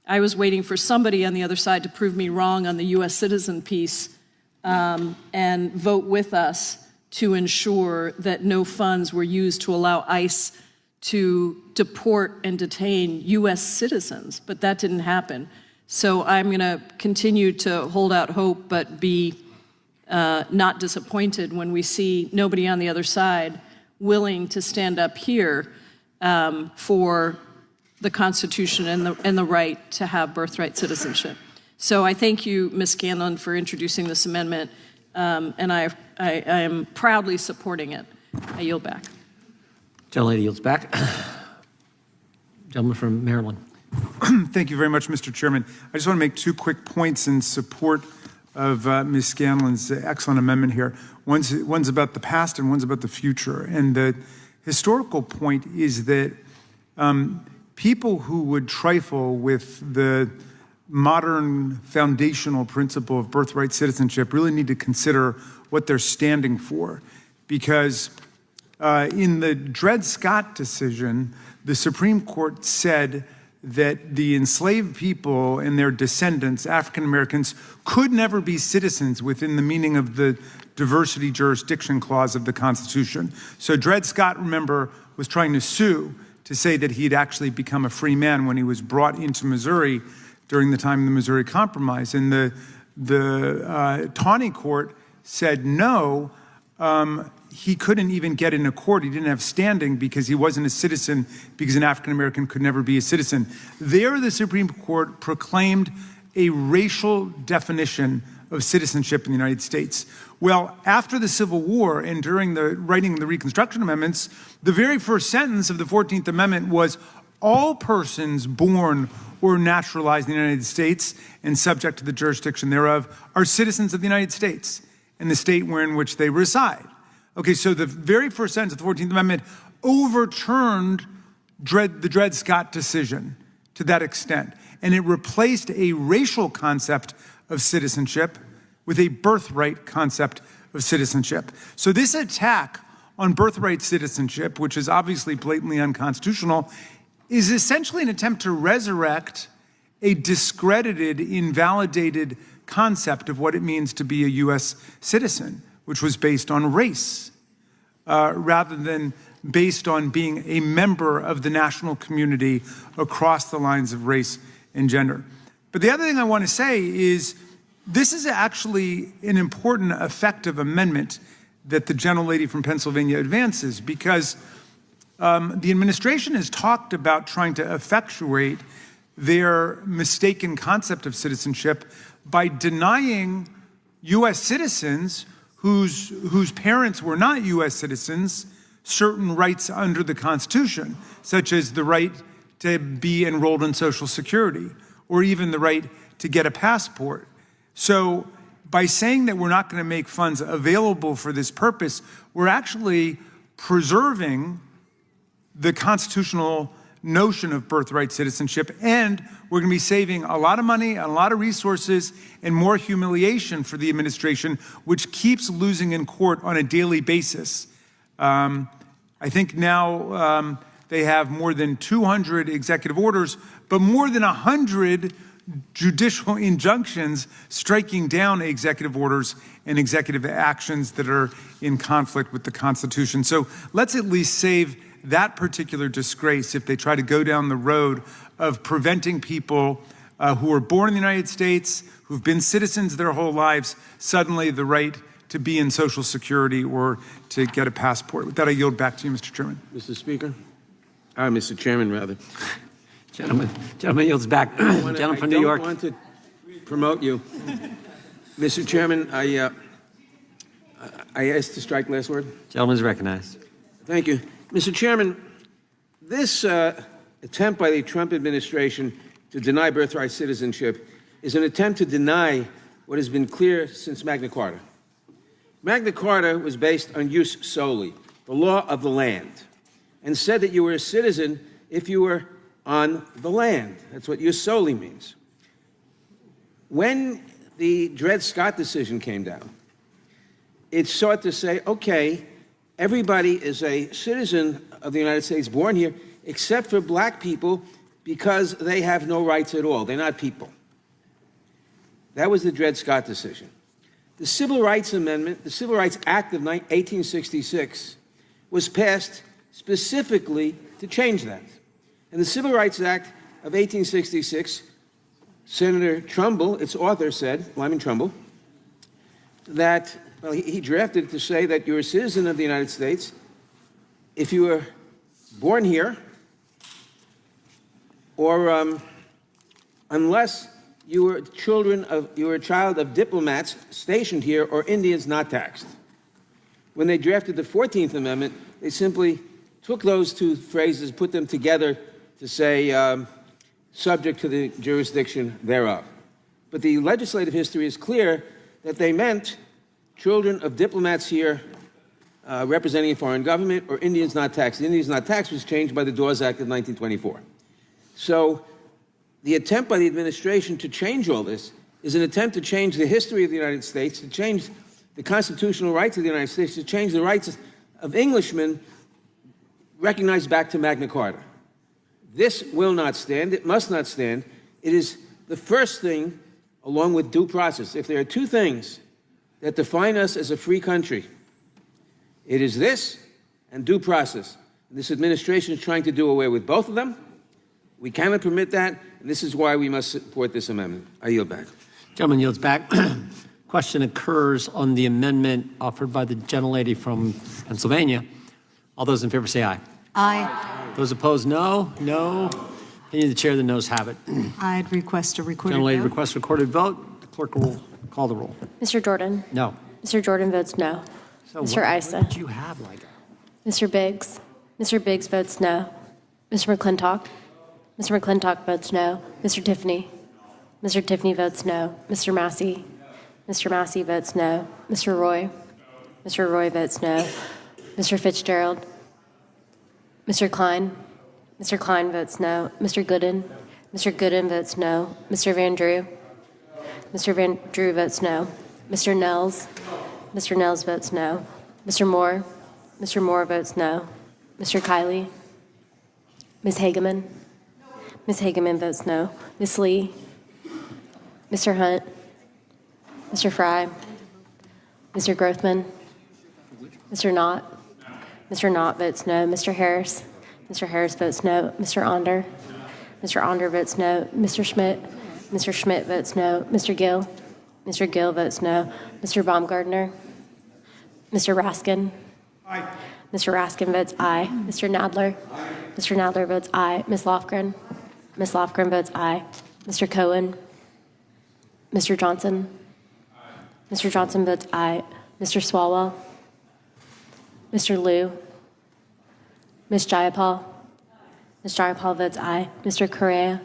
I was waiting for somebody on the other side to prove me wrong on the U.S. citizen piece and vote with us to ensure that no funds were used to allow ICE to deport and detain U.S. citizens, but that didn't happen. So I'm going to continue to hold out hope, but be not disappointed when we see nobody on the other side willing to stand up here for the Constitution and the right to have birthright citizenship. So I thank you, Ms. Scanlon, for introducing this amendment, and I am proudly supporting it. I yield back. Gentlelady yields back. Gentleman from Maryland. Thank you very much, Mr. Chairman. I just want to make two quick points in support of Ms. Scanlon's excellent amendment here. One's about the past and one's about the future. And the historical point is that people who would trifle with the modern foundational principle of birthright citizenship really need to consider what they're standing for. Because in the Dred Scott decision, the Supreme Court said that the enslaved people and their descendants, African Americans, could never be citizens within the meaning of the diversity jurisdiction clause of the Constitution. So Dred Scott, remember, was trying to sue to say that he had actually become a free man when he was brought into Missouri during the time of the Missouri Compromise. And the Tawney court said no, he couldn't even get into court. He didn't have standing because he wasn't a citizen, because an African American could never be a citizen. There, the Supreme Court proclaimed a racial definition of citizenship in the United States. Well, after the Civil War and during the writing of the Reconstruction Amendments, the very first sentence of the 14th Amendment was, all persons born or naturalized in the United States and subject to the jurisdiction thereof are citizens of the United States and the state in which they reside. Okay, so the very first sentence of the 14th Amendment overturned the Dred Scott decision to that extent, and it replaced a racial concept of citizenship with a birthright concept of citizenship. So this attack on birthright citizenship, which is obviously blatantly unconstitutional, is essentially an attempt to resurrect a discredited, invalidated concept of what it means to be a U.S. citizen, which was based on race, rather than based on being a member of the national community across the lines of race and gender. But the other thing I want to say is this is actually an important effective amendment that the gentlelady from Pennsylvania advances, because the administration has talked about trying to effectuate their mistaken concept of citizenship by denying U.S. citizens whose parents were not U.S. citizens certain rights under the Constitution, such as the right to be enrolled in Social Security, or even the right to get a passport. So by saying that we're not going to make funds available for this purpose, we're actually preserving the constitutional notion of birthright citizenship, and we're going to be saving a lot of money, a lot of resources, and more humiliation for the administration, which keeps losing in court on a daily basis. I think now they have more than 200 executive orders, but more than 100 judicial injunctions striking down executive orders and executive actions that are in conflict with the Constitution. So let's at least save that particular disgrace if they try to go down the road of preventing people who are born in the United States, who've been citizens their whole lives, suddenly the right to be in Social Security or to get a passport. With that, I yield back to you, Mr. Chairman. Mr. Speaker? Mr. Chairman, rather. Gentleman yields back. Gentleman from New York. I don't want to promote you. Mr. Chairman, I asked to strike last word. Gentleman's recognized. Thank you. Mr. Chairman, this attempt by the Trump administration to deny birthright citizenship is an attempt to deny what has been clear since Magna Carta. Magna Carta was based on jus soli, the law of the land, and said that you were a citizen if you were on the land. That's what jus soli means. When the Dred Scott decision came down, it sought to say, okay, everybody is a citizen of the United States born here, except for black people, because they have no rights at all. They're not people. That was the Dred Scott decision. The Civil Rights Amendment, the Civil Rights Act of 1866, was passed specifically to change that. And the Civil Rights Act of 1866, Senator Trumbull, its author, said, Lyman Trumbull, that, well, he drafted it to say that you're a citizen of the United States if you were born here, or unless you were a child of diplomats stationed here or Indians not taxed. When they drafted the 14th Amendment, they simply took those two phrases, put them together to say subject to the jurisdiction thereof. But the legislative history is clear that they meant children of diplomats here representing a foreign government or Indians not taxed. The Indians not taxed was changed by the Dawes Act of 1924. So the attempt by the administration to change all this is an attempt to change the history of the United States, to change the constitutional rights of the United States, to change the rights of Englishmen recognized back to Magna Carta. This will not stand. It must not stand. It is the first thing, along with due process. If there are two things that define us as a free country, it is this and due process. This administration is trying to do away with both of them. We cannot permit that, and this is why we must support this amendment. I yield back. Gentleman yields back. Question occurs on the amendment offered by the gentlelady from Pennsylvania. All those in favor say aye. Aye. Those opposed, no. No. Opinion of the chair, the noes have it. I'd request a recorded Gentlelady vote. requests recorded vote. The clerk will call the roll. Mr. Jordan? No. Mr. Jordan votes no. So Mr. Issa? What did you have like that? Mr. Biggs? Mr. Biggs votes no. Mr. McClintock? Mr. McClintock votes no. Mr. Tiffany? Mr. Tiffany votes no. Mr. Massey? Mr. Massey votes no. Mr. Roy? Mr. Roy votes no. Mr. Fitzgerald? Mr. Klein? Mr. Klein votes no. Mr. Gooden? Mr. Gooden votes no. Mr. Van Drew? Mr. Van Drew votes no. Mr. Nels? Mr. Nels votes no. Mr. Moore? Mr. Moore votes no. Mr. Kiley? Ms. Hageman? Ms. Hageman votes no. Ms. Lee? Mr. Hunt? Mr. Fry? Mr. Grothman? Mr. Knott? Mr. Knott votes no. Mr. Harris? Mr. Harris votes no. Mr. Onder? Mr. Onder votes no. Mr. Schmidt? Mr. Schmidt votes no. Mr. Gill? Mr. Gill votes no. Mr. Baumgartner? Mr. Raskin? Aye. Mr. Raskin votes aye. Mr. Nadler? Mr. Nadler votes aye. Ms. Lofgren? Ms. Lofgren votes aye. Mr. Cohen? Mr. Johnson? Mr. Johnson votes aye. Mr. Swalwell? Mr. Liu? Ms. Jayapal? Ms. Jayapal votes aye. Mr. Correa?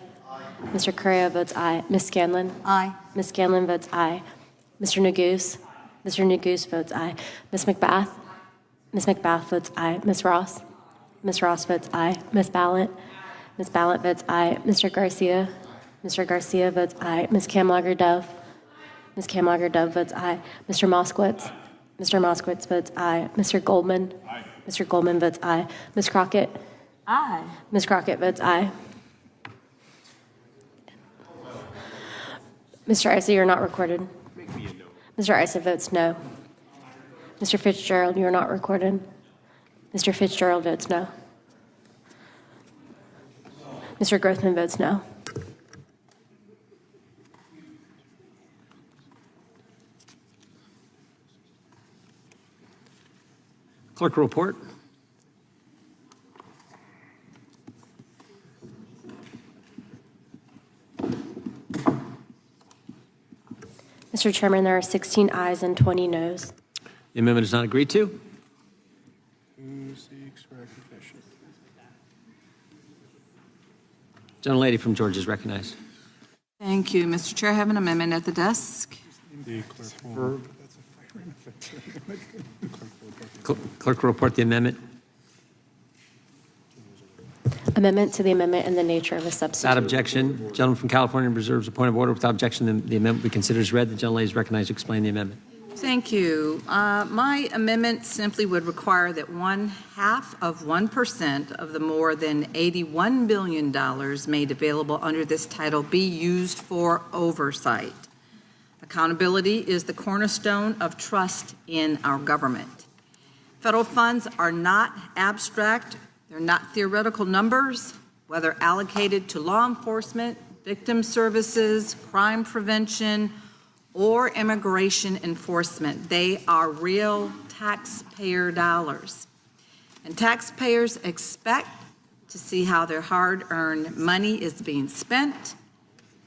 Mr. Correa votes aye. Ms. Scanlon? Aye. Ms. Scanlon votes aye. Mr. Neguse? Mr. Neguse votes aye. Ms. McBath? Ms. McBath votes aye. Ms. Ross? Ms. Ross votes aye. Ms. Ballant? Ms. Ballant votes aye. Mr. Garcia? Mr. Garcia votes aye. Ms. Kamlager-Dove? Ms. Kamlager-Dove votes aye. Mr. Moskowitz? Mr. Moskowitz votes aye. Mr. Goldman? Aye. Mr. Goldman votes aye. Ms. Crockett? Aye. Ms. Crockett votes aye. Mr. Issa, you're not recorded. Mr. Issa votes no. Mr. Fitzgerald, you're not recorded. Mr. Fitzgerald votes no. Mr. Grothman votes no. Clerk will report. Mr. Chairman, there are 16 ayes and 20 noes. The amendment is not agreed to. Who seeks recognition? Gentlelady from Georgia is recognized. Thank you, Mr. Chair. I have an amendment at the desk. The clerk will. Clerk will report the amendment. Amendment to the amendment in the nature of a substitute. Without objection, gentleman from California reserves a point of order. Without objection, the amendment be considered as read. The gentlelady is recognized to explain the amendment. Thank you. My amendment simply would require that 0.5% of the more than $81 billion made available under this title be used for oversight. Accountability is the cornerstone of trust in our government. Federal funds are not abstract. They're not theoretical numbers, whether allocated to law enforcement, victim services, crime prevention, or immigration enforcement. They are real taxpayer dollars. And taxpayers expect to see how their hard-earned money is being spent,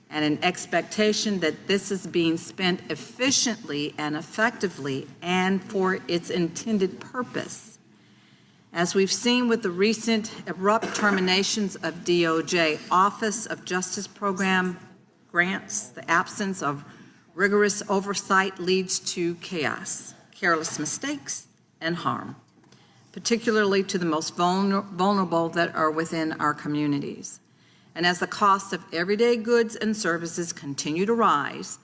and an expectation that this is being spent efficiently and effectively and for its intended purpose. As we've seen with the recent abrupt terminations of DOJ Office of Justice Program grants, the absence of rigorous oversight leads to chaos, careless mistakes, and harm, particularly to the most vulnerable that are within our communities. And as the cost of everyday goods and services continue to rise,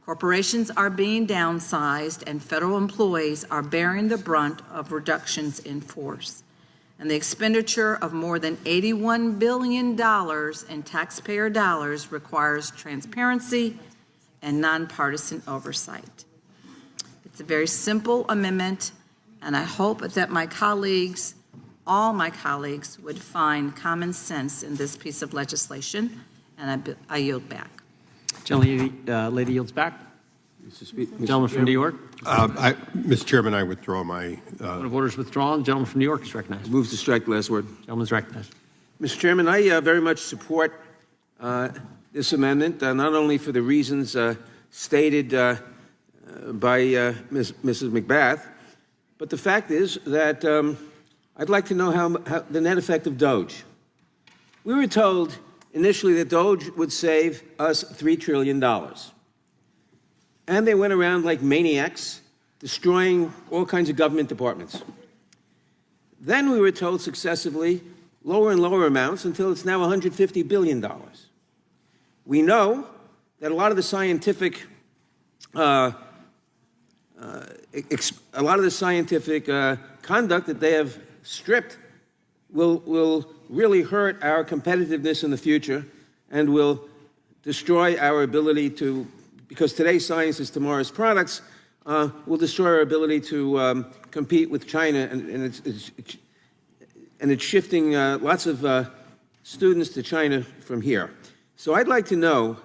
corporations are being downsized and federal employees are bearing the brunt of reductions in force. And the expenditure of more than $81 billion in taxpayer dollars requires transparency and nonpartisan oversight. It's a very simple amendment, and I hope that my colleagues all my colleagues would find common sense in this piece of legislation, and I yield back. Lady yields back. Gentleman from New York. Mr. Chairman, I withdraw my... Point of order is withdrawn. Gentleman from New York is recognized. Move to strike the last word. Gentleman's recognized. Mr. Chairman, I very much support this amendment, not only for the reasons stated by Mrs. McBath, but the fact is that I'd like to know how the net effect of DOGE. We were told initially that DOGE would save us $3 trillion. And they went around like maniacs, destroying all kinds of government departments. Then we were told successively lower and lower amounts until it's now $150 billion. We know that a lot of the scientific conduct that they have stripped will really hurt our competitiveness in the future and will destroy our ability to, because today's science is tomorrow's products, will destroy our ability to compete with China, and it's shifting lots of students to China from here. So I'd like to know,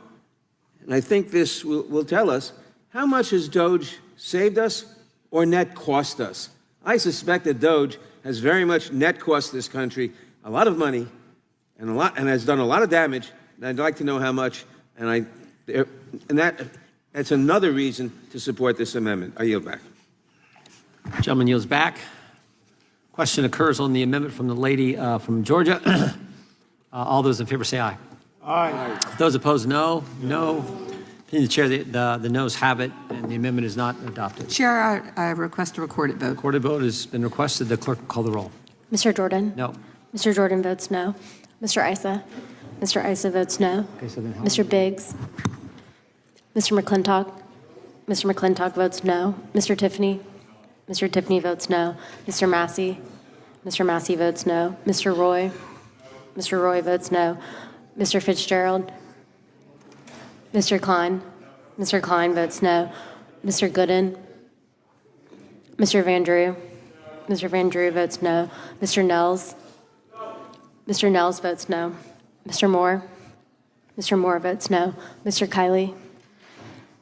and I think this will tell us, how much has DOGE saved us or net cost us? I suspect that DOGE has very much net cost this country a lot of money and has done a lot of damage. And I'd like to know how much, and that's another reason to support this amendment. I yield back. Gentleman yields back. Question occurs on the amendment from the lady from Georgia. All those in favor say aye. Aye. Those opposed, no. No. Opinion of the chair, the noes have it, and the amendment is not adopted. Chair, I request a recorded vote. Recorded vote has been requested. The clerk will call the roll. Mr. Jordan? No. Mr. Jordan votes no. Mr. Issa? Mr. Issa votes no. Okay, so then Mr. Biggs? Mr. McClintock? Mr. McClintock votes no. Mr. Tiffany? Mr. Tiffany votes no. Mr. Massey? Mr. Massey votes no. Mr. Roy? Mr. Roy votes no. Mr. Fitzgerald? Mr. Klein? Mr. Klein votes no. Mr. Gooden? Mr. Van Drew? Mr. Van Drew votes no. Mr. Nels? Mr. Nels votes no. Mr. Moore? Mr. Moore votes no. Mr. Kiley?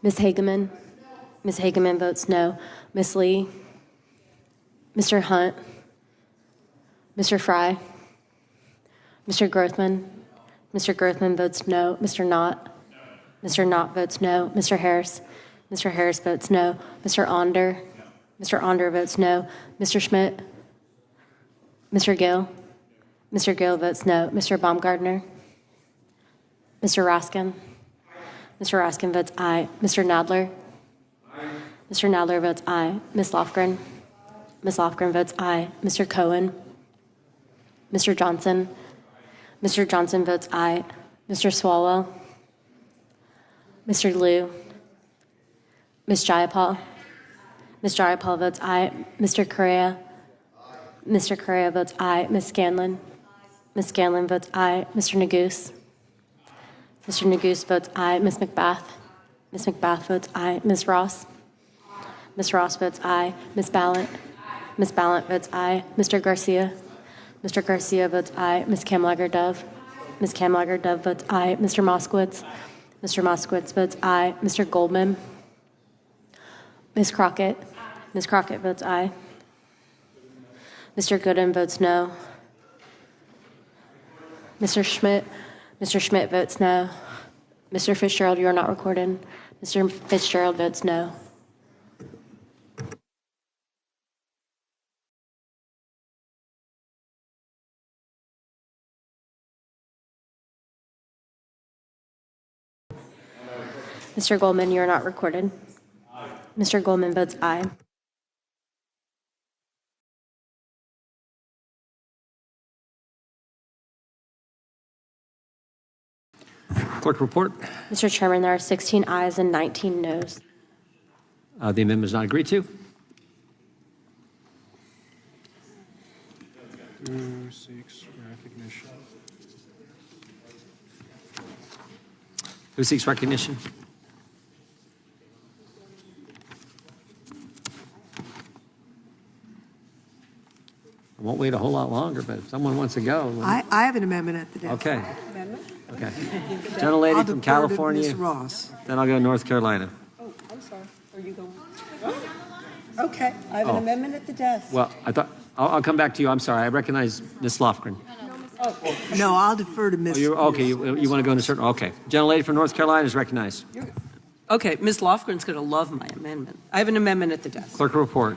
Ms. Hageman? Ms. Hageman votes no. Ms. Lee? Mr. Hunt? Mr. Fry? Mr. Grothman? Mr. Grothman votes no. Mr. Knott? Mr. Knott votes no. Mr. Harris? Mr. Harris votes no. Mr. Onder? Mr. Onder votes no. Mr. Schmidt? Mr. Gill? Mr. Gill votes no. Mr. Baumgartner? Mr. Raskin? Mr. Raskin votes aye. Mr. Nadler? Mr. Nadler votes aye. Ms. Lofgren? Ms. Lofgren votes aye. Mr. Cohen? Mr. Johnson? Mr. Johnson votes aye. Mr. Swalwell? Mr. Liu? Ms. Jayapal? Ms. Jayapal votes aye. Mr. Correa? Mr. Correa votes aye. Ms. Scanlon? Ms. Scanlon votes aye. Mr. Neguse? Mr. Neguse votes aye. Ms. McBath? Ms. McBath votes aye. Ms. Ross? Ms. Ross votes aye. Ms. Ballant? Ms. Ballant votes aye. Mr. Garcia? Mr. Garcia votes aye. Ms. Kamlager-Dove? Ms. Kamlager-Dove votes aye. Mr. Moskowitz? Mr. Moskowitz votes aye. Mr. Goldman? Ms. Crockett? Ms. Crockett votes aye. Mr. Gooden votes no. Mr. Schmidt? Mr. Schmidt votes no. Mr. Fitzgerald, you are not recorded. Mr. Fitzgerald votes no. Mr. Goldman, you are not recorded. Mr. Goldman votes aye. Clerk report. Mr. Chairman, there are 16 ayes and 19 noes. The amendment is not agreed to. Who seeks recognition? Who seeks recognition? won't wait a whole lot longer, but if someone wants to go. I have an amendment at the desk. Okay. Okay. Gentlelady I'll from defer to California. Ms. Ross. Then I'll go to North Carolina. Oh, I'm sorry. Are you going? Okay, I have an Oh. amendment at the desk. Well, I'll come back to you. I'm sorry. I recognize Ms. Lofgren. No, I'll defer to Ms. Okay, you want to go in a certain, okay. Gentlelady from North Carolina is recognized. Okay, Ms. Lofgren's going to love my amendment. I have an amendment at the desk. Clerk will report.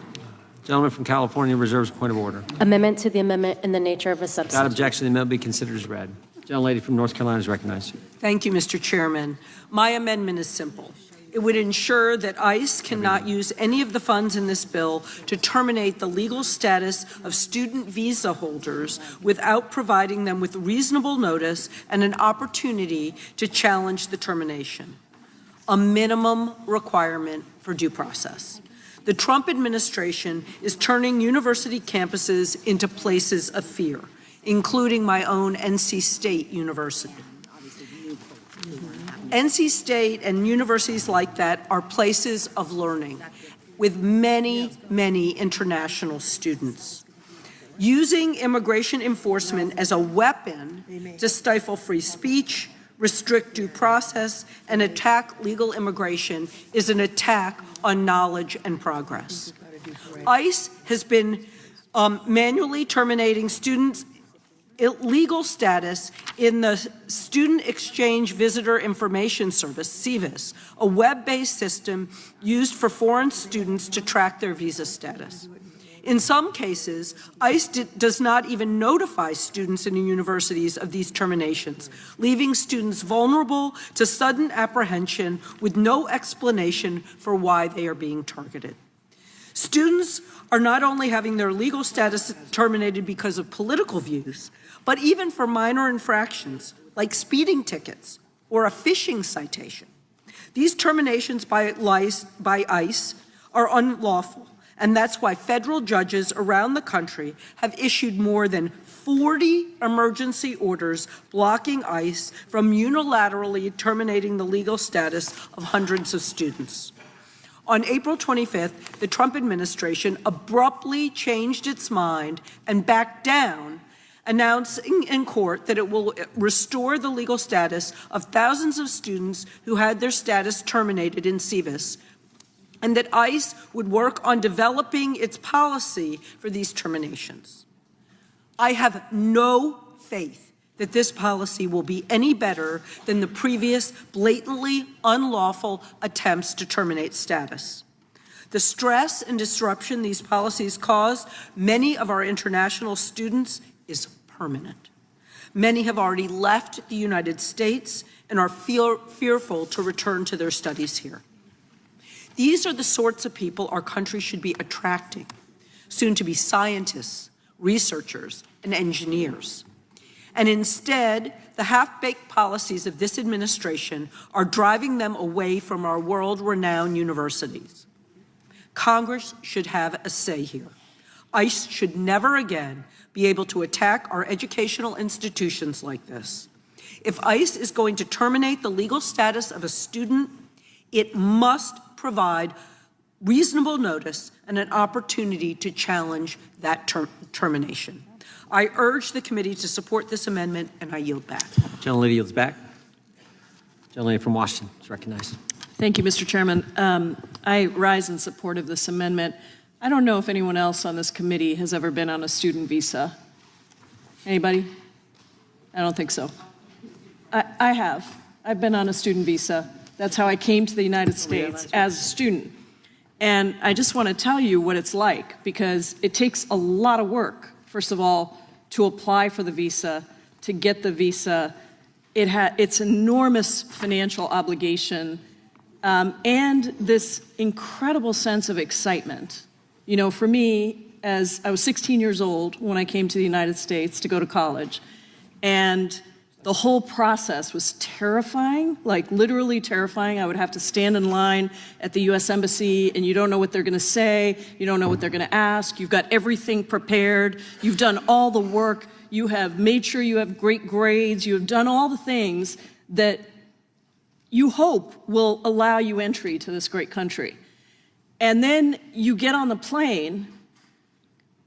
Gentleman from California reserves point of order. Amendment to the amendment in the nature of a Without substitute. objection, the amendment be considered as read. Gentlelady from North Carolina is recognized. Thank you, Mr. Chairman. My amendment is simple. It would ensure that ICE cannot use any of the funds in this bill to terminate the legal status of student visa holders without providing them with reasonable notice and an opportunity to challenge the termination, a minimum requirement for due process. The Trump administration is turning university campuses into places of fear, including my own NC State University. NC State and universities like that are places of learning with many, many international students. Using immigration enforcement as a weapon to stifle free speech, restrict due process, and attack legal immigration is an attack on knowledge and progress. ICE has been manually terminating students' illegal status in the Student Exchange Visitor Information Service, SEVIS, a web-based system used for foreign students to track their visa status. In some cases, ICE does not even notify students in universities of these terminations, leaving students vulnerable to sudden apprehension with no explanation for why they are being targeted. Students are not only having their legal status terminated because of political views, but even for minor infractions like speeding tickets or a fishing citation. These terminations by ICE are unlawful, and that's why federal judges around the country have issued more than 40 emergency orders blocking ICE from unilaterally terminating the legal status of hundreds of students. On April 25th, the Trump administration abruptly changed its mind and backed down, announcing in court that it will restore the legal status of thousands of students who had their status terminated in SEVIS, and that ICE would work on developing its policy for these terminations. I have no faith that this policy will be any better than the previous blatantly unlawful attempts to terminate status. The stress and disruption these policies cause many of our international students is permanent. Many have already left the United States and are fearful to return to their studies here. These are the sorts of people our country should be attracting, soon to be scientists, researchers, and engineers. And instead, the half-baked policies of this administration are driving them away from our world-renowned universities. Congress should have a say here. ICE should never again be able to attack our educational institutions like this. If ICE is going to terminate the legal status of a student, it must provide reasonable notice and an opportunity to challenge that termination. I urge the committee to support this amendment, and I yield back. Gentlelady yields back. Gentlelady from Washington is recognized. Thank you, Mr. Chairman. I rise in support of this amendment. I don't know if anyone else on this committee has ever been on a student visa. Anybody? I don't think so. I have. I've been on a student visa. That's how I came to the United States as a student. And I just want to tell you what it's like, because it takes a lot of work, first of all, to apply for the visa, to get the visa. It's enormous financial obligation, and this incredible sense of excitement. You know, for me, as I was 16 years old when I came to the United States to go to college, and the whole process was terrifying, like literally terrifying. I would have to stand in line at the U.S. Embassy, and you don't know what they're going to say. You don't know what they're going to ask. You've got everything prepared. You've done all the work. You have made sure you have great grades. You have done all the things that you hope will allow you entry to this great country. And then you get on the plane,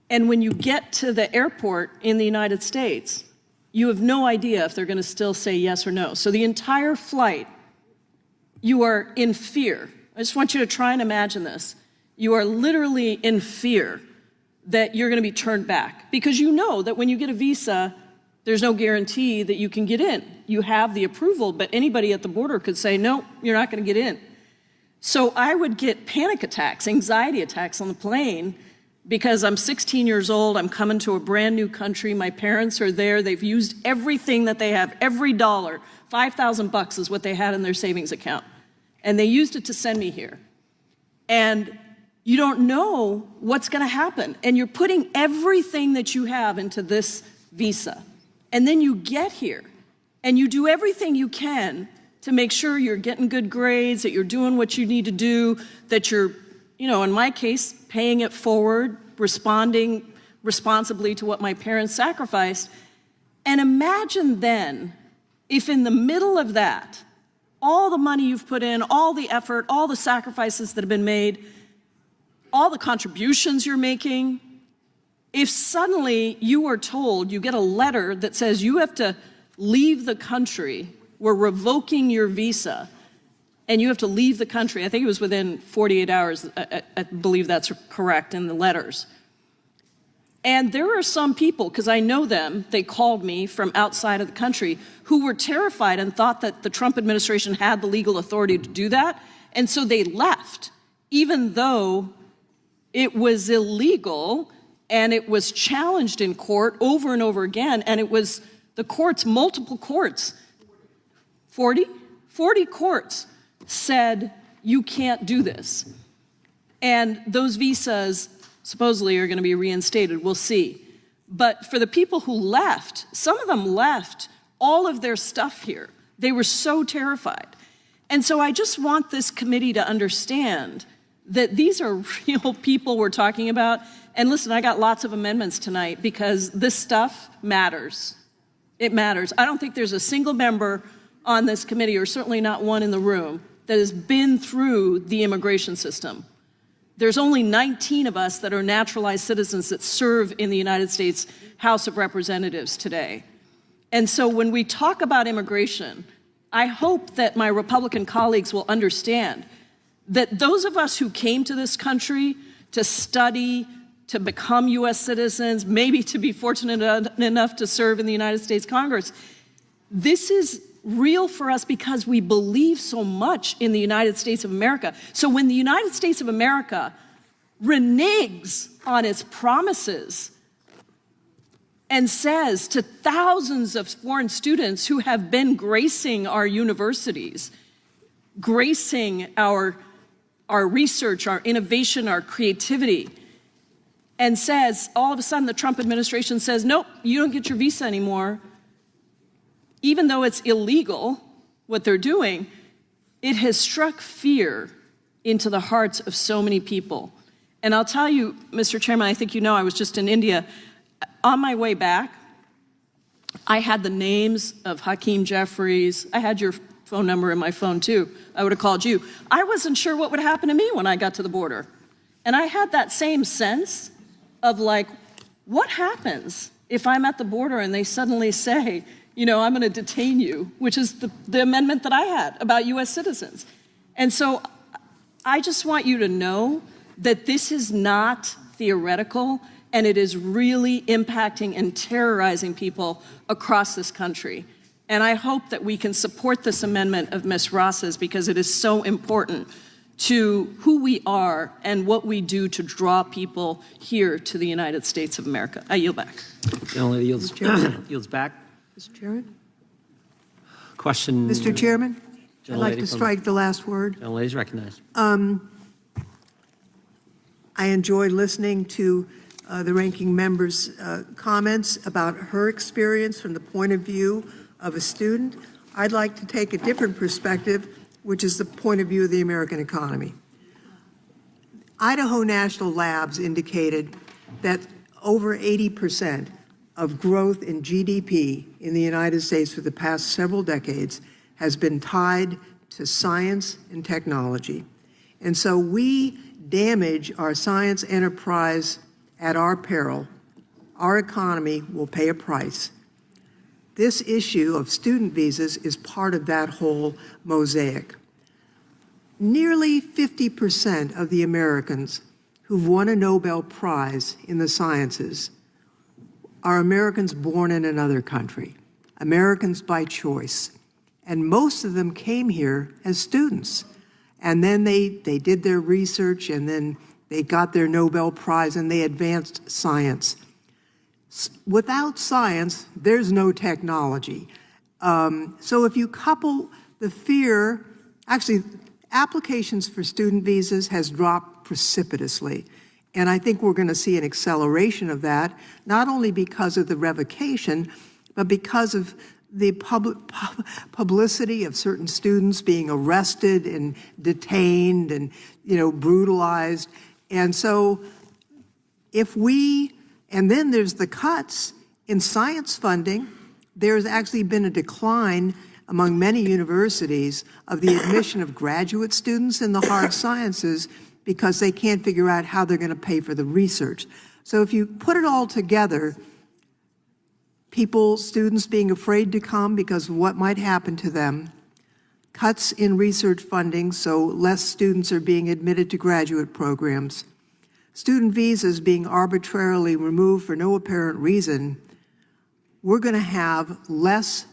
And when you get to the airport in the United States, you have no idea if they're going to still say yes or no. So the entire flight, you are in fear. I just want you to try and imagine this. You are literally in fear that you're going to be turned back because you know that when you get a visa, there's no guarantee that you can get in. You have the approval, but anybody at the border could say, no, you're not going to get in. So I would get panic attacks, anxiety attacks on the plane because I'm 16 years old, I'm coming to a brand new country, my parents are there, they've used everything that they have, every dollar, $5,000 is what they had in their savings account. And they used it to send me here. And you don't know what's gonna happen. And you're putting everything that you have into this visa. And then you get here and you do everything you can to make sure you're getting good grades, that you're doing what you need to do, that you're, in my case, paying it forward, responding responsibly to what my parents sacrificed. And imagine then, if in the middle of that, all the money you've put in, all the effort, all the sacrifices that have been made, all the contributions you're making, if suddenly you are told, you get a letter that says you have to leave the country, we're revoking your visa, and you have to leave the country. I think it was within 48 hours, I believe that's correct in the letters. And there are some people, because I know them, they called me from outside of the country, who were terrified and thought that the Trump administration had the legal authority to do that. And so they left, even though it was illegal and it was challenged in court over and over again. And it was the courts, multiple courts, 40 courts said, you can't do this. And those visas supposedly are going to be reinstated. We'll see. But for the people who left, some of them left all of their stuff here. They were so terrified. And so I just want this committee to understand that these are real people we're talking about. And listen, I got lots of amendments tonight because this stuff matters. It matters. I don't think there's a single member on this committee, or certainly not one in the room, that has been through the immigration system. There's only 19 of us that are naturalized citizens that serve in the United States House of Representatives today. And so when we talk about immigration, I hope that my Republican colleagues will understand that those of us who came to this country to study, to become U.S. citizens, maybe to be fortunate enough to serve in the United States Congress, this is real for us because we believe so much in the United States of America. So when the United States of America reneges on its promises and says to thousands of foreign students who have been gracing our universities, gracing our research, our innovation, our creativity, and says, all of a sudden the Trump administration says, nope, you don't get your visa anymore, even though it's illegal, what they're doing, it has struck fear into the hearts of so many people. And I'll tell you, Mr. Chairman, I think you know I was just in India. On my way back, I had the names of Hakeem Jeffries. I had your phone number in my phone too. I would have called you. I wasn't sure what would happen to me when I got to the border. And I had that same sense of like, what happens if I'm at the border and they suddenly say, I'm going to detain you, which is the amendment that I had about U.S. citizens. And so I just want you to know that this is not theoretical, and it is really impacting and terrorizing people across this country. And I hope that we can support this amendment of Ms. Ross's because it is so important to who we are and what we do to draw people here to the United States of America. I yield back. Gentlelady yields back. Mr. Chairman? Question. Mr. Chairman? I'd like Gentlelady to from- strike the last word. Gentlelady's recognized. I enjoyed listening to the ranking member's comments about her experience from the point of view of a student. I'd like to take a different perspective, which is the point of view of the American economy. Idaho National Labs indicated that over 80% of growth in GDP in the United States for the past several decades has been tied to science and technology. And so we damage our science enterprise at our peril, our economy will pay a price. This issue of student visas is part of that whole mosaic. Nearly 50% of the Americans who've won a Nobel Prize in the sciences are Americans born in another country, Americans by choice. And most of them came here as students. And then they did their research, and then they got their Nobel Prize, and they advanced science. Without science, there's no technology. So if you couple the fear, actually, applications for student visas has dropped precipitously. And I think we're going to see an acceleration of that, not only because of the revocation, but because of the publicity of certain students being arrested and detained and, brutalized. And so and then there's the cuts in science funding. There's actually been a decline among many universities of the admission of graduate students in the hard sciences because they can't figure out how they're going to pay for the research. So if you put it all together, students being afraid to come because of what might happen to them, cuts in research funding, so less students are being admitted to graduate programs, student visas being arbitrarily removed for no apparent reason, we're going to have less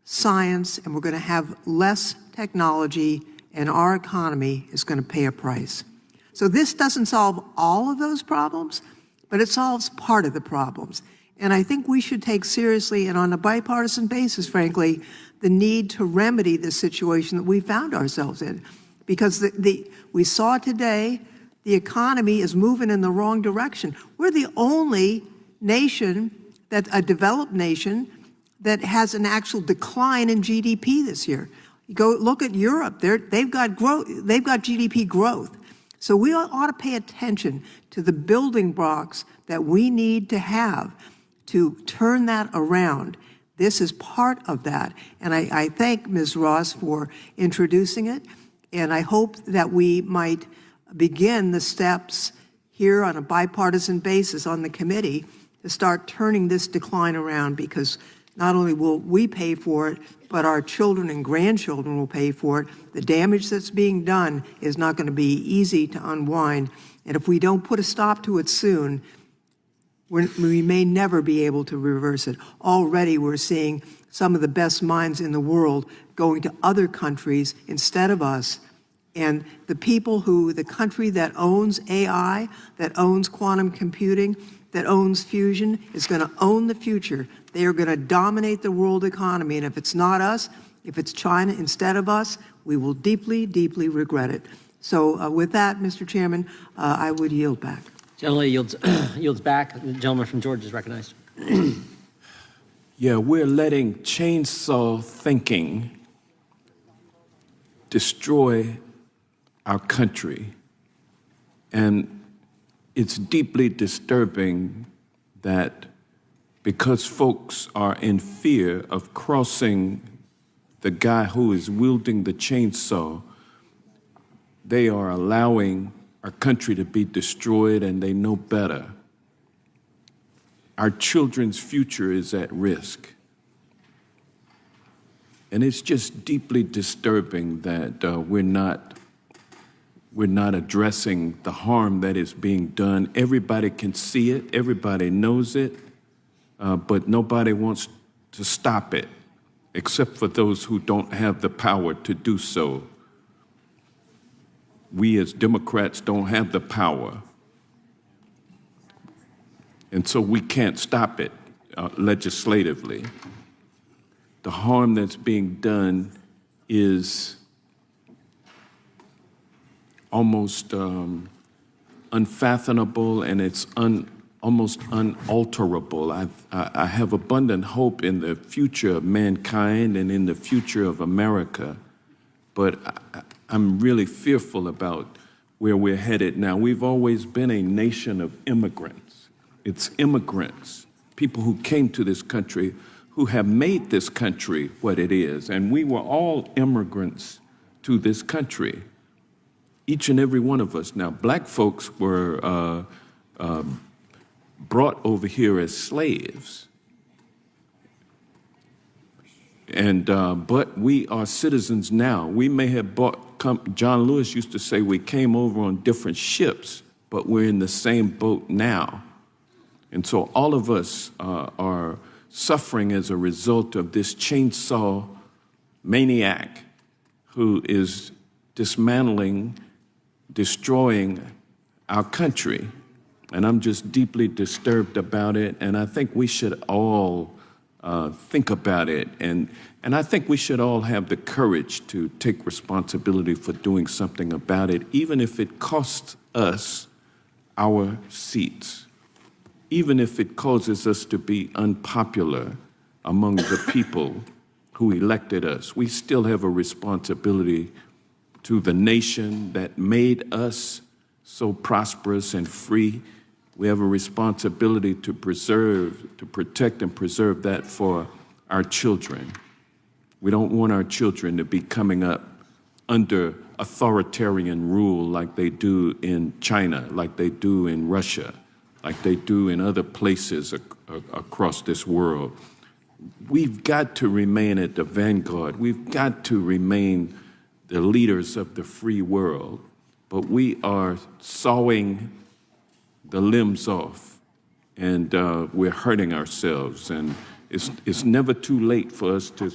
science and we're going to have less technology, and our economy is going to pay a price. So this doesn't solve all of those problems, but it solves part of the problems. And I think we should take seriously, and on a bipartisan basis, frankly, the need to remedy the situation that we found ourselves in. Because we saw today, the economy is moving in the wrong direction. We're the only nation, a developed nation, that has an actual decline in GDP this year. You go look at Europe, they've got growth, they've got GDP growth. So we ought to pay attention to the building blocks that we need to have to turn that around. This is part of that. And I thank Ms. Ross for introducing it. And I hope that we might begin the steps here on a bipartisan basis on the committee to start turning this decline around, because not only will we pay for it, but our children and grandchildren will pay for it. The damage that's being done is not going to be easy to unwind. And if we don't put a stop to it soon, we may never be able to reverse it. Already we're seeing some of the best minds in the world going to other countries instead of us. And the country that owns AI, that owns quantum computing, that owns fusion, is going to own the future. They are going to dominate the world economy. And if it's not us, if it's China instead of us, we will deeply, deeply regret it. So with that, Mr. Chairman, I would yield back. Gentleman yields back. The gentleman from Georgia is recognized. Yeah, we're letting chainsaw thinking destroy our country. And it's deeply disturbing that because folks are in fear of crossing the guy who is wielding the chainsaw, they are allowing our country to be destroyed, and they know better. Our children's future is at risk. And it's just deeply disturbing that we're not addressing the harm that is being done. Everybody can see it, everybody knows it, but nobody wants to stop it, except for those who don't have the power to do so. We as Democrats don't have the power, and so we can't stop it legislatively. The harm that's being done is almost unfathomable, and it's almost unalterable. I have abundant hope in the future of mankind and in the future of America, but I'm really fearful about where we're headed now. We've always been a nation of immigrants. It's immigrants, people who came to this country, who have made this country what it is. And we were all immigrants to this country, each and every one of us. Now, black folks were brought over here as slaves. And but we are citizens now. We may have John Lewis used to say we came over on different ships, but we're in the same boat now. And so all of us are suffering as a result of this chainsaw maniac who is dismantling, destroying our country. And I'm just deeply disturbed about it. And I think we should all think about it. And I think we should all have the courage to take responsibility for doing something about it, even if it costs us our seats, even if it causes us to be unpopular among the people who elected us. We still have a responsibility to the nation that made us so prosperous and free. We have a responsibility to protect and preserve that for our children. We don't want our children to be coming up under authoritarian rule like they do in China, like they do in Russia, like they do in other places across this world. We've got to remain at the vanguard. We've got to remain the leaders of the free world. But we are sawing the limbs off, and we're hurting ourselves. And it's never too late for us to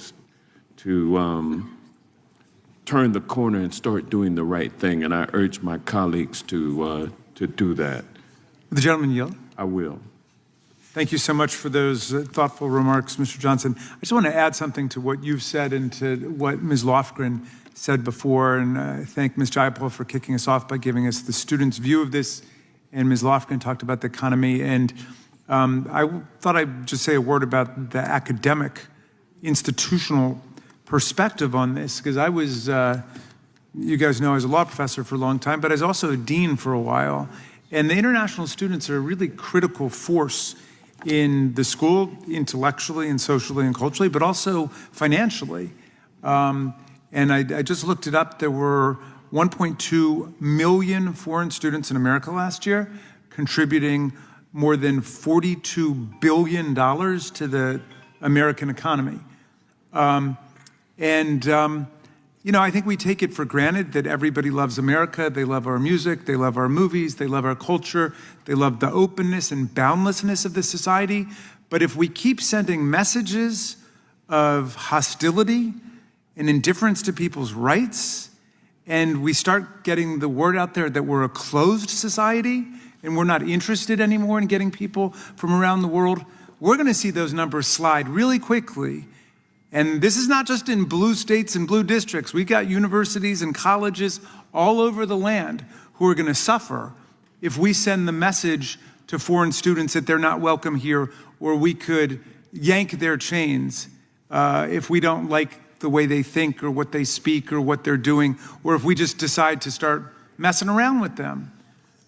turn the corner and start doing the right thing. And I urge my colleagues to do that. Will the gentleman yield? I will. Thank you so much for those thoughtful remarks, Mr. Johnson. I just want to add something to what you've said and to what Ms. Lofgren said before, and I thank Ms. Jayapal for kicking us off by giving us the students' view of this, and Ms. Lofgren talked about the economy, and I thought I'd just say a word about the academic, institutional perspective on this, because I was, you guys know I was a law professor for a long time, but I was also a dean for a while, and the international students are a really critical force in the school, intellectually and socially and culturally, but also financially. And I just looked it up. There were 1.2 million foreign students in America last year, contributing more than $42 billion to the American economy. You know, I think we take it for granted that everybody loves America. They love our music. They love our movies. They love our culture. They love the openness and boundlessness of this society. But if we keep sending messages of hostility and indifference to people's rights, and we start getting the word out there that we're a closed society and we're not interested anymore in getting people from around the world, we're going to see those numbers slide really quickly. And this is not just in blue states and blue districts. We've got universities and colleges all over the land who are going to suffer if we send the message to foreign students that they're not welcome here, or we could yank their chains if we don't like the way they think or what they speak or what they're doing, or if we just decide to start messing around with them.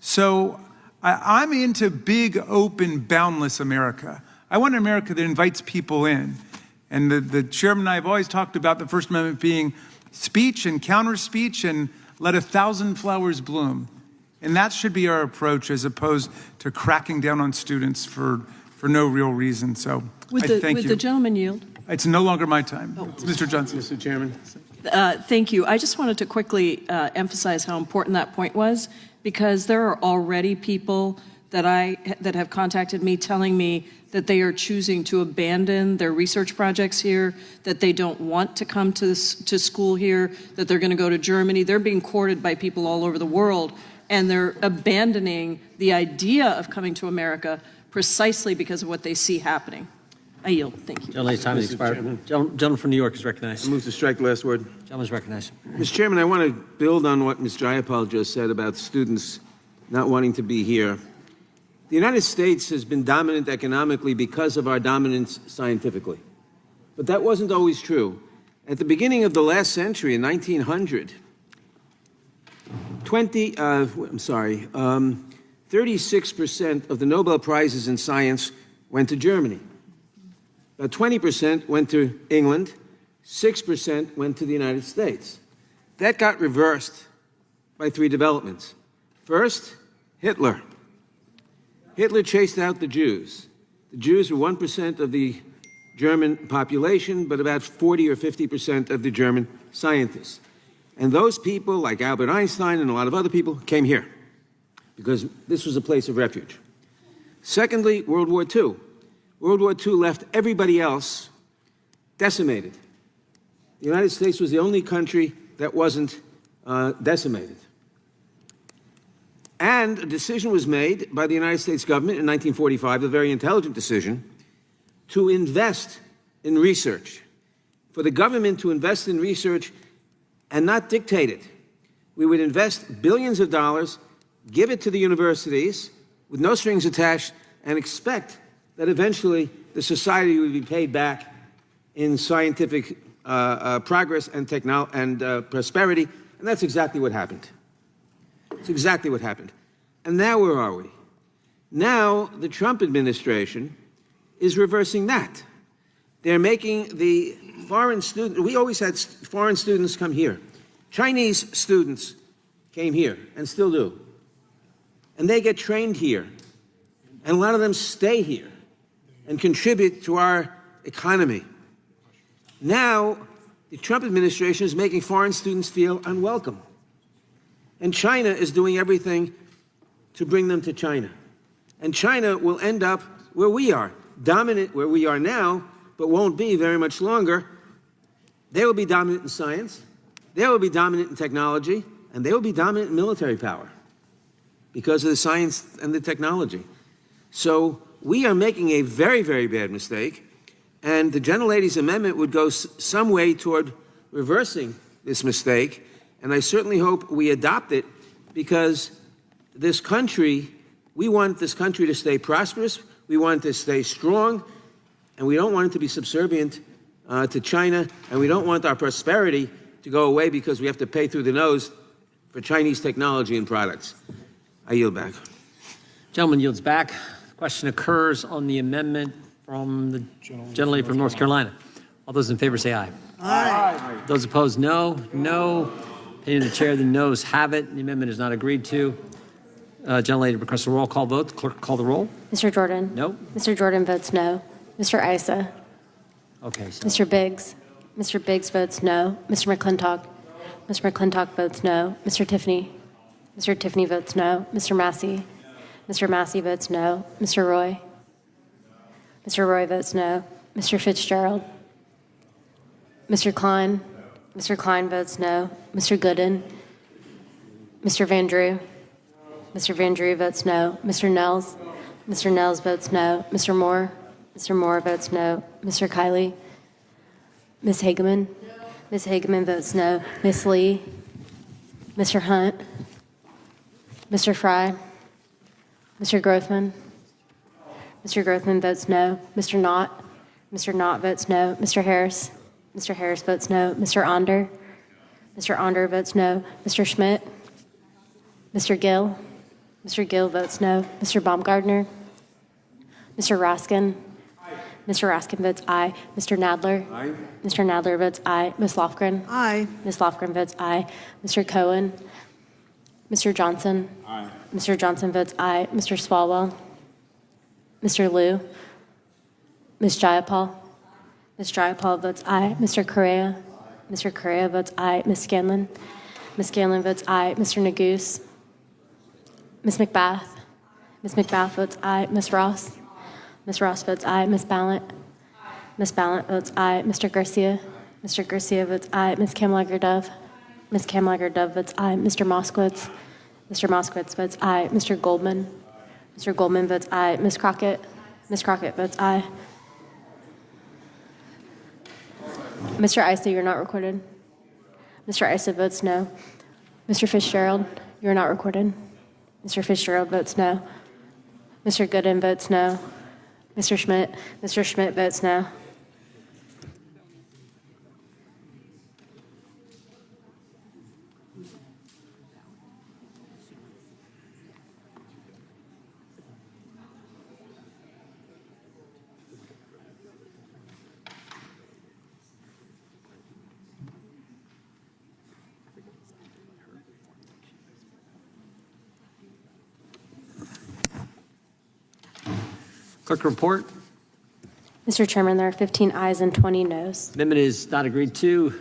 So I'm into big, open, boundless America. I want an America that invites people in. And the chairman and I have always talked about the First Amendment being speech and counter-speech and let 1,000 flowers bloom. And that should be our approach, as opposed to cracking down on students for no real reason. So I thank you. Would the gentleman yield? It's no longer my time. It's Mr. Johnson. Mr. Chairman. Thank you. I just wanted to quickly emphasize how important that point was, because there are already people that have contacted me telling me that they are choosing to abandon their research projects here, that they don't want to come to school here, that they're going to go to Germany. They're being courted by people all over the world, and they're abandoning the idea of coming to America precisely because of what they see happening. I yield. Thank you. Gentleman's time has expired. Gentleman from New York is recognized. I move to strike the last word. Gentleman is recognized. Mr. Chairman, I want to build on what Ms. Jayapal just said about students not wanting to be here. The United States has been dominant economically because of our dominance scientifically. But that wasn't always true. At the beginning of the last century, in 1900, 36% of the Nobel Prizes in science went to Germany. About 20% went to England, 6% went to the United States. That got reversed by three developments. First, Hitler. Hitler chased out the Jews. The Jews were 1% of the German population, but about 40 or 50% of the German scientists. And those people, like Albert Einstein and a lot of other people, came here because this was a place of refuge. Secondly, World War II. World War II left everybody else decimated. The United States was the only country that wasn't decimated. And a decision was made by the United States government in 1945, a very intelligent decision, to invest in research. For the government to invest in research and not dictate it. We would invest billions of dollars, give it to the universities with no strings attached, and expect that eventually the society would be paid back in scientific progress and prosperity. And that's exactly what happened. It's exactly what happened. And now where are we? Now the Trump administration is reversing that. They're making the foreign students, we always had foreign students come here. Chinese students came here and still do. And they get trained here. And a lot of them stay here and contribute to our economy. Now, the Trump administration is making foreign students feel unwelcome. And China is doing everything to bring them to China. And China will end up where we are, dominant where we are now, but won't be very much longer. They will be dominant in science, they will be dominant in technology, and they will be dominant in military power because of the science and the technology. So we are making a very, very bad mistake, and the gentlelady's amendment would go some way toward reversing this mistake, and I certainly hope we adopt it because this country, we want this country to stay prosperous, we want it to stay strong, and we don't want it to be subservient to China, and we don't want our prosperity to go away because we have to pay through the nose for Chinese technology and products. I yield back. Gentleman yields back. The question occurs on the amendment from the gentlelady from North Carolina. All those in favor say aye. Aye. Those opposed, no. No. Opinion of the chair, the noes have it. The amendment is not agreed to. Gentlelady requests a roll call vote. The clerk call the roll. Mr. Jordan? No. Mr. Jordan votes no. Mr. Issa? Okay. So Mr. Biggs? Mr. Biggs votes no. Mr. McClintock? Mr. McClintock votes no. Mr. Tiffany? Mr. Tiffany votes no. Mr. Massey? Mr. Massey votes no. Mr. Roy? Mr. Roy votes no. Mr. Fitzgerald? Mr. Klein? Mr. Klein votes no. Mr. Gooden? Mr. Van Drew? Mr. Van Drew votes no. Mr. Nels? Mr. Nels votes no. Mr. Moore? Mr. Moore votes no. Mr. Kiley? Ms. Hageman? Ms. Hageman votes no. Ms. Lee? Mr. Hunt? Mr. Fry? Mr. Grothman? Mr. Grothman votes no. Mr. Knott? Mr. Knott votes no. Mr. Harris? Mr. Harris votes no. Mr. Onder? Mr. Onder votes no. Mr. Schmidt? Mr. Gill? Mr. Gill votes no. Mr. Baumgardner? Mr. Raskin? Mr. Raskin votes aye. Mr. Nadler? Aye. Mr. Nadler votes aye. Ms. Lofgren? Aye. Ms. Lofgren votes aye. Mr. Cohen? Mr. Johnson? Aye. Mr. Johnson votes aye. Mr. Swalwell? Mr. Liu? Ms. Jayapal? Ms. Jayapal votes aye. Mr. Correa? Mr. Correa votes aye. Ms. Scanlon? Ms. Scanlon votes aye. Mr. Neguse? Ms. McBath? Ms. McBath votes aye. Ms. Ross? Ms. Ross votes aye. Ms. Ballant? Ms. Ballant votes aye. Mr. Garcia? Mr. Garcia votes aye. Ms. Kamlager-Dove? Ms. Kamlager-Dove votes aye. Mr. Moskowitz? Mr. Moskowitz votes aye. Mr. Goldman? Mr. Goldman votes aye. Ms. Crockett? Ms. Crockett votes aye. Mr. Issa, you're not recorded. Mr. Issa votes no. Mr. Fitzgerald, you're not recorded. Mr. Fitzgerald votes no. Mr. Gooden votes no. Mr. Schmidt votes no. Clerk report. Mr. Chairman, there are 15 ayes and 20 noes. Amendment is not agreed to.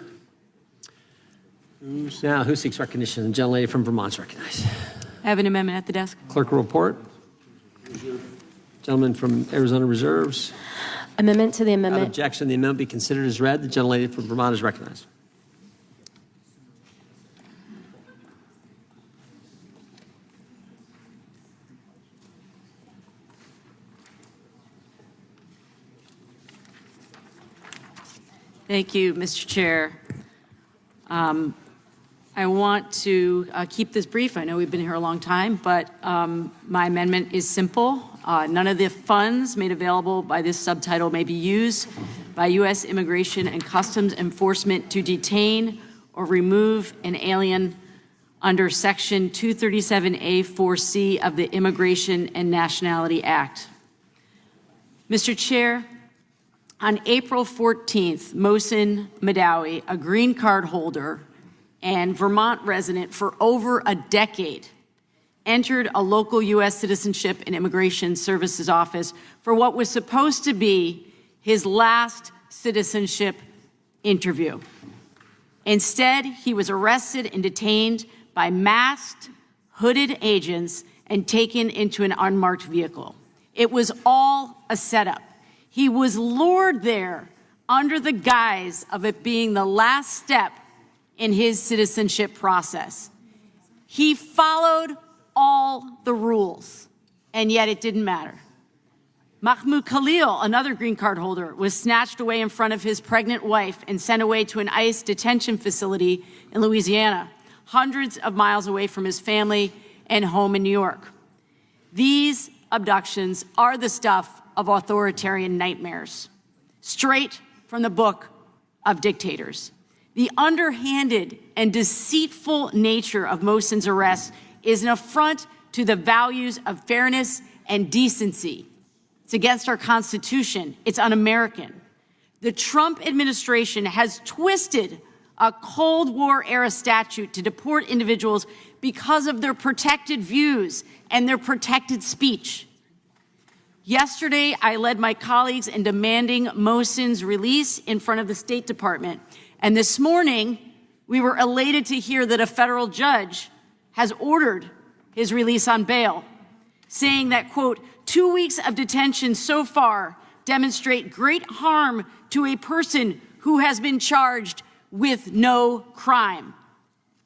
Now, who seeks recognition? The gentlelady from Vermont is recognized. I have an amendment at the desk. Clerk will report. Gentleman from Arizona reserves. Amendment to the Without amendment. objection, the amendment be considered as read. The gentlelady from Vermont is recognized. Thank you, Mr. Chair. I want to keep this brief. I know we've been here a long time, but my amendment is simple. None of the funds made available by this subtitle may be used by U.S. Immigration and Customs Enforcement to detain or remove an alien under Section 237A-4C of the Immigration and Nationality Act. Mr. Chair, on April 14th, Mohsen Madawi, a green card holder and Vermont resident for over a decade, entered a local U.S. Citizenship and Immigration Services office for what was supposed to be his last citizenship interview. Instead, he was arrested and detained by masked, hooded agents and taken into an unmarked vehicle. It was all a setup. He was lured there under the guise of it being the last step in his citizenship process. He followed all the rules, and yet it didn't matter. Mahmoud Khalil, another green card holder, was snatched away in front of his pregnant wife and sent away to an ICE detention facility in Louisiana, hundreds of miles away from his family and home in New York. These abductions are the stuff of authoritarian nightmares, straight from the book of dictators. The underhanded and deceitful nature of Mohsen's arrest is an affront to the values of fairness and decency. It's against our Constitution. It's un-American. The Trump administration has twisted a Cold War-era statute to deport individuals because of their protected views and their protected speech. Yesterday, I led my colleagues in demanding Mohsen's release in front of the State Department. And this morning, we were elated to hear that a federal judge has ordered his release on bail, saying that, quote, 2 weeks of detention so far demonstrate great harm to a person who has been charged with no crime.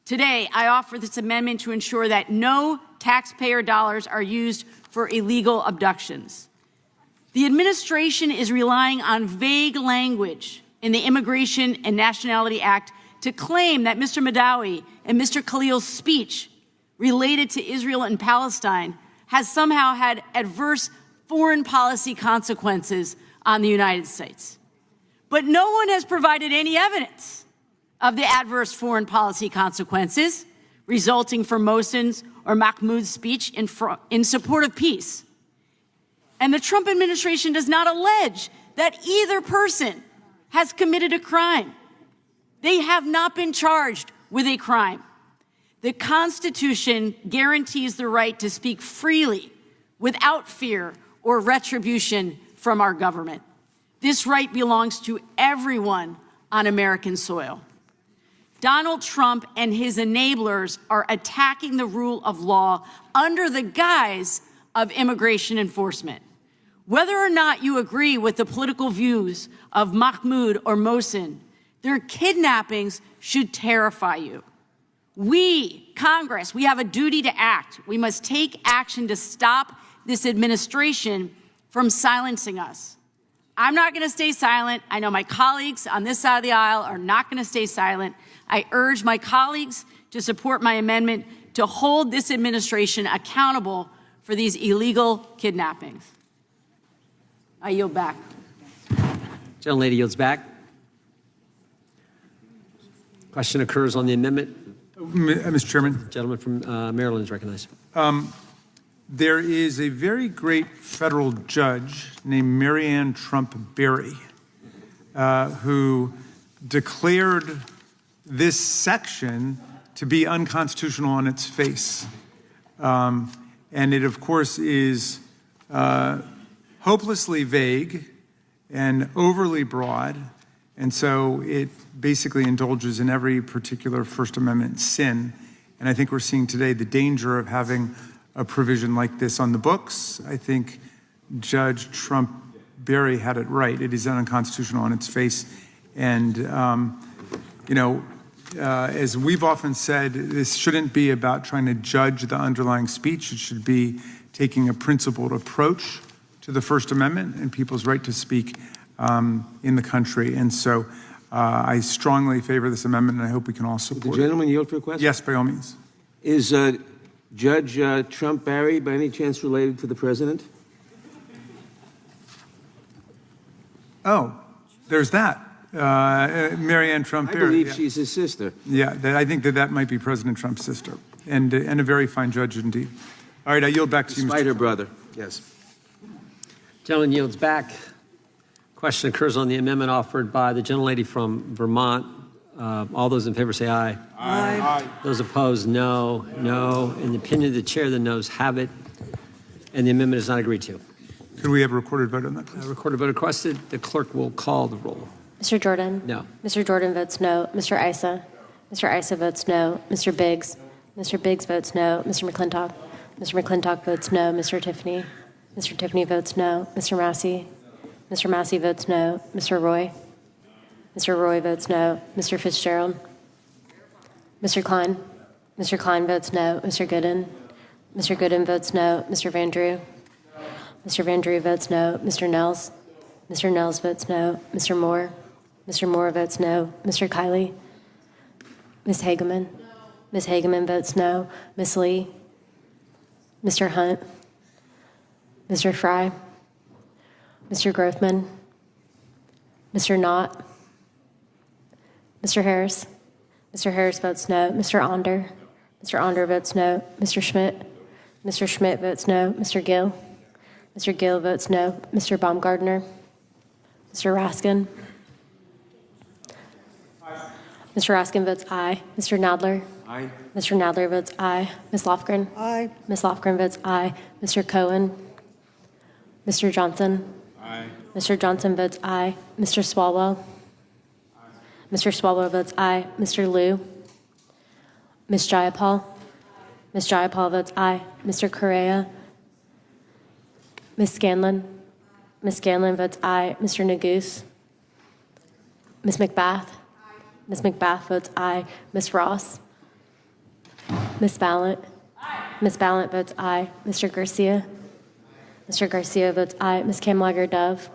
Today, I offer this amendment to ensure that no taxpayer dollars are used for illegal abductions. The administration is relying on vague language in the Immigration and Nationality Act to claim that Mr. Madawi and Mr. Khalil's speech related to Israel and Palestine has somehow had adverse foreign policy consequences on the United States. But no one has provided any evidence of the adverse foreign policy consequences resulting from Mohsen's or Mahmoud's speech in support of peace. And the Trump administration does not allege that either person has committed a crime. They have not been charged with a crime. The Constitution guarantees the right to speak freely without fear or retribution from our government. This right belongs to everyone on American soil. Donald Trump and his enablers are attacking the rule of law under the guise of immigration enforcement. Whether or not you agree with the political views of Mahmoud or Mohsen, their kidnappings should terrify you. We, Congress, we have a duty to act. We must take action to stop this administration from silencing us. I'm not going to stay silent. I know my colleagues on this side of the aisle are not going to stay silent. I urge my colleagues to support my amendment to hold this administration accountable for these illegal kidnappings. I yield back. Gentlelady yields back. Question occurs on the amendment. Mr. Chairman. Gentleman from Maryland is recognized. There is a very great federal judge named Marianne Trump Berry who declared this section to be unconstitutional on its face. And it, of course, is hopelessly vague and overly broad, and so it basically indulges in every particular First Amendment sin. And I think we're seeing today the danger of having a provision like this on the books. I think Judge Trump Barry had it right. It is unconstitutional on its face. And, as we've often said, this shouldn't be about trying to judge the underlying speech. It should be taking a principled approach to the First Amendment and people's right to speak in the country. And so I strongly favor this amendment, and I hope we can all support it. The gentleman yield for a question? Yes, by all means. Is Judge Trump Barry by any chance related to the president? Oh, there's that. Marianne Trump I Barry. believe Yeah. she's his sister. Yeah, I think that might be President Trump's sister, and a very fine judge indeed. All right, I yield back to you, Mr. Despite her Chairman. brother. Yes. Gentleman yields back. Question occurs on the amendment offered by the gentlelady from Vermont. All those in favor say aye. Aye. Those opposed, no. No. In the opinion of the chair, the noes have it, and the amendment is not agreed to. Could we have a recorded vote on that, please? Recorded vote requested. The clerk will call the roll. Mr. Jordan? No. Mr. Jordan votes no. Mr. Issa? Mr. Issa votes no. Mr. Biggs? Mr. Biggs votes no. Mr. McClintock? Mr. McClintock votes no. Mr. Tiffany? Mr. Tiffany votes no. Mr. Massey? Mr. Massey votes no. Mr. Roy? Mr. Roy votes no. Mr. Fitzgerald? Mr. Klein? Mr. Klein votes no. Mr. Gooden? Mr. Gooden votes no. Mr. Van Drew? Mr. Van Drew votes no. Mr. Nels? Mr. Nels votes no. Mr. Moore? Mr. Moore votes no. Mr. Kiley? Ms. Hageman? Ms. Hageman votes no. Ms. Lee? Mr. Hunt? Mr. Fry? Mr. Grothman? Mr. Knott? Mr. Harris? Mr. Harris votes no. Mr. Onder? Mr. Onder votes no. Mr. Schmidt? Mr. Schmidt votes no. Mr. Gill? Mr. Gill votes no. Mr. Baumgardner? Mr. Raskin? Mr. Raskin votes aye. Mr. Nadler? Aye. Mr. Nadler votes aye. Ms. Lofgren? Aye. Ms. Lofgren votes aye. Mr. Cohen? Mr. Johnson? Aye. Mr. Johnson votes aye. Mr. Swalwell? Mr. Swalwell votes aye. Mr. Liu? Ms. Jayapal? Ms. Jayapal votes aye. Mr. Correa? Ms. Scanlon? Ms. Scanlon votes aye. Mr. Neguse? Ms. McBath? Ms. McBath votes aye. Ms. Ross? Ms. Ballant? Ms. Ballant votes aye. Mr. Garcia? Mr. Garcia votes aye. Ms. Kamlager-Dove?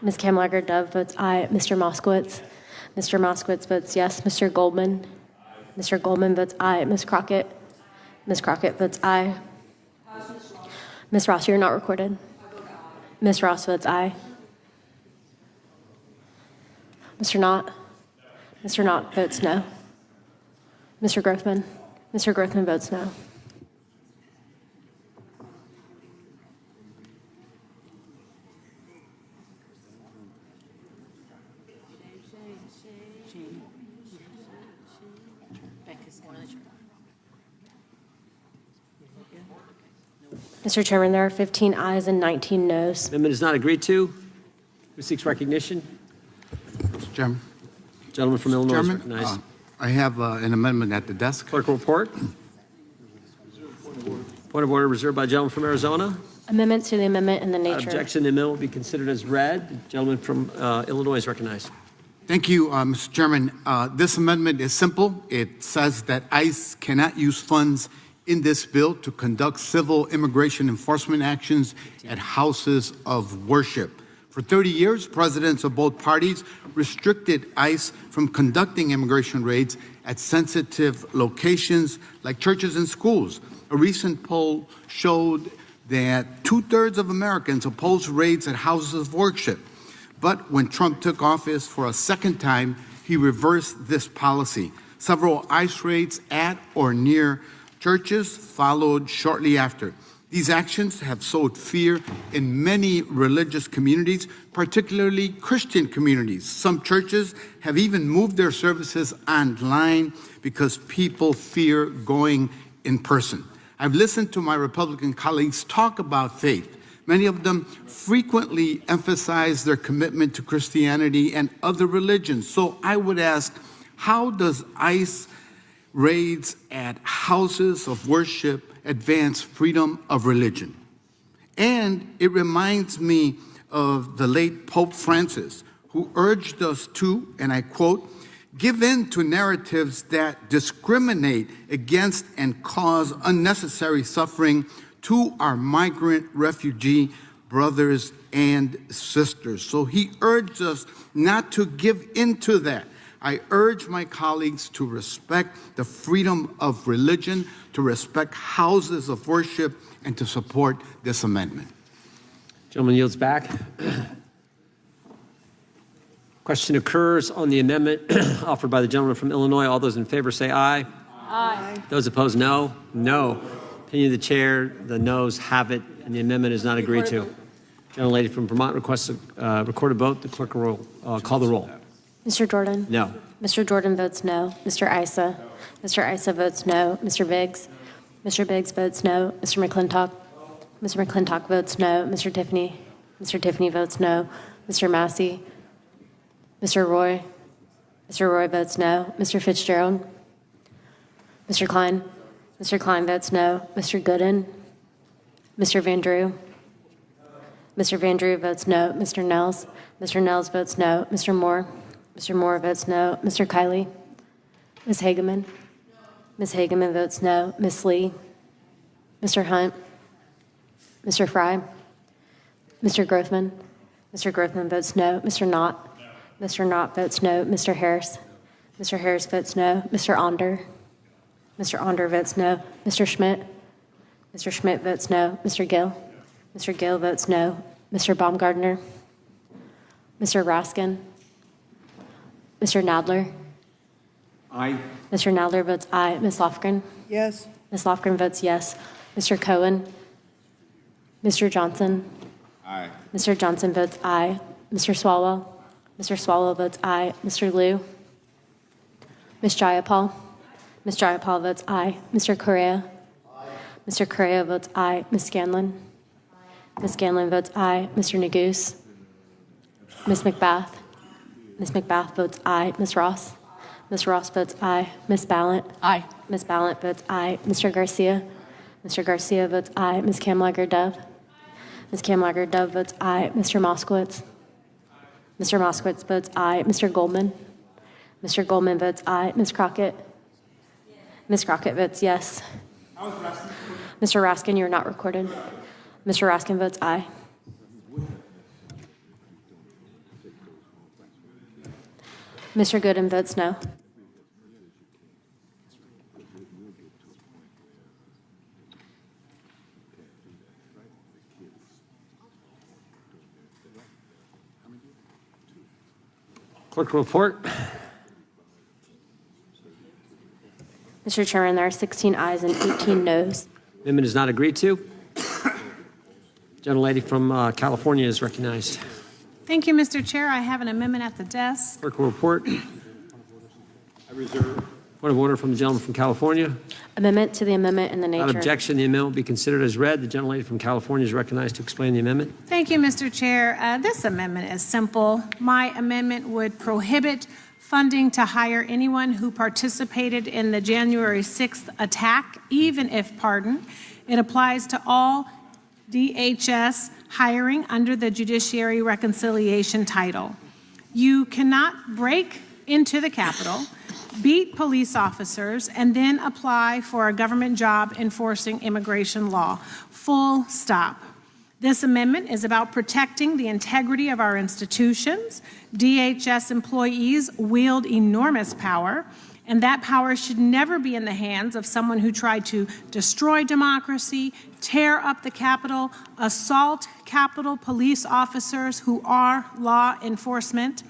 Ms. Kamlager-Dove votes aye. Mr. Moskowitz? Mr. Moskowitz votes yes. Mr. Goldman? Mr. Goldman votes aye. Ms. Crockett? Ms. Crockett votes aye. Ms. Ross, you're not recorded. Ms. Ross votes aye. Mr. Knott? Mr. Knott votes no. Mr. Grothman? Mr. Grothman votes no. Mr. Chairman, there are 15 ayes and 19 noes. Amendment is not agreed to. Who seeks recognition? Mr. Chairman. Gentleman from Illinois is Chairman, recognized. I have an amendment at the desk. Clerk will report. Point of order reserved by the gentleman from Arizona. Amendments to the amendment and the nature. Objection, the amendment will be considered as read. The gentleman from Illinois is recognized. Thank you, Mr. Chairman. This amendment is simple. It says that ICE cannot use funds in this bill to conduct civil immigration enforcement actions at houses of worship. For 30 years, presidents of both parties restricted ICE from conducting immigration raids at sensitive locations like churches and schools. A recent poll showed that 2/3 of Americans oppose raids at houses of worship. But when Trump took office for a second time, he reversed this policy. Several ICE raids at or near churches followed shortly after. These actions have sowed fear in many religious communities, particularly Christian communities. Some churches have even moved their services online because people fear going in person. I've listened to my Republican colleagues talk about faith, Many of them frequently emphasize their commitment to Christianity and other religions. So I would ask, how does ICE raids at houses of worship advance freedom of religion? And it reminds me of the late Pope Francis, who urged us to, and I quote, give in to narratives that discriminate against and cause unnecessary suffering to our migrant refugee brothers and sisters. So he urged us not to give into that. I urge my colleagues to respect the freedom of religion, to respect houses of worship, and to support this amendment. Gentleman yields back. Question occurs on the amendment offered by the gentleman from Illinois. All those in favor say aye. Aye. Those opposed, no. No. Opinion of the chair, the noes have it, and the amendment is not agreed to. Gentlelady from Vermont requests a recorded vote. The clerk will call the roll. Mr. Jordan? No. Mr. Jordan votes no. Mr. Issa? Mr. Issa votes no. Mr. Biggs? Mr. Biggs votes no. Mr. McClintock? Mr. McClintock votes no. Mr. Tiffany? Mr. Tiffany votes no. Mr. Massey? Mr. Roy? Mr. Roy votes no. Mr. Fitzgerald? Mr. Klein? Mr. Klein votes no. Mr. Gooden? Mr. Van Drew? Mr. Van Drew votes no. Mr. Nels? Mr. Nels votes no. Mr. Moore? Mr. Moore votes no. Mr. Kiley? Ms. Hageman? Ms. Hageman votes no. Ms. Lee? Mr. Hunt? Mr. Fry? Mr. Grothman? Mr. Grothman votes no. Mr. Knott? Mr. Knott votes no. Mr. Harris? Mr. Harris votes no. Mr. Onder? Mr. Onder votes no. Mr. Schmidt? Mr. Schmidt votes no. Mr. Gill? Mr. Gill votes no. Mr. Baumgardner? Mr. Raskin? Mr. Nadler? Aye. Mr. Nadler votes aye. Ms. Lofgren? Yes. Ms. Lofgren votes yes. Mr. Cohen? Mr. Johnson? Aye. Mr. Johnson votes aye. Mr. Swalwell? Mr. Swalwell votes aye. Mr. Liu? Ms. Jayapal? Ms. Jayapal votes aye. Mr. Correa? Mr. Correa votes aye. Ms. Scanlon? Ms. Scanlon votes aye. Mr. Neguse? Ms. McBath? Ms. McBath votes aye. Ms. Ross? Ms. Ross votes aye. Ms. Ballant? Aye. Ms. Ballant votes aye. Mr. Garcia? Mr. Garcia votes aye. Ms. Kamlager-Dove? Ms. Kamlager-Dove votes aye. Mr. Moskowitz? Mr. Moskowitz votes aye. Mr. Goldman? Mr. Goldman votes aye. Ms. Crockett? Ms. Crockett votes yes. Mr. Raskin, you're not recorded. Mr. Raskin votes aye. Mr. Gooden votes no. Clerk will report. Mr. Chairman, there are 16 ayes and 18 noes. Amendment is not agreed to. Gentlelady from California is recognized. Thank you, Mr. Chair. I have an amendment at the desk. Clerk will report. I reserve. Point of order from the gentleman from California. Amendment to the amendment in the nature. Without objection, the amendment will be considered as read. The gentlelady from California is recognized to explain the amendment. Thank you, Mr. Chair. This amendment is simple. My amendment would prohibit funding to hire anyone who participated in the January 6th attack, even if pardoned. It applies to all DHS hiring under the Judiciary Reconciliation title. You cannot break into the Capitol, beat police officers, and then apply for a government job enforcing immigration law. Full stop. This amendment is about protecting the integrity of our institutions. DHS employees wield enormous power, and that power should never be in the hands of someone who tried to destroy democracy, tear up the Capitol, assault Capitol police officers who are law enforcement.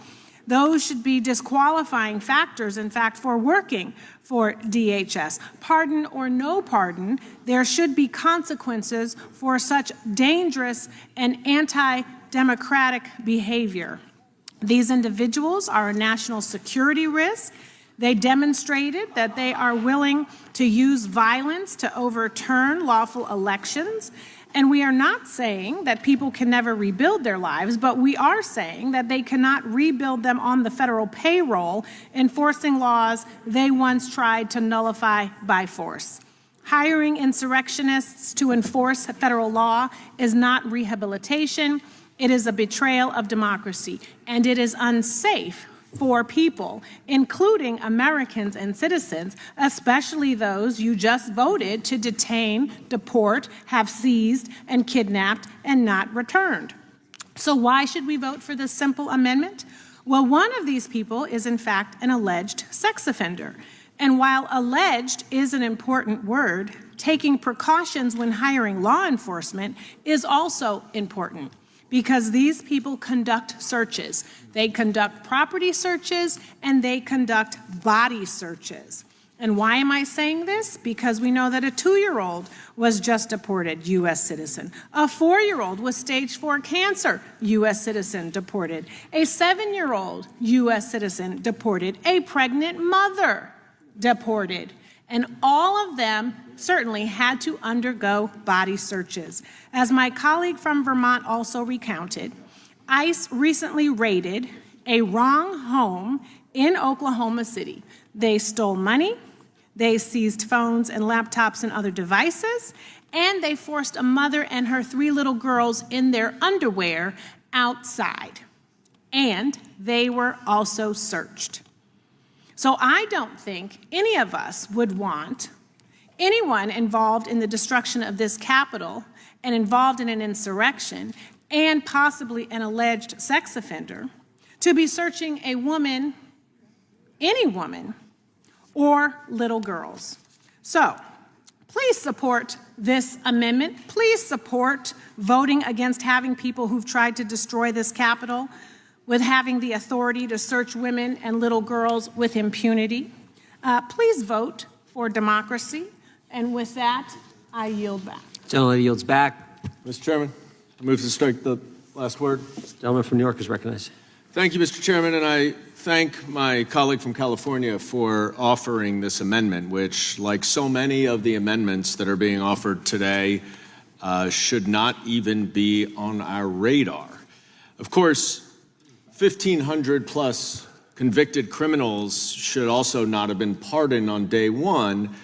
Those should be disqualifying factors, in fact, for working for DHS. Pardon or no pardon, there should be consequences for such dangerous and anti-democratic behavior. These individuals are a national security risk. They demonstrated that they are willing to use violence to overturn lawful elections, And we are not saying that people can never rebuild their lives, but we are saying that they cannot rebuild them on the federal payroll, enforcing laws they once tried to nullify by force. Hiring insurrectionists to enforce federal law is not rehabilitation. It is a betrayal of democracy, and it is unsafe for people, including Americans and citizens, especially those you just voted to detain, deport, have seized, and kidnapped and not returned. So why should we vote for this simple amendment? Well, one of these people is in fact an alleged sex offender. And while alleged is an important word, taking precautions when hiring law enforcement is also important, because these people conduct searches. They conduct property searches and they conduct body searches. And why am I saying this? Because we know that a 2-year-old was just deported, U.S. citizen. A 4-year-old with stage 4 cancer, U.S. citizen, deported. A 7-year-old, U.S. citizen, deported. A pregnant mother, deported. And all of them certainly had to undergo body searches. As my colleague from Vermont also recounted, ICE recently raided a wrong home in Oklahoma City. They stole money, they seized phones and laptops and other devices, and they forced a mother and her 3 little girls in their underwear outside. And they were also searched. So I don't think any of us would want anyone involved in the destruction of this Capitol and involved in an insurrection and possibly an alleged sex offender to be searching a woman, any woman, or little girls. So please support this amendment. Please support voting against having people who've tried to destroy this Capitol with having the authority to search women and little girls with impunity. Please vote for democracy. And with that, I yield back. Gentleman yields back. Mr. Chairman, I move to strike the last word. Gentleman from New York is recognized. Thank you, Mr. Chairman, and I thank my colleague from California for offering this amendment, which, like so many of the amendments that are being offered today, should not even be on our radar. Of course, 1,500 plus convicted criminals should also not have been pardoned on day one,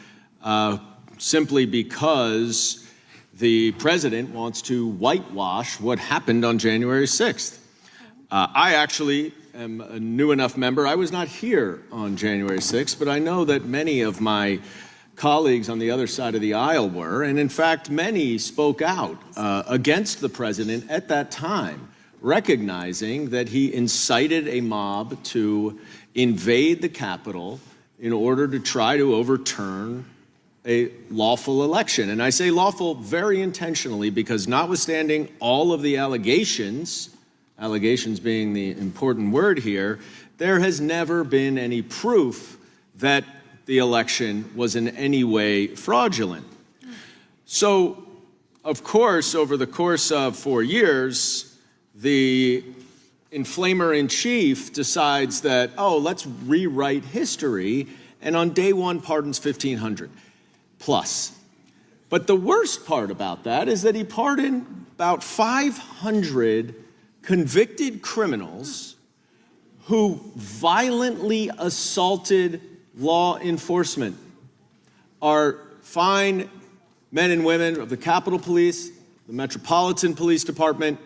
simply because the president wants to whitewash what happened on January 6th. I actually am a new enough member. I was not here on January 6th, but I know that many of my colleagues on the other side of the aisle were, and in fact, many spoke out against the president at that time, recognizing that he incited a mob to invade the Capitol in order to try to overturn a lawful election. And I say lawful very intentionally because notwithstanding all of the allegations being the important word here, there has never been any proof that the election was in any way fraudulent. So, of course, over the course of 4 years, the inflamer-in-chief decides that, oh, let's rewrite history, and on day one pardons 1,500 plus. But the worst part about that is that he pardoned about 500 convicted criminals who violently assaulted law enforcement. Our fine men and women of the Capitol Police, the Metropolitan Police Department,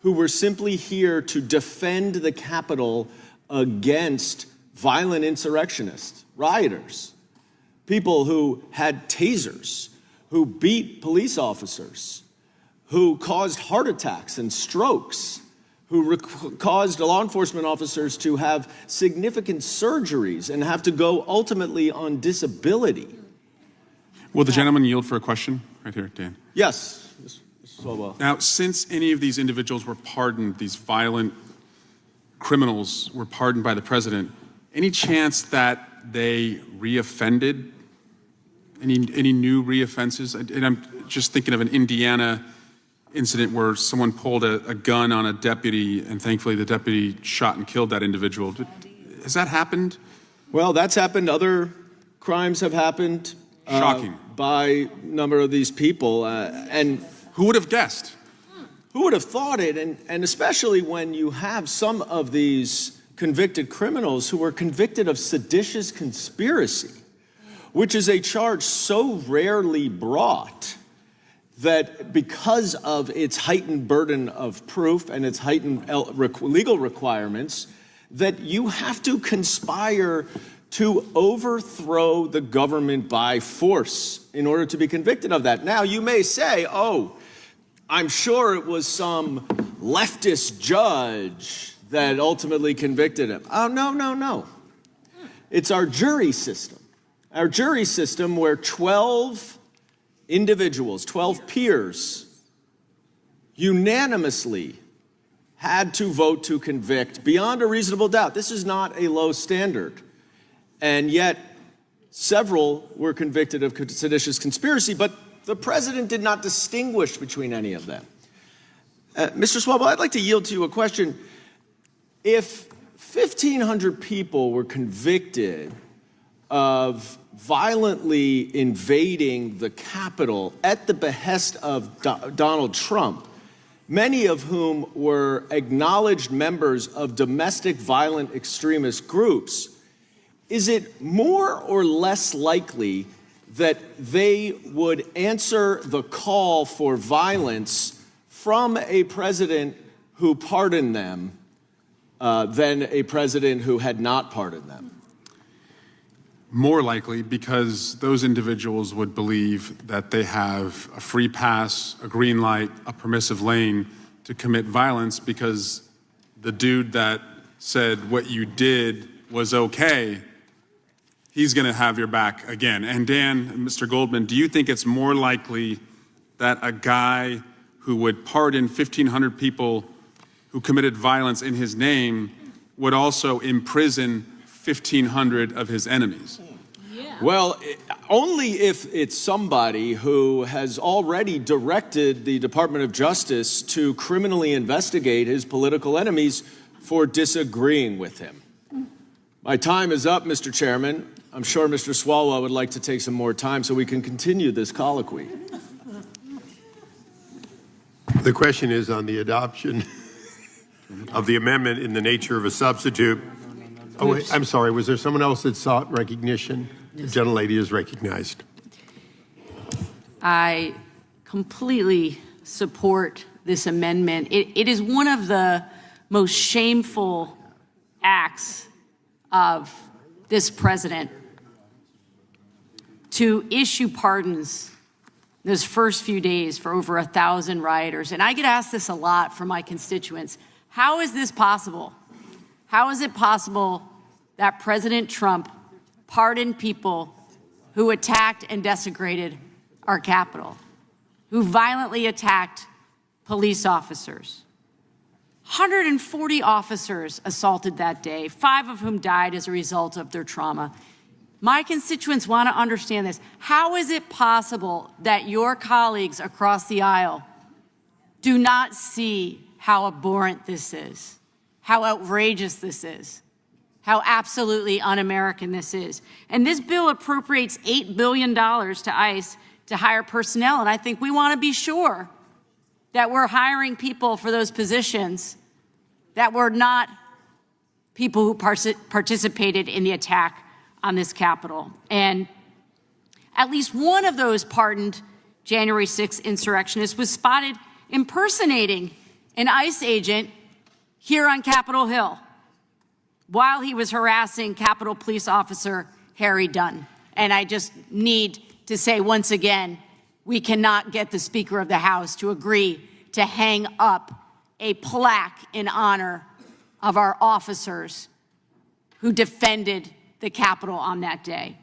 who were simply here to defend the Capitol against violent insurrectionists, rioters, people who had tasers, who beat police officers, who caused heart attacks and strokes, who caused law enforcement officers to have significant surgeries and have to go ultimately on disability. Will the gentleman yield for a question? Right here, Dan. Yes. Swalwell. Now, since any of these individuals were pardoned, these violent criminals were pardoned by the president, any chance that they reoffended? Any new reoffenses? And I'm just thinking of an Indiana incident where someone pulled a gun on a deputy, and thankfully the deputy shot and killed that individual. Has that happened? Well, that's happened. Other crimes have happened. Shocking. By a number of these people. And Who would have guessed? Who would have thought it? And especially when you have some of these convicted criminals who were convicted of seditious conspiracy, which is a charge so rarely brought that because of its heightened burden of proof and its heightened legal requirements, that you have to conspire to overthrow the government by force in order to be convicted of that. Now, you may say, oh, I'm sure it was some leftist judge that ultimately convicted him. Oh, no, no, no. It's our jury system. Our jury system where 12 individuals, 12 peers, unanimously had to vote to convict beyond a reasonable doubt. This is not a low standard. And yet, several were convicted of seditious conspiracy, but the president did not distinguish between any of them. Mr. Swalwell, I'd like to yield to you a question. If 1,500 people were convicted of violently invading the Capitol at the behest of Donald Trump, many of whom were acknowledged members of domestic violent extremist groups, is it more or less likely that they would answer the call for violence from a president who pardoned them than a president who had not pardoned them? More likely, because those individuals would believe that they have a free pass, a green light, a permissive lane to commit violence because the dude that said what you did was okay, he's going to have your back again. And Dan, Mr. Goldman, do you think it's more likely that a guy who would pardon 1,500 people who committed violence in his name would also imprison 1,500 of his enemies? Well, only if it's somebody who has already directed the Department of Justice to criminally investigate his political enemies for disagreeing with him. My time is up, Mr. Chairman. I'm sure Mr. Swalwell would like to take some more time so we can continue this colloquy. The question is on the adoption of the amendment in the nature of a substitute. Oh, wait, I'm sorry. Was there someone else that sought recognition? The gentlelady is recognized. I completely support this amendment. It is one of the most shameful acts of this president to issue pardons those first few days for over 1,000 rioters. And I get asked this a lot from my constituents. How is this possible? How is it possible that President Trump pardoned people who attacked and desecrated our Capitol, who violently attacked police officers? 140 officers assaulted that day, 5 of whom died as a result of their trauma. My constituents want to understand this. How is it possible that your colleagues across the aisle do not see how abhorrent this is, how outrageous this is, how absolutely un-American this is? And this bill appropriates $8 billion to ICE to hire personnel, and I think we want to be sure that we're hiring people for those positions that were not people who participated in the attack on this Capitol. And at least one of those pardoned January 6th insurrectionists was spotted impersonating an ICE agent here on Capitol Hill while he was harassing Capitol Police Officer Harry Dunn. And I just need to say once again, we cannot get the Speaker of the House to agree to hang up a plaque in honor of our officers who defended the Capitol on that day.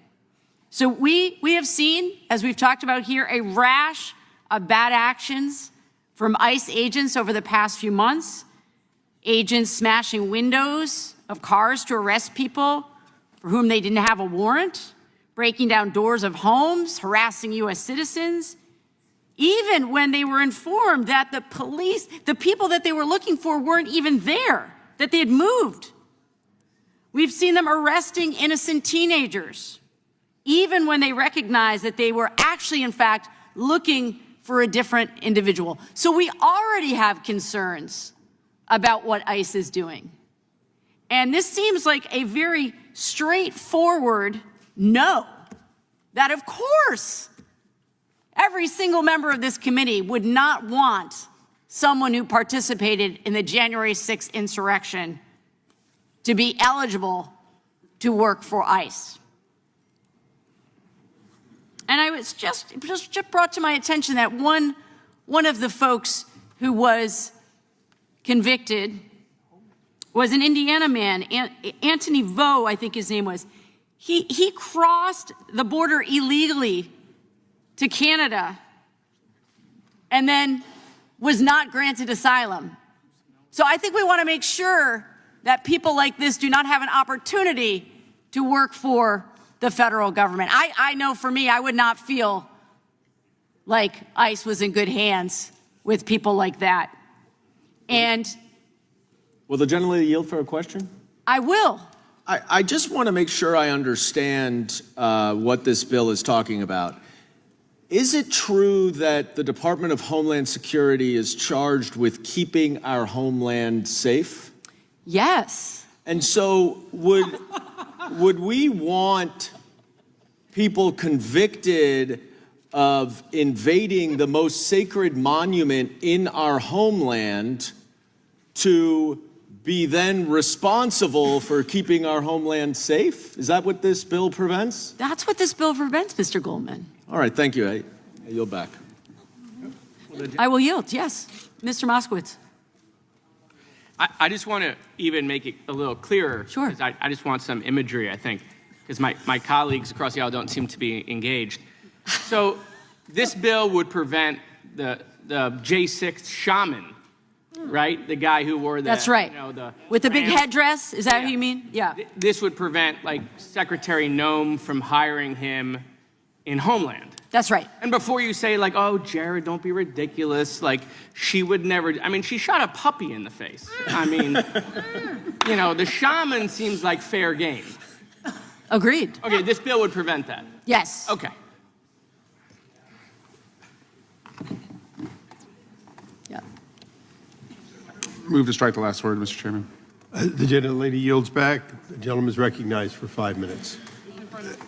So we have seen, as we've talked about here, a rash of bad actions from ICE agents over the past few months. Agents smashing windows of cars to arrest people for whom they didn't have a warrant, breaking down doors of homes, harassing U.S. citizens, even when they were informed that the police, the people that they were looking for weren't even there, that they had moved. We've seen them arresting innocent teenagers, even when they recognized that they were actually, in fact, looking for a different individual. So we already have concerns about what ICE is doing. And this seems like a very straightforward no, that of course every single member of this committee would not want someone who participated in the January 6th insurrection to be eligible to work for ICE. And I was just brought to my attention that one of the folks who was convicted was an Indiana man, Anthony Vo, I think his name was. He crossed the border illegally to Canada and then was not granted asylum. So I think we want to make sure that people like this do not have an opportunity to work for the federal government. I know for me, I would not feel like ICE was in good hands with people like that. And Will the gentlelady yield for a question? I will. I just want to make sure I understand what this bill is talking about. Is it true that the Department of Homeland Security is charged with keeping our homeland safe? Yes. And so would we want people convicted of invading the most sacred monument in our homeland to be then responsible for keeping our homeland safe? Is that what this bill prevents? That's what this bill prevents, Mr. Goldman. All right, thank you. I yield back. I will yield, yes. Mr. Moskowitz. I just want to even make it a little clearer. Sure. I just want some imagery, I think, because my colleagues across the aisle don't seem to be engaged. So this bill would prevent the J6 shaman, right? The guy who wore the... That's right. You know, with the big headdress? Is that what you mean? Yeah. This would prevent, like, Secretary Noem from hiring him in Homeland. That's right. And before you say, like, oh, Jared, don't be ridiculous, like, she would never, I mean, she shot a puppy in the face. I mean, you know, the shaman seems like fair game. Agreed. Okay, this bill would prevent that. Yes. Okay. Yeah. Move to strike the last word, Mr. Chairman. The gentlelady yields back. The gentleman is recognized for 5 minutes.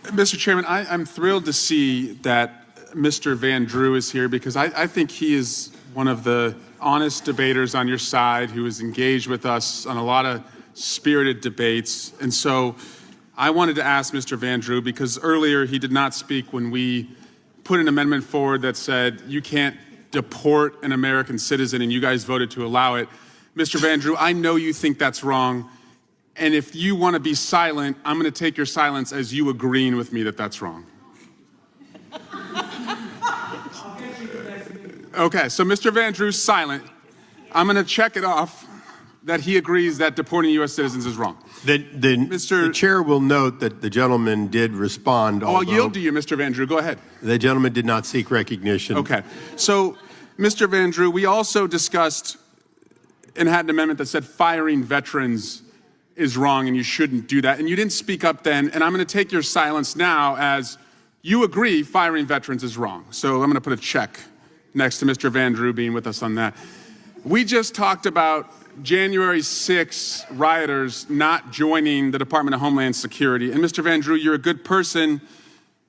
Mr. Chairman, I'm thrilled to see that Mr. Van Drew is here because I think he is one of the honest debaters on your side who is engaged with us on a lot of spirited debates. And so I wanted to ask Mr. Van Drew, because earlier he did not speak when we put an amendment forward that said you can't deport an American citizen, and you guys voted to allow it. Mr. Van Drew, I know you think that's wrong. And if you want to be silent, I'm going to take your silence as you agreeing with me that that's wrong. Okay, so Mr. Van Drew's silent. I'm going to check it off that he agrees that deporting U.S. citizens is wrong. The chair will note that the gentleman did respond. I'll yield to you, Mr. Van Drew. Go ahead. The gentleman did not seek recognition. Okay. So, Mr. Van Drew, we also discussed and had an amendment that said firing veterans is wrong and you shouldn't do that. And you didn't speak up then, and I'm going to take your silence now as you agree firing veterans is wrong. So I'm going to put a check next to Mr. Van Drew being with us on that. We just talked about January 6 rioters not joining the Department of Homeland Security. And Mr. Van Drew, you're a good person.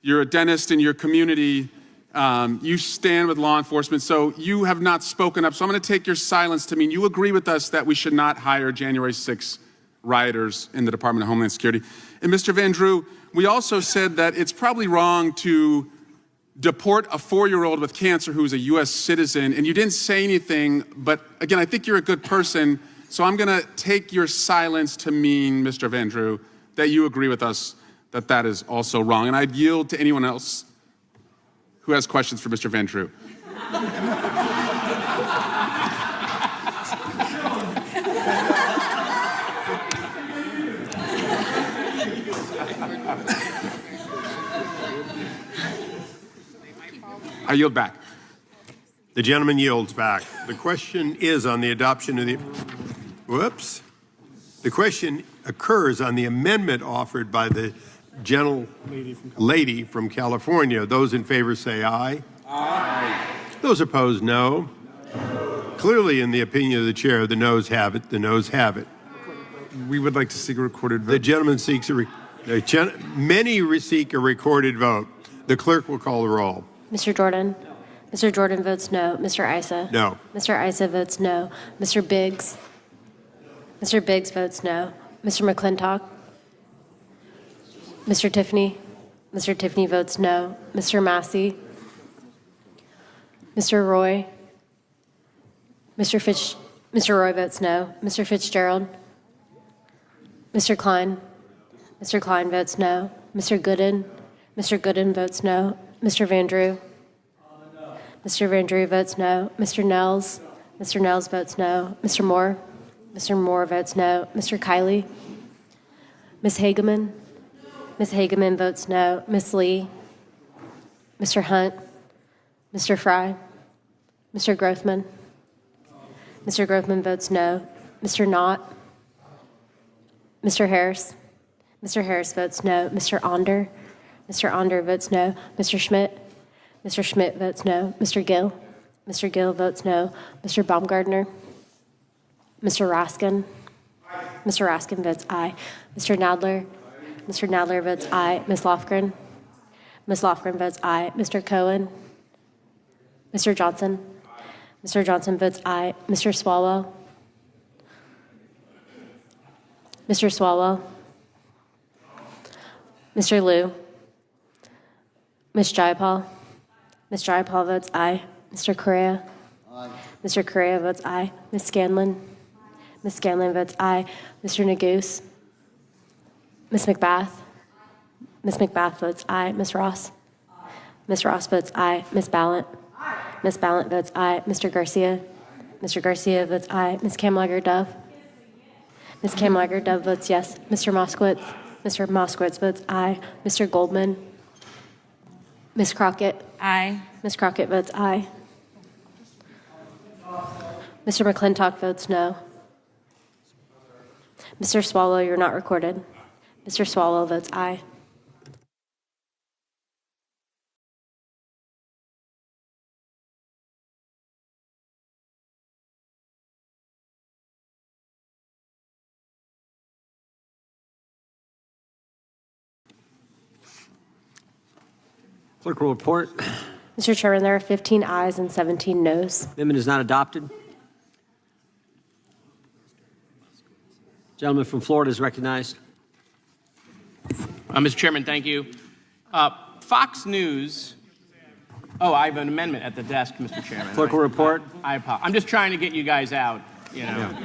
You're a dentist in your community. You stand with law enforcement, so you have not spoken up. So I'm going to take your silence to mean you agree with us that we should not hire January 6 rioters in the Department of Homeland Security. And Mr. Van Drew, we also said that it's probably wrong to deport a 4-year-old with cancer who's a U.S. citizen, and you didn't say anything, but again, I think you're a good person, so I'm going to take your silence to mean, Mr. Van Drew, that you agree with us that that is also wrong. And I'd yield to anyone else who has questions for Mr. Van Drew. I yield back. The gentleman yields back. The question is on the adoption of the... Whoops. The question occurs on the amendment offered by the gentle lady from California. Those in favor say aye. Aye. Those opposed, no. Clearly, in the opinion of the chair, the noes have it. The noes have it. We would like to seek a recorded vote. The gentleman seeks many seek a recorded vote. The clerk will call the roll. Mr. Jordan? Mr. Jordan votes no. Mr. Issa? No. Mr. Issa votes no. Mr. Biggs? Mr. Biggs votes no. Mr. McClintock? Mr. Tiffany? Mr. Tiffany votes no. Mr. Massey? Mr. Roy? Mr. Roy votes no. Mr. Fitzgerald? Mr. Klein? Mr. Klein votes no. Mr. Gooden? Mr. Gooden votes no. Mr. Vandrew? Mr. Vandrew votes no. Mr. Nels? Mr. Nels votes no. Mr. Moore? Mr. Moore votes no. Mr. Kiley? Ms. Hageman? Ms. Hageman votes no. Ms. Lee? Mr. Hunt? Mr. Fry? Mr. Grothman? Mr. Grothman votes no. Mr. Knott? Mr. Harris? Mr. Harris votes no. Mr. Onder? Mr. Onder votes no. Mr. Schmidt? Mr. Schmidt votes no. Mr. Gill? Mr. Gill votes no. Mr. Baumgardner? Mr. Raskin? Mr. Raskin votes aye. Mr. Nadler? Mr. Nadler votes aye. Ms. Lofgren? Ms. Lofgren votes aye. Mr. Cohen? Mr. Johnson? Mr. Johnson votes aye. Mr. Swalwell? Mr. Swalwell? Mr. Liu? Ms. Jayapal? Ms. Jayapal votes aye. Mr. Correa? Mr. Correa votes aye. Ms. Scanlon? Ms. Scanlon votes aye. Mr. Neguse? Ms. McBath? Ms. McBath votes aye. Ms. Ross? Ms. Ross votes aye. Ms. Ballant? Ms. Ballant votes aye. Mr. Garcia? Mr. Garcia votes aye. Ms. Kamlager-Dove? Ms. Kamlager-Dove votes yes. Mr. Moskowitz? Mr. Moskowitz votes aye. Mr. Goldman? Ms. Crockett? Aye. Ms. Crockett votes aye. Mr. McClintock votes no. Mr. Swallow, you're not recorded. Mr. Swallow votes aye. Clerk will report. Mr. Chairman, there are 15 ayes and 17 noes. Amendment is not adopted. Gentleman from Florida is recognized. Mr. Chairman, thank you. Fox News. Oh, I have an amendment at the desk, Mr. Chairman. Clerk will report. I apologize. I'm just trying to get you guys out. You know,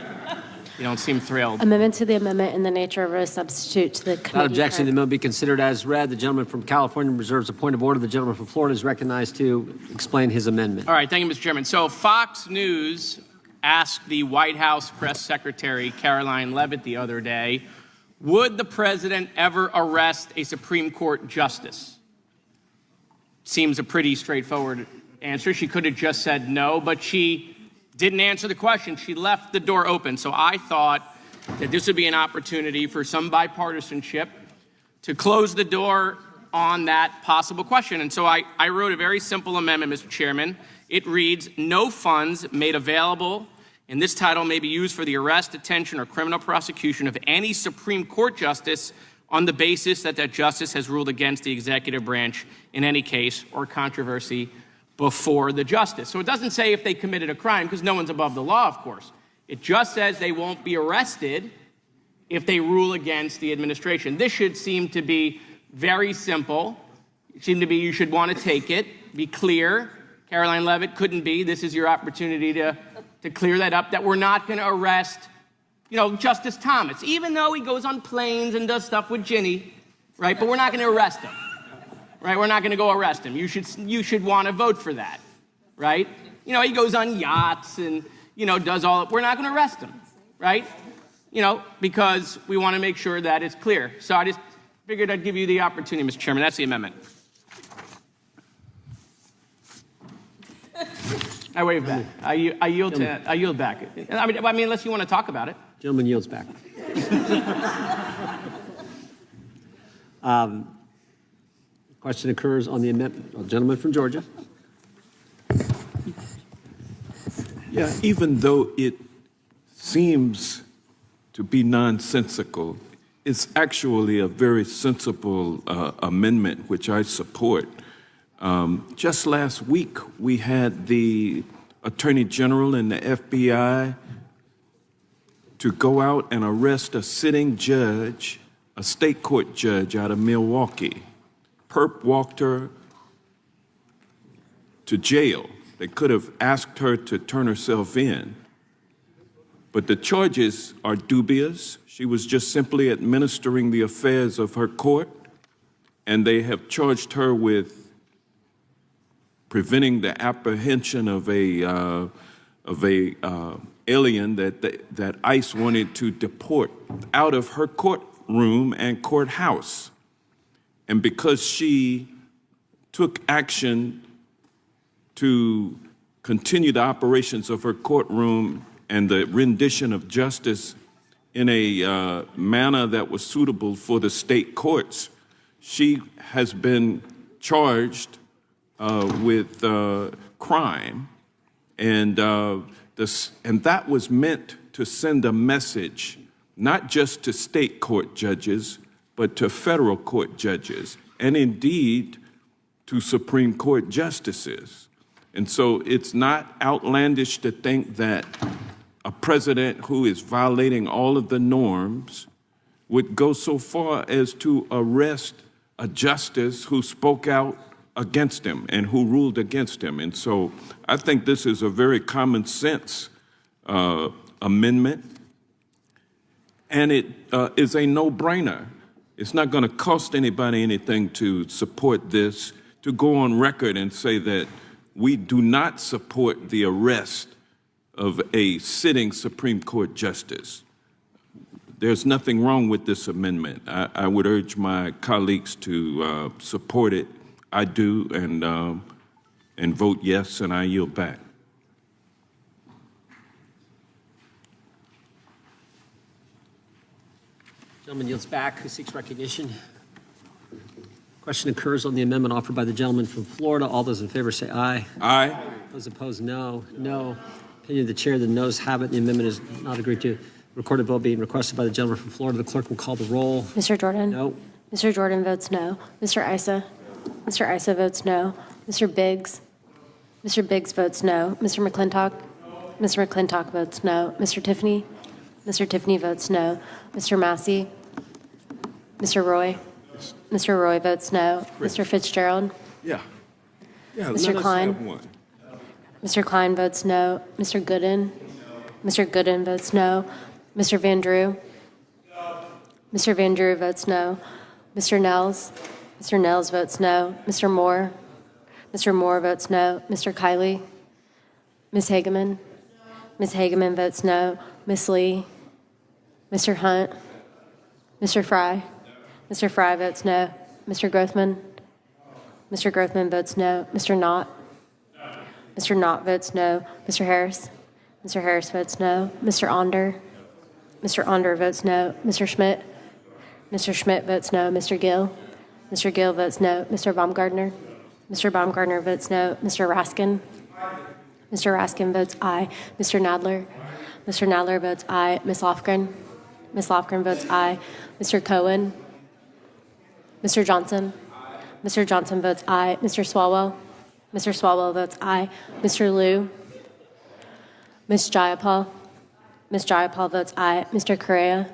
you don't seem thrilled. Amendment to the amendment in the nature of a substitute to the committee. Without objection, the amendment be considered as read. The gentleman from California reserves a point of order. The gentleman from Florida is recognized to explain his amendment. All right, thank you, Mr. Chairman. So Fox News asked the White House press secretary, Caroline Leavitt, the other day, would the president ever arrest a Supreme Court justice? Seems a pretty straightforward answer. She could have just said no, but she didn't answer the question. She left the door open. So I thought that this would be an opportunity for some bipartisanship to close the door on that possible question. And so I wrote a very simple amendment, Mr. Chairman. It reads, no funds made available in this title may be used for the arrest, detention, or criminal prosecution of any Supreme Court justice on the basis that that justice has ruled against the executive branch in any case or controversy before the justice. So it doesn't say if they committed a crime, because no one's above the law, of course. It just says they won't be arrested if they rule against the administration. This should seem to be very simple. It seemed to be you should want to take it, be clear. Caroline Leavitt couldn't be. This is your opportunity to clear that up, that we're not going to arrest, Justice Thomas, even though he goes on planes and does stuff with Ginny, right? But we're not going to arrest him, right? We're not going to go arrest him. You should want to vote for that, right? He goes on yachts and, does all, we're not going to arrest him, right? Because we want to make sure that it's clear. So I just figured I'd give you the opportunity, Mr. Chairman. That's the amendment. I wave back. I yield back. I mean, unless you want to talk about it. Gentleman yields back. Question occurs on the amendment. Gentleman from Georgia. Yeah, even though it seems to be nonsensical, it's actually a very sensible amendment, which I support. Just last week, we had the Attorney General and the FBI to go out and arrest a sitting judge, a state court judge out of Milwaukee. Perp walked her to jail. They could have asked her to turn herself in. But the charges are dubious. She was just simply administering the affairs of her court, and they have charged her with preventing the apprehension of a alien that ICE wanted to deport out of her courtroom and courthouse. And because she took action to continue the operations of her courtroom and the rendition of justice in a manner that was suitable for the state courts, she has been charged with crime, and that was meant to send a message not just to state court judges, but to federal court judges, and indeed to Supreme Court justices. And so it's not outlandish to think that a president who is violating all of the norms would go so far as to arrest a justice who spoke out against him and who ruled against him. And so I think this is a very common sense amendment, and it is a no-brainer. It's not going to cost anybody anything to support this, to go on record and say that we do not support the arrest of a sitting Supreme Court justice. There's nothing wrong with this amendment. I would urge my colleagues to support it. I do, and vote yes, and I yield back. Gentleman yields back. Who seeks recognition? Question occurs on the amendment offered by the gentleman from Florida. All those in favor say aye. Aye. Those opposed, no. No. Opinion of the chair, the noes have it. The amendment is not agreed to. Recorded vote being requested by the gentleman from Florida. The clerk will call the roll. Mr. Jordan? No. Mr. Jordan votes no. Mr. Issa? Mr. Issa votes no. Mr. Biggs? Mr. Biggs votes no. Mr. McClintock? Mr. McClintock votes no. Mr. Tiffany? Mr. Tiffany votes no. Mr. Massey? Mr. Roy? Mr. Roy votes no. Mr. Fitzgerald? Yeah. Mr. Klein? Mr. Klein votes no. Mr. Gooden? Mr. Gooden votes no. Mr. Van Drew? Mr. Van Drew votes no. Mr. Nels? Mr. Nels votes no. Mr. Moore? Mr. Moore votes no. Mr. Kiley? Ms. Hageman? Ms. Hageman votes no. Ms. Lee? Mr. Hunt? Mr. Fry? Mr. Fry votes no. Mr. Grothman? Mr. Grothman votes no. Mr. Knott? Mr. Knott votes no. Mr. Harris? Mr. Harris votes no. Mr. Onder? Mr. Onder votes no. Mr. Schmidt? Mr. Schmidt votes no. Mr. Gill? Mr. Gill votes no. Mr. Baumgartner? Mr. Baumgartner votes no. Mr. Raskin? Mr. Raskin votes aye. Mr. Nadler? Mr. Nadler votes aye. Ms. Lofgren? Ms. Lofgren votes aye. Mr. Cohen? Mr. Johnson? Mr. Johnson votes aye. Mr. Swalwell? Mr. Swalwell votes aye. Mr. Liu? Ms. Jayapal? Ms. Jayapal votes aye. Mr. Correa?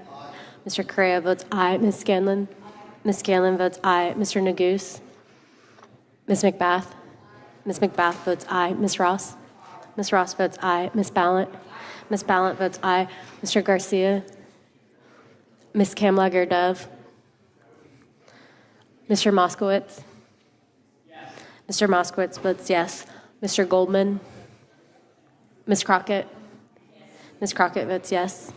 Mr. Correa votes aye. Ms. Scanlon? Ms. Scanlon votes aye. Mr. Neguse? Ms. McBath? Ms. McBath votes aye. Ms. Ross? Ms. Ross votes aye. Ms. Ballant? Ms. Ballant votes aye. Mr. Garcia? Ms. Kamlager-Dove? Mr. Moskowitz? Mr. Moskowitz votes yes. Mr. Goldman? Ms. Crockett? Ms. Crockett votes yes.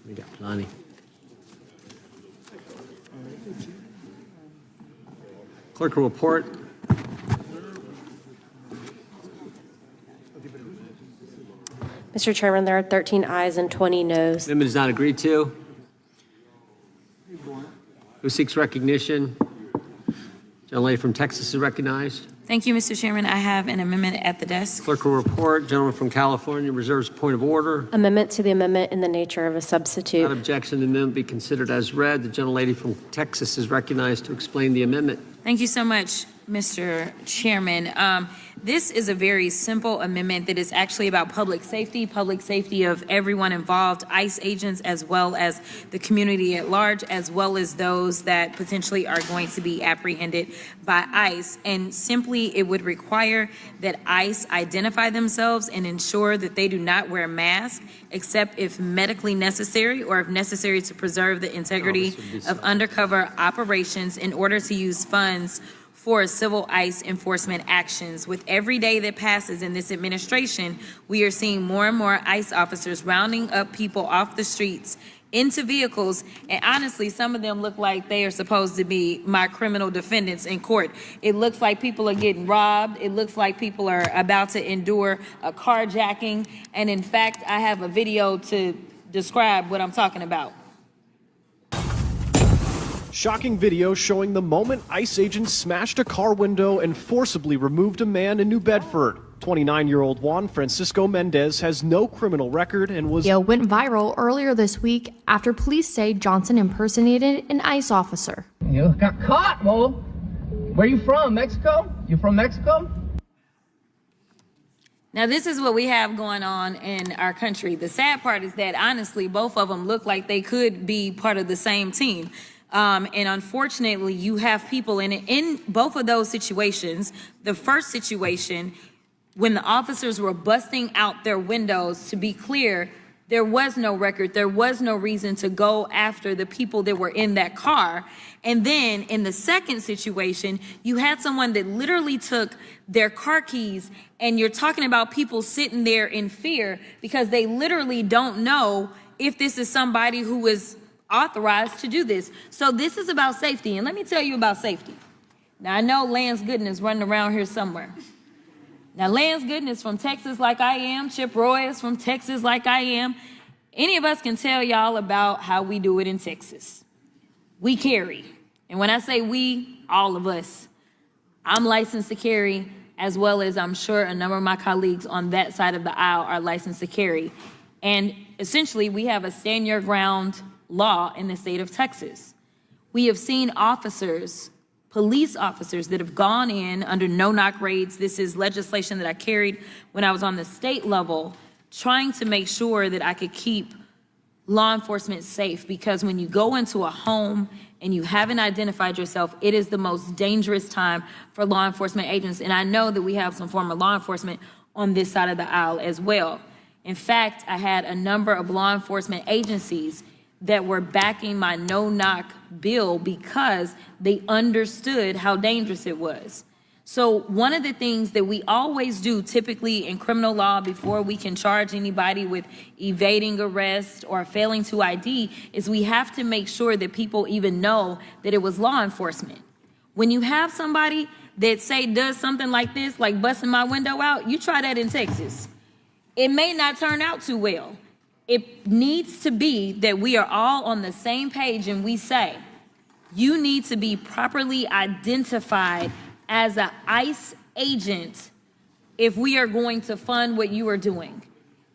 We got plenty. Clerk will report. Mr. Chairman, there are 13 ayes and 20 noes. Amendment is not agreed to. Who seeks recognition? Gentlelady from Texas is recognized. Thank you, Mr. Chairman. I have an amendment at the desk. Clerk will report. Gentleman from California reserves point of order. Amendment to the amendment in the nature of a substitute. Without objection, the amendment be considered as read. The gentlelady from Texas is recognized to explain the amendment. Thank you so much, Mr. Chairman. This is a very simple amendment that is actually about public safety of everyone involved, ICE agents as well as the community at large, as well as those that potentially are going to be apprehended by ICE. And simply, it would require that ICE identify themselves and ensure that they do not wear masks except if medically necessary or if necessary to preserve the integrity of undercover operations in order to use funds for civil ICE enforcement actions. With every day that passes in this administration, we are seeing more and more ICE officers rounding up people off the streets into vehicles, and honestly, some of them look like they are supposed to be my criminal defendants in court. It looks like people are getting robbed. It looks like people are about to endure a carjacking, and in fact, I have a video to describe what I'm talking about. Shocking video showing the moment ICE agents smashed a car window and forcibly removed a man in New Bedford. 29-year-old Juan Francisco Mendez has no criminal record and was... Video went viral earlier this week after police say Johnson impersonated an ICE officer. You got caught, Mo. Where you from, Mexico? You from Mexico? Now, this is what we have going on in our country. The sad part is that, honestly, both of them look like they could be part of the same team. And unfortunately, you have people in both of those situations. The first situation, when the officers were busting out their windows, to be clear, there was no record. There was no reason to go after the people that were in that car. And then in the second situation, you had someone that literally took their car keys, and you're talking about people sitting there in fear because they literally don't know if this is somebody who is authorized to do this. So this is about safety. And let me tell you about safety. Now, I know Lance Gooden is running around here somewhere. Now, Lance Gooden is from Texas like I am. Chip Roy is from Texas like I am. Any of us can tell y'all about how we do it in Texas. We carry. And when I say we, all of us. I'm licensed to carry, as well as I'm sure a number of my colleagues on that side of the aisle are licensed to carry. And essentially, we have a stand your ground law in the state of Texas. We have seen officers, police officers that have gone in under no-knock raids. This is legislation that I carried when I was on the state level, trying to make sure that I could keep law enforcement safe, because when you go into a home and you haven't identified yourself, it is the most dangerous time for law enforcement agents. And I know that we have some former law enforcement on this side of the aisle as well. In fact, I had a number of law enforcement agencies that were backing my no-knock bill because they understood how dangerous it was. So one of the things that we always do typically in criminal law before we can charge anybody with evading arrest or failing to ID is we have to make sure that people even know that it was law enforcement. When you have somebody that say does something like this, like busting my window out, you try that in Texas. It may not turn out too well. It needs to be that we are all on the same page and we say, you need to be properly identified as an ICE agent if we are going to fund what you are doing.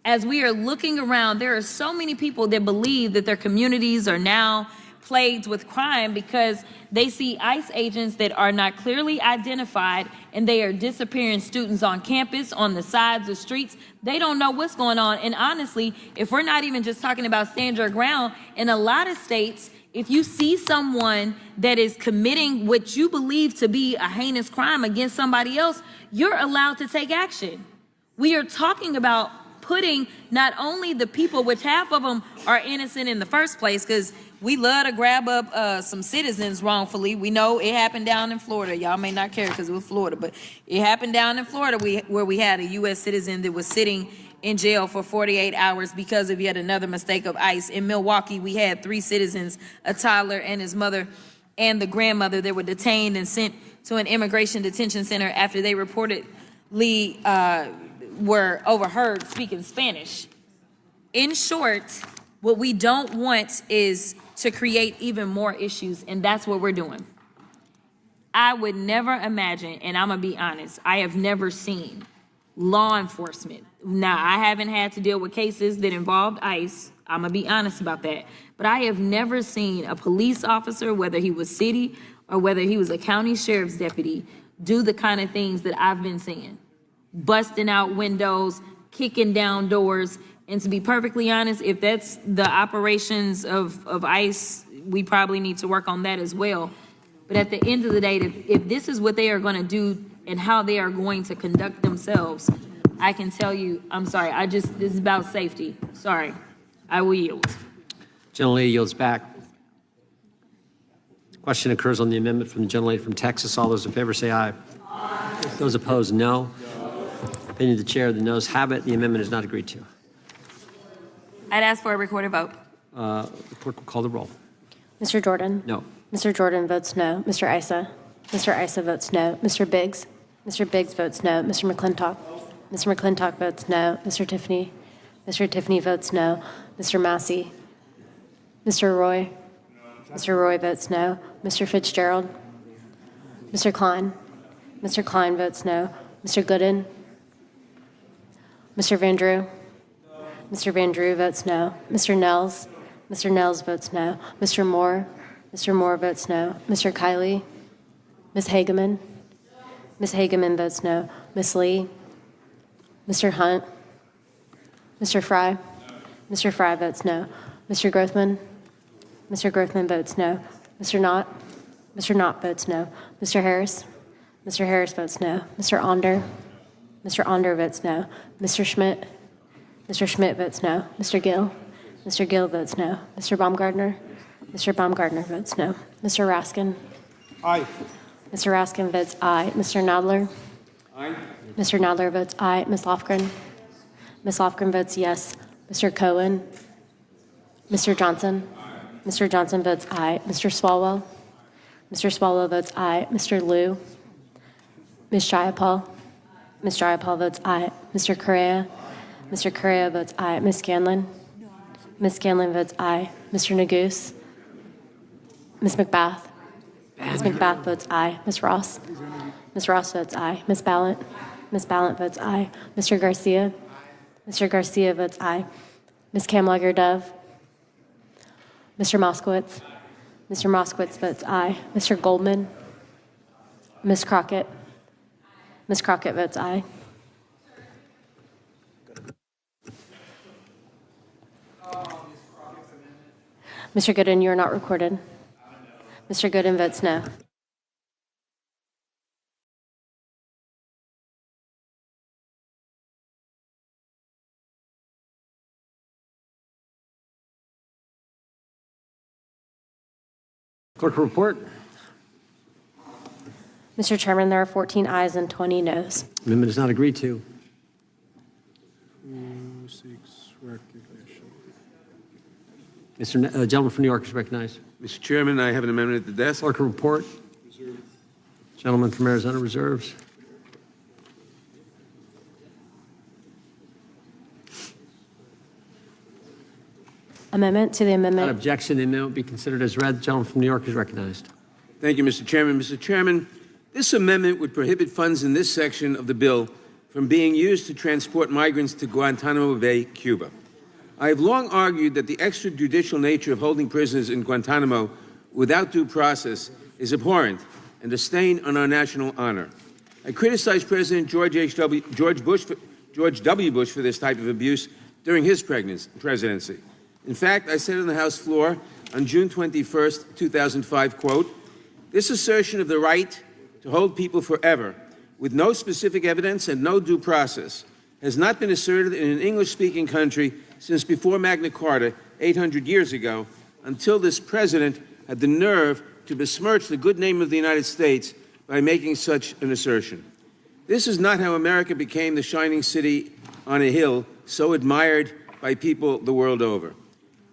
As we are looking around, there are so many people that believe that their communities are now plagued with crime because they see ICE agents that are not clearly identified and they are disappearing students on campus, on the sides of streets. They don't know what's going on. And honestly, if we're not even just talking about stand your ground, in a lot of states, if you see someone that is committing what you believe to be a heinous crime against somebody else, you're allowed to take action. We are talking about putting not only the people, which half of them are innocent in the first place, because we love to grab up some citizens wrongfully. We know it happened down in Florida. Y'all may not care because it was Florida, but it happened down in Florida where we had a U.S. citizen that was sitting in jail for 48 hours because of yet another mistake of ICE. In Milwaukee, we had 3 citizens, a toddler and his mother and the grandmother, that were detained and sent to an immigration detention center after they reportedly were overheard speaking Spanish. In short, what we don't want is to create even more issues, and that's what we're doing. I would never imagine, and I'm gonna be honest, I have never seen law enforcement. Now, I haven't had to deal with cases that involved ICE. I'm gonna be honest about that. But I have never seen a police officer, whether he was city or whether he was a county sheriff's deputy, do the kind of things that I've been seeing. Busting out windows, kicking down doors. And to be perfectly honest, if that's the operations of ICE, we probably need to work on that as well. But at the end of the day, if this is what they are going to do and how they are going to conduct themselves, I can tell you, I'm sorry, this is about safety. Sorry, I will yield. Gentlelady yields back. Question occurs on the amendment from the gentlelady from Texas. All those in favor say aye. Aye. Those opposed, no. Opinion of the chair, the noes have it. The amendment is not agreed to. I'd ask for a recorded vote. The clerk will call the roll. Mr. Jordan? No. Mr. Jordan votes no. Mr. Issa? Mr. Issa votes no. Mr. Biggs? Mr. Biggs votes no. Mr. McClintock? Mr. McClintock votes no. Mr. Tiffany? Mr. Tiffany votes no. Mr. Massey? Mr. Roy? Mr. Roy votes no. Mr. Fitzgerald? Mr. Klein? Mr. Klein votes no. Mr. Gooden? Mr. Van Drew? Mr. Van Drew votes no. Mr. Nels? Mr. Nels votes no. Mr. Moore? Mr. Moore votes no. Mr. Kiley? Ms. Hageman? Ms. Hageman votes no. Ms. Lee? Mr. Hunt? Mr. Fry? Mr. Fry votes no. Mr. Grothman? Mr. Grothman votes no. Mr. Knott? Mr. Knott votes no. Mr. Harris? Mr. Harris votes no. Mr. Onder? Mr. Onder votes no. Mr. Schmidt? Mr. Schmidt votes no. Mr. Gill? Mr. Gill votes no. Mr. Baumgartner? Mr. Baumgartner votes no. Mr. Raskin? Aye. Mr. Raskin votes aye. Mr. Nadler? Aye. Mr. Nadler votes aye. Ms. Lofgren? Ms. Lofgren votes yes. Mr. Cohen? Mr. Johnson? Mr. Johnson votes aye. Mr. Swalwell? Mr. Swalwell votes aye. Mr. Liu? Ms. Jayapal? Ms. Jayapal votes aye. Mr. Correa? Mr. Correa votes aye. Ms. Scanlon? Ms. Scanlon votes aye. Mr. Neguse? Ms. McBath? Ms. McBath votes aye. Ms. Ross? Ms. Ross votes aye. Ms. Ballant? Ms. Ballant votes aye. Mr. Garcia? Mr. Garcia votes aye. Ms. Kamlager-Dove? Mr. Moskowitz? Mr. Moskowitz votes aye. Mr. Goldman? Ms. Crockett? Ms. Crockett votes aye. Mr. Gooden, you are not recorded. Mr. Gooden votes no. Clerk report. Mr. Chairman, there are 14 ayes and 20 noes. Amendment is not agreed to. Mr. Gentleman from New York is recognized. Mr. Chairman, I have an amendment at the desk. Clerk report. Gentleman from Arizona reserves. Amendment to the amendment. Without objection, the amendment be considered as read. The gentleman from New York is recognized. Thank you, Mr. Chairman. Mr. Chairman, this amendment would prohibit funds in this section of the bill from being used to transport migrants to Guantanamo Bay, Cuba. I have long argued that the extrajudicial nature of holding prisoners in Guantanamo without due process is abhorrent and a stain on our national honor. I criticized President George W. Bush for this type of abuse during his presidency. In fact, I said on the House floor on June 21st, 2005, quote, "This assertion of the right to hold people forever with no specific evidence and no due process has not been asserted in an English-speaking country since before Magna Carta 800 years ago, until this president had the nerve to besmirch the good name of the United States by making such an assertion. This is not how America became the shining city on a hill, so admired by people the world over.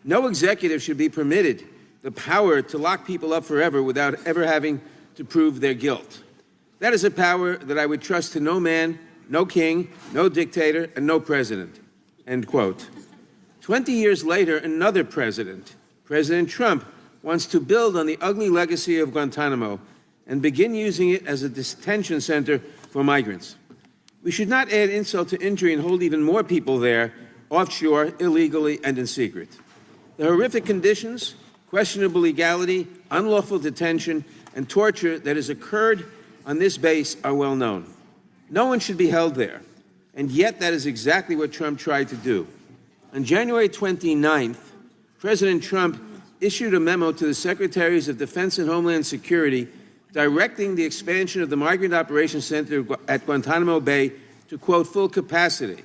No executive should be permitted the power to lock people up forever without ever having to prove their guilt. That is a power that I would trust to no man, no king, no dictator, and no president." End quote. 20 years later, another president, President Trump, wants to build on the ugly legacy of Guantanamo and begin using it as a detention center for migrants. We should not add insult to injury and hold even more people there offshore, illegally, and in secret. The horrific conditions, questionable legality, unlawful detention, and torture that has occurred on this base are well known. No one should be held there, and yet that is exactly what Trump tried to do. On January 29th, President Trump issued a memo to the Secretaries of Defense and Homeland Security directing the expansion of the Migrant Operations Center at Guantanamo Bay to, quote, full capacity,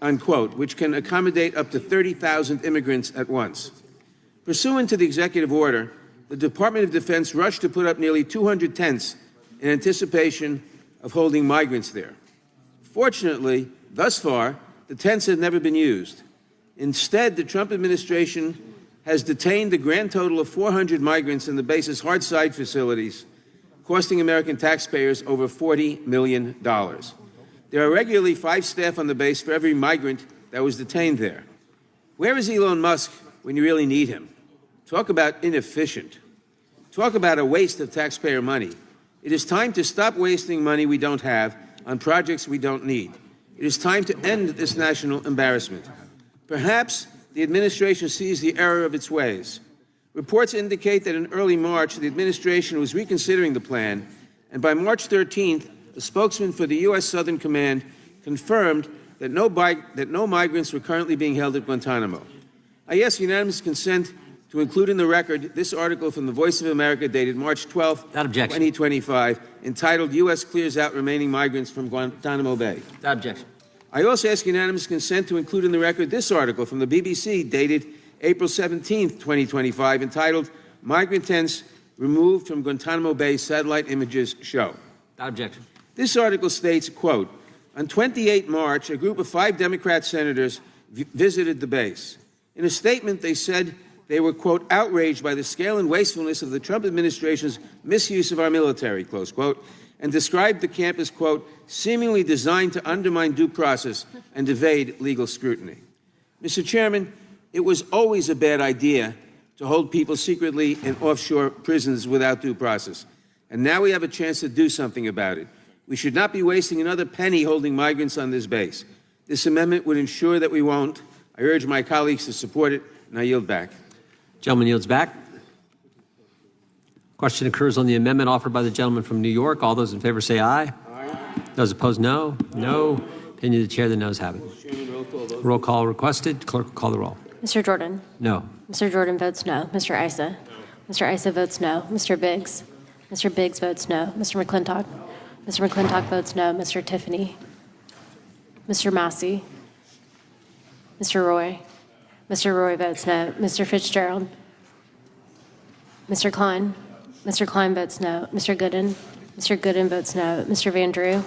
unquote, which can accommodate up to 30,000 immigrants at once. Pursuant to the executive order, the Department of Defense rushed to put up nearly 200 tents in anticipation of holding migrants there. Fortunately, thus far, the tents have never been used. Instead, the Trump administration has detained a grand total of 400 migrants in the base's hard side facilities, costing American taxpayers over $40 million. There are regularly 5 staff on the base for every migrant that was detained there. Where is Elon Musk when you really need him? Talk about inefficient. Talk about a waste of taxpayer money. It is time to stop wasting money we don't have on projects we don't need. It is time to end this national embarrassment. Perhaps the administration sees the error of its ways. Reports indicate that in early March, the administration was reconsidering the plan, and by March 13th, the spokesman for the U.S. Southern Command confirmed that no migrants were currently being held at Guantanamo. I ask unanimous consent to include in the record this article from the Voice of America dated March 12, 2025, entitled U.S. Clears Out Remaining Migrants from Guantanamo Bay. Without objection. I also ask unanimous consent to include in the record this article from the BBC dated April 17, 2025, entitled Migrant Tents Removed from Guantanamo Bay Satellite Images Show. Without objection. This article states, quote, on 28 March, a group of 5 Democrat senators visited the base. In a statement, they said they were, quote, outraged by the scale and wastefulness of the Trump administration's misuse of our military, close quote, and described the camp as, quote, seemingly designed to undermine due process and evade legal scrutiny. Mr. Chairman, it was always a bad idea to hold people secretly in offshore prisons without due process. And now we have a chance to do something about it. We should not be wasting another penny holding migrants on this base. This amendment would ensure that we won't. I urge my colleagues to support it, and I yield back. Gentleman yields back. Question occurs on the amendment offered by the gentleman from New York. All those in favor say aye. Aye. Those opposed, no. No. Opinion of the chair, the noes have it. Roll call requested. Clerk will call the roll. Mr. Jordan? No. Mr. Jordan votes no. Mr. Issa? No. Mr. Issa votes no. Mr. Biggs? Mr. Biggs votes no. Mr. McClintock? Mr. McClintock votes no. Mr. Tiffany? Mr. Massey? Mr. Roy? Mr. Roy votes no. Mr. Fitzgerald? Mr. Klein? Mr. Klein votes no. Mr. Gooden? Mr. Gooden votes no. Mr. Van Drew?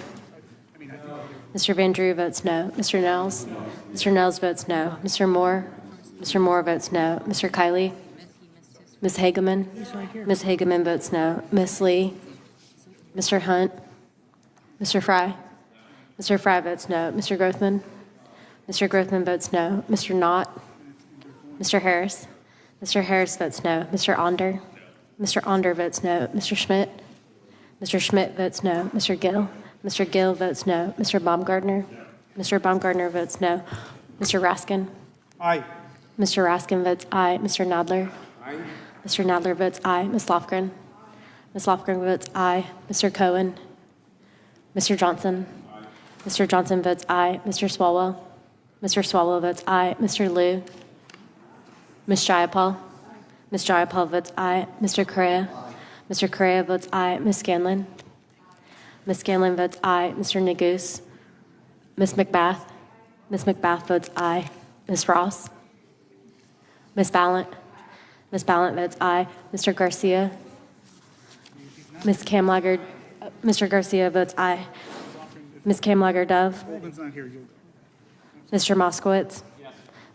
Mr. Van Drew votes no. Mr. Nels? Mr. Nels votes no. Mr. Moore? Mr. Moore votes no. Mr. Kiley? Ms. Hageman? Ms. Hageman votes no. Ms. Lee? Mr. Hunt? Mr. Fry? Mr. Fry votes no. Mr. Grothman? Mr. Grothman votes no. Mr. Knott? Mr. Harris? Mr. Harris votes no. Mr. Onder? Mr. Onder votes no. Mr. Schmidt? Mr. Schmidt votes no. Mr. Gill? Mr. Gill votes no. Mr. Baumgartner? Mr. Baumgartner votes no. Mr. Raskin? Aye. Mr. Raskin votes aye. Mr. Nadler? Aye. Mr. Nadler votes aye. Ms. Lofgren? Ms. Lofgren votes aye. Mr. Cohen? Mr. Johnson? Mr. Johnson votes aye. Mr. Swalwell? Mr. Swalwell votes aye. Mr. Liu? Ms. Jayapal? Ms. Jayapal votes aye. Mr. Correa? Mr. Correa votes aye. Ms. Scanlon? Ms. Scanlon votes aye. Mr. Neguse? Ms. McBath? Ms. McBath votes aye. Ms. Ross? Ms. Ballant? Ms. Ballant votes aye. Mr. Garcia? Ms. Kamlager? Mr. Garcia votes aye. Ms. Kamlager-Dove? Mr. Moskowitz?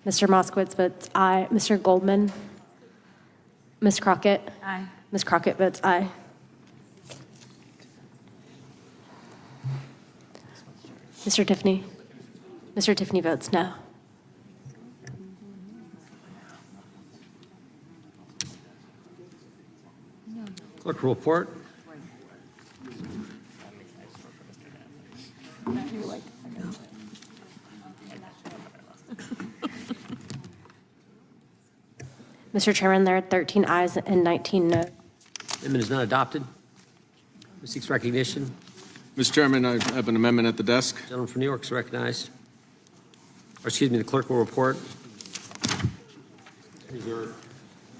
Mr. Moskowitz votes aye. Mr. Goldman? Ms. Crockett? Aye. Ms. Crockett votes aye. Mr. Tiffany? Mr. Tiffany votes no. Clerk will report. Mr. Chairman, there are 13 ayes and 19 no. Amendment is not adopted. Who seeks recognition? Mr. Chairman, I have an amendment at the desk. Gentleman from New York is recognized. Or excuse me, the clerk will report.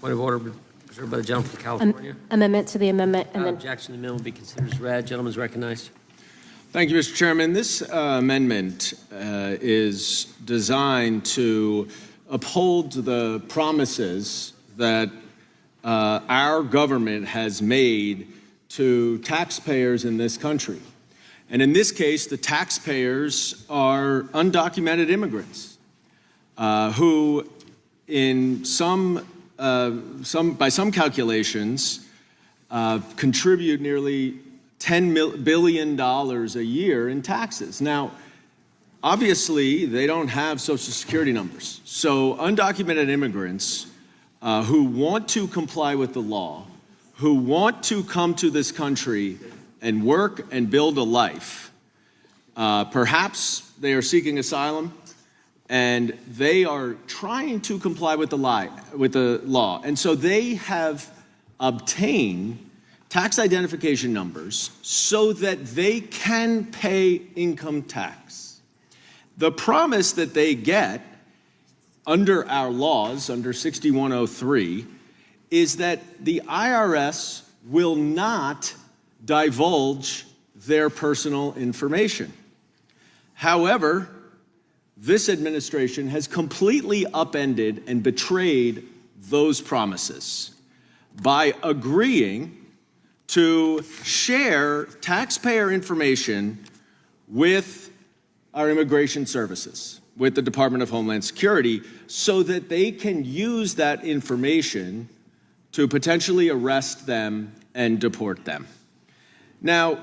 Point of order reserved by the gentleman from California. Amendment to the amendment and then Objection. The amendment will be considered as read. Gentleman is recognized. Thank you, Mr. Chairman. This amendment is designed to uphold the promises that our government has made to taxpayers in this country. And in this case, the taxpayers are undocumented immigrants who, in by some calculations, contribute nearly $10 billion a year in taxes. Now, obviously, they don't have Social Security numbers. So undocumented immigrants who want to comply with the law, who want to come to this country and work and build a life, perhaps they are seeking asylum, and they are trying to comply with the law. And so they have obtained tax identification numbers so that they can pay income tax. The promise that they get under our laws, under 6103, is that the IRS will not divulge their personal information. However, this administration has completely upended and betrayed those promises by agreeing to share taxpayer information with our immigration services, with the Department of Homeland Security, so that they can use that information to potentially arrest them and deport them. Now,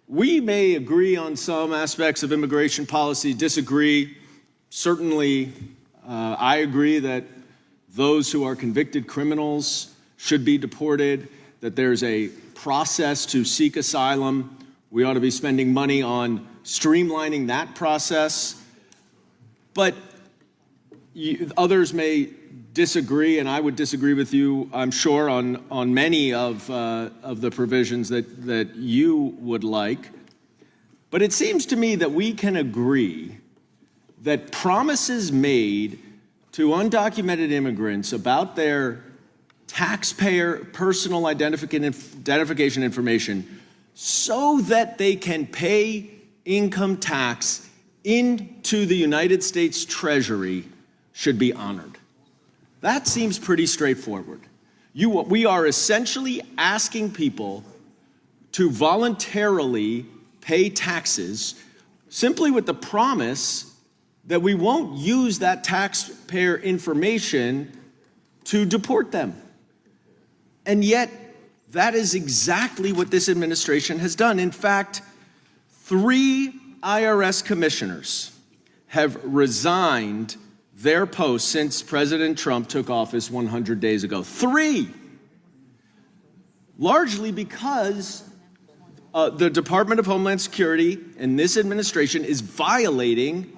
we may agree on some aspects of immigration policy, disagree. Certainly, I agree that those who are convicted criminals should be deported, that there's a process to seek asylum. We ought to be spending money on streamlining that process. But others may disagree, and I would disagree with you, I'm sure, on many of the provisions that you would like. But it seems to me that we can agree that promises made to undocumented immigrants about their taxpayer personal identification information so that they can pay income tax into the United States Treasury should be honored. That seems pretty straightforward. We are essentially asking people to voluntarily pay taxes simply with the promise that we won't use that taxpayer information to deport them. And yet, that is exactly what this administration has done. In fact, 3 IRS commissioners have resigned their posts since President Trump took office 100 days ago. 3! Largely because the Department of Homeland Security and this administration is violating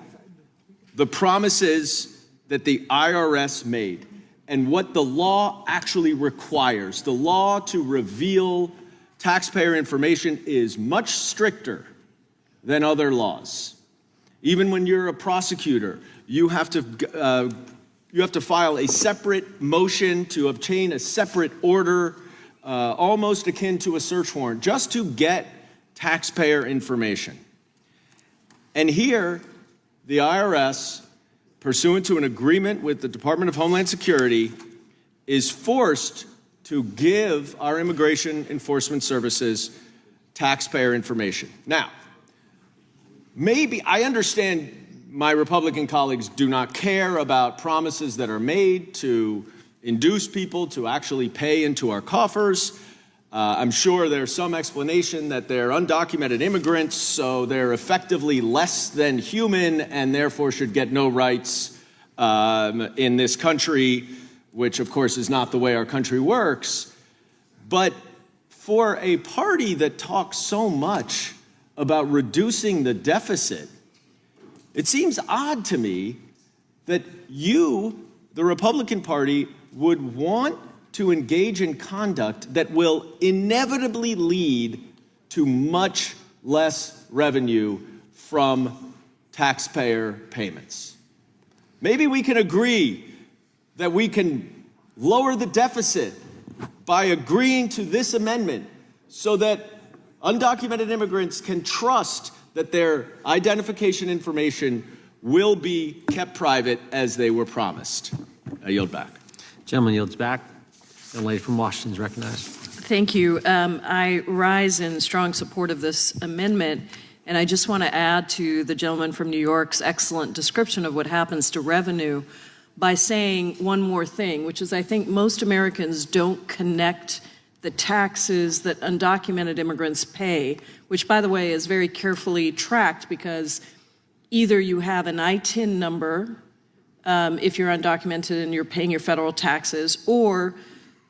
the promises that the IRS made and what the law actually requires. The law to reveal taxpayer information is much stricter than other laws. Even when you're a prosecutor, you have to file a separate motion to obtain a separate order, almost akin to a search warrant, just to get taxpayer information. And here, the IRS, pursuant to an agreement with the Department of Homeland Security, is forced to give our immigration enforcement services taxpayer information. Now, maybe I understand my Republican colleagues do not care about promises that are made to induce people to actually pay into our coffers. I'm sure there's some explanation that they're undocumented immigrants, so they're effectively less than human and therefore should get no rights in this country, which of course is not the way our country works. But for a party that talks so much about reducing the deficit, it seems odd to me that you, the Republican Party, would want to engage in conduct that will inevitably lead to much less revenue from taxpayer payments. Maybe we can agree that we can lower the deficit by agreeing to this amendment so that undocumented immigrants can trust that their identification information will be kept private as they were promised. I yield back. Gentleman yields back. The lady from Washington is recognized. Thank you. I rise in strong support of this amendment, and I just want to add to the gentleman from New York's excellent description of what happens to revenue by saying one more thing, which is I think most Americans don't connect the taxes that undocumented immigrants pay, which, by the way, is very carefully tracked because either you have an ITIN number if you're undocumented and you're paying your federal taxes, or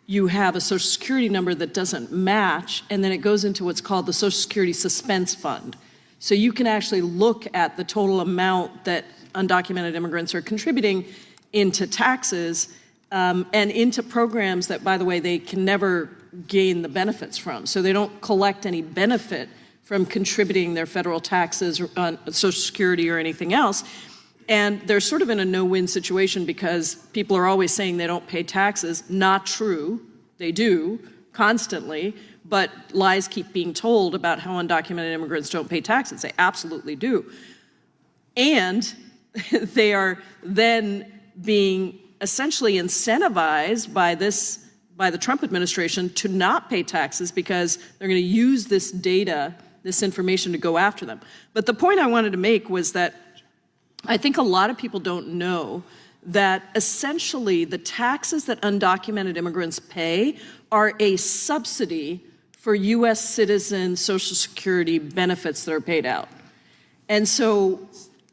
you have a Social Security number that doesn't match, and then it goes into what's called the Social Security Suspense Fund. So you can actually look at the total amount that undocumented immigrants are contributing into taxes and into programs that, by the way, they can never gain the benefits from. So they don't collect any benefit from contributing their federal taxes on Social Security or anything else. And they're sort of in a no-win situation because people are always saying they don't pay taxes. Not true. They do, constantly. But lies keep being told about how undocumented immigrants don't pay taxes. They absolutely do. And they are then being essentially incentivized by the Trump administration to not pay taxes because they're going to use this data, this information to go after them. But the point I wanted to make was that I think a lot of people don't know that essentially the taxes that undocumented immigrants pay are a subsidy for U.S. citizen Social Security benefits that are paid out. And so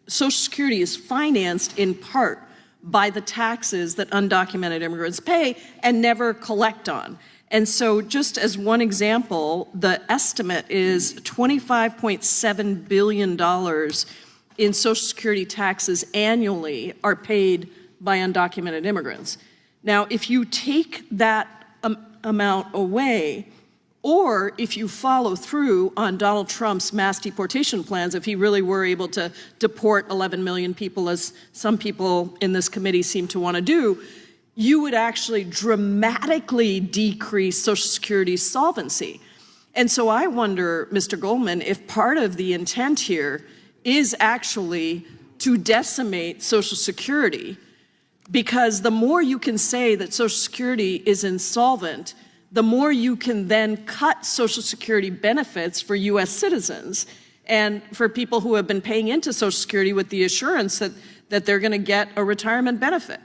Social Security is financed in part by the taxes that undocumented immigrants pay and never collect on. And so just as one example, the estimate is $25.7 billion in Social Security taxes annually are paid by undocumented immigrants. Now, if you take that amount away, or if you follow through on Donald Trump's mass deportation plans, if he really were able to deport 11 million people, as some people in this committee seem to want to do, you would actually dramatically decrease Social Security's solvency. And so I wonder, Mr. Goldman, if part of the intent here is actually to decimate Social Security, because the more you can say that Social Security is insolvent, the more you can then cut Social Security benefits for U.S. citizens and for people who have been paying into Social Security with the assurance that they're going to get a retirement benefit.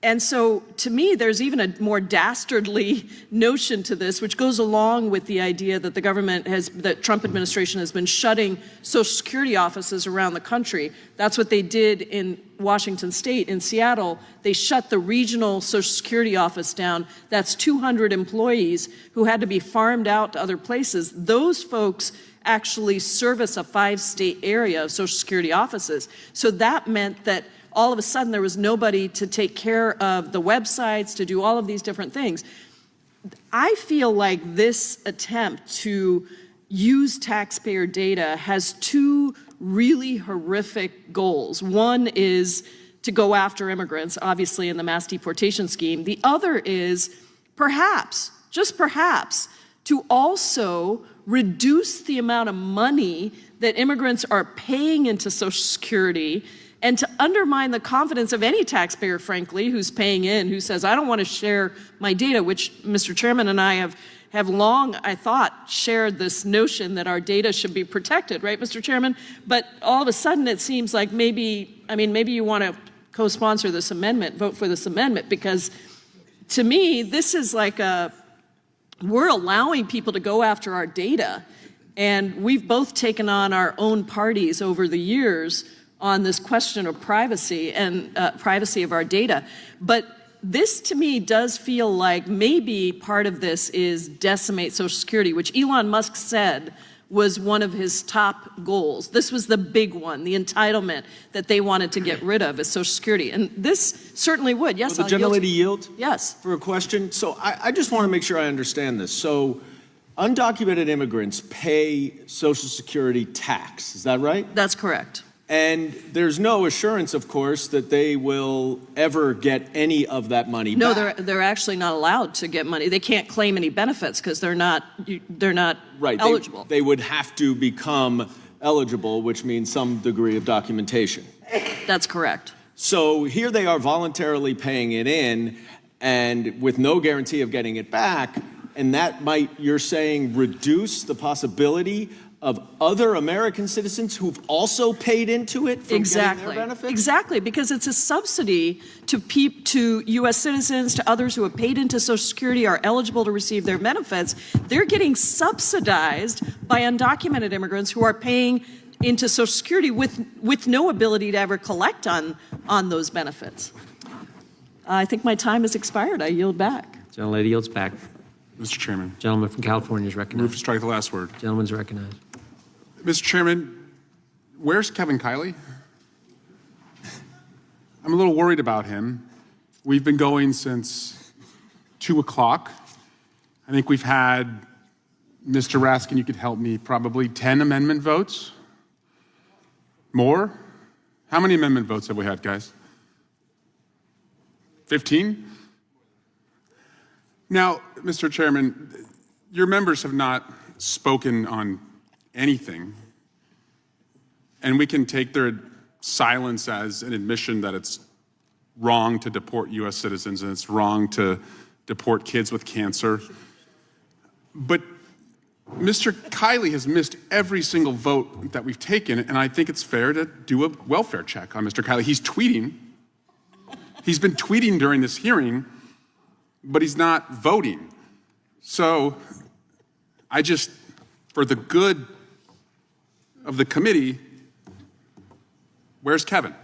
And so, to me, there's even a more dastardly notion to this, which goes along with the idea that the Trump administration has been shutting Social Security offices around the country. That's what they did in Washington State. In Seattle, they shut the regional Social Security office down. That's 200 employees who had to be farmed out to other places. Those folks actually service a 5-state area of Social Security offices. So that meant that all of a sudden there was nobody to take care of the websites, to do all of these different things. I feel like this attempt to use taxpayer data has two really horrific goals. One is to go after immigrants, obviously in the mass deportation scheme. The other is perhaps, just perhaps, to also reduce the amount of money that immigrants are paying into Social Security and to undermine the confidence of any taxpayer, frankly, who's paying in, who says, I don't want to share my data, which Mr. Chairman and I have long, I thought, shared this notion that our data should be protected, right, Mr. Chairman? But all of a sudden it seems like maybe you want to co-sponsor this amendment, vote for this amendment, because to me, this is like we're allowing people to go after our data. And we've both taken on our own parties over the years on this question of privacy and privacy of our data. But this, to me, does feel like maybe part of this is decimate Social Security, which Elon Musk said was one of his top goals. This was the big one, the entitlement that they wanted to get rid of is Social Security. And this certainly would. Yes, Will the gentlelady yield? Yes. For a question? So I just want to make sure I understand this. So undocumented immigrants pay Social Security tax, is that right? That's correct. And there's no assurance, of course, that they will ever get any of that money No, back. they're actually not allowed to get money. They can't claim any benefits because they're not Right, eligible. They would have to become eligible, which means some degree of documentation. That's correct. So here they are voluntarily paying it in and with no guarantee of getting it back, and that might, you're saying, reduce the possibility of other American citizens who've also paid into it from getting their benefits? Exactly, because it's a subsidy to U.S. citizens, to others who have paid into Social Security, are eligible to receive their benefits. They're getting subsidized by undocumented immigrants who are paying into Social Security with no ability to ever collect on those benefits. I think my time has expired. I yield back. Gentlelady yields back. Mr. Chairman. Gentleman from California is recognized. Move to strike the last word. Gentleman's recognized. Mr. Chairman, where's Kevin Kiley? I'm a little worried about him. We've been going since 2 o'clock. I think we've had, Mr. Raskin, you could help me, probably 10 amendment votes? More? How many amendment votes have we had, guys? 15? Now, Mr. Chairman, your members have not spoken on anything, and we can take their silence as an admission that it's wrong to deport U.S. citizens and it's wrong to deport kids with cancer. But Mr. Kiley has missed every single vote that we've taken, and I think it's fair to do a welfare check on Mr. Kiley. He's tweeting. He's been tweeting during this hearing, but he's not voting. So I just, for the good of the committee, where's Kevin?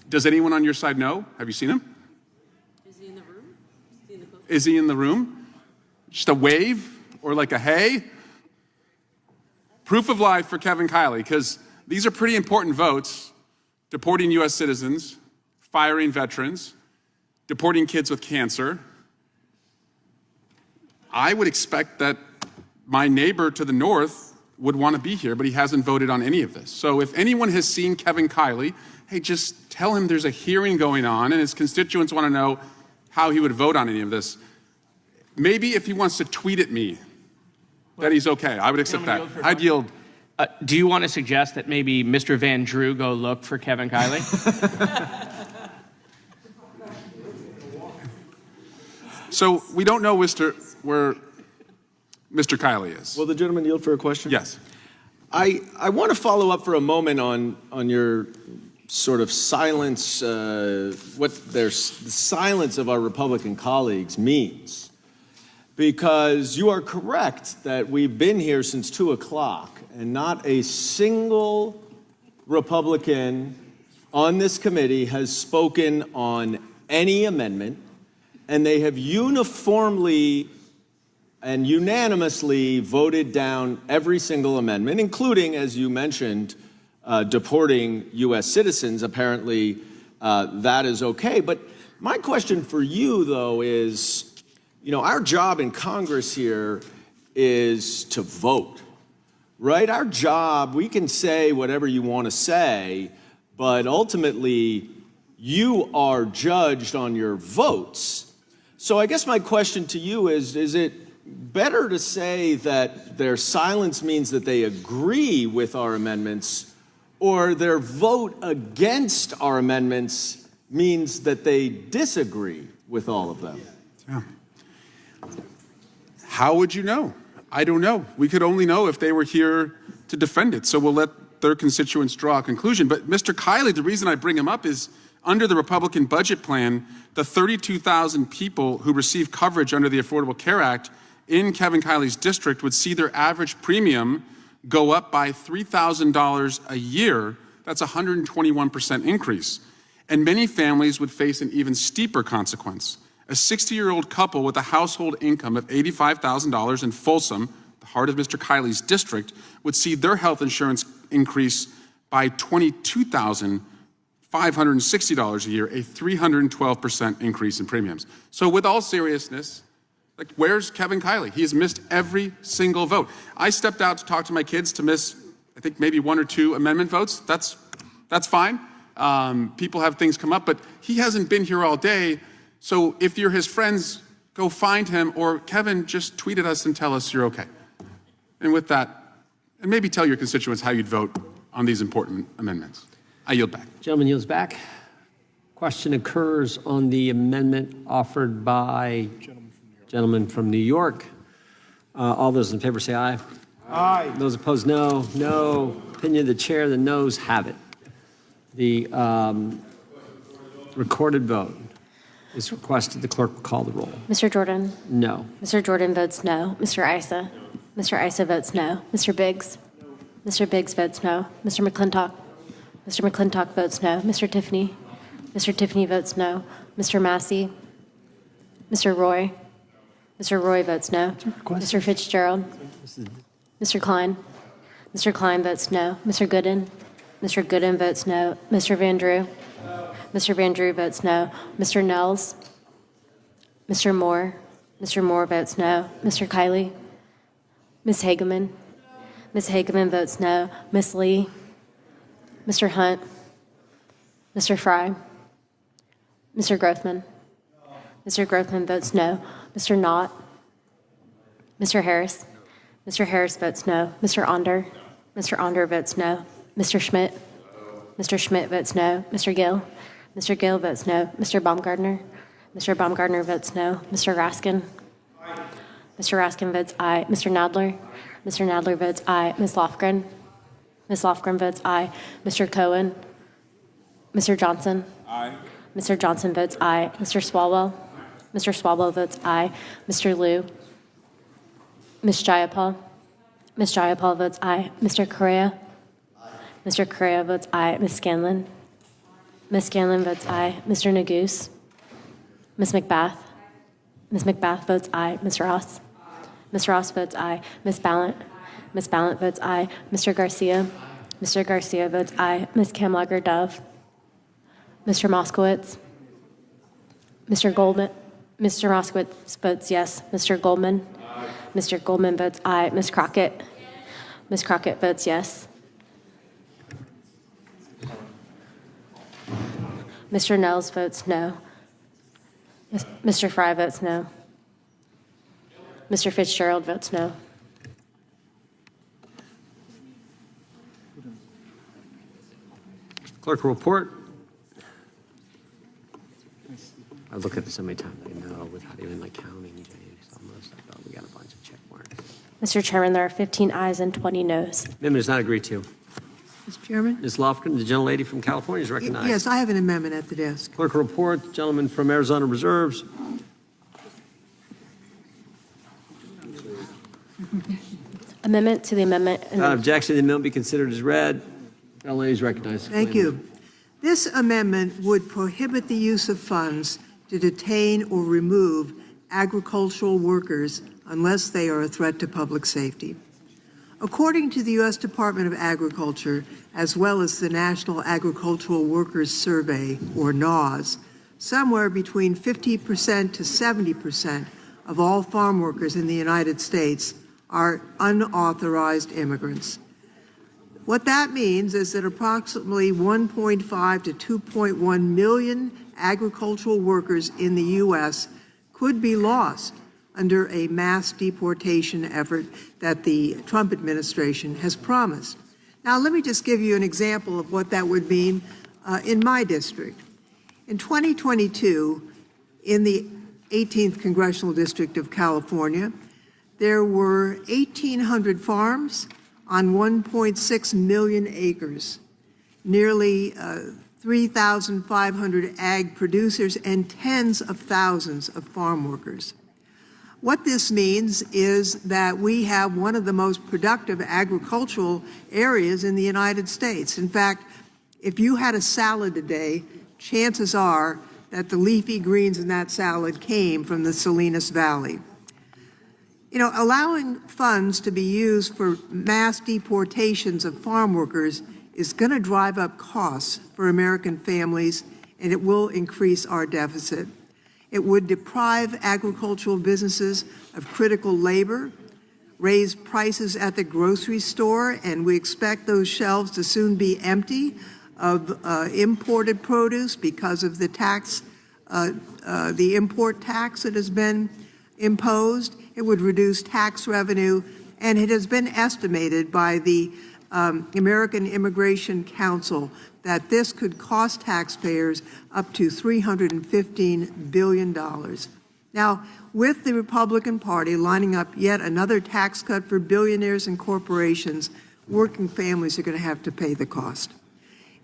Does anyone on your side know? Have you seen him? Is he in the room? Is he in the room? Just a wave or like a hey? Proof of life for Kevin Kiley, because these are pretty important votes: deporting U.S. citizens, firing veterans, deporting kids with cancer. I would expect that my neighbor to the north would want to be here, but he hasn't voted on any of this. So if anyone has seen Kevin Kiley, hey, just tell him there's a hearing going on and his constituents want to know how he would vote on any of this. Maybe if he wants to tweet at me that he's okay, I would accept that. I'd yield. Do you want to suggest that maybe Mr. Van Drew go look for Kevin Kiley? So we don't know where Mr. Kiley is. Will the gentleman yield for a question? Yes. I want to follow up for a moment on your sort of silence, what the silence of our Republican colleagues means. Because you are correct that we've been here since 2 o'clock and not a single Republican on this committee has spoken on any amendment, and they have uniformly and unanimously voted down every single amendment, including, as you mentioned, deporting U.S. citizens. Apparently, that is okay. But my question for you, though, is, you know, our job in Congress here is to vote, right? Our job, we can say whatever you want to say, but ultimately, you are judged on your votes. So I guess my question to you is it better to say that their silence means that they agree with our amendments, or their vote against our amendments means that they disagree with all of them? Yeah. How would you know? I don't know. We could only know if they were here to defend it. So we'll let their constituents draw a conclusion. But Mr. Kiley, the reason I bring him up is under the Republican budget plan, the 32,000 people who receive coverage under the Affordable Care Act in Kevin Kiley's district would see their average premium go up by $3,000 a year. That's a 121% increase. And many families would face an even steeper consequence. A 60-year-old couple with a household income of $85,000 in Folsom, heart of Mr. Kiley's district, would see their health insurance increase by $22,560 a year, a 312% increase in premiums. So with all seriousness, like, where's Kevin Kiley? He has missed every single vote. I stepped out to talk to my kids to miss, I think, maybe 1 or 2 amendment votes. That's fine. People have things come up, but he hasn't been here all day. So if you're his friends, go find him, or Kevin, just tweet at us and tell us you're okay. And with that, and maybe tell your constituents how you'd vote on these important amendments. I yield back. Gentleman yields back. Question occurs on the amendment offered by gentleman from New York. All those in favor say aye. Aye. Those opposed, no. No. Opinion of the chair, the noes have it. The recorded vote is requested. The clerk will call the roll. Mr. Jordan? No. Mr. Jordan votes no. Mr. Issa? Mr. Issa votes no. Mr. Biggs? Mr. Biggs votes no. Mr. McClintock? Mr. McClintock votes no. Mr. Tiffany? Mr. Tiffany votes no. Mr. Massey? Mr. Roy? Mr. Roy votes no. Mr. Fitzgerald? Mr. Klein? Mr. Klein votes no. Mr. Gooden? Mr. Gooden votes no. Mr. Van Drew? Mr. Van Drew votes no. Mr. Nels? Mr. Moore? Mr. Moore votes no. Mr. Kiley? Ms. Hageman? Ms. Hageman votes no. Ms. Lee? Mr. Hunt? Mr. Fry? Mr. Grothman? Mr. Grothman votes no. Mr. Knott? Mr. Harris? Mr. Harris votes no. Mr. Onder? Mr. Onder votes no. Mr. Schmidt? Mr. Schmidt votes no. Mr. Gill? Mr. Gill votes no. Mr. Baumgartner? Mr. Baumgartner votes no. Mr. Raskin? Mr. Raskin votes aye. Mr. Nadler? Mr. Nadler votes aye. Ms. Lofgren? Ms. Lofgren votes aye. Mr. Cohen? Mr. Johnson? Aye. Mr. Johnson votes aye. Mr. Swalwell? Mr. Swalwell votes aye. Mr. Liu? Ms. Jayapal? Ms. Jayapal votes aye. Mr. Correa? Mr. Correa votes aye. Ms. Scanlon? Ms. Scanlon votes aye. Mr. Neguse? Ms. McBath? Ms. McBath votes aye. Ms. Ross? Ms. Ross votes aye. Ms. Ballant? Ms. Ballant votes aye. Mr. Garcia? Mr. Garcia votes aye. Ms. Kamlager-Dove? Mr. Moskowitz? Mr. Goldman? Mr. Moskowitz votes yes. Mr. Goldman? Mr. Goldman votes aye. Ms. Crockett? Ms. Crockett votes yes. Mr. Nels votes no. Mr. Fry votes no. Mr. Fitzgerald votes no. Clerk will report. I look at this so many times, I know, without even like counting things, almost like, oh, we got a bunch of check marks. Mr. Chairman, there are 15 ayes and 20 noes. Amendment is not agreed to. Mr. Chairman? Ms. Lofgren, the gentlelady from California is recognized. Yes, I have an amendment at the desk. Clerk will report. The gentleman from Arizona reserves. Amendment to the amendment. Without objection, the amendment be considered as read. The gentlelady is recognized. Thank you. This amendment would prohibit the use of funds to detain or remove agricultural workers unless they are a threat to public safety. According to the U.S. Department of Agriculture, as well as the National Agricultural Workers Survey, or NAWS, somewhere between 50% to 70% of all farm workers in the United States are unauthorized immigrants. What that means is that approximately 1.5 to 2.1 million agricultural workers in the U.S. could be lost under a mass deportation effort that the Trump administration has promised. Now, let me just give you an example of what that would mean in my district. In 2022, in the 18th Congressional District of California, there were 1,800 farms on 1.6 million acres, nearly 3,500 ag producers, and tens of thousands of farm workers. What this means is that we have one of the most productive agricultural areas in the United States. In fact, if you had a salad today, chances are that the leafy greens in that salad came from the Salinas Valley. You know, allowing funds to be used for mass deportations of farm workers is going to drive up costs for American families, and it will increase our deficit. It would deprive agricultural businesses of critical labor, raise prices at the grocery store, and we expect those shelves to soon be empty of imported produce because of the tax, the import tax that has been imposed. It would reduce tax revenue, and it has been estimated by the American Immigration Council that this could cost taxpayers up to $315 billion. Now, with the Republican Party lining up yet another tax cut for billionaires and corporations, working families are going to have to pay the cost.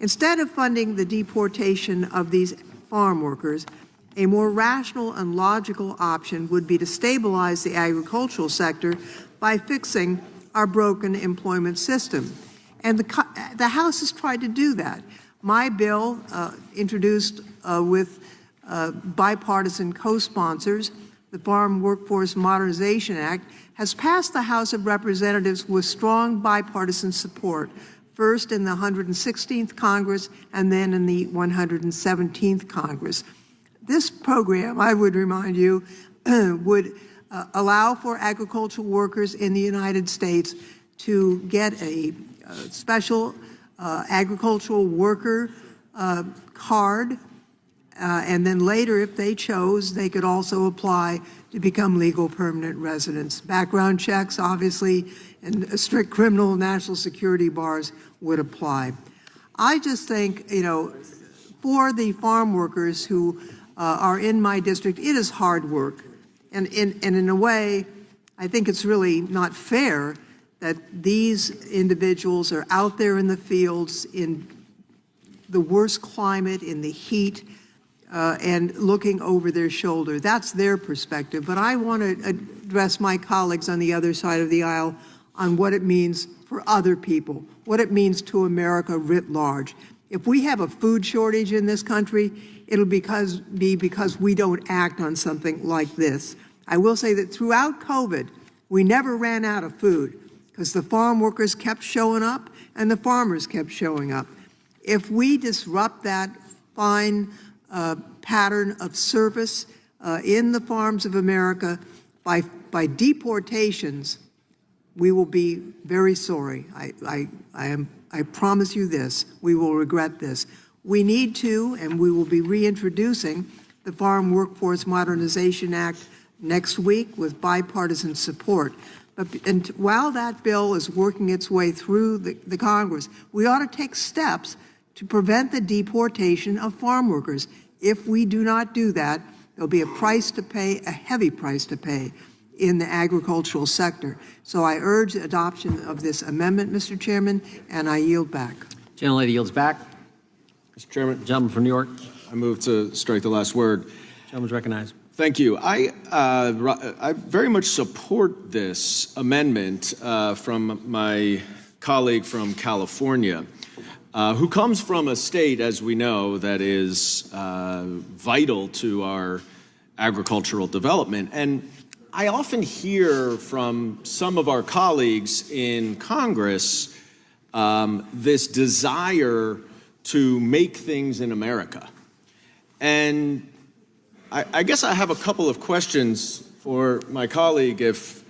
Instead of funding the deportation of these farm workers, a more rational and logical option would be to stabilize the agricultural sector by fixing our broken employment system. And the House has tried to do that. My bill, introduced with bipartisan co-sponsors, the Farm Workforce Modernization Act, has passed the House of Representatives with strong bipartisan support, first in the 116th Congress and then in the 117th Congress. This program, I would remind you, would allow for agricultural workers in the United States to get a special agricultural worker card, and then later, if they chose, they could also apply to become legal permanent residents. Background checks, obviously, and strict criminal national security bars would apply. I just think, you know, for the farm workers who are in my district, it is hard work. And in a way, I think it's really not fair that these individuals are out there in the fields in the worst climate, in the heat, and looking over their shoulder. That's their perspective. But I want to address my colleagues on the other side of the aisle on what it means for other people, what it means to America writ large. If we have a food shortage in this country, it'll be because we don't act on something like this. I will say that throughout COVID, we never ran out of food because the farm workers kept showing up and the farmers kept showing up. If we disrupt that fine pattern of service in the farms of America by deportations, we will be very sorry. I promise you this, we will regret this. We need to, and we will be reintroducing the Farm Workforce Modernization Act next week with bipartisan support. And while that bill is working its way through the Congress, we ought to take steps to prevent the deportation of farm workers. If we do not do that, there'll be a price to pay, a heavy price to pay in the agricultural sector. So I urge adoption of this amendment, Mr. Chairman, and I yield back. Gentlelady yields back. Mr. Chairman. Gentleman from New York. I move to strike the last word. Gentleman's recognized. Thank you. I very much support this amendment from my colleague from California, who comes from a state, as we know, that is vital to our agricultural development. And I often hear from some of our colleagues in Congress this desire to make things in America. And I guess I have a couple of questions for my colleague, if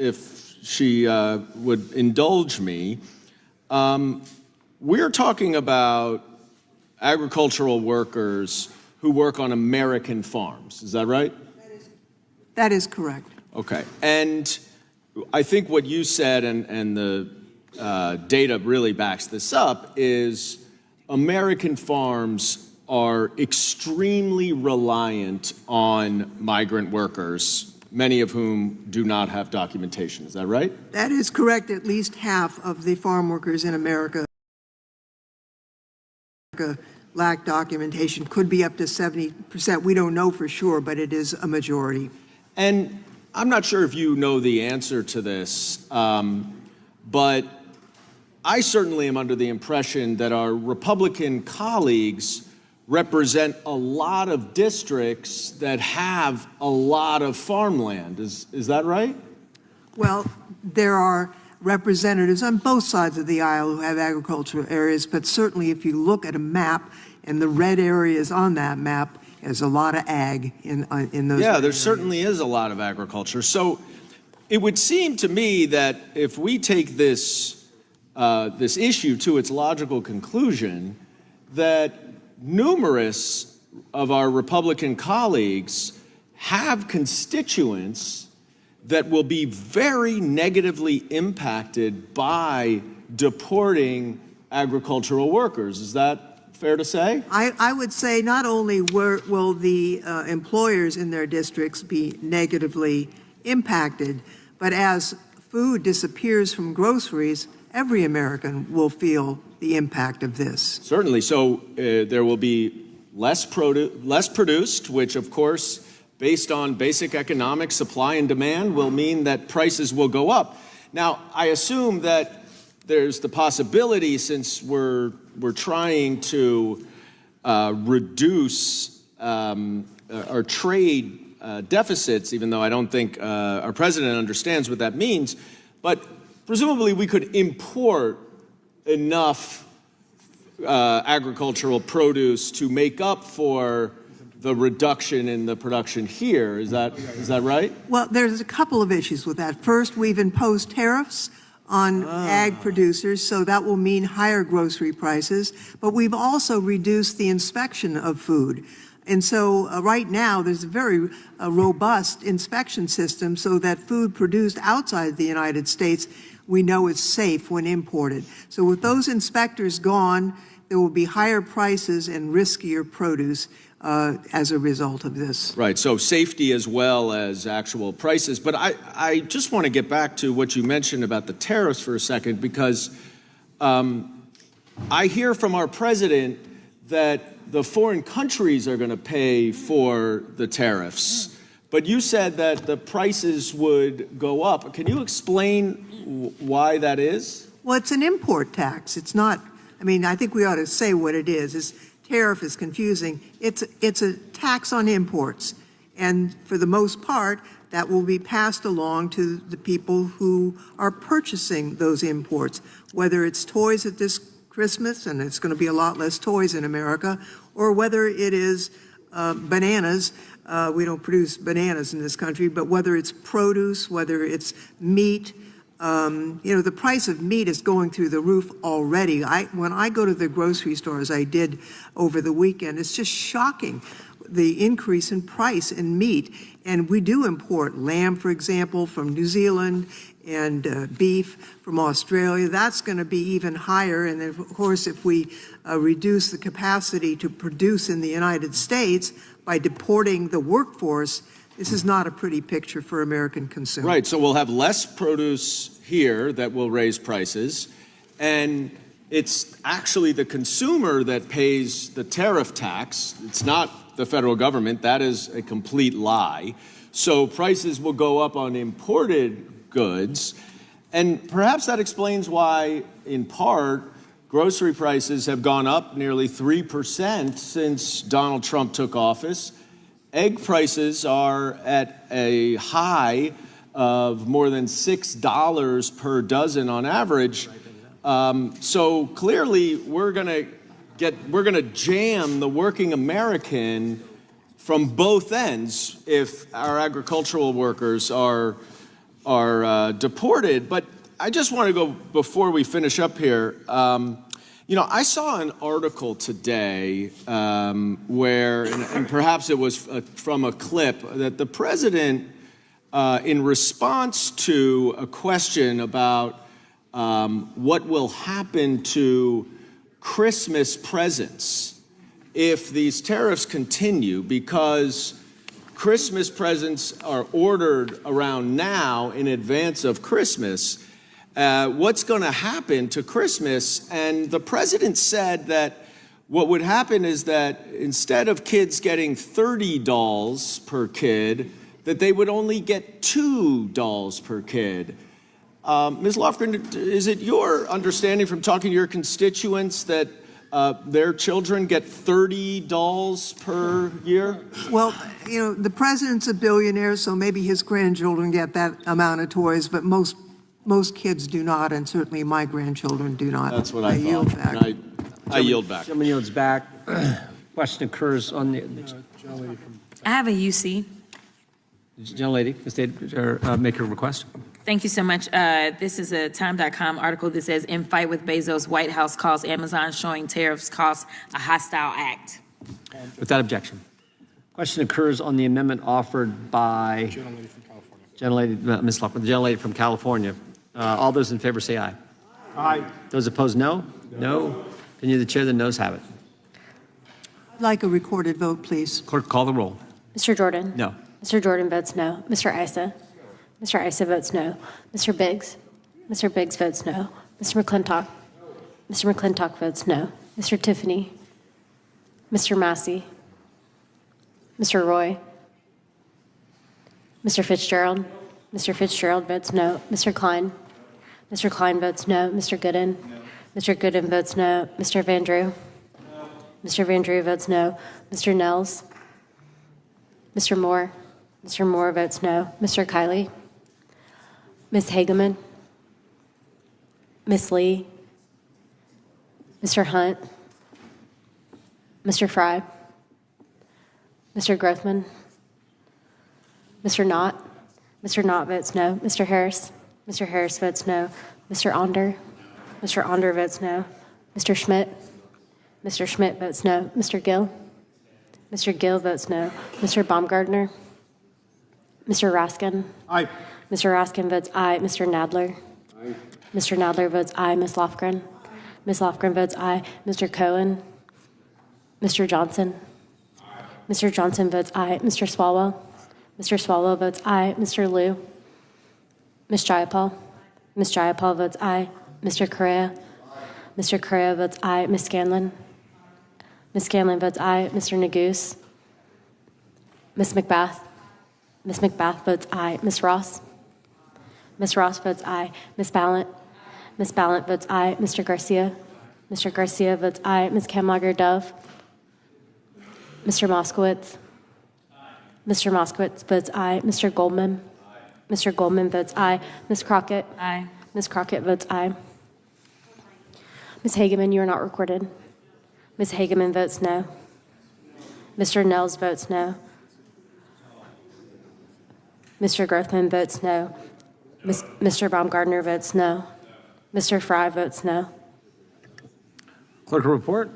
she would indulge me. We're talking about agricultural workers who work on American farms. Is that right? That is correct. Okay. And I think what you said, and the data really backs this up, is American farms are extremely reliant on migrant workers, many of whom do not have documentation. Is that right? That is correct. At least half of the farm workers in America lack documentation. Could be up to 70%. We don't know for sure, but it is a majority. And I'm not sure if you know the answer to this, but I certainly am under the impression that our Republican colleagues represent a lot of districts that have a lot of farmland. Is that right? Well, there are representatives on both sides of the aisle who have agricultural areas, but certainly if you look at a map and the red areas on that map, there's a lot of ag in those. Yeah, there areas. certainly is a lot of agriculture. So it would seem to me that if we take this issue to its logical conclusion, that numerous of our Republican colleagues have constituents that will be very negatively impacted by deporting agricultural workers. Is that fair to say? I would say not only will the employers in their districts be negatively impacted, but as food disappears from groceries, every American will feel the impact of this. Certainly. So there will be less produced, which of course, based on basic economic supply and demand, will mean that prices will go up. Now, I assume that there's the possibility, since we're trying to reduce our trade deficits, even though I don't think our president understands what that means, but presumably we could import enough agricultural produce to make up for the reduction in the production here. Is that right? Well, there's a couple of issues with that. First, we've imposed tariffs on ag producers, so that will mean higher grocery prices, but we've also reduced the inspection of food. And so right now, there's a very robust inspection system so that food produced outside the United States, we know is safe when imported. So with those inspectors gone, there will be higher prices and riskier produce as a result of this. Right, so safety as well as actual prices. But I just want to get back to what you mentioned about the tariffs for a second, because I hear from our president that the foreign countries are going to pay for the tariffs. But you said that the prices would go up. Can you explain why that is? Well, it's an import tax. It's not, I mean, I think we ought to say what it is. Tariff is confusing. It's a tax on imports. And for the most part, that will be passed along to the people who are purchasing those imports, whether it's toys at this Christmas, and it's going to be a lot less toys in America, or whether it is bananas. We don't produce bananas in this country, but whether it's produce, whether it's meat. The price of meat is going through the roof already. When I go to the grocery store, as I did over the weekend, it's just shocking, the increase in price in meat. And we do import lamb, for example, from New Zealand, and beef from Australia. That's going to be even higher. And then, of course, if we reduce the capacity to produce in the United States by deporting the workforce, this is not a pretty picture for American consumers. Right, so we'll have less produce here that will raise prices, and it's actually the consumer that pays the tariff tax. It's not the federal government. That is a complete lie. So prices will go up on imported goods, and perhaps that explains why, in part, grocery prices have gone up nearly 3% since Donald Trump took office. Egg prices are at a high of more than $6 per dozen on average. So clearly, we're going to jam the working American from both ends if our agricultural workers are deported. But I just want to go, before we finish up here, I saw an article today where, and perhaps it was from a clip, that the president, in response to a question about what will happen to Christmas presents if these tariffs continue, because Christmas presents are ordered around now in advance of Christmas. What's going to happen to Christmas? And the president said that what would happen is that instead of kids getting 30 dolls per kid, that they would only get 2 dolls per kid. Ms. Lofgren, is it your understanding from talking to your constituents that their children get 30 dolls per year? Well, you know, the president's a billionaire, so maybe his grandchildren get that amount of toys, but most kids do not, and certainly my grandchildren do not. That's what I thought. Yield back. I yield back. Gentleman yields back. Question occurs on the I have a UC. gentlelady, make her request. Thank you so much. This is a time.com article that says, in fight with Bezos, White House calls Amazon showing tariffs cost a hostile act. Without objection. Question occurs on the amendment offered by Ms. Loughlin, the gentlelady from California. All those in favor say aye. Aye. Those opposed, no? No. Opinion of the chair, the noes have it. I'd like a recorded vote, please. Clerk, call the roll. Mr. Jordan? No. Mr. Jordan votes no. Mr. Issa? Mr. Issa votes no. Mr. Biggs? Mr. Biggs votes no. Mr. McClintock? Mr. McClintock votes no. Mr. Tiffany? Mr. Massey? Mr. Roy? Mr. Fitzgerald? Mr. Fitzgerald votes no. Mr. Klein? Mr. Klein votes no. Mr. Gooden? Mr. Gooden votes no. Mr. Van Drew? Mr. Van Drew votes no. Mr. Nels? Mr. Moore? Mr. Moore votes no. Mr. Kiley? Ms. Hageman? Ms. Lee? Mr. Hunt? Mr. Fry? Mr. Grothman? Mr. Knott? Mr. Knott votes no. Mr. Harris? Mr. Harris votes no. Mr. Onder? Mr. Onder votes no. Mr. Schmidt? Mr. Schmidt votes no. Mr. Gill? Mr. Gill votes no. Mr. Baumgartner? Mr. Raskin? Aye. Mr. Raskin votes aye. Mr. Nadler? Aye. Mr. Nadler votes aye. Ms. Lofgren? Ms. Lofgren votes aye. Mr. Cohen? Mr. Johnson? Mr. Johnson votes aye. Mr. Swalwell? Mr. Swalwell votes aye. Mr. Liu? Ms. Jayapal? Ms. Jayapal votes aye. Mr. Correa? Mr. Correa votes aye. Ms. Scanlon? Ms. Scanlon votes aye. Mr. Neguse? Ms. McBath? Ms. McBath votes aye. Ms. Ross? Ms. Ross votes aye. Ms. Ballant? Ms. Ballant votes aye. Mr. Garcia? Mr. Garcia votes aye. Ms. Kamlager-Dove? Mr. Moskowitz? Mr. Moskowitz votes aye. Mr. Goldman? Mr. Goldman votes aye. Ms. Crockett? Aye. Ms. Crockett votes aye. Ms. Hageman, you are not recorded. Ms. Hageman votes no. Mr. Nels votes no. Mr. Grothman votes no. Mr. Baumgartner votes no. Mr. Fry votes no. Clerk will report.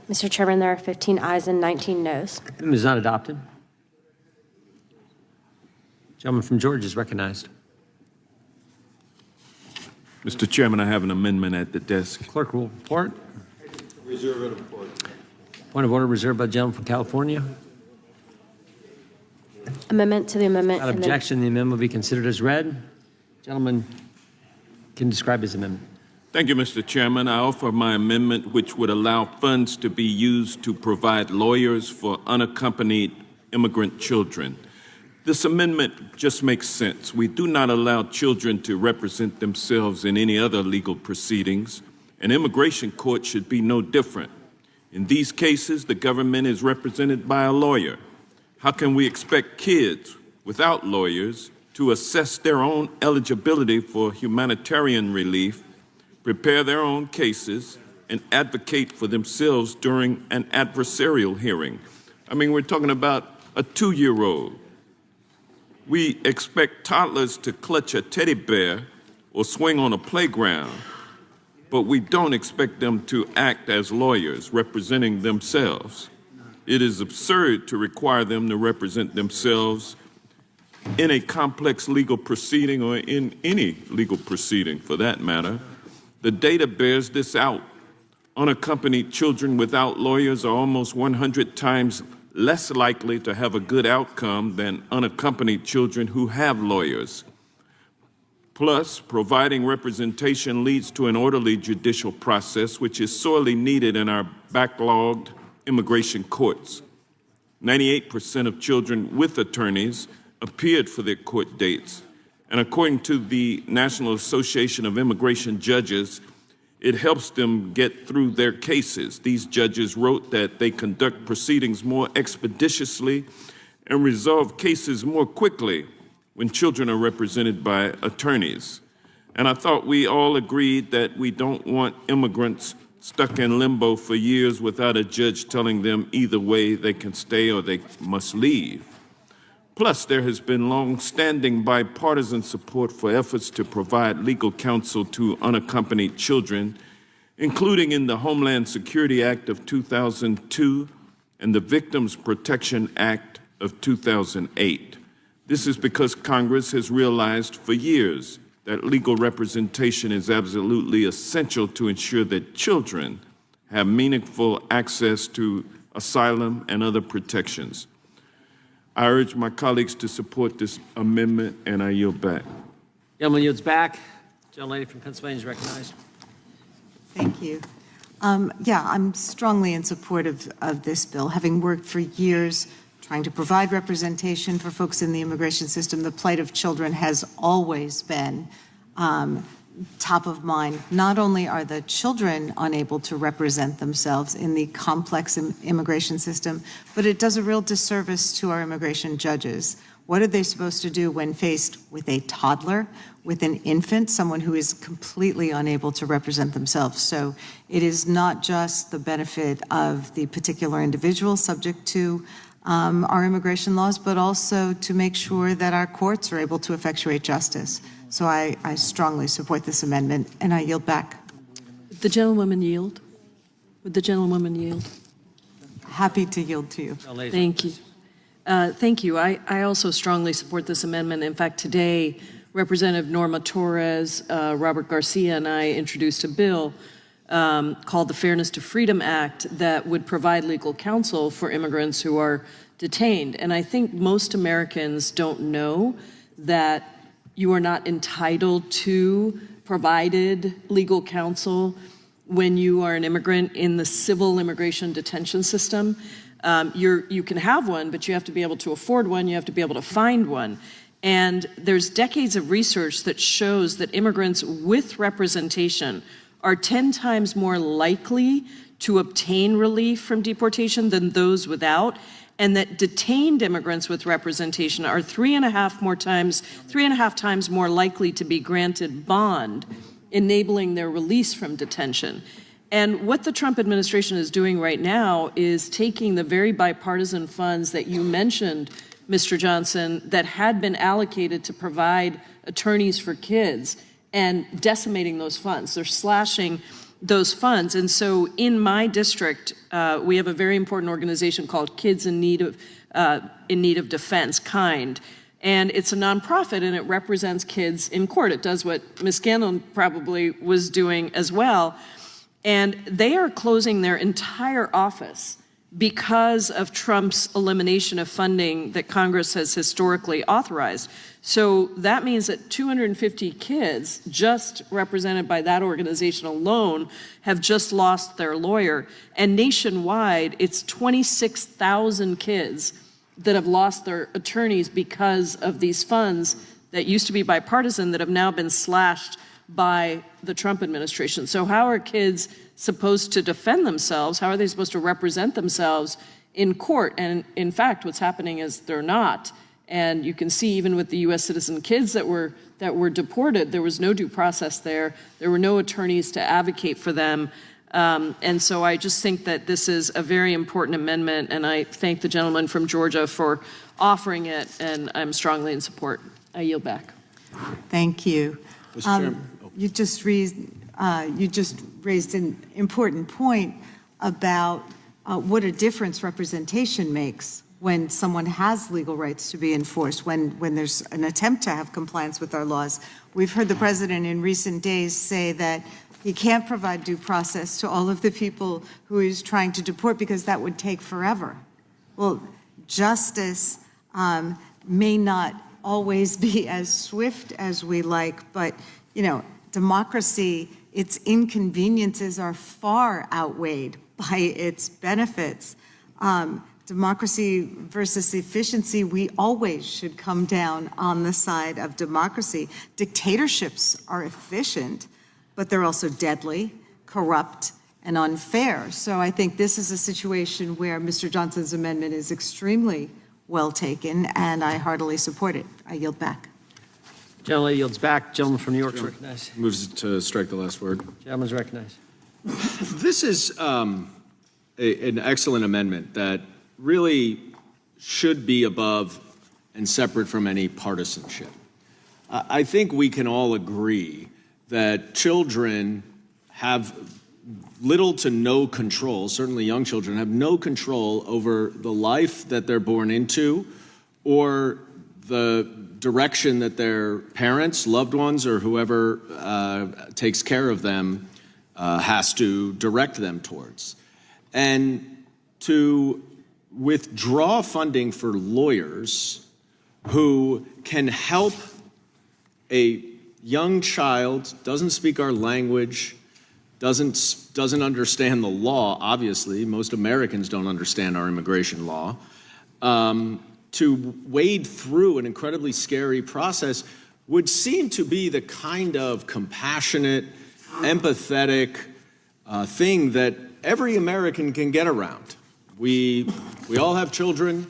Mr. Chairman, there are 15 ayes and 19 noes. Amendment is not adopted. Gentleman from Georgia is recognized. Mr. Chairman, I have an amendment at the desk. Clerk will report. Reserve it, report. Point of order reserved by the gentleman from California. Amendment to the amendment. Without objection, the amendment will be considered as read. Gentleman can describe his amendment. Thank you, Mr. Chairman. I offer my amendment, which would allow funds to be used to provide lawyers for unaccompanied immigrant children. This amendment just makes sense. We do not allow children to represent themselves in any other legal proceedings. An immigration court should be no different. In these cases, the government is represented by a lawyer. How can we expect kids without lawyers to assess their own eligibility for humanitarian relief, prepare their own cases, and advocate for themselves during an adversarial hearing? I mean, we're talking about a 2-year-old. We expect toddlers to clutch a teddy bear or swing on a playground, but we don't expect them to act as lawyers representing themselves. It is absurd to require them to represent themselves in a complex legal proceeding or in any legal proceeding for that matter. The data bears this out. Unaccompanied children without lawyers are almost 100 times less likely to have a good outcome than unaccompanied children who have lawyers. Plus, providing representation leads to an orderly judicial process, which is sorely needed in our backlogged immigration courts. 98% of children with attorneys appeared for their court dates. And according to the National Association of Immigration Judges, it helps them get through their cases. These judges wrote that they conduct proceedings more expeditiously and resolve cases more quickly when children are represented by attorneys. And I thought we all agreed that we don't want immigrants stuck in limbo for years without a judge telling them either way they can stay or they must leave. Plus, there has been long-standing bipartisan support for efforts to provide legal counsel to unaccompanied children, including in the Homeland Security Act of 2002 and the Victims Protection Act of 2008. This is because Congress has realized for years that legal representation is absolutely essential to ensure that children have meaningful access to asylum and other protections. I urge my colleagues to support this amendment, and I yield back. Gentleman yields back. Gentlelady from Pennsylvania is recognized. Thank you. Yeah, I'm strongly in support of this bill. Having worked for years trying to provide representation for folks in the immigration system, the plight of children has always been top of mind. Not only are the children unable to represent themselves in the complex immigration system, but it does a real disservice to our immigration judges. What are they supposed to do when faced with a toddler, with an infant, someone who is completely unable to represent themselves? So it is not just the benefit of the particular individual subject to our immigration laws, but also to make sure that our courts are able to effectuate justice. So I strongly support this amendment, and I yield back. The gentlewoman yield. Would the gentlewoman yield? Happy to yield to you. Thank you. Thank you. I also strongly support this amendment. In fact, today, Representative Norma Torres, Robert Garcia, and I introduced a bill called the Fairness to Freedom Act that would provide legal counsel for immigrants who are detained. And I think most Americans don't know that you are not entitled to provided legal counsel when you are an immigrant in the civil immigration detention system. You can have one, but you have to be able to afford one. You have to be able to find one. And there's decades of research that shows that immigrants with representation are 10 times more likely to obtain relief from deportation than those without, and that detained immigrants with representation are 3.5 times more likely to be granted bond, enabling their release from detention. And what the Trump administration is doing right now is taking the very bipartisan funds that you mentioned, Mr. Johnson, that had been allocated to provide attorneys for kids and decimating those funds. They're slashing those funds. And so in my district, we have a very important organization called Kids in Need of Defense, KIND. And it's a nonprofit, and it represents kids in court. It does what Ms. Scanlon probably was doing as well. And they are closing their entire office because of Trump's elimination of funding that Congress has historically authorized. So that means that 250 kids, just represented by that organization alone, have just lost their lawyer. And nationwide, it's 26,000 kids that have lost their attorneys because of these funds that used to be bipartisan that have now been slashed by the Trump administration. So how are kids supposed to defend themselves? How are they supposed to represent themselves in court? And in fact, what's happening is they're not. And you can see even with the U.S. citizen kids that were deported, there was no due process there. There were no attorneys to advocate for them. And so I just think that this is a very important amendment, and I thank the gentleman from Georgia for offering it, and I'm strongly in support. I yield back. Thank you. You just raised an important point about what a difference representation makes when someone has legal rights to be enforced, when there's an attempt to have compliance with our laws. We've heard the president in recent days say that he can't provide due process to all of the people who he's trying to deport because that would take forever. Well, justice may not always be as swift as we like, but, you know, democracy, its inconveniences are far outweighed by its benefits. Democracy versus efficiency, we always should come down on the side of democracy. Dictatorships are efficient, but they're also deadly, corrupt, and unfair. So I think this is a situation where Mr. Johnson's amendment is extremely well taken, and I heartily support it. I yield back. Gentlelady yields back. Gentleman from New York is recognized. Moves to strike the last word. Gentleman's recognized. This is an excellent amendment that really should be above and separate from any partisanship. I think we can all agree that children have little to no control, certainly young children have no control over the life that they're born into or the direction that their parents, loved ones, or whoever takes care of them has to direct them towards. And to withdraw funding for lawyers who can help a young child, doesn't speak our language, doesn't understand the law, obviously. Most Americans don't understand our immigration law. To wade through an incredibly scary process would seem to be the kind of compassionate, empathetic thing that every American can get around. We all have children.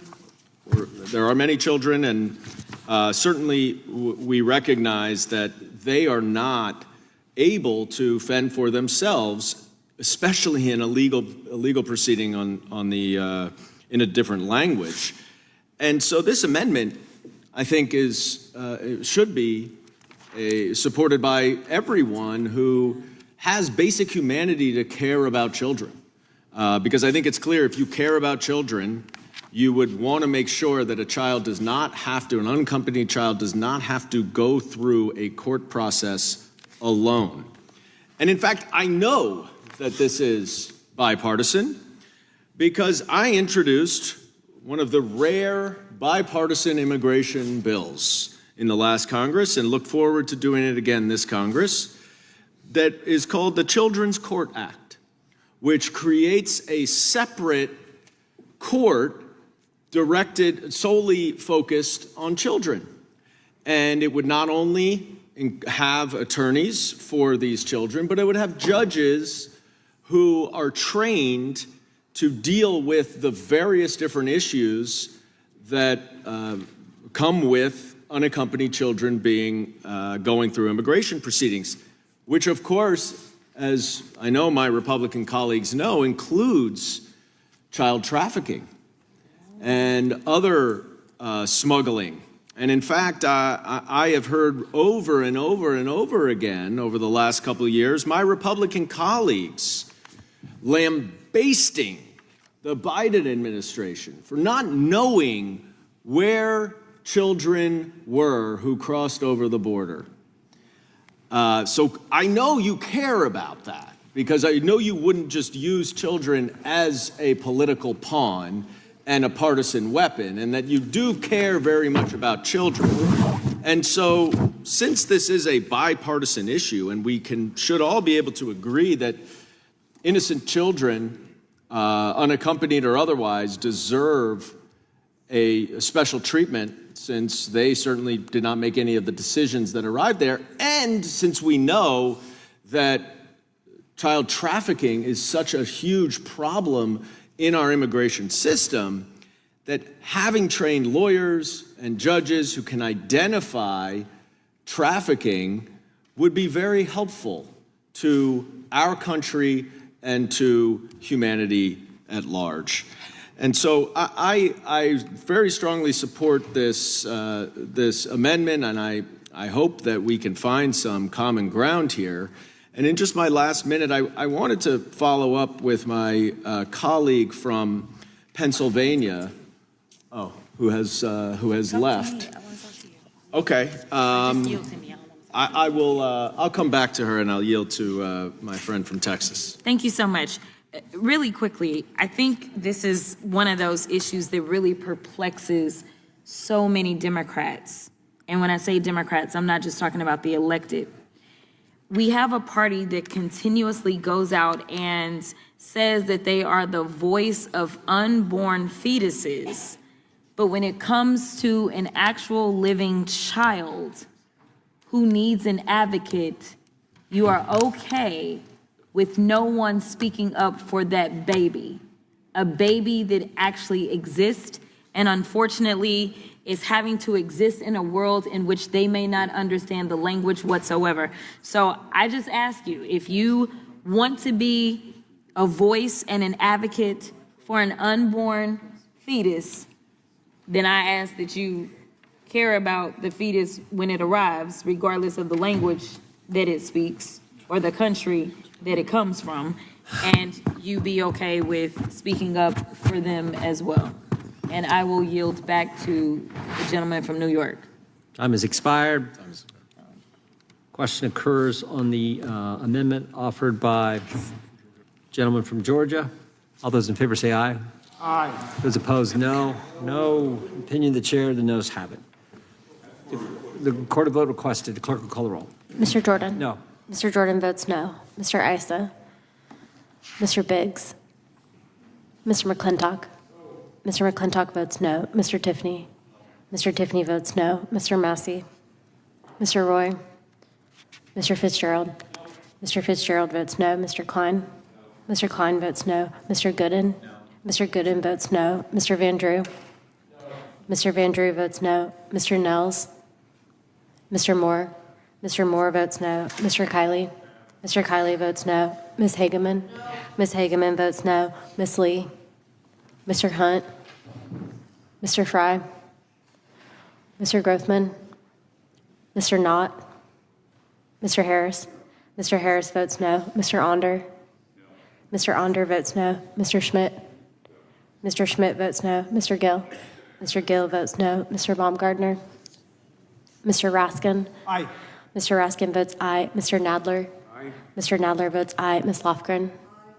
There are many children, and certainly we recognize that they are not able to fend for themselves, especially in a legal proceeding in a different language. And so this amendment, I think, should be supported by everyone who has basic humanity to care about children. Because I think it's clear, if you care about children, you would want to make sure that an unaccompanied child does not have to go through a court process alone. And in fact, I know that this is bipartisan because I introduced one of the rare bipartisan immigration bills in the last Congress, and look forward to doing it again this Congress, that is called the Children's Court Act, which creates a separate court solely focused on children. And it would not only have attorneys for these children, but it would have judges who are trained to deal with the various different issues that come with unaccompanied children going through immigration proceedings, which of course, as I know my Republican colleagues know, includes child trafficking and other smuggling. And in fact, I have heard over and over and over again over the last couple of years, my Republican colleagues lambasting the Biden administration for not knowing where children were who crossed over the border. So I know you care about that, because I know you wouldn't just use children as a political pawn and a partisan weapon, and that you do care very much about children. And so, since this is a bipartisan issue, and we should all be able to agree that innocent children, unaccompanied or otherwise, deserve a special treatment, since they certainly did not make any of the decisions that arrived there, and since we know that child trafficking is such a huge problem in our immigration system, that having trained lawyers and judges who can identify trafficking would be very helpful to our country and to humanity at large. And so I very strongly support this amendment, and I hope that we can find some common ground here. And in just my last minute, I wanted to follow up with my colleague from Pennsylvania, who has left. Okay. I'll come back to her, and I'll yield to my friend from Texas. Thank you so much. Really quickly, I think this is one of those issues that really perplexes so many Democrats And when I say Democrats, I'm not just talking about the elected. We have a party that continuously goes out and says that they are the voice of unborn fetuses. But when it comes to an actual living child who needs an advocate, you are okay with no one speaking up for that baby, a baby that actually exists and unfortunately is having to exist in a world in which they may not understand the language whatsoever. So I just ask you, if you want to be a voice and an advocate for an unborn fetus, then I ask that you care about the fetus when it arrives, regardless of the language that it speaks or the country that it comes from, and you be okay with speaking up for them as well. And I will yield back to the gentleman from New York. Time has expired. Question occurs on the amendment offered by gentleman from Georgia. All those in favor say aye. Aye. Those opposed, no. No. Opinion of the chair, the noes have it. The record of vote requested. The clerk will call the roll. Mr. Jordan? No. Mr. Jordan votes no. Mr. Issa? Mr. Biggs? Mr. McClintock? Mr. McClintock votes no. Mr. Tiffany? Mr. Tiffany votes no. Mr. Massey? Mr. Roy? Mr. Fitzgerald? Mr. Fitzgerald votes no. Mr. Klein? Mr. Klein votes no. Mr. Gooden? Mr. Gooden votes no. Mr. Van Drew? Mr. Van Drew votes no. Mr. Nels? Mr. Moore? Mr. Moore votes no. Mr. Kiley? Mr. Kiley votes no. Ms. Hageman? Ms. Hageman votes no. Ms. Lee? Mr. Hunt? Mr. Fry? Mr. Grothman? Mr. Knott? Mr. Harris? Mr. Harris votes no. Mr. Onder? Mr. Onder votes no. Mr. Schmidt? Mr. Schmidt votes no. Mr. Gill? Mr. Gill votes no. Mr. Baumgardner? Mr. Raskin? Aye. Mr. Raskin votes aye. Mr. Nadler? Aye. Mr. Nadler votes aye. Ms. Lofgren?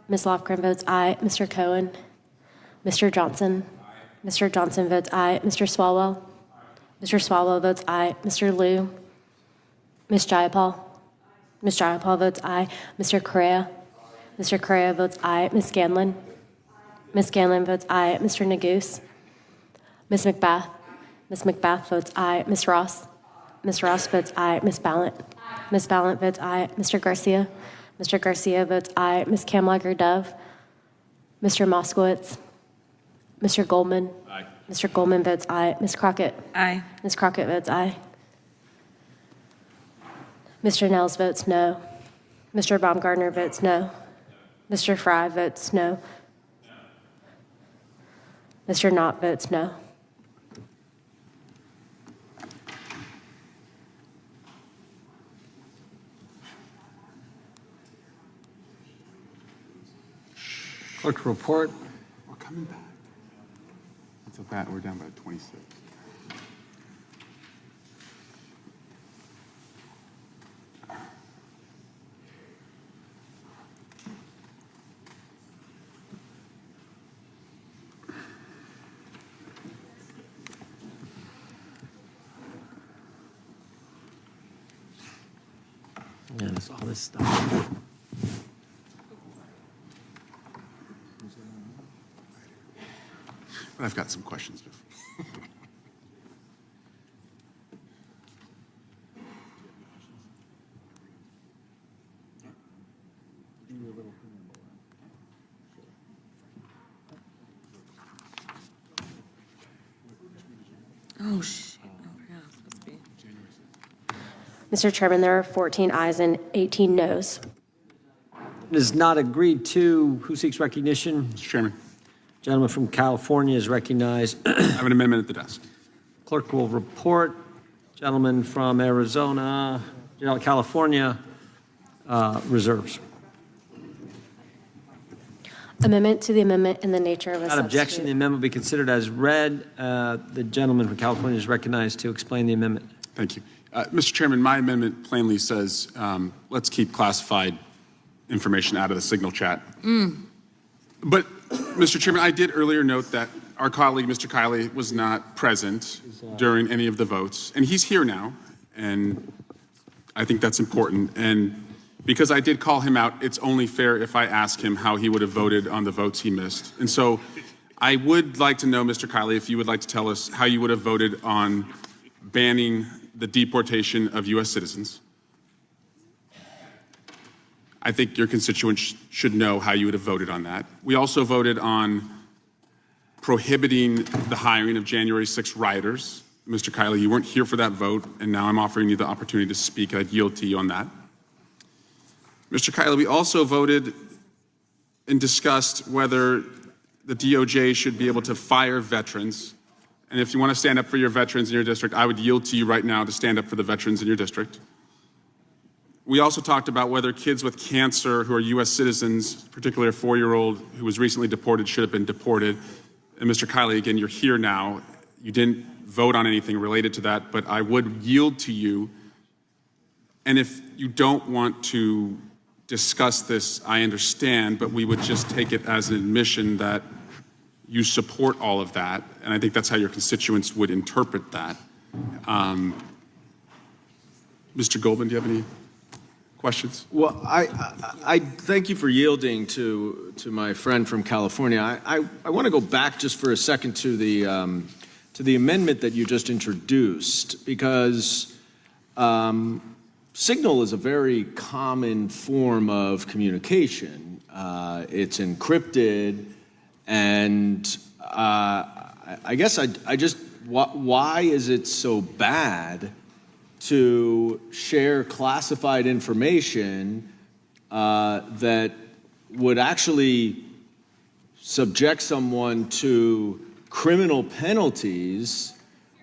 Ms. Lofgren votes aye. Mr. Cohen? Mr. Johnson? Mr. Johnson votes aye. Mr. Swalwell? Mr. Swalwell votes aye. Mr. Liu? Ms. Jayapal? Ms. Jayapal votes aye. Mr. Correa? Mr. Correa votes aye. Ms. Scanlon? Ms. Scanlon votes aye. Mr. Neguse? Ms. McBath? Ms. McBath votes aye. Ms. Ross? Ms. Ross votes aye. Ms. Ballant? Ms. Ballant votes aye. Mr. Garcia? Mr. Garcia votes aye. Ms. Kamlager-Dove? Mr. Moskowitz? Mr. Goldman? Aye. Mr. Goldman votes aye. Ms. Crockett? Aye. Ms. Crockett votes aye. Mr. Nels votes no. Mr. Baumgardner votes no. Mr. Fry votes no. Mr. Knott votes no. Clerk report. We're coming back. It's a bat. We're down by 26. Yeah, there's all this stuff. I've got some questions. Oh, shit. Mr. Chairman, there are 14 ayes and 18 noes. It is not agreed to. Who seeks recognition? Mr. Chairman. Gentleman from California is recognized. I have an amendment at the desk. Clerk will report. Gentleman from Arizona, California, reserves. Amendment to the amendment in the nature of a Without objection, the substitute. amendment will be considered as read. The gentleman from California is recognized to explain the amendment. Thank you. Mr. Chairman, my amendment plainly says let's keep classified information out of the signal chat. But, Mr. Chairman, I did earlier note that our colleague, Mr. Kiley, was not present during any of the votes, and he's here now, and I think that's important. And because I did call him out, it's only fair if I ask him how he would have voted on the votes he missed. And so I would like to know, Mr. Kiley, if you would like to tell us how you would have voted on banning the deportation of U.S. citizens. I think your constituents should know how you would have voted on that. We also voted on prohibiting the hiring of January 6 rioters. Mr. Kiley, you weren't here for that vote, and now I'm offering you the opportunity to speak. I'd yield to you on that. Mr. Kiley, we also voted and discussed whether the DOJ should be able to fire veterans. And if you want to stand up for your veterans in your district, I would yield to you right now to stand up for the veterans in your district. We also talked about whether kids with cancer who are U.S. citizens, particularly a 4-year-old who was recently deported, should have been deported. And Mr. Kiley, again, you're here now. You didn't vote on anything related to that, but I would yield to you. And if you don't want to discuss this, I understand, but we would just take it as an admission that you support all of that, and I think that's how your constituents would interpret that. Mr. Goldman, do you have any questions? Well, I thank you for yielding to my friend from California. I want to go back just for a second to the amendment that you just introduced, because Signal is a very common form of communication. It's encrypted, and I guess I just, why is it so bad to share classified information that would actually subject someone to criminal penalties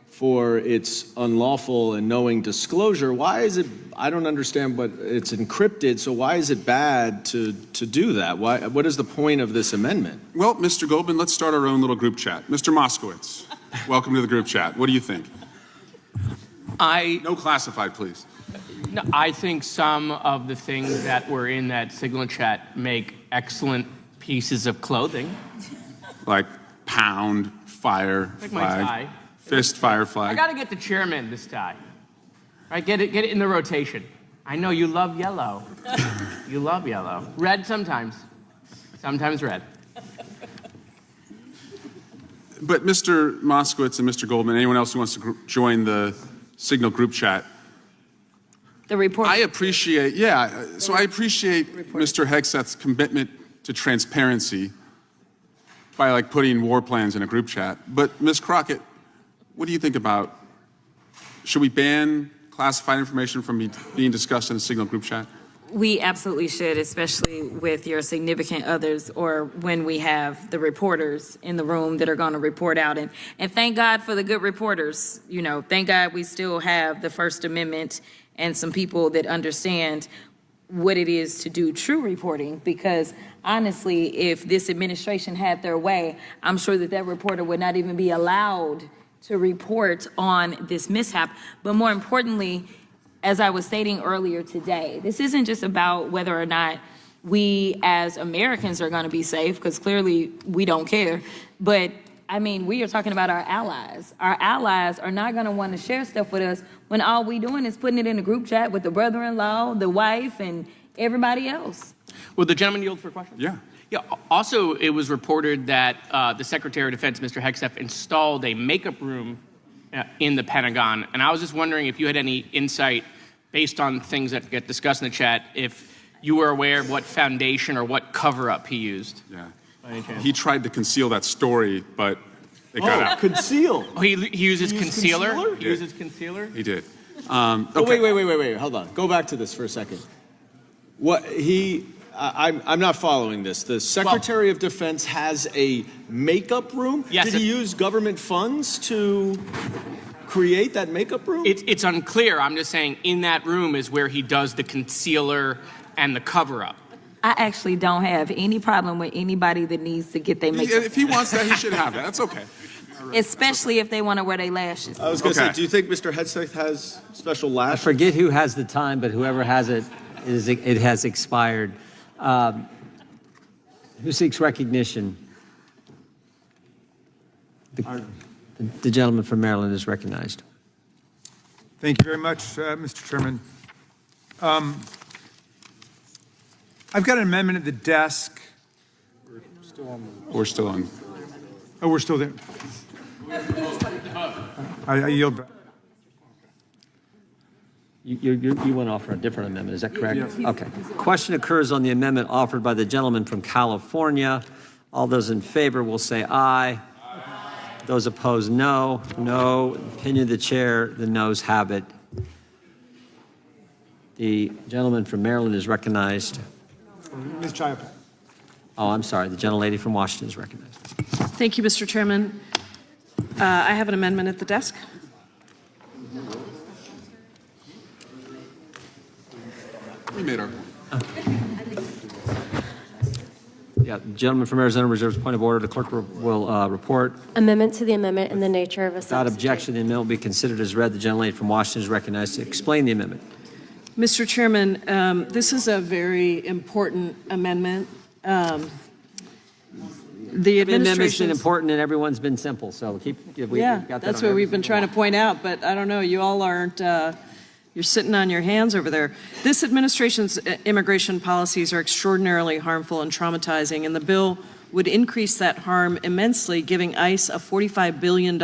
for its unlawful and knowing disclosure? Why is it, I don't understand, but it's encrypted, so why is it bad to do that? What is the point of this amendment? Well, Mr. Goldman, let's start our own little group chat. Mr. Moskowitz, welcome to the group chat. What do you think? No classified, please. No, I think some of the things that were in that Signal chat make excellent pieces of clothing. Like pound, fire, Like my flag, tie. fist, fire, flag. I got to get the chairman this tie. Right, get it in the rotation. I know you love yellow. You love yellow. Red sometimes. Sometimes red. But Mr. Moskowitz and Mr. Goldman, anyone else who wants to join the Signal group chat, The report. I appreciate, so I appreciate Mr. Hegseth's commitment to transparency by like putting war plans in a group chat. But Ms. Crockett, what do you think about, should we ban classified information from being discussed in a Signal group chat? We absolutely should, especially with your significant others or when we have the reporters in the room that are going to report out. And thank God for the good reporters. You know, thank God we still have the First Amendment and some people that understand what it is to do true reporting, because honestly, if this administration had their way, I'm sure that reporter would not even be allowed to report on this mishap. But more importantly, as I was stating earlier today, this isn't just about whether or not we as Americans are going to be safe, because clearly we don't care. But I mean, we are talking about our allies. Our allies are not going to want to share stuff with us when all we doing is putting it in a group chat with the brother-in-law, the wife, and everybody else. Will the gentleman yield for a question? Yeah. Yeah. Also, it was reported that the Secretary of Defense, Mr. Hegseth, installed a makeup room in the Pentagon. And I was just wondering if you had any insight, based on things that get discussed in the chat, if you were aware of what foundation or what cover-up he used. Yeah. He tried to conceal that story, but it got out. Conceal. Oh, he uses concealer? concealer? He uses concealer? He did. Oh, wait, hold on. Go back to this for a second. I'm not following this. The Secretary of Defense has a makeup room? Yes. Did he use government funds to create that makeup room? It's unclear. I'm just saying in that room is where he does the concealer and the cover-up. I actually don't have any problem with anybody that needs to get their makeup. If he wants that, he should have that. That's okay. Especially if they want to wear their lashes. I was going to say, do you think Mr. Hegseth has special I lashes? forget who has the time, but whoever has it, it has expired. Who seeks recognition? The gentleman from Maryland is recognized. Thank you very much, Mr. Chairman. I've got an amendment at the desk. We're still on. Oh, we're still there. I yield back. You want to offer a different amendment, is that correct? Yes. Okay. Question occurs on the amendment offered by the gentleman from California. All those in favor will say aye. Those opposed, no. No. Opinion of the chair, the noes have it. The gentleman from Maryland is recognized. Ms. Chiappa. Oh, I'm sorry. The gentlelady from Washington is recognized. Thank you, Mr. Chairman. I have an amendment at the desk. We made our point. Yeah, the gentleman from Arizona reserves point of order. The clerk will report. Amendment to the amendment in the nature of a Without objection, the amendment will be considered as read. The gentlelady from Washington is recognized to explain the amendment. Mr. Chairman, this is a very important amendment. The amendment's been administration. important and everyone's been simple, so got that That's on what we've been trying to point out, but I don't know, you all aren't, you're sitting on your hands over there. This administration's immigration policies are extraordinarily harmful and traumatizing, and the bill would increase that harm immensely, giving ICE a $45 billion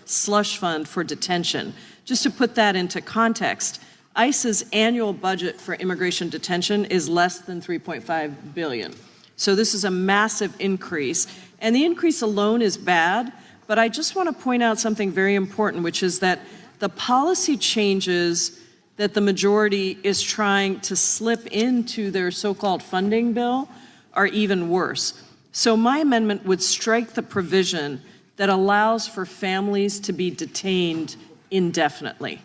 slush fund for detention. Just to put that into context, ICE's annual budget for immigration detention is less than $3.5 billion. So this is a massive increase, and the increase alone is bad, but I just want to point out something very important, which is that the policy changes that the majority is trying to slip into their so-called funding bill are even worse. So my amendment would strike the provision that allows for families to be detained indefinitely.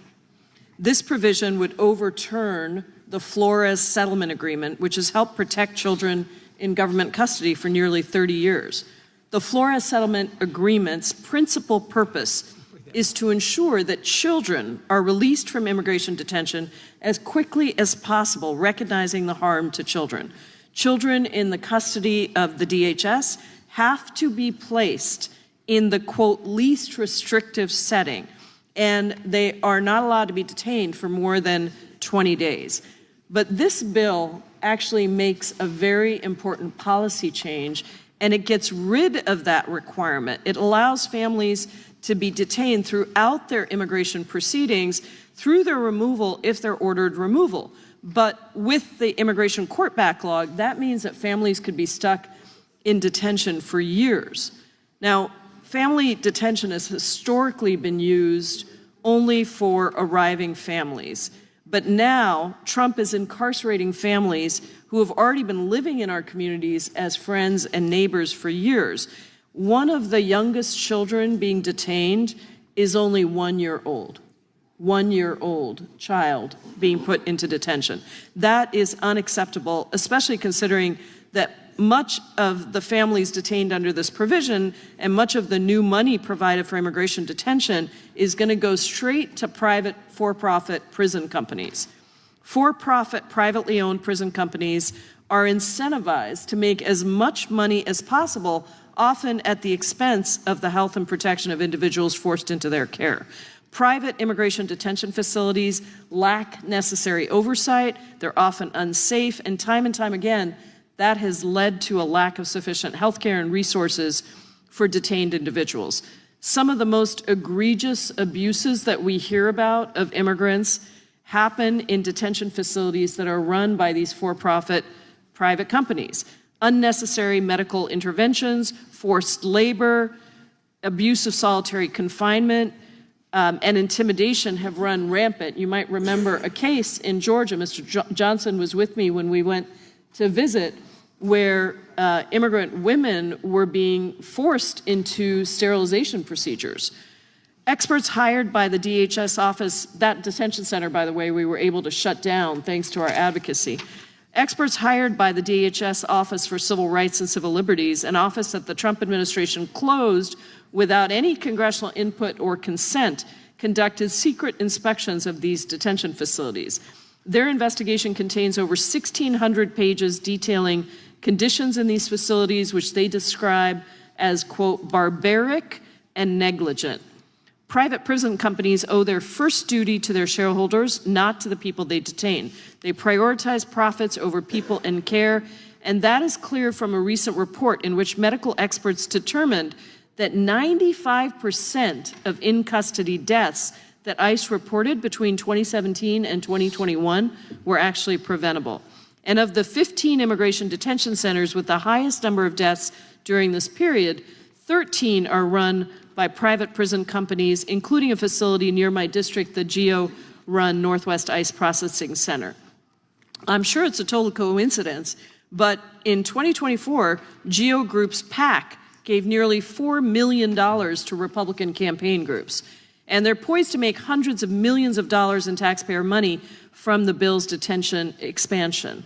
This provision would overturn the Flores Settlement Agreement, which has helped protect children in government custody for nearly 30 years. The Flores Settlement Agreement's principal purpose is to ensure that children are released from immigration detention as quickly as possible, recognizing the harm to children. Children in the custody of the DHS have to be placed in the, quote, least restrictive setting, and they are not allowed to be detained for more than 20 days. But this bill actually makes a very important policy change, and it gets rid of that requirement. It allows families to be detained throughout their immigration proceedings through their removal if they're ordered removal. But with the immigration court backlog, that means that families could be stuck in detention for years. Now, family detention has historically been used only for arriving families. But now, Trump is incarcerating families who have already been living in our communities as friends and neighbors for years. One of the youngest children being detained is only 1 year old. 1 year old child being put into detention. That is unacceptable, especially considering that much of the families detained under this provision and much of the new money provided for immigration detention is going to go straight to private for-profit prison companies. For-profit, privately owned prison companies are incentivized to make as much money as possible, often at the expense of the health and protection of individuals forced into their care. Private immigration detention facilities lack necessary oversight. They're often unsafe, and time again, that has led to a lack of sufficient health care and resources for detained individuals. Some of the most egregious abuses that we hear about of immigrants happen in detention facilities that are run by these for-profit private companies. Unnecessary medical interventions, forced labor, abuse of solitary confinement, and intimidation have run rampant. You might remember a case in Georgia. Mr. Johnson was with me when we went to visit, where immigrant women were being forced into sterilization procedures. Experts hired by the DHS office, that detention center, by the way, we were able to shut down thanks to our advocacy. Experts hired by the DHS Office for Civil Rights and Civil Liberties, an office that the Trump administration closed without any congressional input or consent, conducted secret inspections of these detention facilities. Their investigation contains over 1,600 pages detailing conditions in these facilities, which they describe as, quote, barbaric, and negligent. Private prison companies owe their first duty to their shareholders, not to the people they detain. They prioritize profits over people and care, and that is clear from a recent report in which medical experts determined that 95% of in-custody deaths that ICE reported between 2017 and 2021 were actually preventable. And of the 15 immigration detention centers with the highest number of deaths during this period, 13 are run by private prison companies, including a facility near my district, the GEO-run Northwest ICE Processing Center. I'm sure it's a total coincidence, but in 2024, GEO Group's PAC gave nearly $4 million to Republican campaign groups. And they're poised to make hundreds of millions of dollars in taxpayer money from the bill's detention expansion.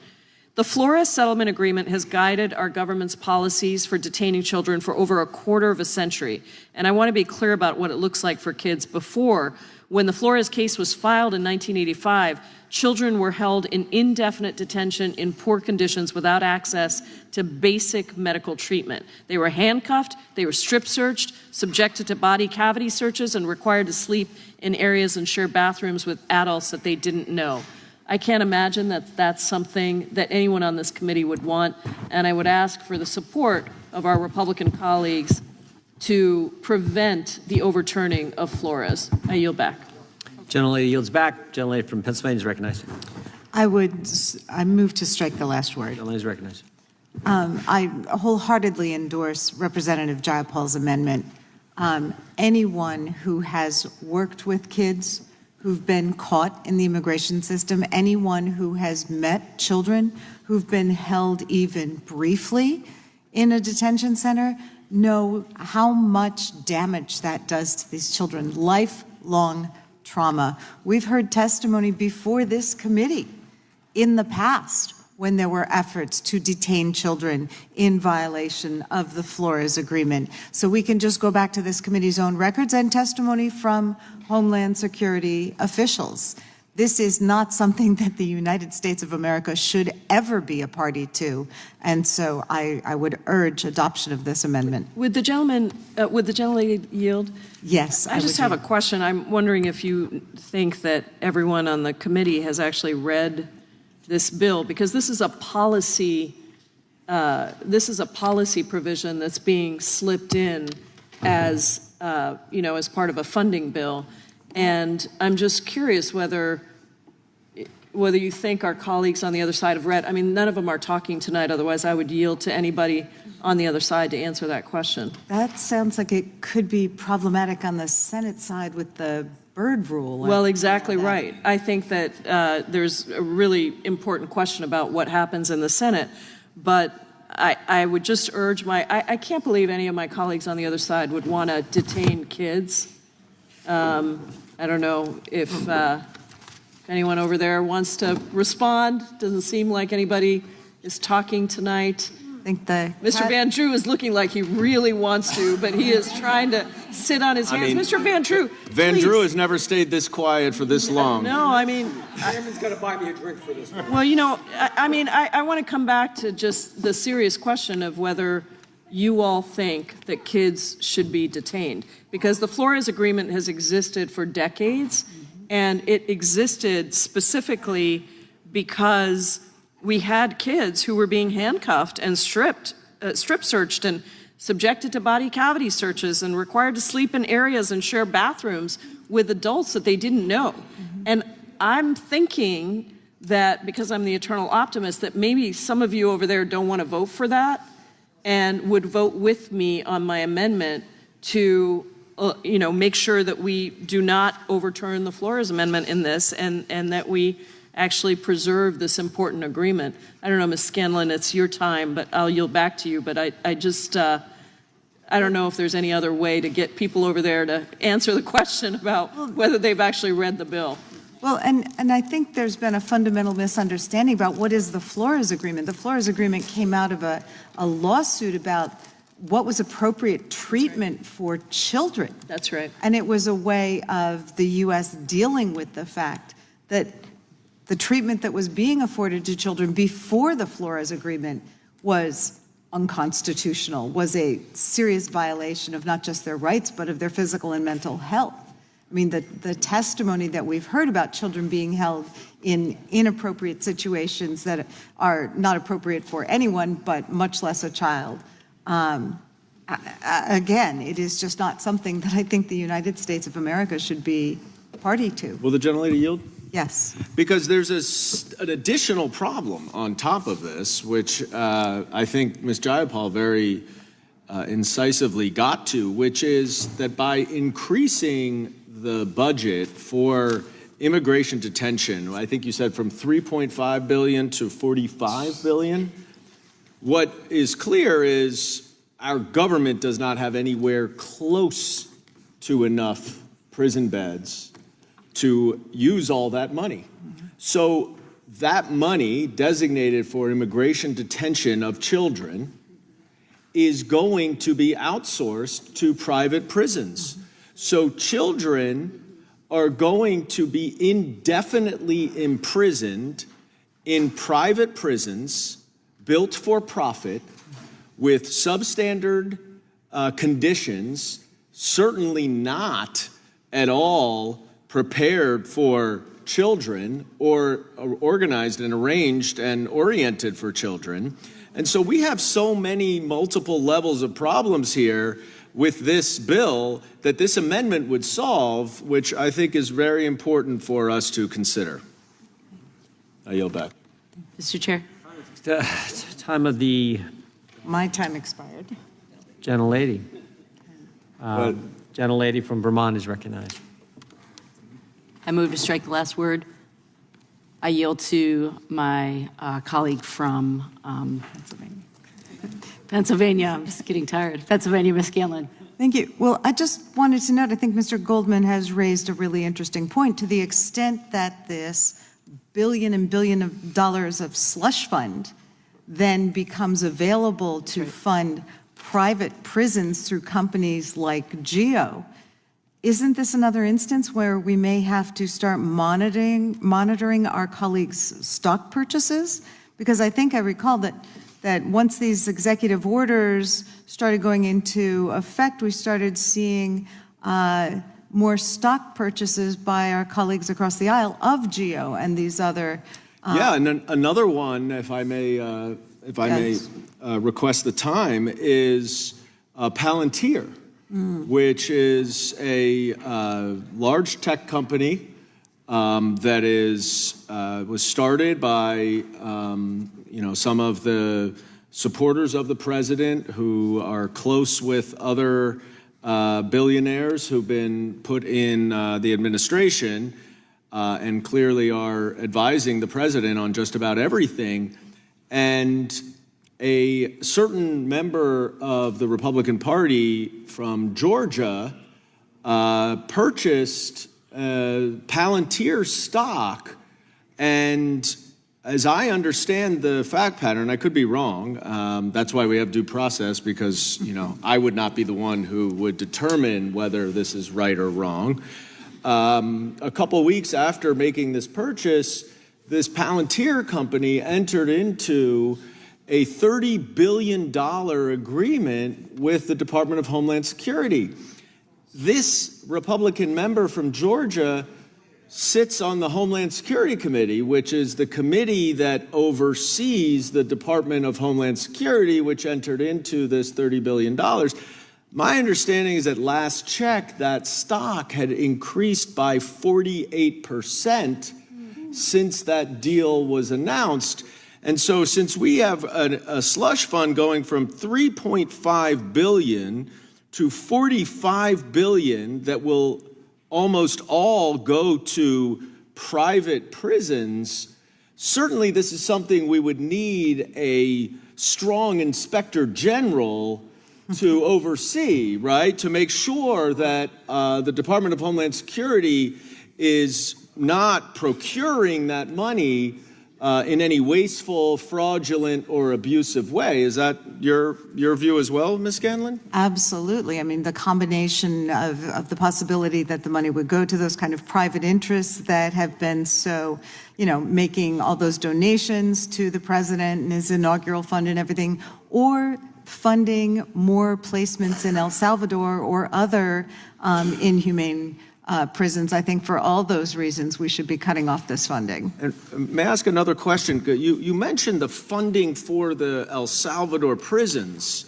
The Flores settlement agreement has guided our government's policies for detaining children for over a quarter of a century. And I want to be clear about what it looks like for kids before. When the Flores case was filed in 1985, children were held in indefinite detention in poor conditions without access to basic medical treatment. They were handcuffed, they were strip searched, subjected to body cavity searches, and required to sleep in areas and share bathrooms with adults that they didn't know. I can't imagine that that's something that anyone on this committee would want, and I would ask for the support of our Republican colleagues to prevent the overturning of Flores. I yield back. Gentlelady yields back. Gentlelady from Pennsylvania is recognized. I move to strike the last word. Gentlelady is recognized. I wholeheartedly endorse Representative Jayapal's amendment. Anyone who has worked with kids who've been caught in the immigration system, anyone who has met children who've been held even briefly in a detention center, know how much damage that does to these children, lifelong trauma. We've heard testimony before this committee in the past when there were efforts to detain children in violation of the Flores Agreement. So we can just go back to this committee's own records and testimony from Homeland Security officials. This is not something that the United States of America should ever be a party to, and so I would urge adoption of this amendment. Would the gentlelady yield? Yes. I just have a question. I'm wondering if you think that everyone on the committee has actually read this bill, because this is a policy provision that's being slipped in as as part of a funding bill. And I'm just curious whether you think our colleagues on the other side have read. I mean, none of them are talking tonight, otherwise I would yield to anybody on the other side to answer that question. That sounds like it could be problematic on the Senate side with the Byrd rule. Well, exactly right. I think that there's a really important question about what happens in the Senate, but I would just urge I can't believe any of my colleagues on the other side would want to detain kids. I don't know if anyone over there wants to respond. Doesn't seem like anybody is talking tonight. Mr. Van Drew is looking like he really wants to, but he is trying to sit on his hands. Mr. Van Drew, Van please. Drew has never stayed this quiet for this long. No, I mean... Chairman's got to buy me a drink for this one. Well, I want to come back to just the serious question of whether you all think that kids should be detained. Because the Flores Agreement has existed for decades, and it existed specifically because we had kids who were being handcuffed and strip searched and subjected to body cavity searches and required to sleep in areas and share bathrooms with adults that they didn't know. And I'm thinking that, because I'm the eternal optimist, that maybe some of you over there don't want to vote for that and would vote with me on my amendment to make sure that we do not overturn the Flores Amendment in this, and that we actually preserve this important agreement. I don't know, Ms. Scanlon, it's your time, but I'll yield back to you. But I don't know if there's any other way to get people over there to answer the question about whether they've actually read the bill. Well, and I think there's been a fundamental misunderstanding about what is the Flores Agreement. The Flores Agreement came out of a lawsuit about what was appropriate treatment for children. That's right. And it was a way of the U.S. dealing with the fact that the treatment that was being afforded to children before the Flores Agreement was unconstitutional, was a serious violation of not just their rights, but of their physical and mental health. I mean, the testimony that we've heard about children being held in inappropriate situations that are not appropriate for anyone, but much less a child. Again, it is just not something that I think the United States of America should be party to. Will the gentlelady yield? Yes. Because there's an additional problem on top of this, which I think Ms. Jayapal very incisively got to, which is that by increasing the budget for immigration detention, I think you said from $3.5 billion to $45 billion, what is clear is our government does not have anywhere close to enough prison beds to use all that money. So that money designated for immigration detention of children is going to be outsourced to private prisons. So children are going to be indefinitely imprisoned in private prisons built for profit with substandard conditions, certainly not at all prepared for children or organized and arranged and oriented for children. And so we have so many multiple levels of problems here with this bill that this amendment would solve, which I think is very important for us to consider. I yield back. Mr. Chair. Time of the My time expired. gentlelady. Gentlelady from Vermont is recognized. I move to strike the last word. I yield to my colleague from Pennsylvania. I'm just getting tired. Pennsylvania, Ms. Scanlon. Thank you. Well, I just wanted to note, I think Mr. Goldman has raised a really interesting point. To the extent that this billion of dollars of slush fund then becomes available to fund private prisons through companies like GEO, isn't this another instance where we may have to start monitoring our colleagues' stock purchases? Because I think I recall that once these executive orders started going into effect, we started seeing more stock purchases by our colleagues across the aisle of GEO and these other. Yeah, and then another one, if I may request the time, is Palantir, which is a large tech company that was started by some of the supporters of the president who are close with other billionaires who've been put in the administration and clearly are advising the president on just about everything. And a certain member of the Republican Party from Georgia purchased Palantir stock, and as I understand the fact pattern, I could be wrong. That's why we have due process, because I would not be the one who would determine whether this is right or wrong. A couple weeks after making this purchase, this Palantir company entered into a $30 billion agreement with the Department of Homeland Security. This Republican member from Georgia sits on the Homeland Security Committee, which is the committee that oversees the Department of Homeland Security, which entered into this $30 billion. My understanding is that last check, that stock had increased by 48% since that deal was announced. And so since we have a slush fund going from $3.5 billion to $45 billion that will almost all go to private prisons, certainly this is something we would need a strong inspector general to oversee, right? To make sure that the Department of Homeland Security is not procuring that money in any wasteful, fraudulent, or abusive way. Is that your view as well, Ms. Scanlon? Absolutely. I mean, the combination of the possibility that the money would go to those kind of private interests that have been so, making all those donations to the president and his inaugural fund and everything, or funding more placements in El Salvador or other inhumane prisons. I think for all those reasons, we should be cutting off this funding. And may I ask another question? You mentioned the funding for the El Salvador prisons.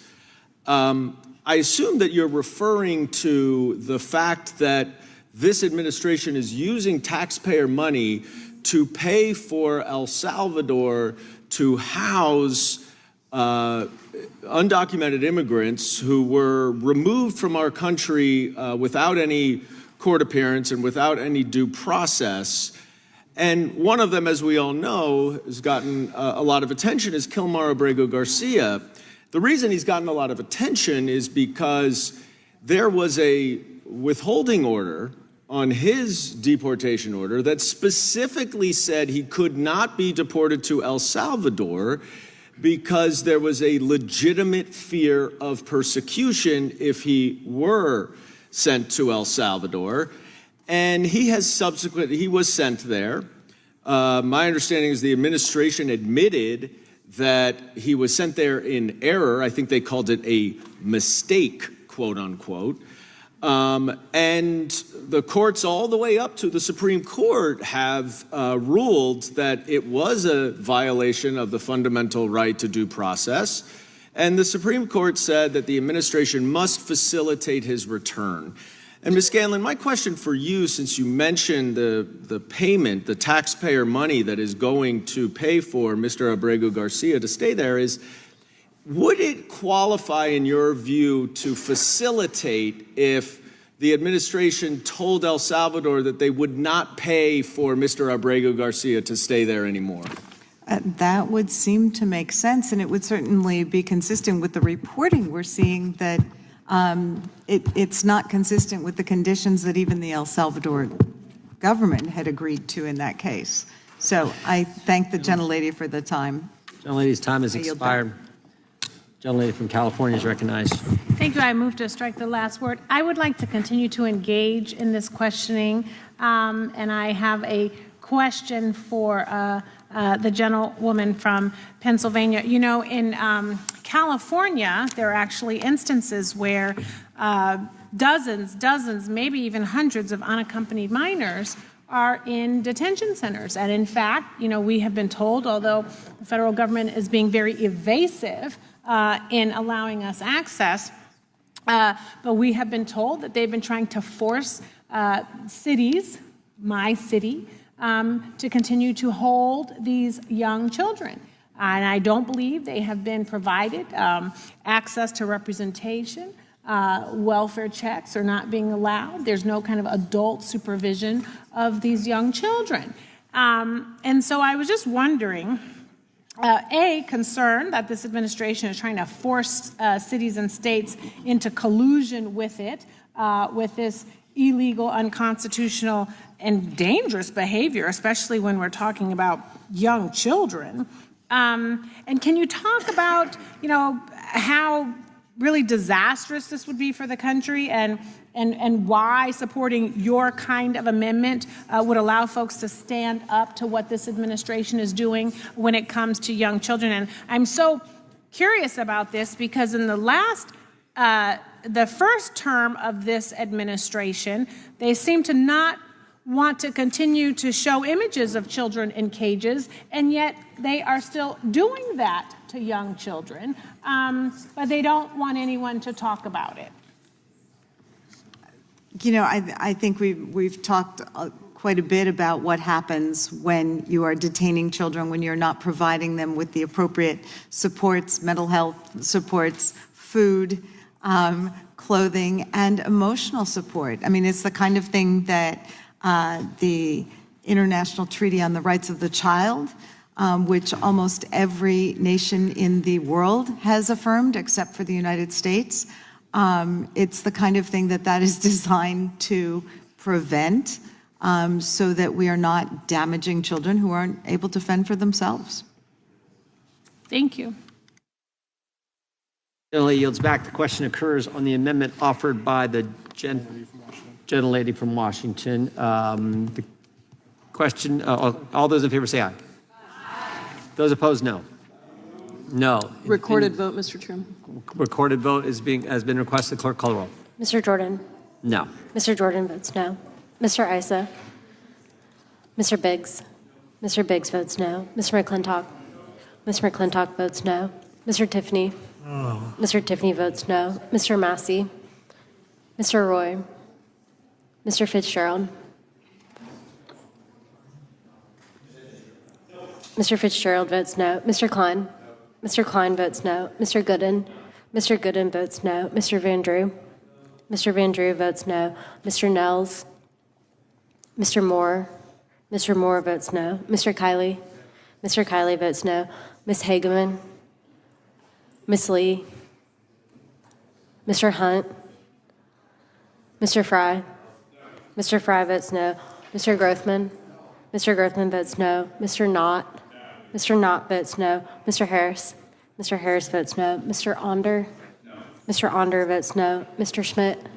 I assume that you're referring to the fact that this administration is using taxpayer money to pay for El Salvador to house undocumented immigrants who were removed from our country without any court appearance and without any due process. And one of them, as we all know, has gotten a lot of attention, is Kilmar Abrego Garcia. The reason he's gotten a lot of attention is because there was a withholding order on his deportation order that specifically said he could not be deported to El Salvador because there was a legitimate fear of persecution if he were sent to El Salvador. And he was sent there. My understanding is the administration admitted that he was sent there in error. I think they called it a mistake, quote unquote. And the courts all the way up to the Supreme Court have ruled that it was a violation of the fundamental right to due process. And the Supreme Court said that the administration must facilitate his return. And Ms. Scanlon, my question for you, since you mentioned the payment, the taxpayer money that is going to pay for Mr. Abrego Garcia to stay there, is would it qualify in your view to facilitate if the administration told El Salvador that they would not pay for Mr. Abrego Garcia to stay there anymore? That would seem to make sense, and it would certainly be consistent with the reporting we're seeing that it's not consistent with the conditions that even the El Salvador government had agreed to in that case. So I thank the gentlelady for the time. Gentlelady's time has expired. Gentlelady from California is recognized. Thank you. I move to strike the last word. I would like to continue to engage in this questioning, and I have a question for the gentlewoman from Pennsylvania. You know, in California, there are actually instances where dozens, maybe even hundreds of unaccompanied minors are in detention centers. And in fact, you know, we have been told, although the federal government is being very evasive in allowing us access, but we have been told that they've been trying to force cities, my city, to continue to hold these young children. And I don't believe they have been provided access to representation. Welfare checks are not being allowed. There's no kind of adult supervision of these young children. And so I was just wondering, concerned that this administration is trying to force cities and states into collusion with it, with this illegal, unconstitutional, and dangerous behavior, especially when we're talking about young children. And can you talk about, you know, how really disastrous this would be for the country, and why supporting your kind of amendment would allow folks to stand up to what this administration is doing when it comes to young children? And I'm so curious about this because in the first term of this administration, they seem to not want to continue to show images of children in cages, and yet they are still doing that to young children, but they don't want anyone to talk about it. You know, I think we've talked quite a bit about what happens when you are detaining children, when you're not providing them with the appropriate supports, mental health supports, food, clothing, and emotional support. I mean, it's the kind of thing that the International Treaty on the Rights of the Child, which almost every nation in the world has affirmed except for the United States. It's the kind of thing that is designed to prevent so that we are not damaging children who aren't able to fend for themselves. Thank you. Gentlelady yields back. The question occurs on the amendment offered by the gentlelady from Washington. The question, all those in favor say aye. Those opposed, no. No. Recorded vote, Mr. Chairman. Recorded vote has been requested. Clerk, call the roll. Mr. Jordan? No. Mr. Jordan votes no. Mr. Issa? Mr. Biggs? Mr. Biggs votes no. Mr. McClintock? Mr. McClintock votes no. Mr. Tiffany? Mr. Tiffany votes no. Mr. Massey? Mr. Roy? Mr. Fitzgerald? Mr. Fitzgerald votes no. Mr. Klein? Mr. Klein votes no. Mr. Gooden? Mr. Gooden votes no. Mr. Van Drew? Mr. Van Drew votes no. Mr. Nels? Mr. Moore? Mr. Moore votes no. Mr. Kiley? Mr. Kiley votes no. Ms. Hageman? Ms. Lee? Mr. Hunt? Mr. Fry? Mr. Fry votes no. Mr. Grothman? Mr. Grothman votes no. Mr. Knott? Mr. Knott votes no. Mr. Harris? Mr. Harris votes no. Mr. Onder? Mr. Onder votes no. Mr. Schmidt?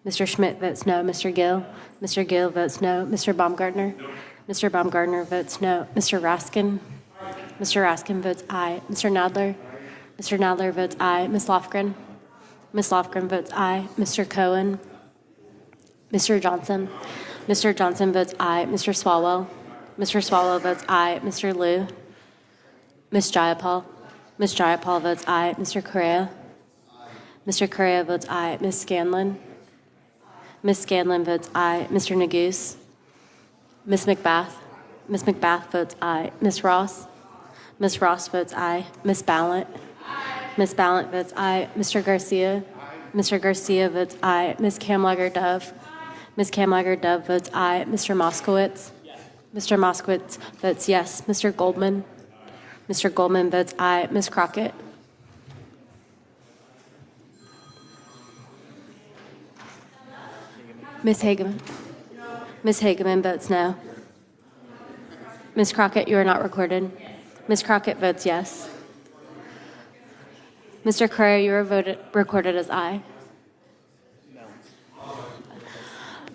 Mr. Schmidt votes no. Mr. Gill? Mr. Gill votes no. Mr. Baumgartner? Mr. Baumgartner votes no. Mr. Raskin? Mr. Raskin votes aye. Mr. Nadler? Mr. Nadler votes aye. Ms. Lofgren? Ms. Lofgren votes aye. Mr. Cohen? Mr. Johnson? Mr. Johnson votes aye. Mr. Swalwell? Mr. Swalwell votes aye. Mr. Liu? Ms. Jayapal? Ms. Jayapal votes aye. Mr. Correa? Mr. Correa votes aye. Ms. Scanlon? Ms. Scanlon votes aye. Mr. Neguse? Ms. McBath? Ms. McBath votes aye. Ms. Ross? Ms. Ross votes aye. Ms. Ballant? Ms. Ballant votes aye. Mr. Garcia? Mr. Garcia votes aye. Ms. Kamlager-Dove? Ms. Kamlager-Dove votes aye. Mr. Moskowitz? Mr. Moskowitz votes yes. Mr. Goldman? Mr. Goldman votes aye. Ms. Crockett? Ms. Hageman? Ms. Hageman votes no. Ms. Crockett, you are not recorded. Ms. Crockett votes yes. Mr. Correa, you are recorded as aye.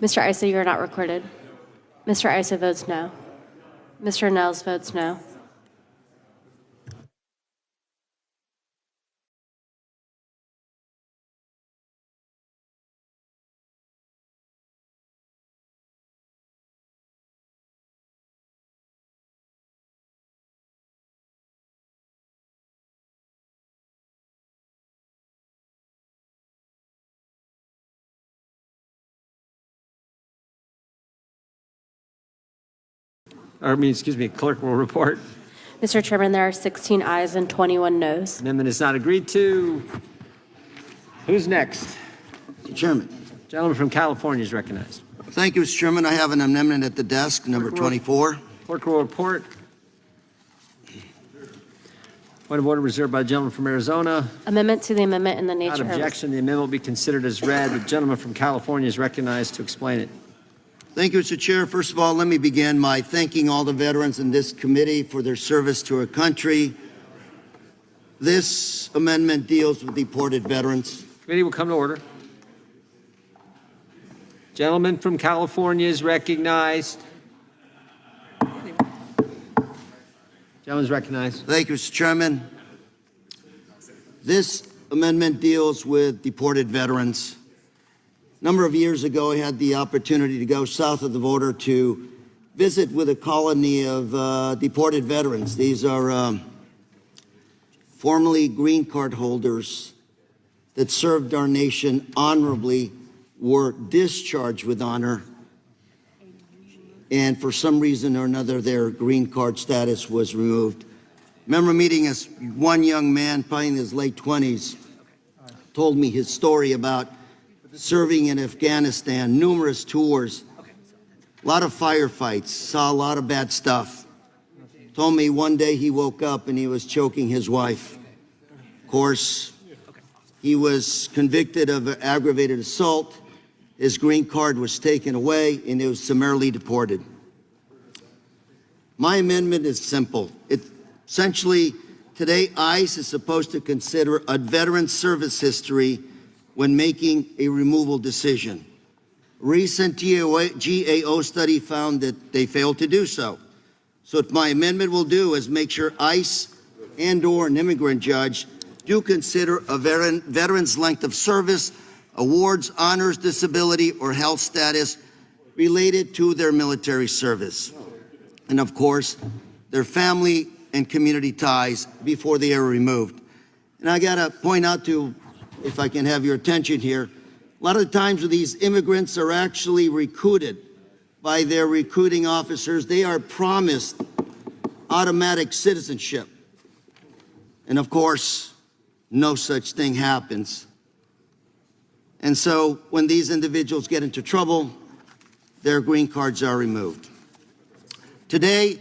Mr. Issa, you are not recorded. Mr. Issa votes no. Mr. Nels votes no. Clerk will report. Mr. Chairman, there are 16 ayes and 21 noes. Amendment is not agreed to. Who's next? Mr. Chairman. Gentleman from California is recognized. Thank you, Mr. Chairman. I have an amendment at the desk, number 24. Clerk will report. Point of order reserved by the gentleman from Arizona. Amendment to the amendment in the nature Without objection, the amendment will be considered as read. The gentleman from California is recognized to explain it. Thank you, Mr. Chair. First of all, let me begin by thanking all the veterans in this committee for their service to our country. This amendment deals with deported veterans. Committee will come to order. Gentleman from California is recognized. Gentleman's recognized. Thank you, Mr. Chairman. This amendment deals with deported veterans. A number of years ago, I had the opportunity to go south of the border to visit with a colony of deported veterans. These are formerly green card holders that served our nation honorably, were discharged with honor, and for some reason or another, their green card status was removed. I remember meeting one young man, probably in his late 20s, told me his story about serving in Afghanistan, numerous tours, a lot of firefights, saw a lot of bad stuff. Told me one day he woke up and he was choking his wife. Of course, he was convicted of aggravated assault, his green card was taken away and he was summarily deported. My amendment is simple. Essentially, today ICE is supposed to consider a veteran's service history when making a removal decision. Recent GAO study found that they failed to do so. So what my amendment will do is make sure ICE and/or an immigrant judge do consider a veteran's length of service, awards, honors, disability, or health status related to their military service. And of course, their family and community ties before they are removed. And I gotta point out to, if I can have your attention here, a lot of the times when these immigrants are actually recruited by their recruiting officers, they are promised automatic citizenship. And of course, no such thing happens. And so when these individuals get into trouble, their green cards are removed. Today,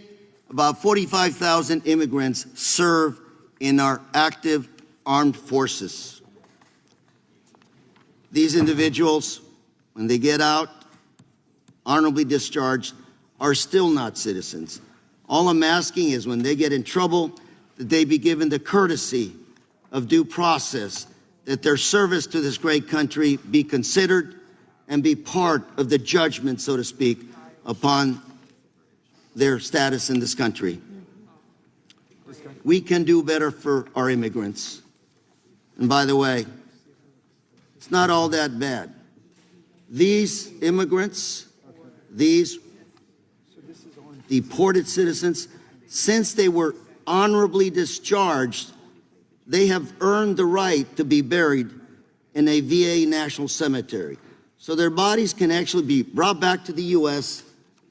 about 45,000 immigrants serve in our active armed forces. These individuals, when they get out, honorably discharged, are still not citizens. All I'm asking is when they get in trouble, that they be given the courtesy of due process, that their service to this great country be considered and be part of the judgment, so to speak, upon their status in this country. We can do better for our immigrants. And by the way, it's not all that bad. These immigrants, these deported citizens, since they were honorably discharged, they have earned the right to be buried in a VA national cemetery. So their bodies can actually be brought back to the U.S.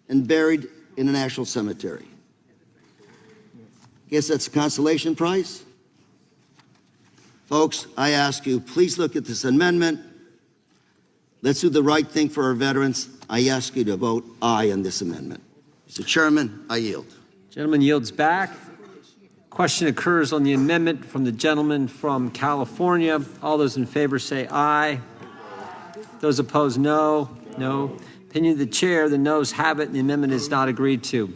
and buried in a national cemetery. Guess that's a consolation prize? Folks, I ask you, please look at this amendment. Let's do the right thing for our veterans. I ask you to vote aye on this amendment. Mr. Chairman, I yield. Gentleman yields back. Question occurs on the amendment from the gentleman from California. All those in favor say aye. Those opposed, no. No. Opinion of the chair, the noes have it, and the amendment is not agreed to.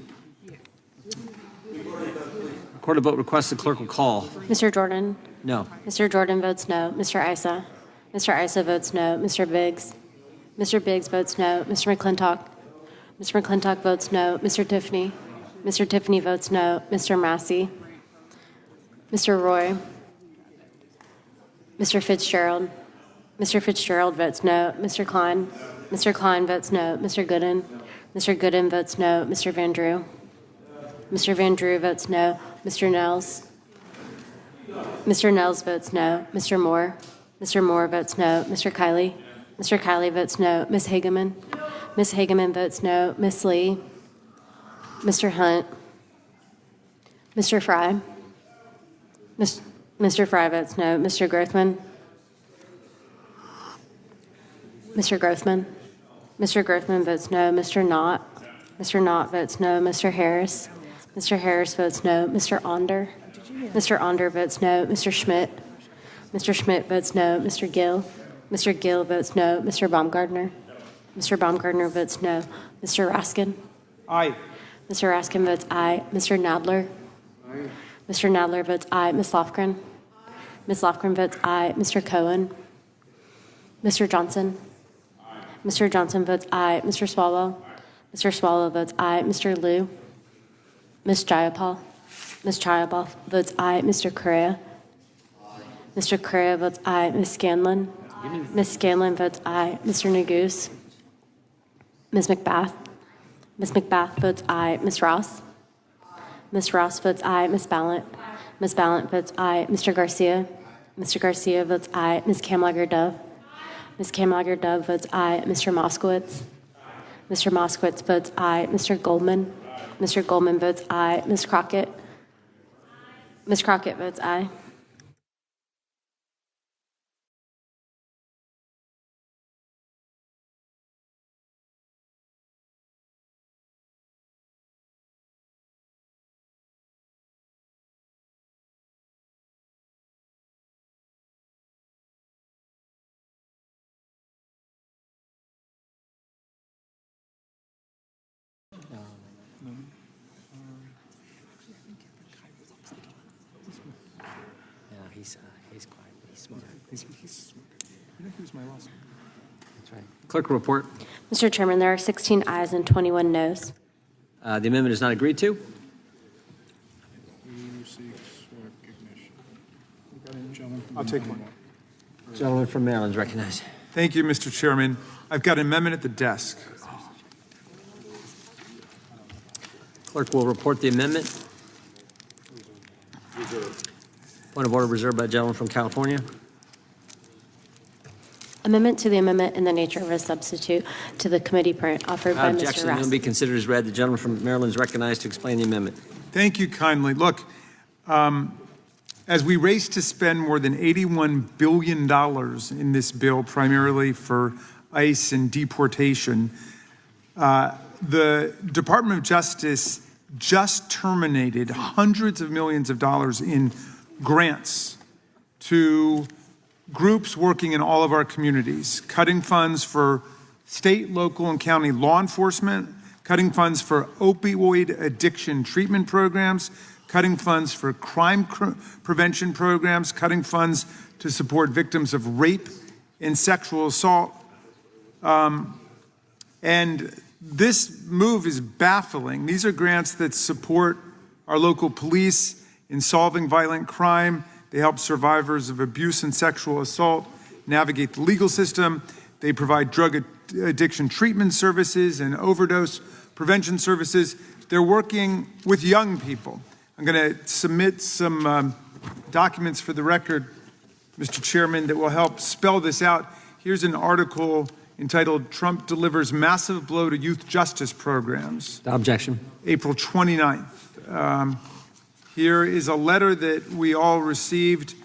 Recorded vote requests the clerk will call. Mr. Jordan? No. Mr. Jordan votes no. Mr. Issa? Mr. Issa votes no. Mr. Biggs? Mr. Biggs votes no. Mr. McClintock? Mr. McClintock votes no. Mr. Tiffany? Mr. Tiffany votes no. Mr. Massey? Mr. Roy? Mr. Fitzgerald? Mr. Fitzgerald votes no. Mr. Klein? Mr. Klein votes no. Mr. Gooden? Mr. Gooden votes no. Mr. Van Drew? Mr. Van Drew votes no. Mr. Nels? Mr. Nels votes no. Mr. Moore? Mr. Moore votes no. Mr. Kiley? Mr. Kiley votes no. Ms. Hageman? Ms. Hageman votes no. Ms. Lee? Mr. Hunt? Mr. Fry? Mr. Fry votes no. Mr. Grothman? Mr. Grothman? Mr. Grothman votes no. Mr. Knott? Mr. Knott votes no. Mr. Harris? Mr. Harris votes no. Mr. Onder? Mr. Onder votes no. Mr. Schmidt? Mr. Schmidt votes no. Mr. Gill? Mr. Gill votes no. Mr. Baumgartner? Mr. Baumgartner votes no. Mr. Raskin? Aye. Mr. Raskin votes aye. Mr. Nadler? Aye. Mr. Nadler votes aye. Ms. Lofgren? Ms. Lofgren votes aye. Mr. Cohen? Mr. Johnson? Mr. Johnson votes aye. Mr. Swalwell? Mr. Swalwell votes aye. Mr. Liu? Ms. Jayapal? Ms. Jayapal votes aye. Mr. Correa? Mr. Correa votes aye. Ms. Scanlon? Ms. Scanlon votes aye. Mr. Neguse? Ms. McBath? Ms. McBath votes aye. Ms. Ross? Ms. Ross votes aye. Ms. Ballant? Ms. Ballant votes aye. Mr. Garcia? Mr. Garcia votes aye. Ms. Kamlager-Dove? Ms. Kamlager-Dove votes aye. Mr. Moskowitz? Mr. Moskowitz votes aye. Mr. Goldman? Mr. Goldman votes aye. Ms. Crockett? Ms. Crockett votes aye. He's quiet, but he's smart. He's smart. You know, he was my last one. That's right. Clerk will report. Mr. Chairman, there are 16 ayes and 21 noes. The amendment is not agreed to. I'll take one. Gentleman from Maryland is recognized. Thank you, Mr. Chairman. I've got an amendment at the desk. Clerk will report the amendment. Point of order reserved by the gentleman from California. Amendment to the amendment in the nature of a substitute to the committee print offered by Mr. Objection Ross. will be considered as read. The gentleman from Maryland is recognized to explain the amendment. Thank you kindly. Look, as we race to spend more than $81 billion in this bill, primarily for ICE and deportation, the Department of Justice just terminated hundreds of millions of dollars in grants to groups working in all of our communities, cutting funds for state, local, and county law enforcement, cutting funds for opioid addiction treatment programs, cutting funds for crime prevention programs, cutting funds to support victims of rape and sexual assault. And this move is baffling. These are grants that support our local police in solving violent crime. They help survivors of abuse and sexual assault navigate the legal system. They provide drug addiction treatment services and overdose prevention services. They're working with young people. I'm going to submit some documents for the record, Mr. Chairman, that will help spell this out. Here's an article entitled "Trump Delivers Massive Blow to Youth Justice Programs." Objection. April 29th. Here is a letter that we all received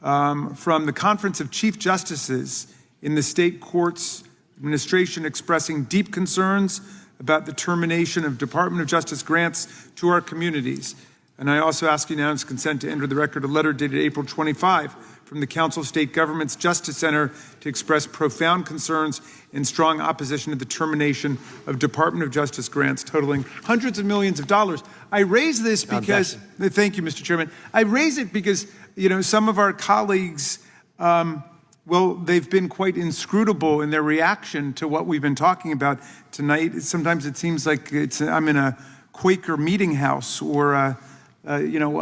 from the Conference of Chief Justices in the state courts administration expressing deep concerns about the termination of Department of Justice grants to our communities. And I also ask unanimous consent to enter the record a letter dated April 25 from the Council of State Governments Justice Center to express profound concerns and strong opposition to the termination of Department of Justice grants totaling hundreds of millions of dollars. I raise this because, thank you, Mr. Chairman. I raise it because, you know, some of our colleagues, well, they've been quite inscrutable in their reaction to what we've been talking about tonight. Sometimes it seems like I'm in a Quaker meeting house or a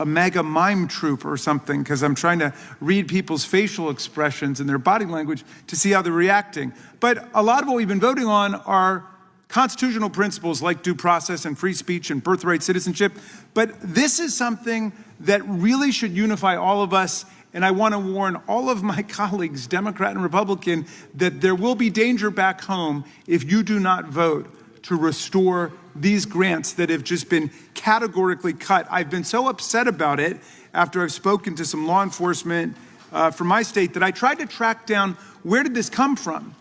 mega mime troupe or something, because I'm trying to read people's facial expressions and their body language to see how they're reacting. But a lot of what we've been voting on are constitutional principles like due process and free speech and birthright citizenship. But this is something that really should unify all of us. And I want to warn all of my colleagues, Democrat and Republican, that there will be danger back home if you do not vote to restore these grants that have just been categorically cut. I've been so upset about it after I've spoken to some law enforcement from my state that I tried to track down where did this come from.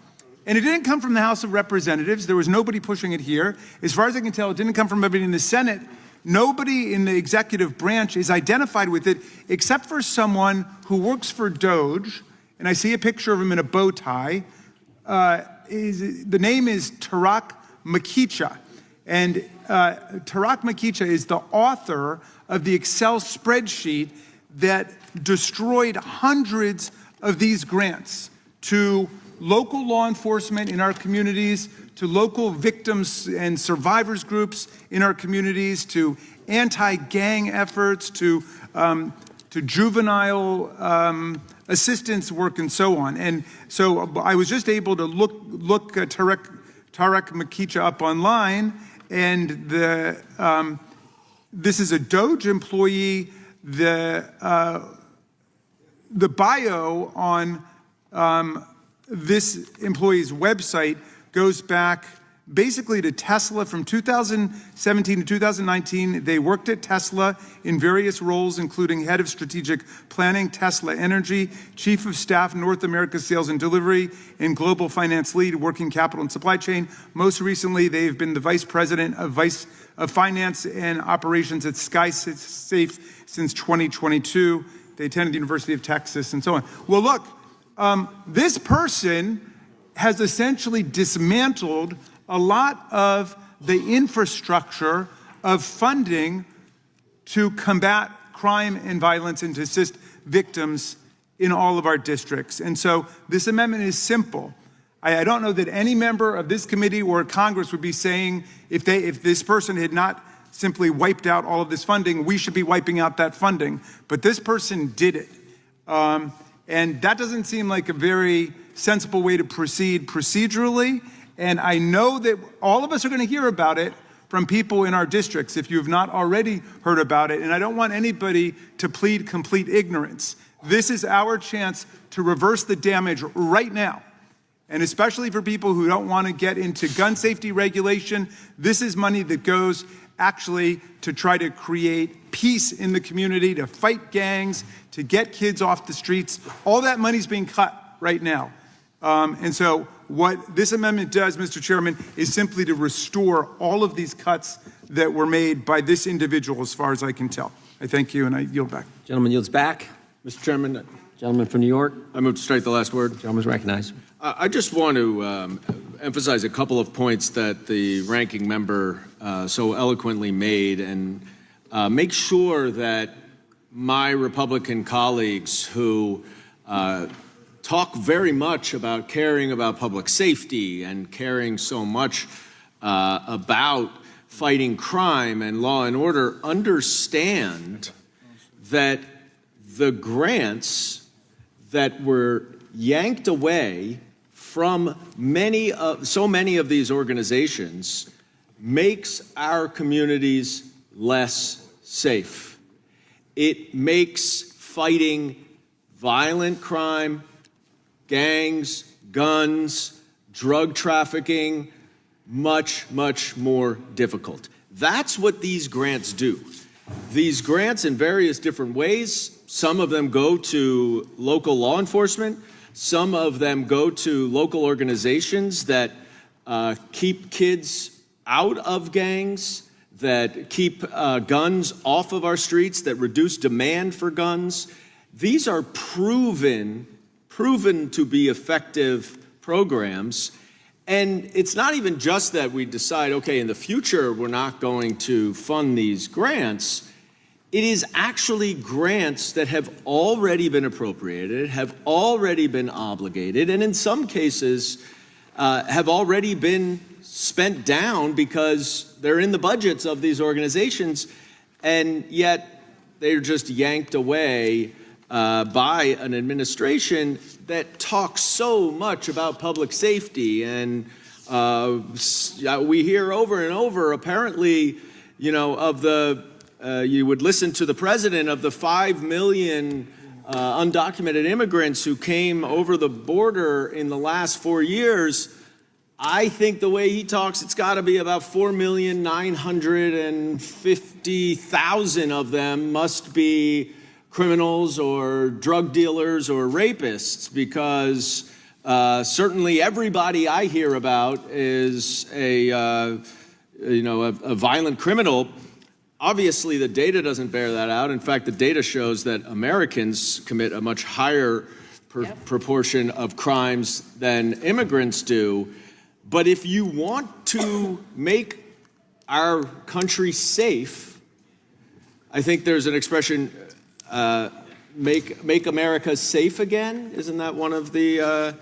And it didn't come from the House of Representatives. There was nobody pushing it here. As far as I can tell, it didn't come from anybody in the Senate. Nobody in the executive branch is identified with it except for someone who works for DOJ, and I see a picture of him in a bow tie. The name is Tarak Makicha. And Tarak Makicha is the author of the Excel spreadsheet that destroyed hundreds of these grants to local law enforcement in our communities, to local victims and survivors groups in our communities, to anti-gang efforts, to juvenile assistance work, and so on. And so I was just able to look at Tarak Makicha up online, and this is a DOJ employee. The bio on this employee's website goes back basically to Tesla from 2017 to 2019. They worked at Tesla in various roles, including head of strategic planning, Tesla Energy, chief of staff, North America sales and delivery, and global finance lead, working capital and supply chain. Most recently, they've been the vice president of finance and operations at SkySafe since 2022. They attended the University of Texas and so on. Well, look, this person has essentially dismantled a lot of the infrastructure of funding to combat crime and violence and to assist victims in all of our districts. And so this amendment is simple. I don't know that any member of this committee or Congress would be saying if this person had not simply wiped out all of this funding, we should be wiping out that funding. But this person did it. And that doesn't seem like a very sensible way to proceed procedurally. And I know that all of us are going to hear about it from people in our districts if you have not already heard about it. And I don't want anybody to plead complete ignorance. This is our chance to reverse the damage right now. And especially for people who don't want to get into gun safety regulation, this is money that goes actually to try to create peace in the community, to fight gangs, to get kids off the streets. All that money's being cut right now. And so what this amendment does, Mr. Chairman, is simply to restore all of these cuts that were made by this individual, as far as I can tell. I thank you, and I yield back. Gentleman yields back. Mr. Chairman, Gentleman from New York. I move to strike the last word. Gentleman's recognized. I just want to emphasize a couple of points that the ranking member so eloquently made, and make sure that my Republican colleagues who talk very much about caring about public safety and caring so much about fighting crime and law and order understand that the grants that were yanked away from so many of these organizations makes our communities less safe. It makes fighting violent crime, gangs, guns, drug trafficking much, much more difficult. That's what these grants do. These grants in various different ways, some of them go to local law enforcement, some of them go to local organizations that keep kids out of gangs, that keep guns off of our streets, that reduce demand for guns. These are proven to be effective programs. And it's not even just that we decide, okay, in the future, we're not going to fund these grants. It is actually grants that have already been appropriated, have already been obligated, and in some cases have already been spent down because they're in the budgets of these organizations, and yet they're just yanked away by an administration that talks so much about public safety. And we hear over and over, apparently, of the you would listen to the president of the 5 million undocumented immigrants who came over the border in the last 4 years. I think the way he talks, it's got to be about 4,950,000 of them must be criminals or drug dealers or rapists, because certainly everybody I hear about is a violent criminal. Obviously, the data doesn't bear that out. In fact, the data shows that Americans commit a much higher proportion of crimes than immigrants do. But if you want to make our country safe, I think there's an expression, make America safe again. Isn't that one of the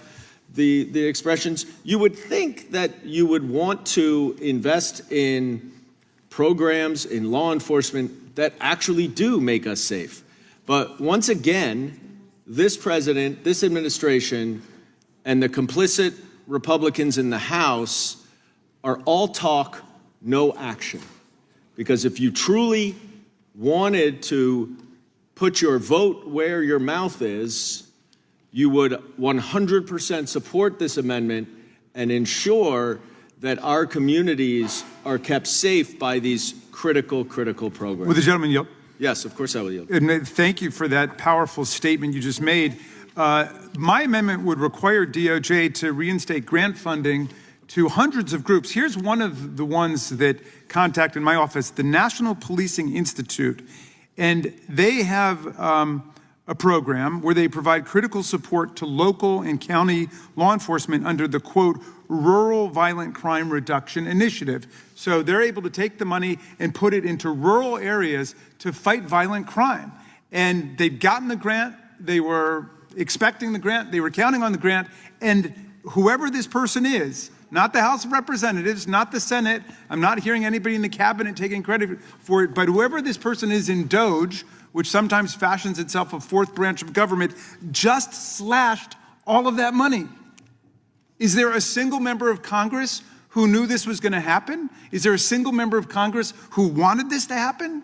expressions? You would think that you would want to invest in programs in law enforcement that actually do make us safe. But once again, this president, this administration, and the complicit Republicans in the House are all talk, no action. Because if you truly wanted to put your vote where your mouth is, you would 100% support this amendment and ensure that our communities are kept safe by these critical programs. Will the gentleman yield? Yes, of course I will yield. And thank you for that powerful statement you just made. My amendment would require DOJ to reinstate grant funding to hundreds of groups. Here's one of the ones that contacted my office, the National Policing Institute. And they have a a program where they provide critical support to local and county law enforcement under the, quote, Rural Violent Crime Reduction Initiative. So they're able to take the money and put it into rural areas to fight violent crime. And they've gotten the grant, they were expecting the grant, they were counting on the grant, and whoever this person is, not the House of Representatives, not the Senate, I'm not hearing anybody in the cabinet taking credit for it, but whoever this person is in DOGE, which sometimes fashions itself a fourth branch of government, just slashed all of that money. Is there a single member of Congress who knew this was going to happen? Is there a single member of Congress who wanted this to happen?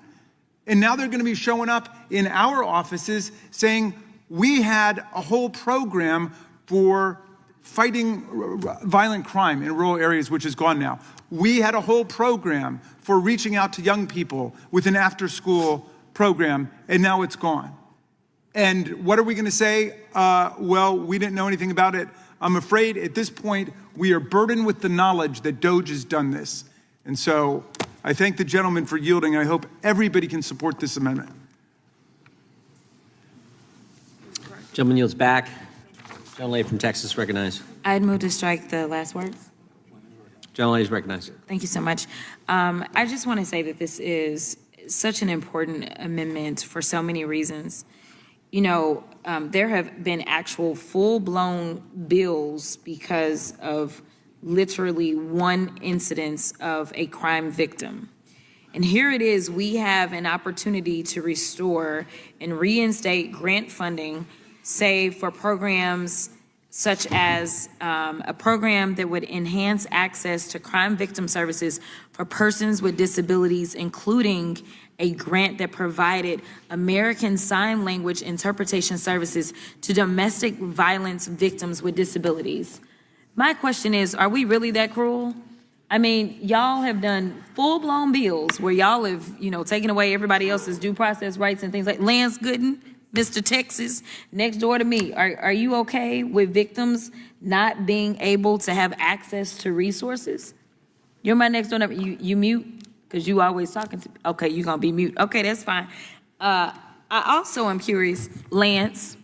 And now they're going to be showing up in our offices saying, we had a whole program for fighting violent crime in rural areas, which is gone now. We had a whole program for reaching out to young people with an after-school program, and now it's gone. And what are we going to say? Well, we didn't know anything about it. I'm afraid at this point, we are burdened with the knowledge that DOGE has done this. And so I thank the gentleman for yielding. I hope everybody can support this amendment. Gentleman yields back. Gentlelady from Texas recognized. I'd move to strike the last words. Gentlelady is recognized. Thank you so much. I just want to say that this is such an important amendment for so many reasons. You know, there have been actual full-blown bills because of literally one incidence of a crime victim. And here it is, we have an opportunity to restore and reinstate grant funding, say for programs such as a program that would enhance access to crime victim services for persons with disabilities, including a grant that provided American Sign Language interpretation services to domestic violence victims with disabilities. My question is, are we really that cruel? I mean, y'all have done full-blown bills where y'all have, you know, taken away everybody else's due process rights and things like Lance Gooden, Mr. Texas, next door to me. Are you okay with victims not being able to have access to resources? You're my next door neighbor. You mute? Because you always talking to me. Okay, you're going to be mute. Okay, that's fine. I also am curious, Lance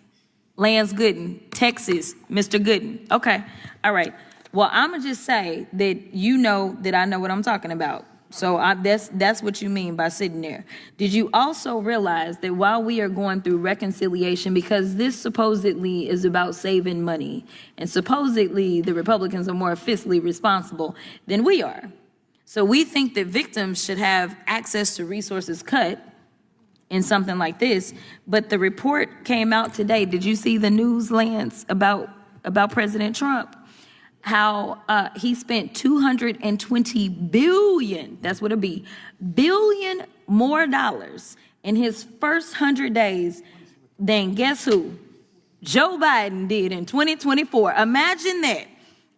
Gooden, Texas, Mr. Gooden. Okay, all right. Well, I'm going to just say that you know that I know what I'm talking about. So that's what you mean by sitting there. Did you also realize that while we are going through reconciliation, because this supposedly is about saving money, and supposedly the Republicans are more fiscally responsible than we are. So we think that victims should have access to resources cut in something like this, but the report came out today. Did you see the news, Lance, about President Trump? How he spent $220 billion, that's what it'd be, billion more dollars in his first 100 days than guess who? Joe Biden did in 2024. Imagine that.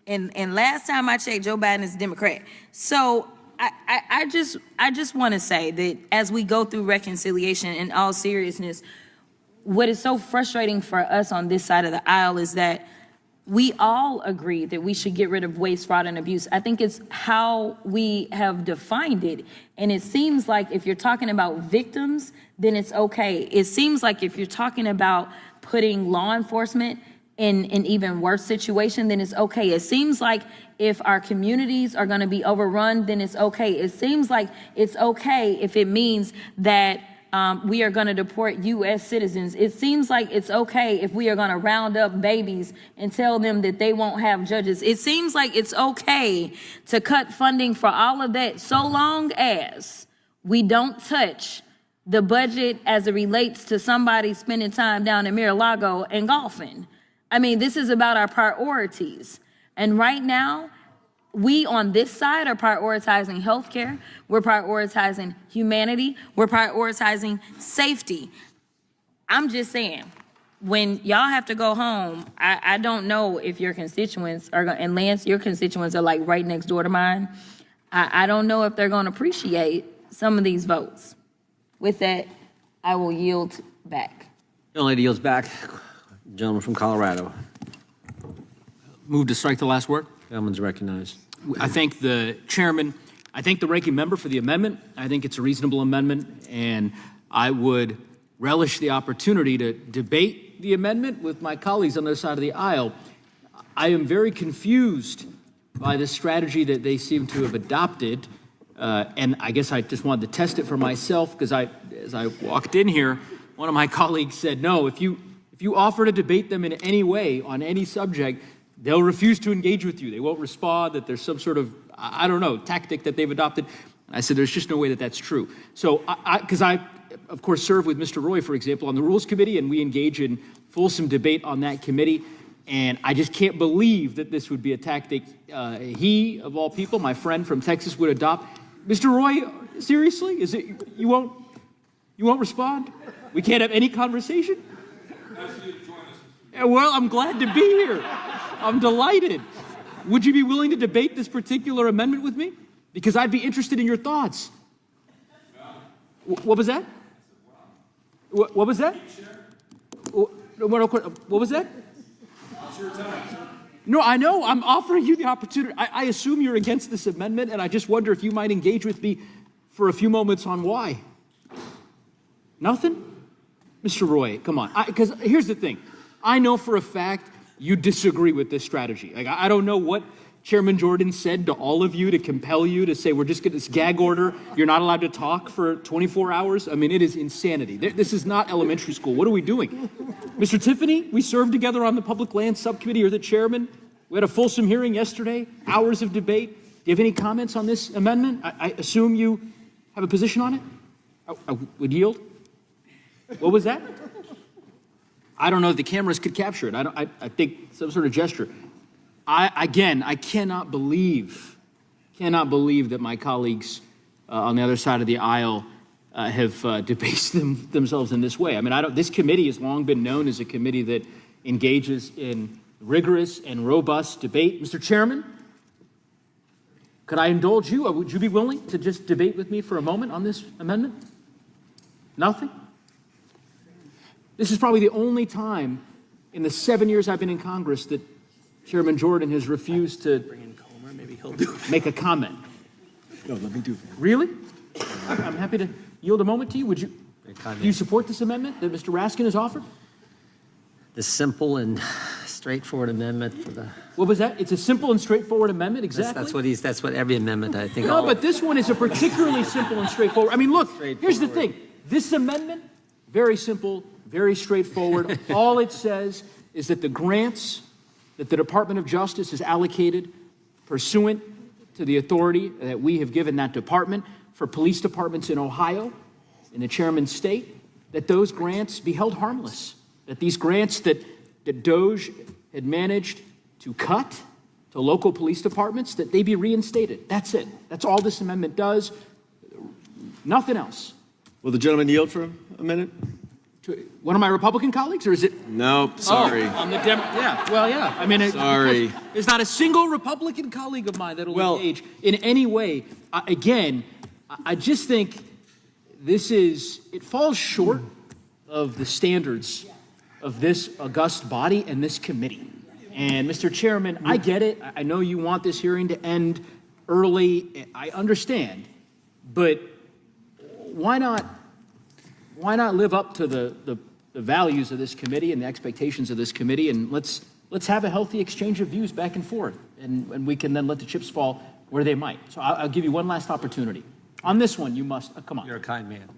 And last time I checked, Joe Biden is a Democrat. So I just want to say that as we go through reconciliation, in all seriousness, what is so frustrating for us on this side of the aisle is that we all agree that we should get rid of waste, fraud, and abuse. I think it's how we have defined it. And it seems like if you're talking about victims, then it's okay. It seems like if you're talking about putting law enforcement in an even worse situation, then it's okay. It seems like if our communities are going to be overrun, then it's okay. It seems like it's okay if it means that we are going to deport U.S. citizens. It seems like it's okay if we are going to round up babies and tell them that they won't have judges. It seems like it's okay to cut funding for all of that so long as we don't touch the budget as it relates to somebody spending time down in Mar-a-Lago and golfing. I mean, this is about our priorities. And right now, we on this side are prioritizing healthcare. We're prioritizing humanity. We're prioritizing safety. I'm just saying, when y'all have to go home, I don't know if your constituents are going, and Lance, your constituents are like right next door to mine. I don't know if they're going to appreciate some of these votes. With that, I will yield back. Young lady yields back. Gentleman from Colorado. Move to strike the last word. Gentleman's recognized. I thank the chairman. I thank the ranking member for the amendment. I think it's a reasonable amendment, and I would relish the opportunity to debate the amendment with my colleagues on the other side of the aisle. I am very confused by the strategy that they seem to have adopted. And I guess I just wanted to test it for myself because as I walked in here, one of my colleagues said, no, if you offer to debate them in any way on any subject, they'll refuse to engage with you. They won't respond, that there's some sort of, I don't know, tactic that they've adopted. And I said, there's just no way that that's true. So, because I, of course, serve with Mr. Roy, for example, on the Rules Committee, and we engage in fulsome debate on that committee. And I just can't believe that this would be a tactic he, of all people, my friend from Texas, would adopt. Mr. Roy, seriously? Is it, you won't respond? We can't have any conversation? Well, I'm glad to be here. I'm delighted. Would you be willing to debate this particular amendment with me? Because I'd be interested in your thoughts. What was that? What was that? What was that? No, I know. I'm offering you the opportunity. I assume you're against this amendment, and I just wonder if you might engage with me for a few moments on why. Nothing? Mr. Roy, come on. Because here's the thing. I know for a fact you disagree with this strategy. Like, I don't know what Chairman Jordan said to all of you to compel you to say, we're just getting this gag order. You're not allowed to talk for 24 hours. I mean, it is insanity. This is not elementary school. What are we doing? Mr. Tiffany, we served together on the Public Lands Subcommittee. You're the chairman. We had a fulsome hearing yesterday, hours of debate. Do you have any comments on this amendment? I assume you have a position on it? I would yield. What was that? I don't know if the cameras could capture it. I think some sort of gesture. I cannot believe that my colleagues on the other side of the aisle have debased themselves in this way. I mean, this committee has long been known as a committee that engages in rigorous and robust debate. Mr. Chairman, could I indulge you? Would you be willing to just debate with me for a moment on this amendment? Nothing? This is probably the only time in the 7 years I've been in Congress that Chairman Jordan has refused to make a comment. No, let me do it. Really? I'm happy to yield a moment to you. Do you support this amendment that Mr. Raskin has offered? The simple and straightforward amendment for the. What was that? It's a simple and straightforward amendment, exactly? That's what every amendment, I think. No, but this one is a particularly simple and straightforward. I mean, look, here's the thing. This amendment, very simple, very straightforward. All it says is that the grants that the Department of Justice has allocated pursuant to the authority that we have given that department for police departments in Ohio, in the chairman's state, that those grants be held harmless. That these grants that DOJ had managed to cut to local police departments, that they be reinstated. That's it. That's all this amendment does. Nothing else. Will the gentleman yield for a minute? One of my Republican colleagues, or is it? No, sorry. Oh, on the yeah, well, yeah. I mean, sorry. There's not a single Republican colleague of mine that will engage in any way. I just think it falls short of the standards of this august body and this committee. And Mr. Chairman, I get it. I know you want this hearing to end early. I understand, but why not live up to the values of this committee and the expectations of this committee, and let's have a healthy exchange of views back and forth, and we can then let the chips fall where they might. So I'll give you one last opportunity. On this one, you must, come on. You're a kind man.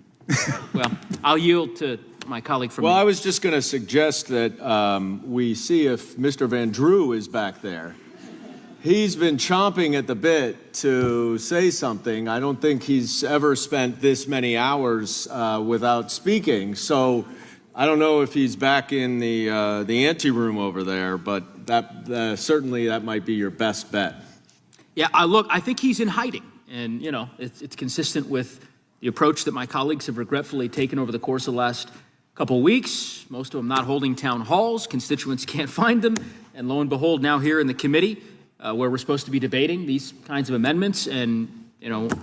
Well, I'll yield to my colleague from. Well, I was just going to suggest that we see if Mr. Van Drew is back there. He's been chomping at the bit to say something. I don't think he's ever spent this many hours without speaking. So I don't know if he's back in the anteroom over there, but that certainly that might be your best bet. Yeah, I think he's in hiding, and it's consistent with the approach that my colleagues have regretfully taken over the course of the last couple weeks. Most of them not holding town halls. Constituents can't find them, and lo and behold, now here in the committee. Where we're supposed to be debating these kinds of amendments and,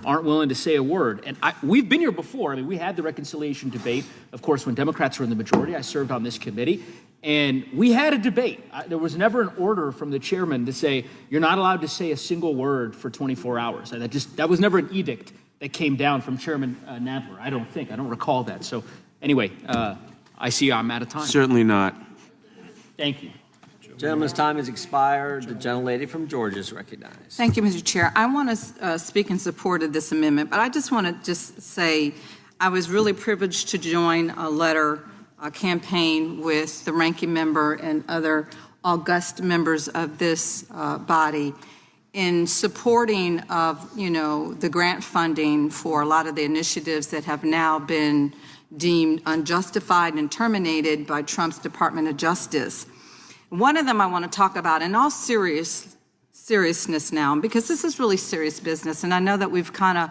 aren't willing to say a word. And we've been here before. I mean, we had the reconciliation debate, of course, when Democrats were in the majority. I served on this committee. And we had a debate. There was never an order from the chairman to say, you're not allowed to say a single word for 24 hours. That was never an edict that came down from Chairman Nadler. I don't recall that. So Anyway, I see I'm out of time. Certainly not. Thank you. Gentleman's time has expired. The gentlelady from Georgia is recognized. Thank you, Mr. Chair. I want to speak in support of this amendment, but I just want to say I was really privileged to join a letter campaign with the ranking member and other august members of this body in supporting of, the grant funding for a lot of the initiatives that have now been deemed unjustified and terminated by Trump's Department of Justice. One of them I want to talk about in all seriousness now, because this is really serious business, and I know that we've kind of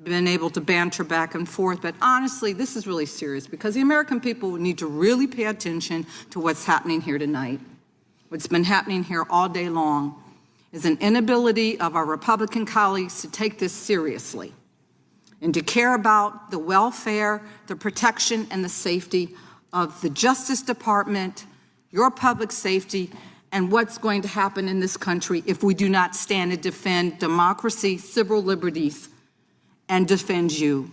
been able to banter back and forth, but honestly, this is really serious because the American people need to really pay attention to what's happening here tonight. What's been happening here all day long is an inability of our Republican colleagues to take this seriously and to care about the welfare, the protection, and the safety of the Justice Department, your public safety, and what's going to happen in this country if we do not stand and defend democracy, civil liberties, and defend you.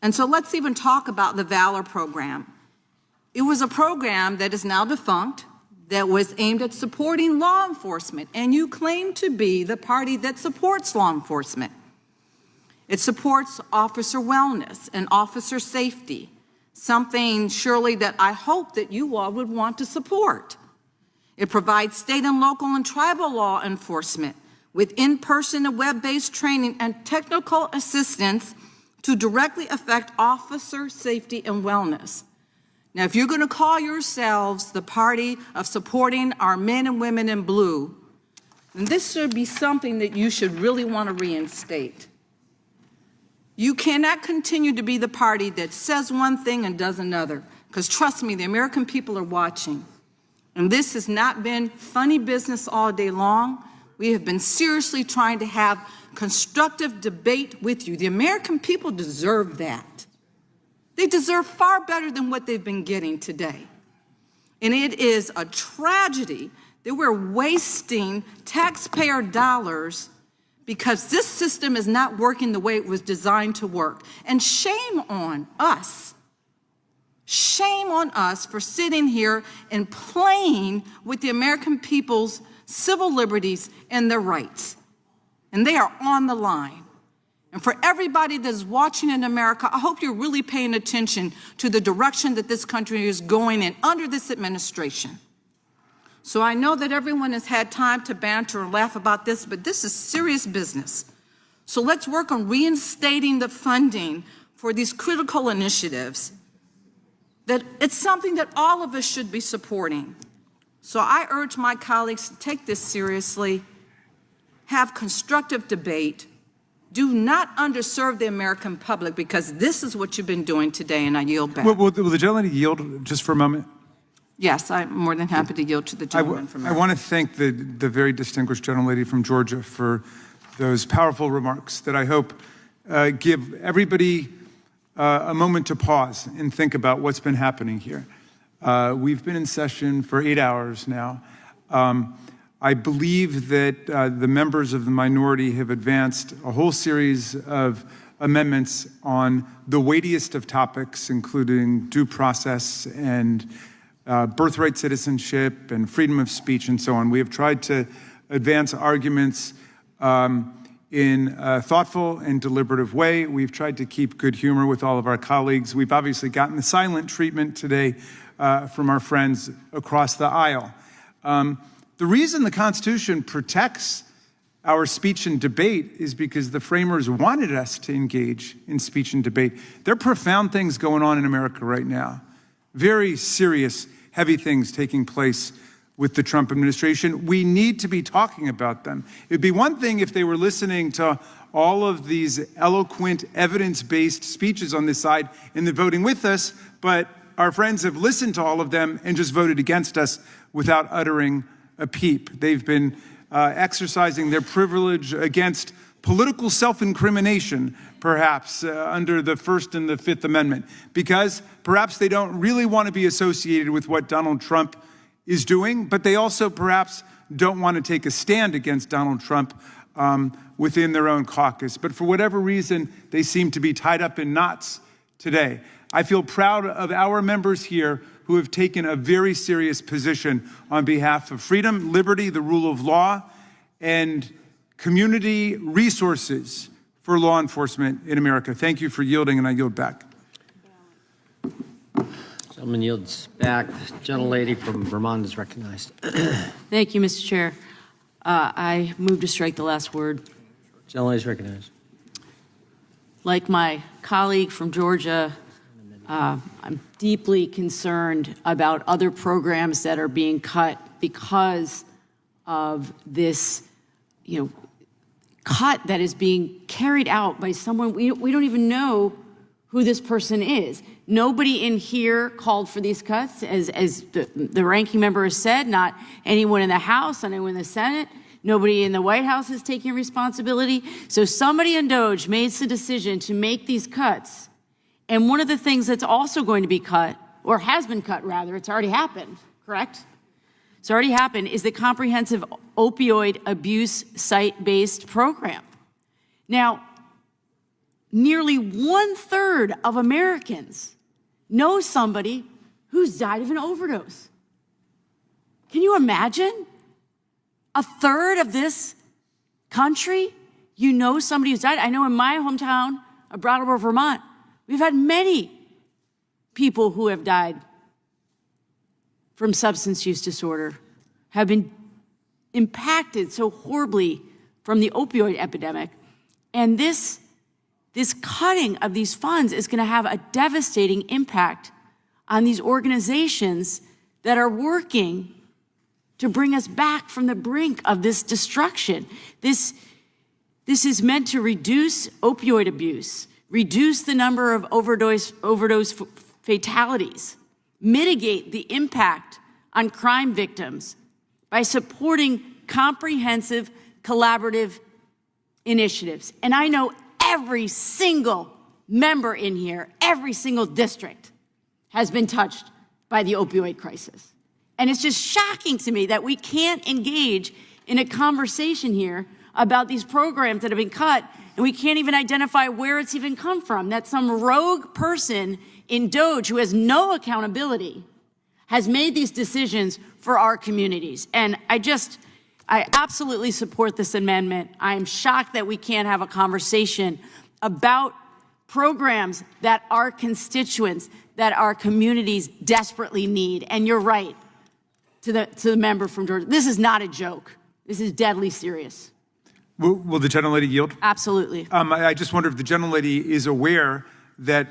And so let's even talk about the Valor program. It was a program that is now defunct, that was aimed at supporting law enforcement, and you claim to be the party that supports law enforcement. It supports officer wellness and officer safety, something surely that I hope that you all would want to support. It provides state and local and tribal law enforcement with in-person and web-based training and technical assistance to directly affect officer safety and wellness. Now, if you're going to call yourselves the party of supporting our men and women in blue, then this should be something that you should really want to reinstate. You cannot continue to be the party that says one thing and does another, because trust me, the American people are watching. And this has not been funny business all day long. We have been seriously trying to have constructive debate with you. The American people deserve that. They deserve far better than what they've been getting today. And it is a tragedy that we're wasting taxpayer dollars because this system is not working the way it was designed to work. And shame on us. Shame on us for sitting here and playing with the American people's civil liberties and their rights. And they are on the line. And for everybody that's watching in America, I hope you're really paying attention to the direction that this country is going in under this administration. So I know that everyone has had time to banter and laugh about this, but this is serious business. So let's work on reinstating the funding for these critical initiatives. That it's something that all of us should be supporting. So I urge my colleagues to take this seriously, have constructive debate, do not underserve the American public, because this is what you've been doing today, and I yield back. Will the gentleman yield just for a moment? Yes, I'm more than happy to yield to the gentleman from I want to thank the very distinguished gentlelady from Georgia for those powerful remarks that I hope give everybody a moment to pause and think about what's been happening here. We've been in session for 8 hours now. I believe that the members of the minority have advanced a whole series of amendments on the weightiest of topics, including due process and birthright citizenship and freedom of speech and so on. We have tried to advance arguments in a thoughtful and deliberative way. We've tried to keep good humor with all of our colleagues. We've obviously gotten the silent treatment today from our friends across the aisle. The reason the Constitution protects our speech and debate is because the framers wanted us to engage in speech and debate. There are profound things going on in America right now. Very serious, heavy things taking place with the Trump administration. We need to be talking about them. It'd be one thing if they were listening to all of these eloquent, evidence-based speeches on this side and then voting with us, but our friends have listened to all of them and just voted against us without uttering a peep. They've been exercising their privilege against political self-incrimination, perhaps, under the First and the Fifth Amendment, because perhaps they don't really want to be associated with what Donald Trump is doing, but they also perhaps don't want to take a stand against Donald Trump within their own caucus. But for whatever reason, they seem to be tied up in knots today. I feel proud of our members here who have taken a very serious position on behalf of freedom, liberty, the rule of law, and community resources for law enforcement in America. Thank you for yielding, and I yield back. Gentleman yields back. The gentlelady from Vermont is recognized. Thank you, Mr. Chair. I move to strike the last word. Gentlelady is recognized. Like my colleague from Georgia, I'm deeply concerned about other programs that are being cut because of this, cut that is being carried out by someone we don't even know who this person is. Nobody in here called for these cuts, as the ranking member has said, not anyone in the House, not anyone in the Senate. Nobody in the White House is taking responsibility. So somebody in DOJ made the decision to make these cuts. And one of the things that's also going to be cut, or has been cut rather, it's already happened, correct? It's already happened, is the comprehensive opioid abuse site-based program. Now, nearly 1/3 of Americans know somebody who's died of an overdose. Can you imagine? 1/3 of this country, you know somebody who's died. I know in my hometown of Brattleboro, Vermont, we've had many people who have died from substance use disorder, have been impacted so horribly from the opioid epidemic. And this cutting of these funds is going to have a devastating impact on these organizations that are working to bring us back from the brink of this destruction. This is meant to reduce opioid abuse, reduce the number of overdose fatalities, mitigate the impact on crime victims by supporting comprehensive collaborative initiatives. And I know every single member in here, every single district has been touched by the opioid crisis. And it's just shocking to me that we can't engage in a conversation here about these programs that have been cut, and we can't even identify where it's even come from, that some rogue person in DOJ who has no accountability has made these decisions for our communities. And I absolutely support this amendment. I am shocked that we can't have a conversation about programs that our constituents, that our communities desperately need. And you're right, to the member from Georgia. This is not a joke. This is deadly serious. Will the gentlelady yield? Absolutely. I just wonder if the gentlelady is aware that,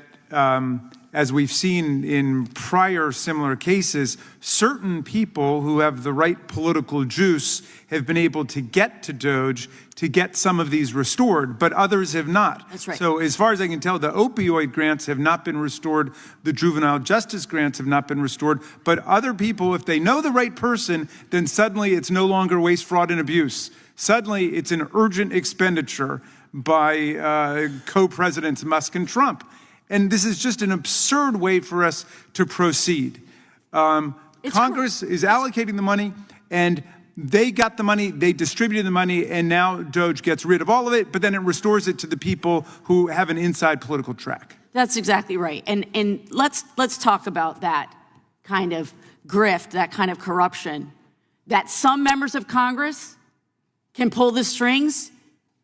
as we've seen in prior similar cases, certain people who have the right political juice have been able to get to DOJ to get some of these restored, but others have not. That's right. So as far as I can tell, the opioid grants have not been restored, the juvenile justice grants have not been restored, but other people, if they know the right person, then suddenly it's no longer waste, fraud, and abuse. Suddenly it's an urgent expenditure by co-presidents Musk and Trump. And this is just an absurd way for us to proceed. Congress is allocating the money, and they got the money, they distributed the money, and now DOJ gets rid of all of it, but then it restores it to the people who have an inside political track. That's exactly right. And let's talk about that kind of grift, that kind of corruption, that some members of Congress can pull the strings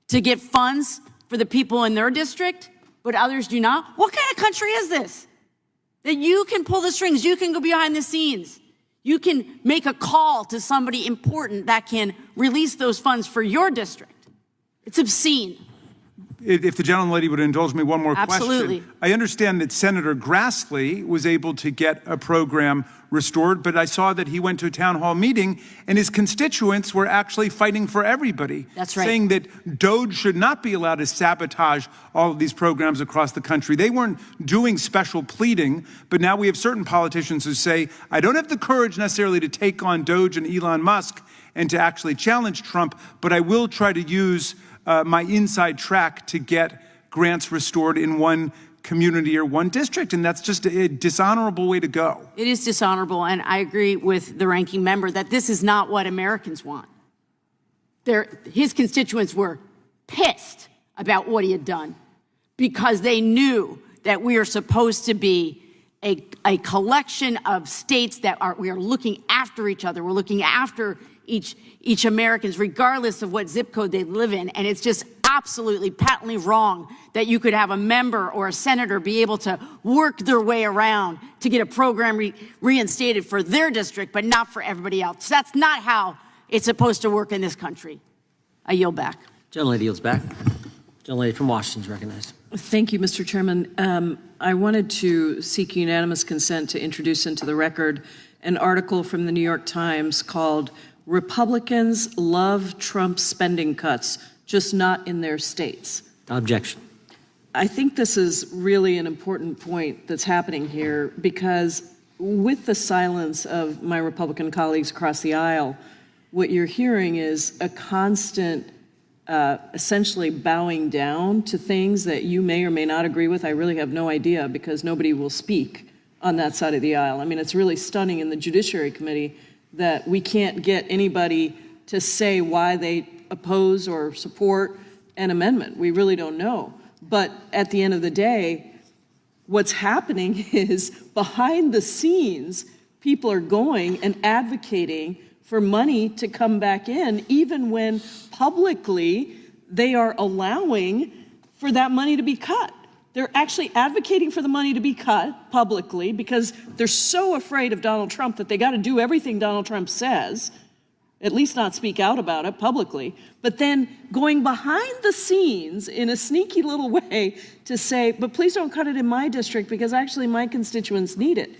to get funds for the people in their district, but others do not. What kind of country is this? That you can pull the strings, you can go behind the scenes, you can make a call to somebody important that can release those funds for your district. It's obscene. If the gentlelady would indulge me one more Absolutely. question. I understand that Senator Grassley was able to get a program restored, but I saw that he went to a town hall meeting and his constituents were actually fighting for everybody. That's right. Saying that DOJ should not be allowed to sabotage all of these programs across the country. They weren't doing special pleading, but now we have certain politicians who say, I don't have the courage necessarily to take on DOJ and Elon Musk and to actually challenge Trump, but I will try to use my inside track to get grants restored in one community or one district, and that's just a dishonorable way to go. It is dishonorable, and I agree with the ranking member that this is not what Americans want. His constituents were pissed about what he had done because they knew that we are supposed to be a collection of states that we are looking after each other. We're looking after each Americans, regardless of what zip code they live in. And it's just absolutely patently wrong that you could have a member or a senator be able to work their way around to get a program reinstated for their district, but not for everybody else. That's not how it's supposed to work in this country. I yield back. Gentlelady yields back. Gentlelady from Washington is recognized. Thank you, Mr. Chairman. I wanted to seek unanimous consent to introduce into the record an article from the New York Times called "Republicans Love Trump Spending Cuts, Just Not in Their States." Objection. I think this is really an important point that's happening here, because with the silence of my Republican colleagues across the aisle, what you're hearing is a constant essentially bowing down to things that you may or may not agree with. I really have no idea, because nobody will speak on that side of the aisle. I mean, it's really stunning in the Judiciary Committee that we can't get anybody to say why they oppose or support an amendment. We really don't know. But at the end of the day, what's happening is behind the scenes, people are going and advocating for money to come back in, even when publicly they are allowing for that money to be cut. They're actually advocating for the money to be cut publicly because they're so afraid of Donald Trump that they got to do everything Donald Trump says, at least not speak out about it publicly, but then going behind the scenes in a sneaky little way to say, but please don't cut it in my district because actually my constituents need it.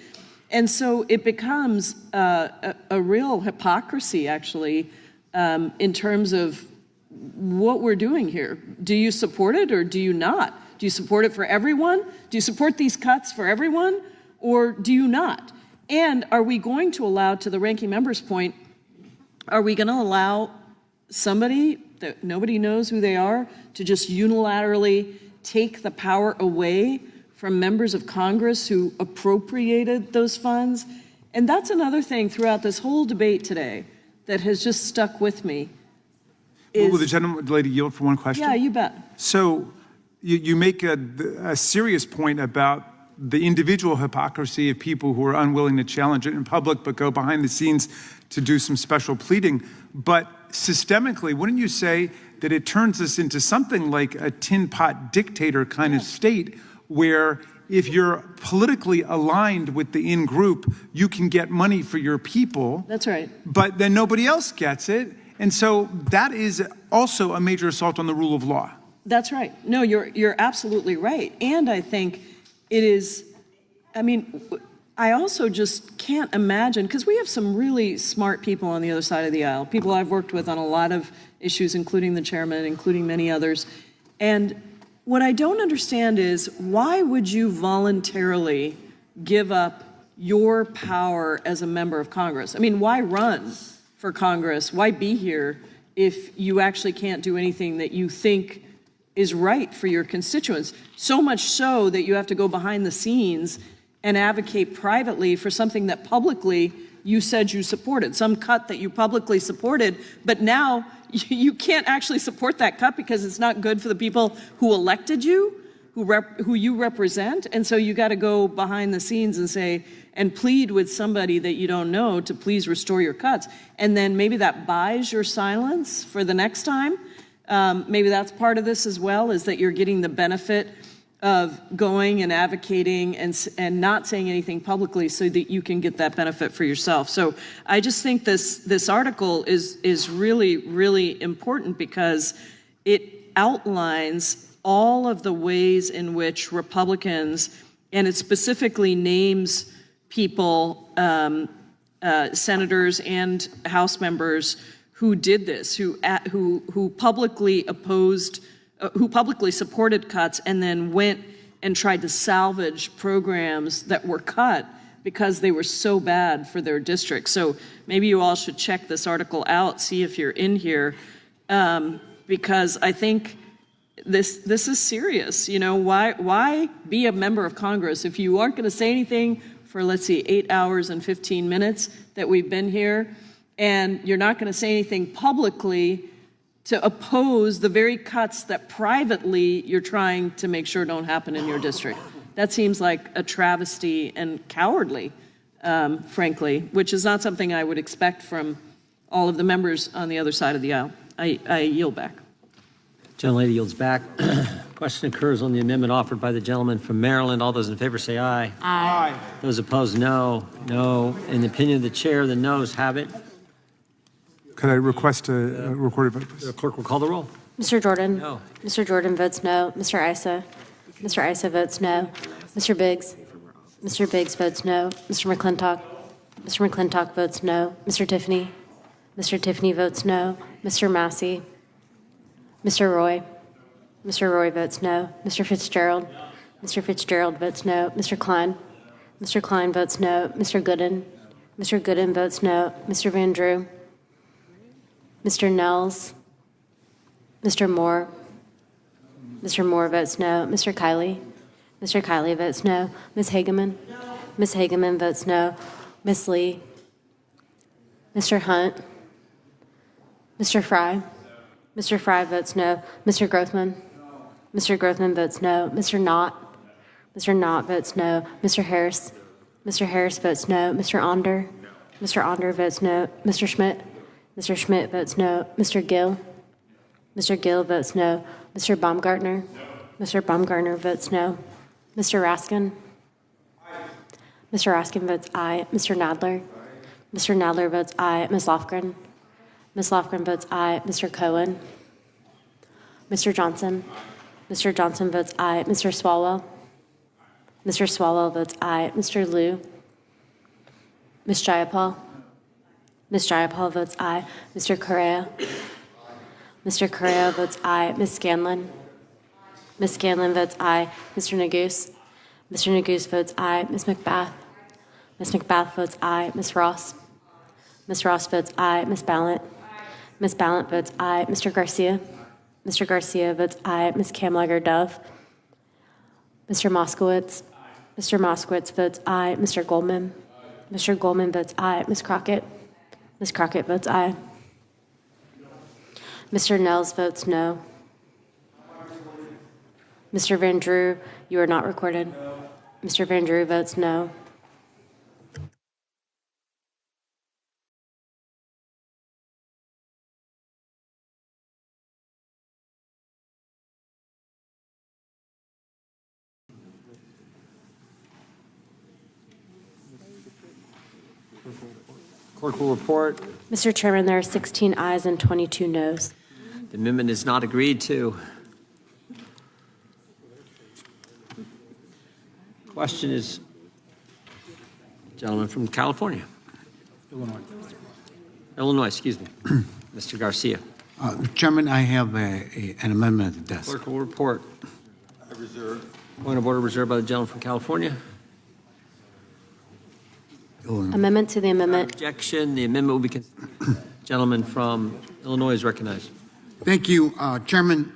And so it becomes a real hypocrisy, actually, in terms of what we're doing here. Do you support it or do you not? Do you support it for everyone? Do you support these cuts for everyone, or do you not? And are we going to allow, to the ranking member's point, are we going to allow somebody that nobody knows who they are to just unilaterally take the power away from members of Congress who appropriated those funds? And that's another thing throughout this whole debate today that has just stuck with me. Will the gentlelady yield for one question? Yeah, you bet. So you make a serious point about the individual hypocrisy of people who are unwilling to challenge it in public but go behind the scenes to do some special pleading. But systemically, wouldn't you say that it turns us into something like a tin pot dictator kind of state, where if you're politically aligned with the in-group, you can get money for your people. That's right. But then nobody else gets it. And so that is also a major assault on the rule of law. That's right. No, you're absolutely right. And I think it is, I mean, I also just can't imagine, because we have some really smart people on the other side of the aisle, people I've worked with on a lot of issues, including the chairman, including many others. And what I don't understand is, why would you voluntarily give up your power as a member of Congress? I mean, why run for Congress? Why be here if you actually can't do anything that you think is right for your constituents? So much so that you have to go behind the scenes and advocate privately for something that publicly you said you supported, some cut that you publicly supported, but now you can't actually support that cut because it's not good for the people who elected you, who you represent. And so you got to go behind the scenes and say, and plead with somebody that you don't know to please restore your cuts. And then maybe that buys your silence for the next time. Maybe that's part of this as well, is that you're getting the benefit of going and advocating and not saying anything publicly so that you can get that benefit for yourself. So I just think this article is really, really important, because it outlines all of the ways in which Republicans, and it specifically names people, senators and House members who did this, who publicly opposed, who publicly supported cuts and then went and tried to salvage programs that were cut because they were so bad for their district. So maybe you all should check this article out, see if you're in here, because I think this is serious. You know, why be a member of Congress if you aren't going to say anything for, let's see, 8 hours and 15 minutes that we've been here, and you're not going to say anything publicly to oppose the very cuts that privately you're trying to make sure don't happen in your district? That seems like a travesty and cowardly, frankly, which is not something I would expect from all of the members on the other side of the aisle. I yield back. Gentlelady yields back. Question occurs on the amendment offered by the gentleman from Maryland. All those in favor say aye. Aye. Those opposed, no. No. In the opinion of the chair, the noes have it. Could I request a recorded vote, please? The clerk will call the roll. Mr. Jordan? No. Mr. Jordan votes no. Mr. Issa? Mr. Issa votes no. Mr. Biggs? Mr. Biggs votes no. Mr. McClintock? Mr. McClintock votes no. Mr. Tiffany? Mr. Tiffany votes no. Mr. Massey? Mr. Roy? Mr. Roy votes no. Mr. Fitzgerald? Mr. Fitzgerald votes no. Mr. Klein? Mr. Klein votes no. Mr. Gooden? Mr. Gooden votes no. Mr. Van Drew? Mr. Nels? Mr. Moore? Mr. Moore votes no. Mr. Kiley? Mr. Kiley votes no. Ms. Hageman? Ms. Hageman votes no. Ms. Lee? Mr. Hunt? Mr. Fry? Mr. Fry votes no. Mr. Grothman? Mr. Grothman votes no. Mr. Knott? Mr. Knott votes no. Mr. Harris? Mr. Harris votes no. Mr. Onder? Mr. Onder votes no. Mr. Schmidt? Mr. Schmidt votes no. Mr. Gill? Mr. Gill votes no. Mr. Baumgartner? Mr. Baumgartner votes no. Mr. Raskin? Mr. Raskin votes aye. Mr. Nadler? Mr. Nadler votes aye. Ms. Lofgren? Ms. Lofgren votes aye. Mr. Cohen? Mr. Johnson? Mr. Johnson votes aye. Mr. Swalwell? Mr. Swalwell votes aye. Mr. Liu? Ms. Jayapal? Ms. Jayapal votes aye. Mr. Correa? Mr. Correa votes aye. Ms. Scanlon? Ms. Scanlon votes aye. Mr. Neguse? Mr. Neguse votes aye. Ms. McBath? Ms. McBath votes aye. Ms. Ross? Ms. Ross votes aye. Ms. Ballant? Ms. Ballant votes aye. Mr. Garcia? Mr. Garcia votes aye. Ms. Kamlager-Dove? Mr. Moskowitz? Mr. Moskowitz votes aye. Mr. Goldman? Mr. Goldman votes aye. Ms. Crockett? Ms. Crockett votes aye. Mr. Nels votes no. Mr. Van Drew, you are not recorded. Mr. Van Drew votes no. Clerk will report. Mr. Chairman, there are 16 ayes and 22 noes. The amendment is not agreed to. Question is, gentleman from California. Illinois, excuse me. Mr. Garcia. Chairman, I have an amendment at the desk. Clerk will report. Point of order reserved by the gentleman from California. Amendment to the amendment. Objection. The amendment will be. Gentleman from Illinois is recognized. Thank you, Chairman.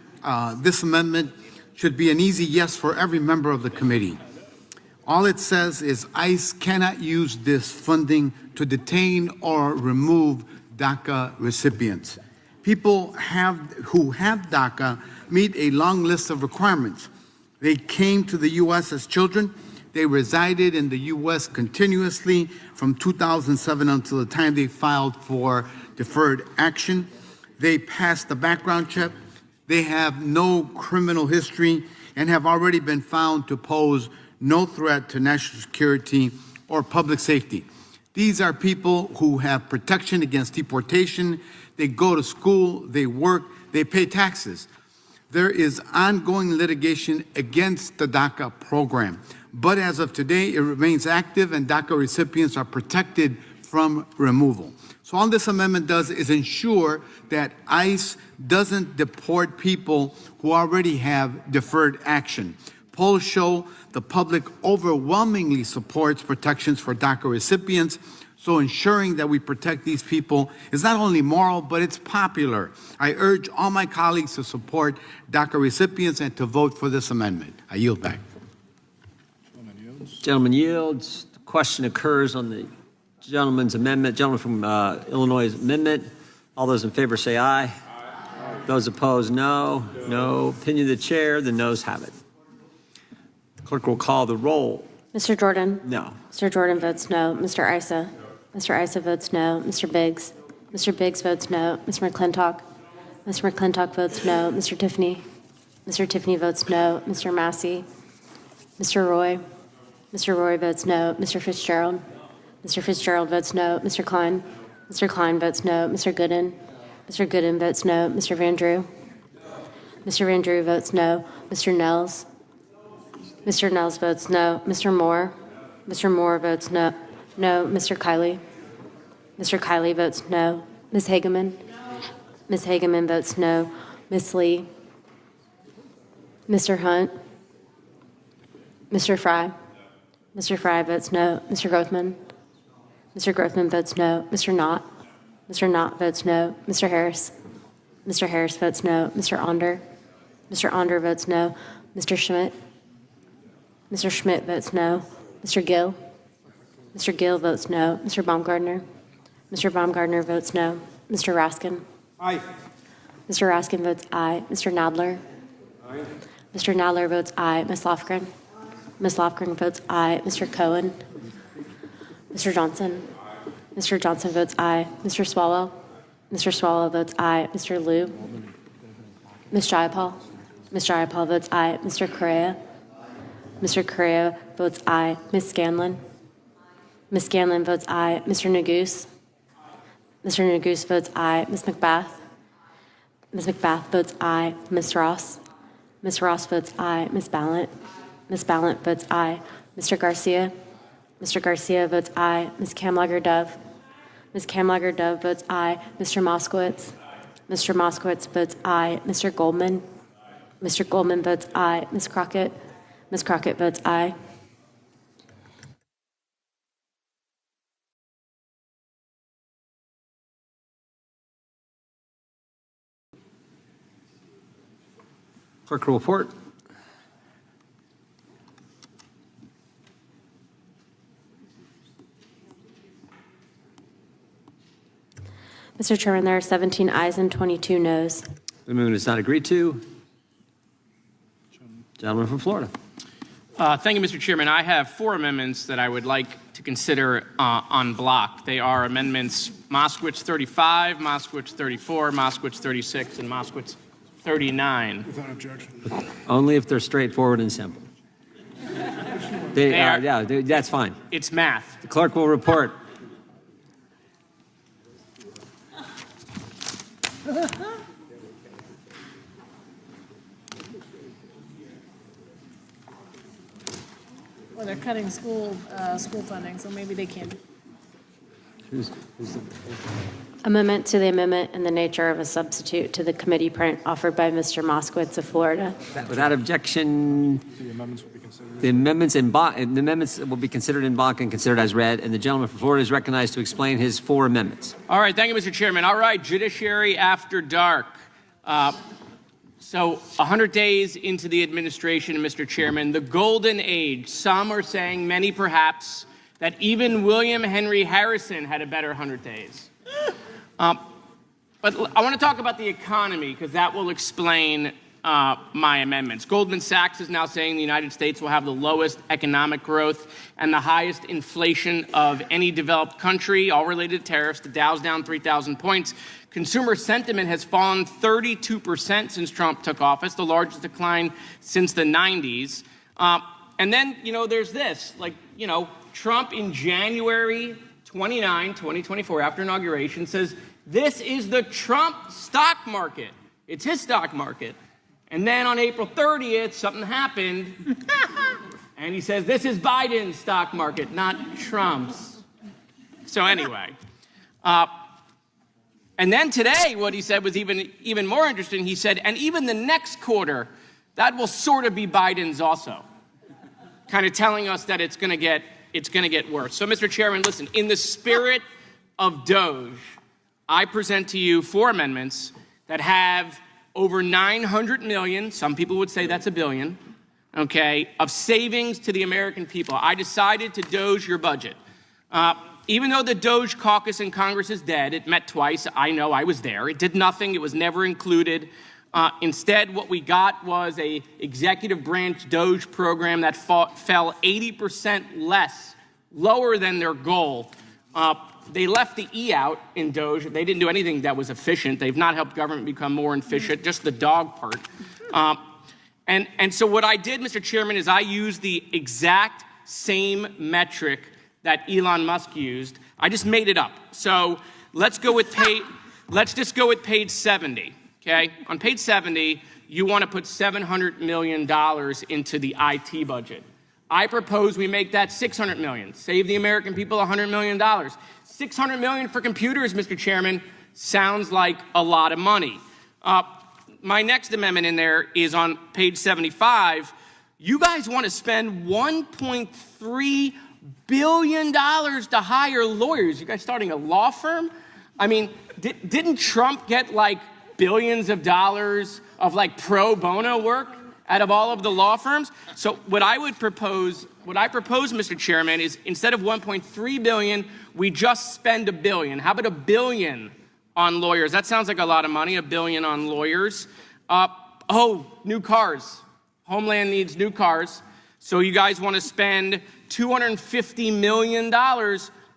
This amendment should be an easy yes for every member of the committee. All it says is ICE cannot use this funding to detain or remove DACA recipients. People who have DACA meet a long list of requirements. They came to the U.S. as children. They resided in the U.S. continuously from 2007 until the time they filed for deferred action. They passed the background check. They have no criminal history and have already been found to pose no threat to national security or public safety. These are people who have protection against deportation. They go to school, they work, they pay taxes. There is ongoing litigation against the DACA program. But as of today, it remains active and DACA recipients are protected from removal. So all this amendment does is ensure that ICE doesn't deport people who already have deferred action. Polls show the public overwhelmingly supports protections for DACA recipients, so ensuring that we protect these people is not only moral, but it's popular. I urge all my colleagues to support DACA recipients and to vote for this amendment. I yield back. Gentleman yields. The question occurs on the gentleman's amendment. Gentleman from Illinois' amendment. All those in favor say aye. Aye. Those opposed, no. No. Opinion of the chair, the noes have it. Clerk will call the roll. Mr. Jordan? No. Mr. Jordan votes no. Mr. Issa? Mr. Issa votes no. Mr. Biggs? Mr. Biggs votes no. Mr. McClintock? Mr. McClintock votes no. Mr. Tiffany? Mr. Tiffany votes no. Mr. Massey? Mr. Roy? Mr. Roy votes no. Mr. Fitzgerald? Mr. Fitzgerald votes no. Mr. Klein? Mr. Klein votes no. Mr. Gooden? Mr. Gooden votes no. Mr. Van Drew? Mr. Van Drew votes no. Mr. Nels? Mr. Nels votes no. Mr. Moore? Mr. Moore votes no. No. Mr. Kiley? Mr. Kiley votes no. Ms. Hageman? Ms. Hageman votes no. Ms. Lee? Mr. Hunt? Mr. Fry? Mr. Fry votes no. Mr. Grothman? Mr. Grothman votes no. Mr. Knott? Mr. Knott votes no. Mr. Harris? Mr. Harris votes no. Mr. Onder? Mr. Onder votes no. Mr. Schmidt? Mr. Schmidt votes no. Mr. Gill? Mr. Gill votes no. Mr. Baumgartner? Mr. Baumgartner votes no. Mr. Raskin? Aye. Mr. Raskin votes aye. Mr. Nadler? Aye. Mr. Nadler votes aye. Ms. Lofgren? Ms. Lofgren votes aye. Mr. Cohen? Mr. Johnson? Mr. Johnson votes aye. Mr. Swalwell? Mr. Swalwell votes aye. Mr. Liu? Ms. Jayapal? Ms. Jayapal votes aye. Mr. Correa? Mr. Correa votes aye. Ms. Scanlon? Ms. Scanlon votes aye. Mr. Neguse? Mr. Neguse votes aye. Ms. McBath? Ms. McBath votes aye. Ms. Ross? Ms. Ross votes aye. Ms. Ballant? Ms. Ballant votes aye. Mr. Garcia? Mr. Garcia votes aye. Ms. Kamlager-Dove? Ms. Kamlager-Dove votes aye. Mr. Moskowitz? Mr. Moskowitz votes aye. Mr. Goldman? Mr. Goldman votes aye. Ms. Crockett? Ms. Crockett votes aye. Clerk will report. Mr. Chairman, there are 17 ayes and 22 noes. The amendment is not agreed to. Gentleman from Florida. Thank you, Mr. Chairman. I have 4 amendments that I would like to consider en bloc. They are amendments Moskowitz 35, Moskowitz 34, Moskowitz 36, and Moskowitz 39. Without objection. Only if they're straightforward and simple. That's fine. It's math. The clerk will report. Well, they're cutting school funding, so maybe they can't. Amendment to the amendment in the nature of a substitute to the committee print offered by Mr. Moskowitz of Florida. Without objection, the amendments will be considered en bloc and considered as read, and the gentleman from Florida is recognized to explain his 4 amendments. All right, thank you, Mr. Chairman. All right, Judiciary after dark. So 100 days into the administration, Mr. Chairman, the golden age. Some are saying, many perhaps, that even William Henry Harrison had a better 100 days. But I want to talk about the economy because that will explain my amendments. Goldman Sachs is now saying the United States will have the lowest economic growth and the highest inflation of any developed country, all related to tariffs. The Dow's down 3,000 points. Consumer sentiment has fallen 32% since Trump took office, the largest decline since the 90s. And then, there's this, Trump in January 29, 2024, after inauguration, says, this is the Trump stock market. It's his stock market. And then on April 30th, something happened, and he says, this is Biden's stock market, not Trump's. So anyway, and then today, what he said was even more interesting. He said, and even the next quarter, that will sort of be Biden's also, kind of telling us that it's going to get worse. So, Mr. Chairman, listen, in the spirit of Doge, I present to you 4 amendments that have over $900 million, some people would say that's $1 billion, okay, of savings to the American people. I decided to Doge your budget. Even though the Doge caucus in Congress is dead, it met twice. I know, I was there. It did nothing. It was never included. Instead, what we got was a executive branch DOGE program that fell 80% lower than their goal. They left the E out in DOGE. They didn't do anything that was efficient. They've not helped government become more efficient, just the dog part. And so what I did, Mr. Chairman, is I used the exact same metric that Elon Musk used. I just made it up. So let's just go with page 70, okay? On page 70, you want to put $700 million into the IT budget. I propose we make that $600 million. Save the American people $100 million. $600 million for computers, Mr. Chairman, sounds like a lot of money. My next amendment in there is on page 75. You guys want to spend $1.3 billion to hire lawyers. You guys starting a law firm? I mean, didn't Trump get like billions of dollars of like pro bono work out of all of the law firms? So what I propose, Mr. Chairman, is instead of $1.3 billion, we just spend $1 billion. How about $1 billion on lawyers? That sounds like a lot of money, $1 billion on lawyers. New cars. Homeland needs new cars. So you guys want to spend $250 million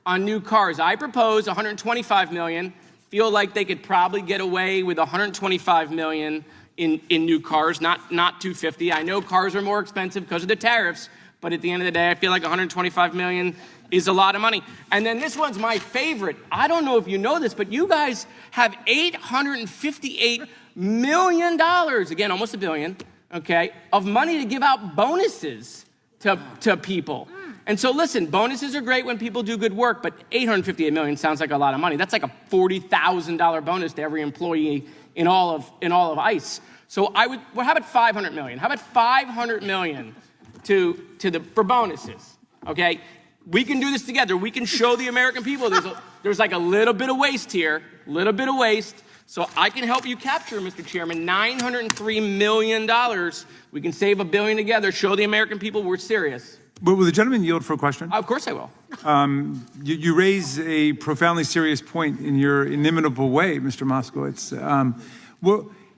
on new cars. I propose $125 million. Feel like they could probably get away with $125 million in new cars, not $250. I know cars are more expensive because of the tariffs, but at the end of the day, I feel like $125 million is a lot of money. And then this one's my favorite. I don't know if you know this, but you guys have $858 million, again, almost $1 billion, okay, of money to give out bonuses to people. And so listen, bonuses are great when people do good work, but $858 million sounds like a lot of money. That's like a $40,000 bonus to every employee in all of ICE. So how about $500 million? How about $500 million for bonuses? Okay, we can do this together. We can show the American people there's like a little bit of waste here, So I can help you capture, Mr. Chairman, $903 million. We can save $1 billion together. Show the American people we're serious. Will the gentleman yield for a question? Of course I will. You raise a profoundly serious point in your inimitable way, Mr. Moskowitz.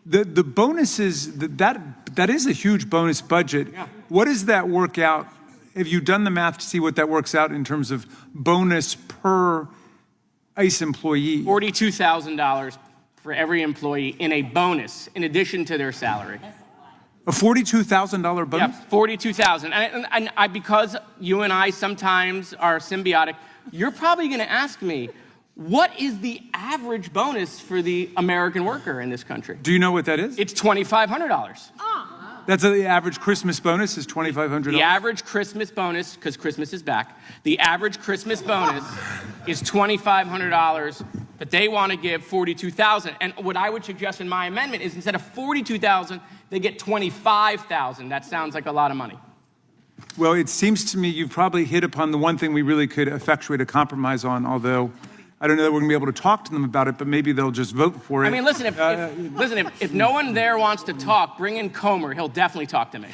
The bonuses, that is a huge bonus budget. Yeah. What does that work out? Have you done the math to see what that works out in terms of bonus per ICE employee? $42,000 for every employee in a bonus in addition to their salary. A $42,000 bonus? Yeah, $42,000. And I, because you and I sometimes are symbiotic, you're probably going to ask me, what is the average bonus for the American worker in this country? Do you know what that is? It's $2,500. That's the average Christmas bonus is $2,500? The average Christmas bonus, because Christmas is back, the average Christmas bonus is $2,500, but they want to give $42,000. And what I would suggest in my amendment is instead of $42,000, they get $25,000. That sounds like a lot of money. Well, it seems to me you've probably hit upon the one thing we really could effectuate a compromise on, although I don't know that we're going to be able to talk to them about it, but maybe they'll just vote for it. I mean, listen, if no one there wants to talk, bring in Comer. He'll definitely talk to me.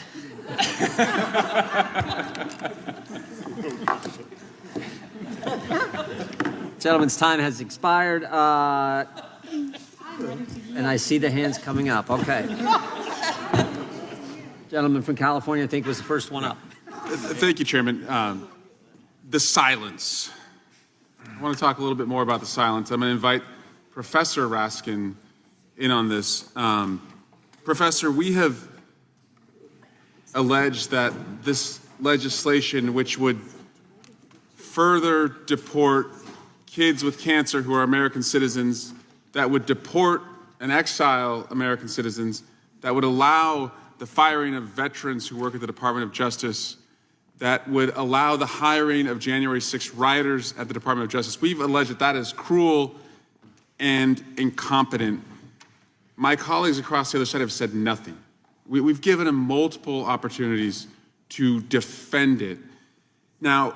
Gentleman's time has expired. And I see the hands coming up. Okay. Gentleman from California, I think, was the first one up. Thank you, Chairman. The silence. I want to talk a little bit more about the silence. I'm going to invite Professor Raskin in on this. Professor, we have alleged that this legislation, which would further deport kids with cancer who are American citizens, that would deport and exile American citizens, that would allow the firing of veterans who work at the Department of Justice, that would allow the hiring of January 6th rioters at the Department of Justice. We've alleged that that is cruel and incompetent. My colleagues across the other side have said nothing. We've given them multiple opportunities to defend it. Now,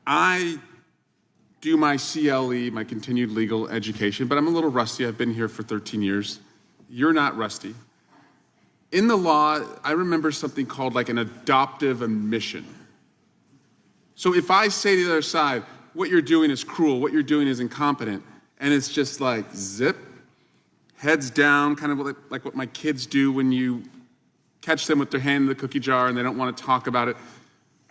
I do my CLE, my continued legal education, but I'm a little rusty. I've been here for 13 years. You're not rusty. In the law, I remember something called like an adoptive admission. So if I say to the other side, what you're doing is cruel, what you're doing is incompetent, and it's just like, zip, heads down, kind of like what my kids do when you catch them with their hand in the cookie jar and they don't want to talk about it.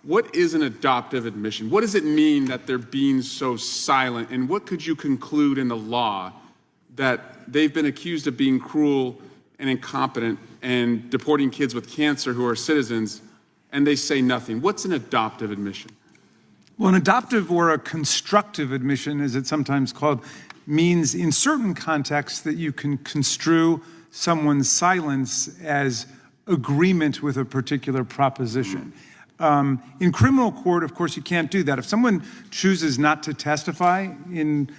What is an adoptive admission? What does it mean that they're being so silent? And what could you conclude in the law that they've been accused of being cruel and incompetent and deporting kids with cancer who are citizens, and they say nothing? What's an adoptive admission? Well, an adoptive or a constructive admission, as it's sometimes called, means in certain contexts that you can construe someone's silence as agreement with a particular proposition. In criminal court, of course, you can't do that. If someone chooses not to testify in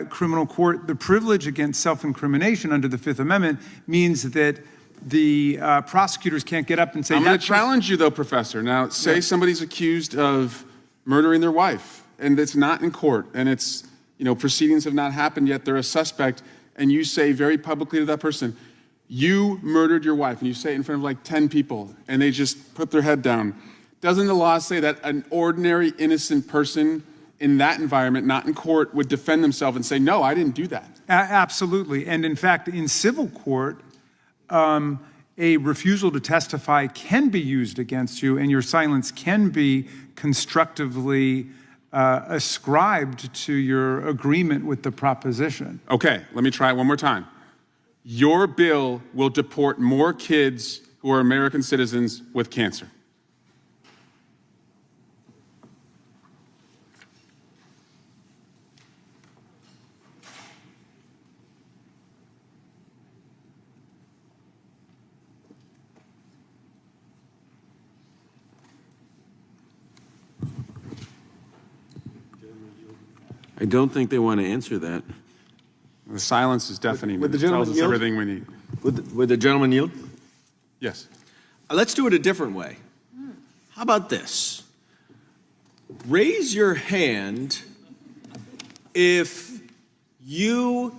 criminal court, the privilege against self-incrimination under the Fifth Amendment means that the prosecutors can't get up and say, I'm going to challenge you, though, Professor. Now, say somebody's accused of murdering their wife, and it's not in court, and it's, proceedings have not happened yet, they're a suspect, and you say very publicly to that person, you murdered your wife, and you say it in front of like 10 people, and they just put their head down. Doesn't the law say that an ordinary innocent person in that environment, not in court, would defend themselves and say, no, I didn't do that? Absolutely. And in fact, in civil court, a refusal to testify can be used against you, and your silence can be constructively ascribed to your agreement with the proposition. Okay, let me try it one more time. Your bill will deport more kids who are American citizens with cancer. I don't think they want to answer that. The silence is deafening. Would the It gentleman tells us yield? everything we need. Would the gentleman yield? Yes. Let's do it a different way. How about this? Raise your hand if you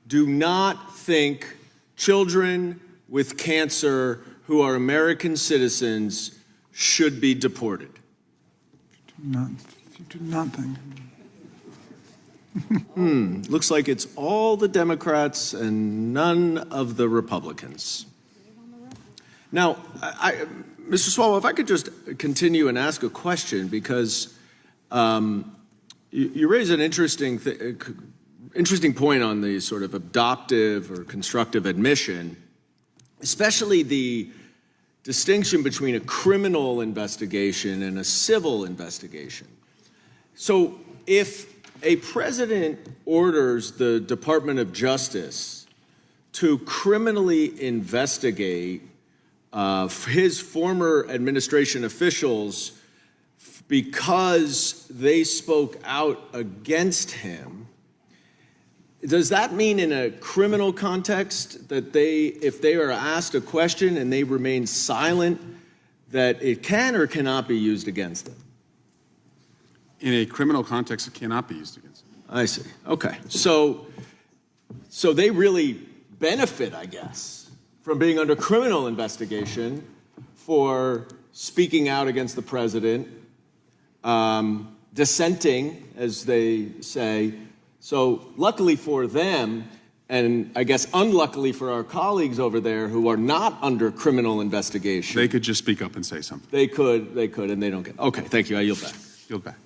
do not think children with cancer who are American citizens should be deported. If you do not think. Looks like it's all the Democrats and none of the Republicans. Now, Mr. Swalwell, if I could just continue and ask a question, because you raise an interesting point on the sort of adoptive or constructive admission, especially the distinction between a criminal investigation and a civil investigation. So if a president orders the Department of Justice to criminally investigate his former administration officials because they spoke out against him, does that mean in a criminal context that if they are asked a question and they remain silent, that it can or cannot be used against them? In a criminal context, it cannot be used against them. I see. Okay. So they really benefit, I guess, from being under criminal investigation for speaking out against the president, dissenting, as they say. So luckily for them, and I guess unluckily for our colleagues over there who are not under criminal investigation. They could just speak up and say something. They could, and they don't get. Okay, thank you. I yield back. Yield back.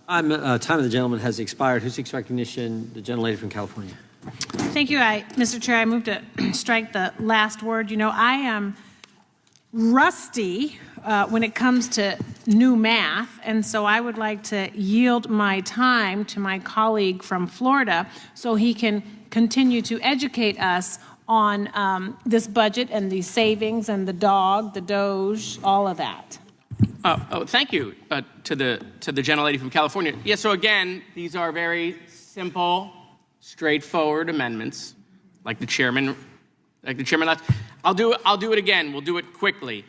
Time of the gentleman has expired. Whose seeks recognition? The gentlelady from California. Thank you, Mr. Chair. I move to strike the last word. I am rusty when it comes to new math, and so I would like to yield my time to my colleague from Florida so he can continue to educate us on this budget and the savings and the dog, the Doge, all of that. Thank you to the gentlelady from California. Yeah, so again, these are very simple, straightforward amendments, like the chairman left. I'll do it again. We'll do it quickly.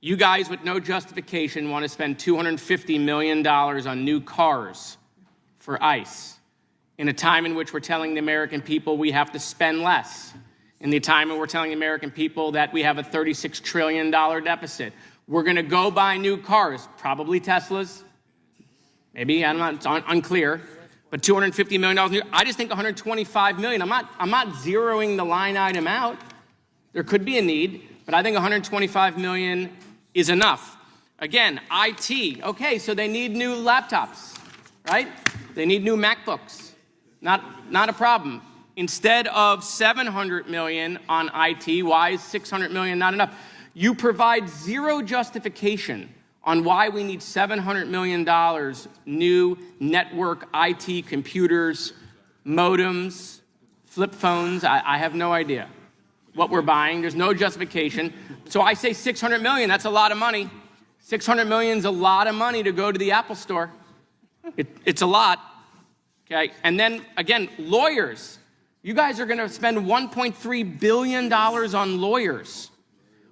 You guys, with no justification, want to spend $250 million on new cars for ICE in a time in which we're telling the American people we have to spend less, in the time when we're telling the American people that we have a $36 trillion deficit. We're going to go buy new cars, probably Teslas, maybe, I don't know, it's unclear. But $250 million a year, I just think $125 million. I'm not zeroing the line item out. There could be a need, but I think $125 million is enough. Again, IT. Okay, so they need new laptops, right? They need new MacBooks. Not a problem. Instead of $700 million on IT, why is $600 million not enough? You provide zero justification on why we need $700 million new network IT computers, modems, flip phones. I have no idea what we're buying. There's no justification. So I say $600 million, that's a lot of money. $600 million is a lot of money to go to the Apple store. It's a lot, okay? And then, again, lawyers. You guys are gonna spend $1.3 billion on lawyers.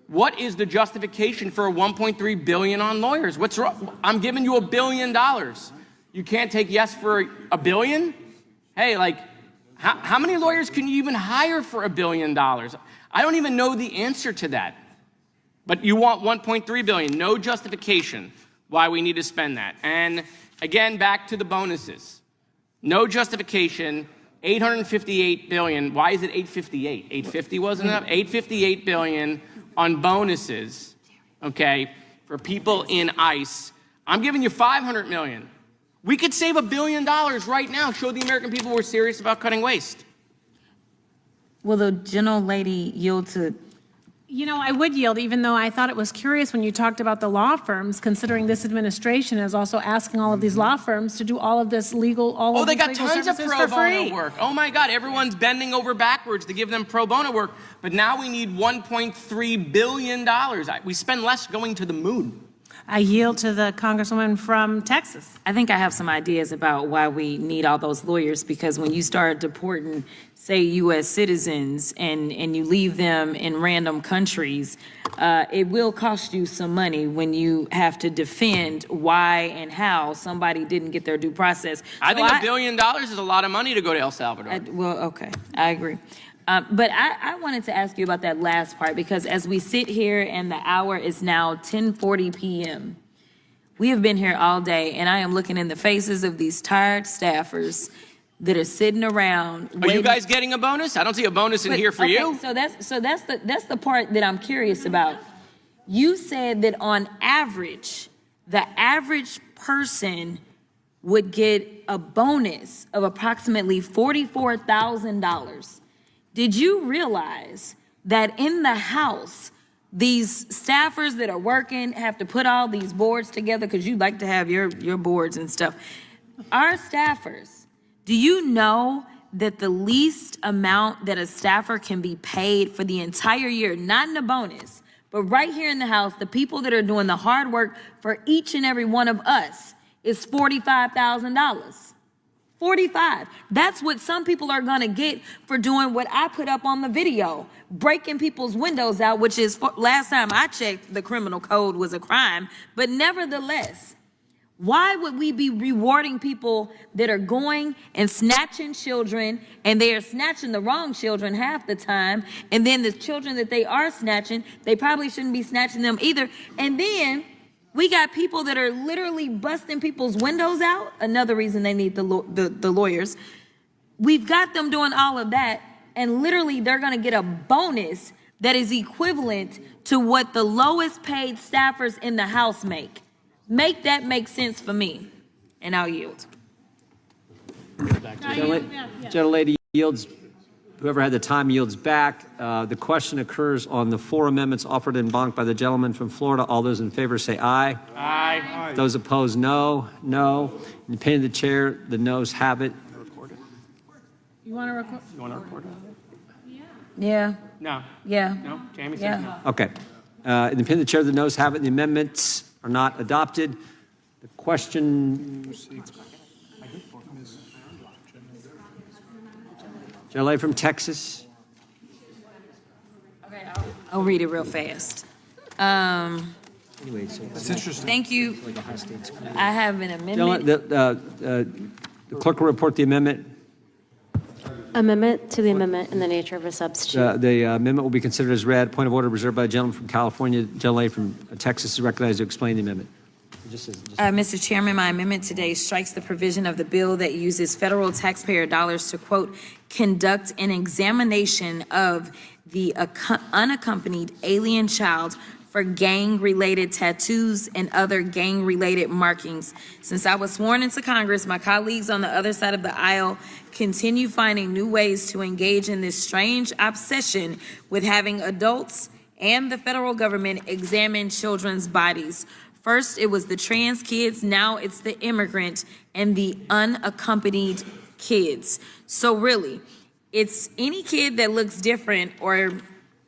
What is the justification for $1.3 billion on lawyers? What's wrong? I'm giving you $1 billion. You can't take yes for $1 billion? Hey, like, how many lawyers can you even hire for $1 billion? I don't even know the answer to that. But you want $1.3 billion. No justification why we need to spend that. And again, back to the bonuses. No justification. $858 billion. Why is it 858? 850 wasn't enough? 858 billion on bonuses, okay, for people in ICE. I'm giving you $500 million. We could save $1 billion right now, show the American people we're serious about cutting waste. Will the gentlelady yield to? You know, I would yield, even though I thought it was curious when you talked about the law firms, considering this administration is also asking all of these law firms to do all of this legal, Oh, they got tons of pro bono work. Oh my God, everyone's bending over backwards to give them pro bono work. But now we need $1.3 billion. We spend less going to the moon. I yield to the Congresswoman from Texas. I think I have some ideas about why we need all those lawyers, because when you start deporting, say, U.S. citizens and you leave them in random countries, it will cost you some money when you have to defend why and how somebody didn't get their due process. I think $1 billion is a lot of money to go to El Salvador. Well, okay, I agree. But I wanted to ask you about that last part, because as we sit here and the hour is now 10:40 p.m., we have been here all day, and I am looking in the faces of these tired staffers that are sitting around. Are you guys getting a bonus? I don't see a bonus in here for you. So that's the part that I'm curious about. You said that on average, the average person would get a bonus of approximately $44,000. Did you realize that in the House, these staffers that are working have to put all these boards together, because you like to have your boards and stuff? Our staffers, do you know that the least amount that a staffer can be paid for the entire year, not in a bonus, but right here in the House, the people that are doing the hard work for each and every one of us, is $45,000? 45. That's what some people are going to get for doing what I put up on the video, breaking people's windows out, which is, last time I checked, the criminal code was a crime. But nevertheless, why would we be rewarding people that are going and snatching children, and they are snatching the wrong children half the time, and then the children that they are snatching, they probably shouldn't be snatching them either. And then we got people that are literally busting people's windows out. Another reason they need the lawyers. We've got them doing all of that, and literally they're going to get a bonus that is equivalent to what the lowest paid staffers in the House make. Make that make sense for me, and I'll yield. Gentlelady yields. Whoever had the time yields back. The question occurs on the 4 amendments offered en banc by the gentleman from Florida. All those in favor say aye. Aye. Those opposed, no. No. In the opinion of the chair, the noes have it. You want to record? You want to record it? Yeah. No. Yeah. No? Jamie says Yeah. no. Okay. In the opinion of the chair, the noes have it. The amendments are not adopted. The question. Gentlelady from Texas. Okay, I'll read it real fast. Anyway, so That's interesting. Thank you. I have an amendment. The clerk will report the amendment. Amendment to the amendment in the nature of a substitute. The amendment will be considered as read. Point of order reserved by the gentleman from California. The gentlelady from Texas is recognized to explain the amendment. Mr. Chairman, my amendment today strikes the provision of the bill that uses federal taxpayer dollars to, quote, conduct an examination of the unaccompanied alien child for gang-related tattoos and other gang-related markings. Since I was sworn into Congress, my colleagues on the other side of the aisle continue finding new ways to engage in this strange obsession with having adults and the federal government examine children's bodies. First, it was the trans kids, now it's the immigrant and the unaccompanied kids. So really, it's any kid that looks different or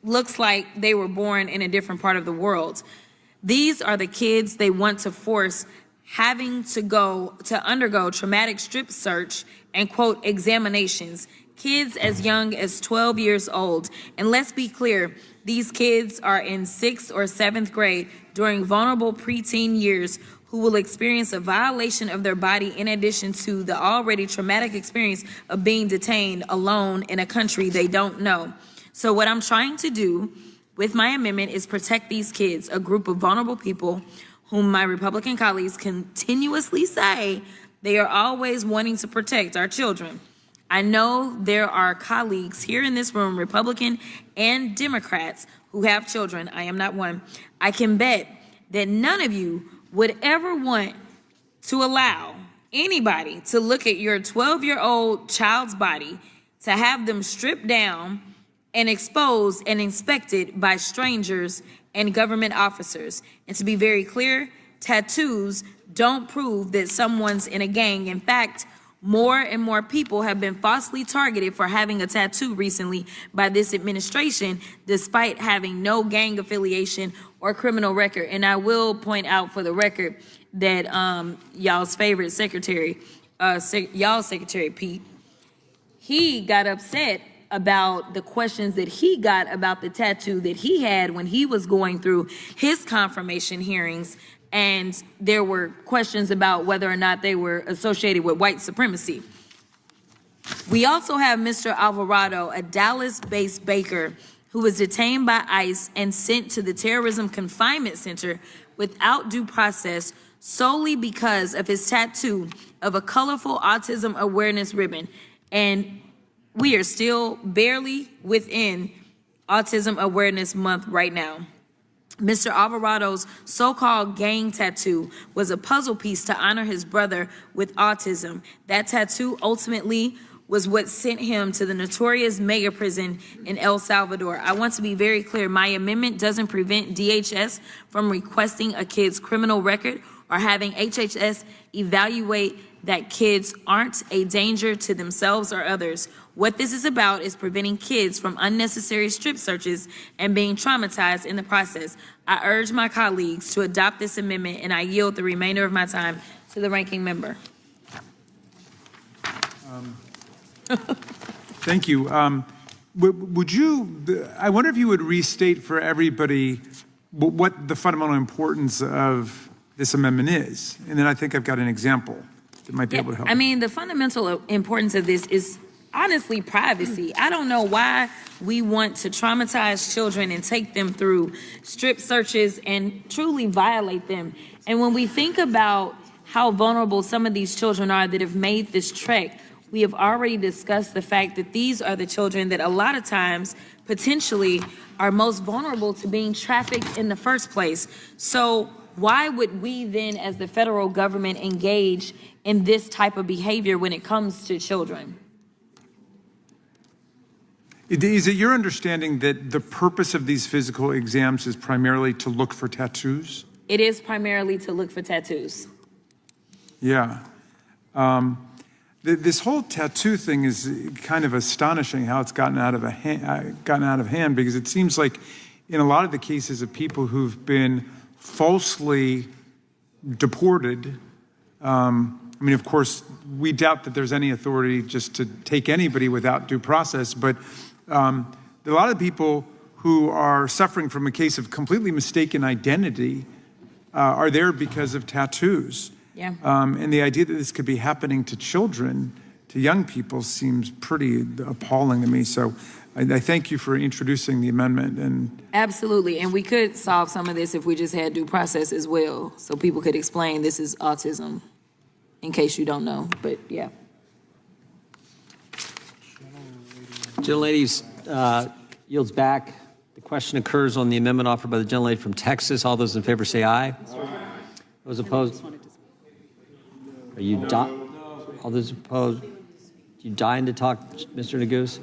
looks like they were born in a different part of the world. These are the kids they want to force having to undergo traumatic strip search and, quote, examinations. Kids as young as 12 years old. And let's be clear, these kids are in 6th or 7th grade during vulnerable preteen years who will experience a violation of their body in addition to the already traumatic experience of being detained alone in a country they don't know. So what I'm trying to do with my amendment is protect these kids, a group of vulnerable people whom my Republican colleagues continuously say they are always wanting to protect our children. I know there are colleagues here in this room, Republican and Democrats, who have children. I am not one. I can bet that none of you would ever want to allow anybody to look at your 12-year-old child's body, to have them stripped down and exposed and inspected by strangers and government officers. And to be very clear, tattoos don't prove that someone's in a gang. In fact, more and more people have been falsely targeted for having a tattoo recently by this administration, despite having no gang affiliation or criminal record. And I will point out for the record that y'all's favorite secretary, y'all's secretary, Pete, he got upset about the questions that he got about the tattoo that he had when he was going through his confirmation hearings, and there were questions about whether or not they were associated with white supremacy. We also have Mr. Alvarado, a Dallas-based baker who was detained by ICE and sent to the Terrorism Confinement Center without due process solely because of his tattoo of a colorful autism awareness ribbon. And we are still barely within Autism Awareness Month right now. Mr. Alvarado's so-called gang tattoo was a puzzle piece to honor his brother with autism. That tattoo ultimately was what sent him to the notorious mega prison in El Salvador. I want to be very clear. My amendment doesn't prevent DHS from requesting a kid's criminal record or having HHS evaluate that kids aren't a danger to themselves or others. What this is about is preventing kids from unnecessary strip searches and being traumatized in the process. I urge my colleagues to adopt this amendment, and I yield the remainder of my time to the ranking member. Thank you. Would you, I wonder if you would restate for everybody what the fundamental importance of this amendment is. And then I think I've got an example that might be able to help. I mean, the fundamental importance of this is honestly privacy. I don't know why we want to traumatize children and take them through strip searches and truly violate them. And when we think about how vulnerable some of these children are that have made this trek, we have already discussed the fact that these are the children that a lot of times potentially are most vulnerable to being trafficked in the first place. So why would we then, as the federal government, engage in this type of behavior when it comes to children? Is it your understanding that the purpose of these physical exams is primarily to look for tattoos? It is primarily to look for tattoos. Yeah. This whole tattoo thing is kind of astonishing how it's gotten out of hand, because it seems like in a lot of the cases of people who've been falsely deported, I mean, of course, we doubt that there's any authority just to take anybody without due process, but a lot of people who are suffering from a case of completely mistaken identity are there because of tattoos. Yeah. And the idea that this could be happening to children, to young people, seems pretty appalling to me. So I thank you for introducing the amendment. And Absolutely, and we could solve some of this if we just had due process as well, so people could explain this is autism, in case you don't know, but yeah. Gentlelady yields back. The question occurs on the amendment offered by the gentlelady from Texas. All those in favor say aye. Those opposed? Are you all those opposed? Do you dying to talk, Mr. Neguse?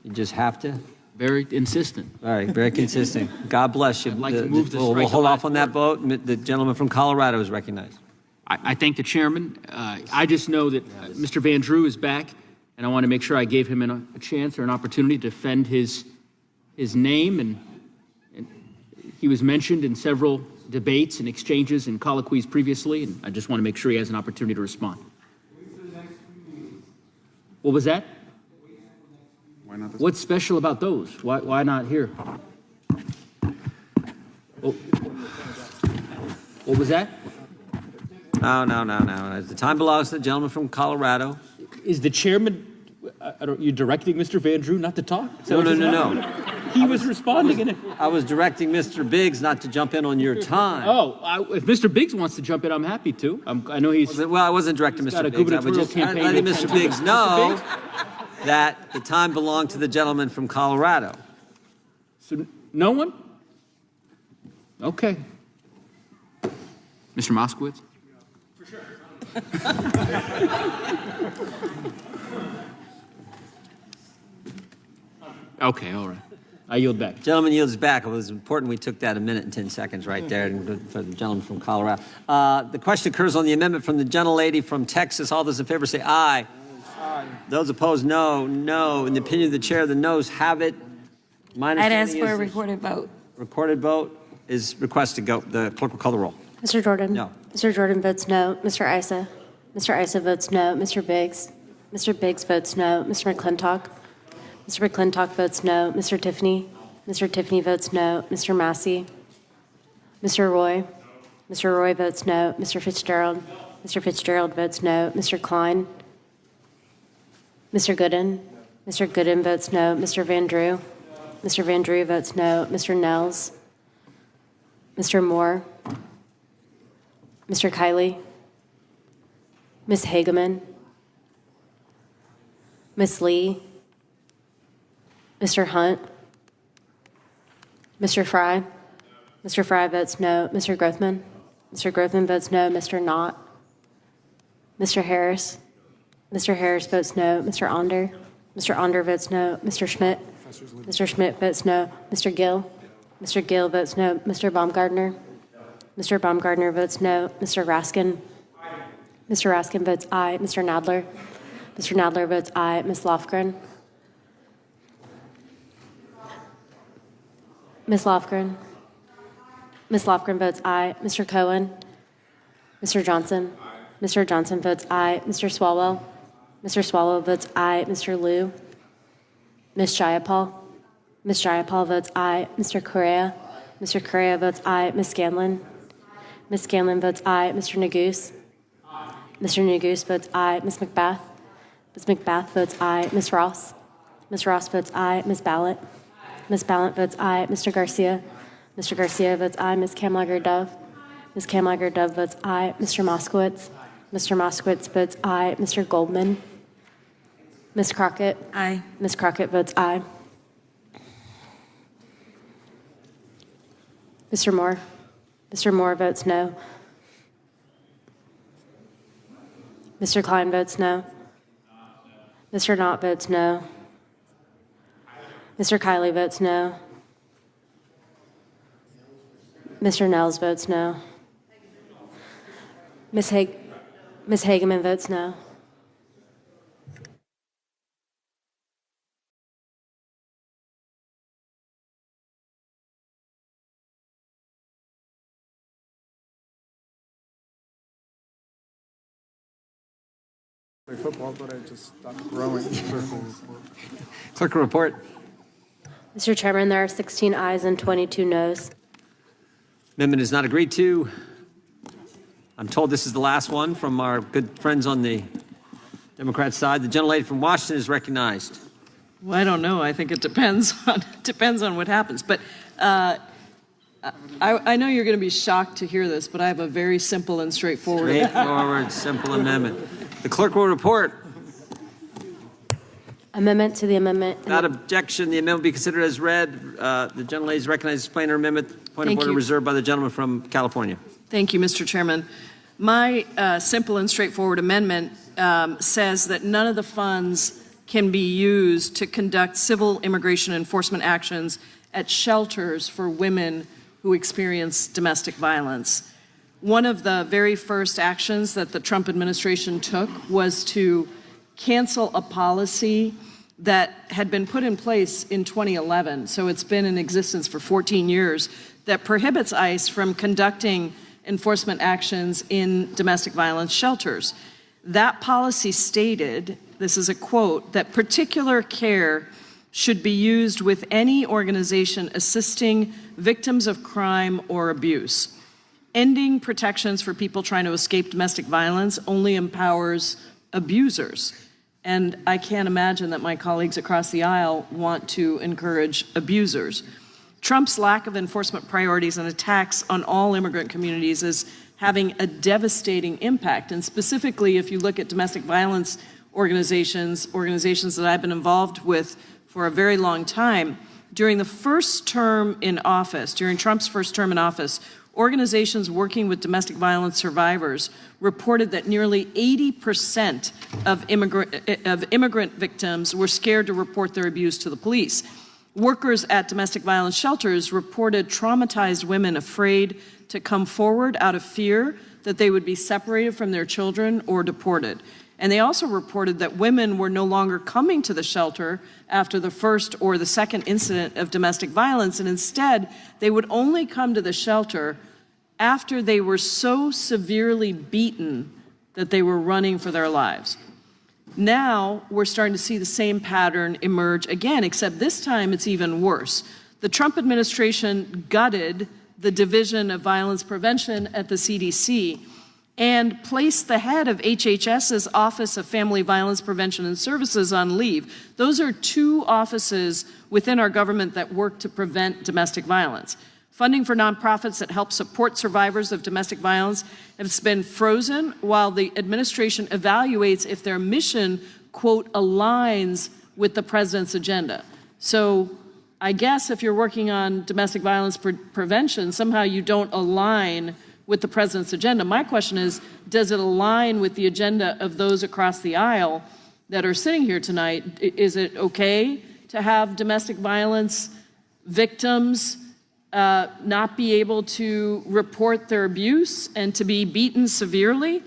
You just have to? Very insistent. All right, very consistent. God bless you. I'd like to move to We'll strike the hold last off on that vote. The gentleman from Colorado is recognized. I thank the chairman. I just know that Mr. Van Drew is back, and I want to make sure I gave him a chance or an opportunity to defend his name, and he was mentioned in several debates and exchanges and colloquies previously, and I just want to make sure he has an opportunity to respond. What was that? What's special about those? Why not here? Oh. What was that? No. The time belongs to the gentleman from Colorado. Is the chairman, you directing Mr. Van Drew not to talk? No. He was responding. I was directing Mr. Biggs not to jump in on your time. If Mr. Biggs wants to jump in, I'm happy to. I know he's... Well, I wasn't directing Mr. Biggs. I was just letting Mr. Biggs know that the time belonged to the gentleman from Colorado. So, no one? Okay. Mr. Moskowitz? For sure. Okay, all right. I yield back. Gentleman yields back. It was important we took that a minute and 10 seconds right there for the gentleman from Colorado. The question occurs on the amendment from the gentlelady from Texas. All those in favor say aye. Aye. Those opposed, no. In the opinion of the chair, the noes have it. I'd ask for a recorded vote. Recorded vote is requested. Go. The clerk will call the roll. Mr. Jordan? No. Mr. Jordan votes no. Mr. Issa? Mr. Issa votes no. Mr. Biggs? Mr. Biggs votes no. Mr. McClintock? Mr. McClintock votes no. Mr. Tiffany? Mr. Tiffany votes no. Mr. Massey? Mr. Roy? Mr. Roy votes no. Mr. Fitzgerald? Mr. Fitzgerald votes no. Mr. Klein? Mr. Gooden? Mr. Gooden votes no. Mr. Van Drew? Mr. Van Drew votes no. Mr. Nels? Mr. Moore? Mr. Kiley? Ms. Hageman? Ms. Lee? Mr. Hunt? Mr. Fry? Mr. Fry votes no. Mr. Grothman? Mr. Grothman votes no. Mr. Knott? Mr. Harris? Mr. Harris votes no. Mr. Onder? Mr. Onder votes no. Mr. Schmidt? Mr. Schmidt votes no. Mr. Gill? Mr. Gill votes no. Mr. Baumgartner? Mr. Baumgartner votes no. Mr. Raskin? Mr. Raskin votes aye. Mr. Nadler? Mr. Nadler votes aye. Ms. Lofgren? Ms. Lofgren? Ms. Lofgren votes aye. Mr. Cohen? Mr. Johnson? Mr. Johnson votes aye. Mr. Swalwell? Mr. Swalwell votes aye. Mr. Liu? Ms. Jayapal? Ms. Jayapal votes aye. Mr. Correa? Mr. Correa votes aye. Ms. Scanlon? Ms. Scanlon votes aye. Mr. Neguse? Mr. Neguse votes aye. Ms. McBath? Ms. McBath votes aye. Ms. Ross? Ms. Ross votes aye. Ms. Ballot? Ms. Ballot votes aye. Mr. Garcia? Mr. Garcia votes aye. Ms. Kamlager-Dove? Ms. Kamlager-Dove votes aye. Mr. Moskowitz? Mr. Moskowitz votes aye. Mr. Goldman? Ms. Crockett? Aye. Ms. Crockett votes aye. Mr. Moore? Mr. Moore votes no. Mr. Klein votes no. Mr. Knott votes no. Mr. Kiley votes no. Mr. Nels votes no. Ms. Hageman votes no. Football, but I just stopped growing. Clerk will report. Mr. Chairman, there are 16 ayes and 22 noes. Amendment is not agreed to. I'm told this is the last one from our good friends on the Democrat side. The gentlelady from Washington is recognized. Well, I don't know. I think it depends on what happens. But I know you're going to be shocked to hear this, but I have a very simple and straightforward. Simple amendment. The clerk will report. Amendment to the amendment. Without objection, the amendment will be considered as read. The gentlelady is recognized as explainer amendment. Point Thank of order you. reserved by the gentleman from California. Thank you, Mr. Chairman. My simple and straightforward amendment says that none of the funds can be used to conduct civil immigration enforcement actions at shelters for women who experience domestic violence. One of the very first actions that the Trump administration took was to cancel a policy that had been put in place in 2011, so it's been in existence for 14 years, that prohibits ICE from conducting enforcement actions in domestic violence shelters. That policy stated, this is a quote, that particular care should be used with any organization assisting victims of crime or abuse. Ending protections for people trying to escape domestic violence only empowers abusers. And I can't imagine that my colleagues across the aisle want to encourage abusers. Trump's lack of enforcement priorities and attacks on all immigrant communities is having a devastating impact. And specifically, if you look at domestic violence organizations that I've been involved with for a very long time, during the first term in office, during Trump's first term in office, organizations working with domestic violence survivors reported that nearly 80% of immigrant victims were scared to report their abuse to the police. Workers at domestic violence shelters reported traumatized women afraid to come forward out of fear that they would be separated from their children or deported. And they also reported that women were no longer coming to the shelter after the first or the second incident of domestic violence, and instead they would only come to the shelter after they were so severely beaten that they were running for their lives. Now we're starting to see the same pattern emerge again, except this time it's even worse. The Trump administration gutted the Division of Violence Prevention at the CDC and placed the head of HHS's Office of Family Violence Prevention and Services on leave. Those are two offices within our government that work to prevent domestic violence. Funding for nonprofits that help support survivors of domestic violence has been frozen while the administration evaluates if their mission, quote, aligns with the president's agenda. So I guess if you're working on domestic violence prevention, somehow you don't align with the president's agenda. My question is, does it align with the agenda of those across the aisle that are sitting here tonight? Is it okay to have domestic violence victims not be able to report their abuse and to be beaten severely?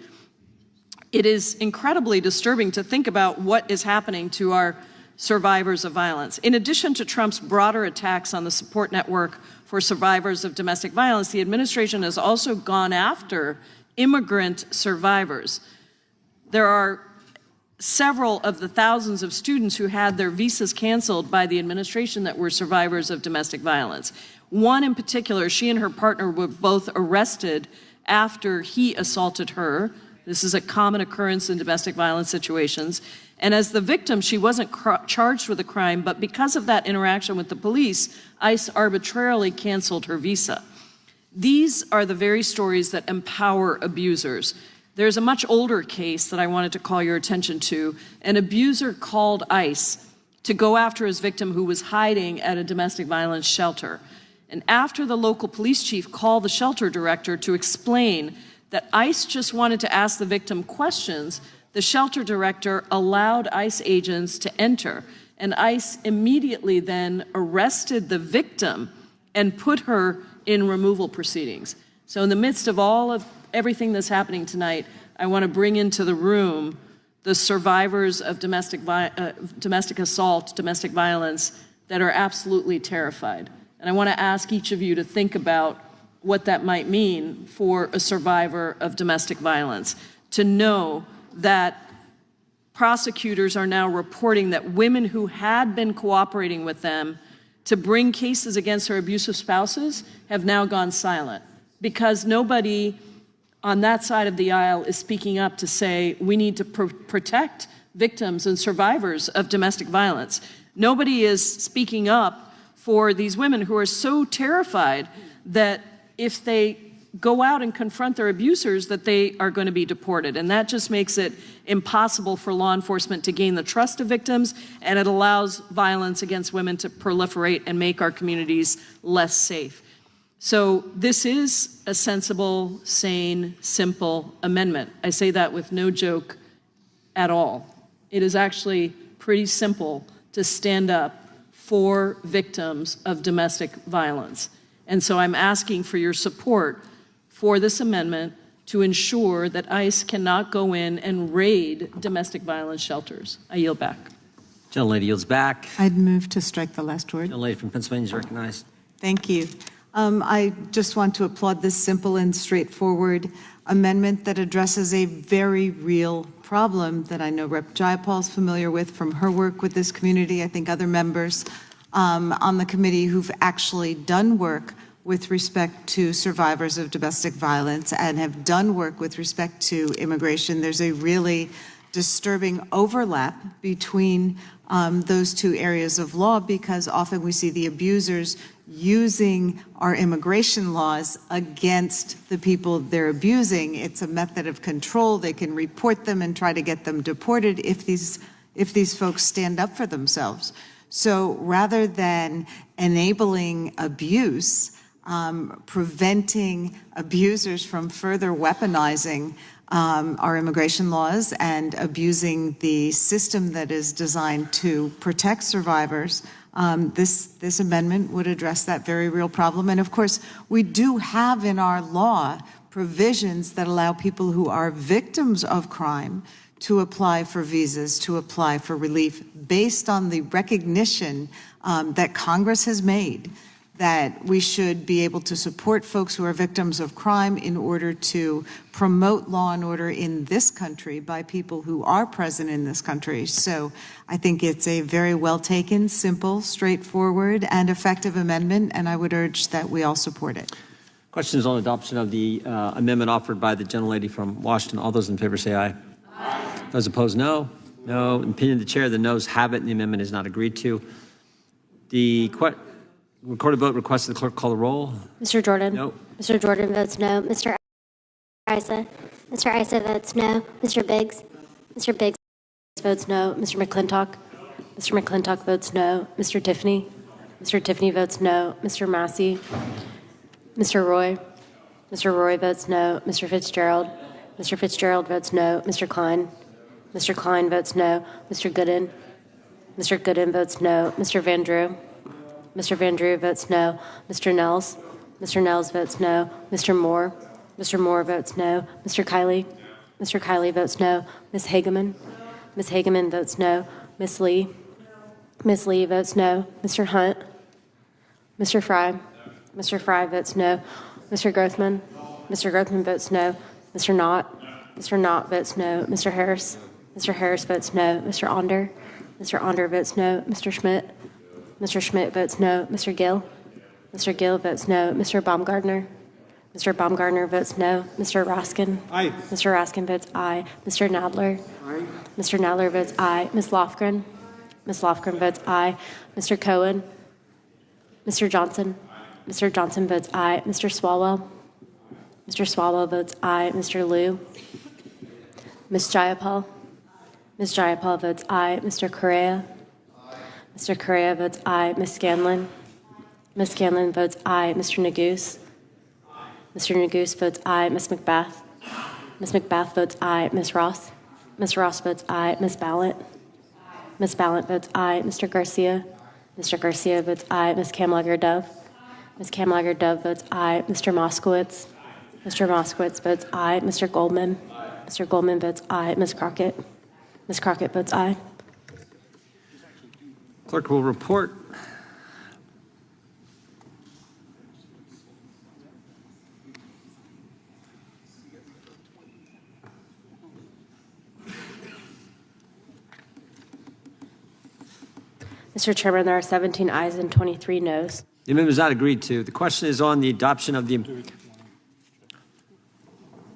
It is incredibly disturbing to think about what is happening to our survivors of violence. In addition to Trump's broader attacks on the support network for survivors of domestic violence, the administration has also gone after immigrant survivors. There are several of the thousands of students who had their visas canceled by the administration that were survivors of domestic violence. One in particular, she and her partner were both arrested after he assaulted her. This is a common occurrence in domestic violence situations. And as the victim, she wasn't charged with a crime, but because of that interaction with the police, ICE arbitrarily canceled her visa. These are the very stories that empower abusers. There's a much older case that I wanted to call your attention to. An abuser called ICE to go after his victim who was hiding at a domestic violence shelter. And after the local police chief called the shelter director to explain that ICE just wanted to ask the victim questions, the shelter director allowed ICE agents to enter. And ICE immediately then arrested the victim and put her in removal proceedings. So in the midst of all of everything that's happening tonight, I want to bring into the room the survivors of domestic assault, domestic violence that are absolutely terrified. And I want to ask each of you to think about what that might mean for a survivor of domestic violence, to know that prosecutors are now reporting that women who had been cooperating with them to bring cases against their abusive spouses have now gone silent because nobody on that side of the aisle is speaking up to say we need to protect victims and survivors of domestic violence. Nobody is speaking up for these women who are so terrified that if they go out and confront their abusers, that they are going to be deported. And that just makes it impossible for law enforcement to gain the trust of victims, and it allows violence against women to proliferate and make our communities less safe. So this is a sensible, sane, simple amendment. I say that with no joke at all. It is actually pretty simple to stand up for victims of domestic violence. And so I'm asking for your support for this amendment to ensure that ICE cannot go in and raid domestic violence shelters. I yield back. Gentlelady yields back. I'd move to strike the last word. Gentlelady from Pennsylvania is recognized. Thank you. I just want to applaud this simple and straightforward amendment that addresses a very real problem that I know Rep. Jayapal is familiar with from her work with this community. I think other members on the committee who've actually done work with respect to survivors of domestic violence and have done work with respect to immigration. There's a really disturbing overlap between those two areas of law, because often we see the abusers using our immigration laws against the people they're abusing. It's a method of control. They can report them and try to get them deported if these folks stand up for themselves. So rather than enabling abuse, preventing abusers from further weaponizing our immigration laws and abusing the system that is designed to protect survivors, this amendment would address that very real problem. And of course, we do have in our law provisions that allow people who are victims of crime to apply for visas, to apply for relief, based on the recognition that Congress has made that we should be able to support folks who are victims of crime in order to promote law and order in this country by people who are present in this country. So I think it's a very well taken, simple, straightforward, and effective amendment, and I would urge that we all support it. Questions on adoption of the amendment offered by the gentlelady from Washington. All those in favor say aye. Aye. Those opposed, no. No. In opinion of the chair, the noes have it, and the amendment is not agreed to. The recorded vote requests the clerk call the roll. Mr. Jordan? No. Mr. Jordan votes no. Mr. Isa? Mr. Isa votes no. Mr. Biggs? Mr. Biggs votes no. Mr. McClintock? Mr. McClintock votes no. Mr. Tiffany? Mr. Tiffany votes no. Mr. Massey? Mr. Roy? Mr. Roy votes no. Mr. Fitzgerald? Mr. Fitzgerald votes no. Mr. Klein? Mr. Klein votes no. Mr. Gooden? Mr. Gooden votes no. Mr. Van Drew? Mr. Van Drew votes no. Mr. Nels? Mr. Nels votes no. Mr. Moore? Mr. Moore votes no. Mr. Kiley? Mr. Kiley votes no. Ms. Hageman? Ms. Hageman votes no. Ms. Lee? Ms. Lee votes no. Mr. Hunt? Mr. Fry? Mr. Fry votes no. Mr. Grothman? Mr. Grothman votes no. Mr. Knott? Mr. Knott votes no. Mr. Harris? Mr. Harris votes no. Mr. Onder? Mr. Onder votes no. Mr. Schmidt? Mr. Schmidt votes no. Mr. Gill? Mr. Gill votes no. Mr. Baumgartner? Mr. Baumgartner votes no. Mr. Raskin? Aye. Mr. Raskin votes aye. Mr. Nadler? Aye. Mr. Nadler votes aye. Ms. Lofgren? Ms. Lofgren votes aye. Mr. Cohen? Mr. Johnson? Mr. Johnson votes aye. Mr. Swalwell? Mr. Swalwell votes aye. Mr. Liu? Ms. Jayapal? Ms. Jayapal votes aye. Mr. Correa? Mr. Correa votes aye. Ms. Scanlon? Ms. Scanlon votes aye. Mr. Neguse? Mr. Neguse votes aye. Ms. McBath? Ms. McBath votes aye. Ms. Ross? Ms. Ross votes aye. Ms. Ballot? Ms. Ballot votes aye. Mr. Garcia? Mr. Garcia votes aye. Ms. Kamlager-Dove? Ms. Kamlager-Dove votes aye. Mr. Moskowitz? Mr. Moskowitz votes aye. Mr. Goldman? Mr. Goldman votes aye. Ms. Crockett? Ms. Crockett votes aye. Clerk will report. Mr. Chairman, there are 17 ayes and 23 noes. The amendment is not agreed to. The question is on the adoption of the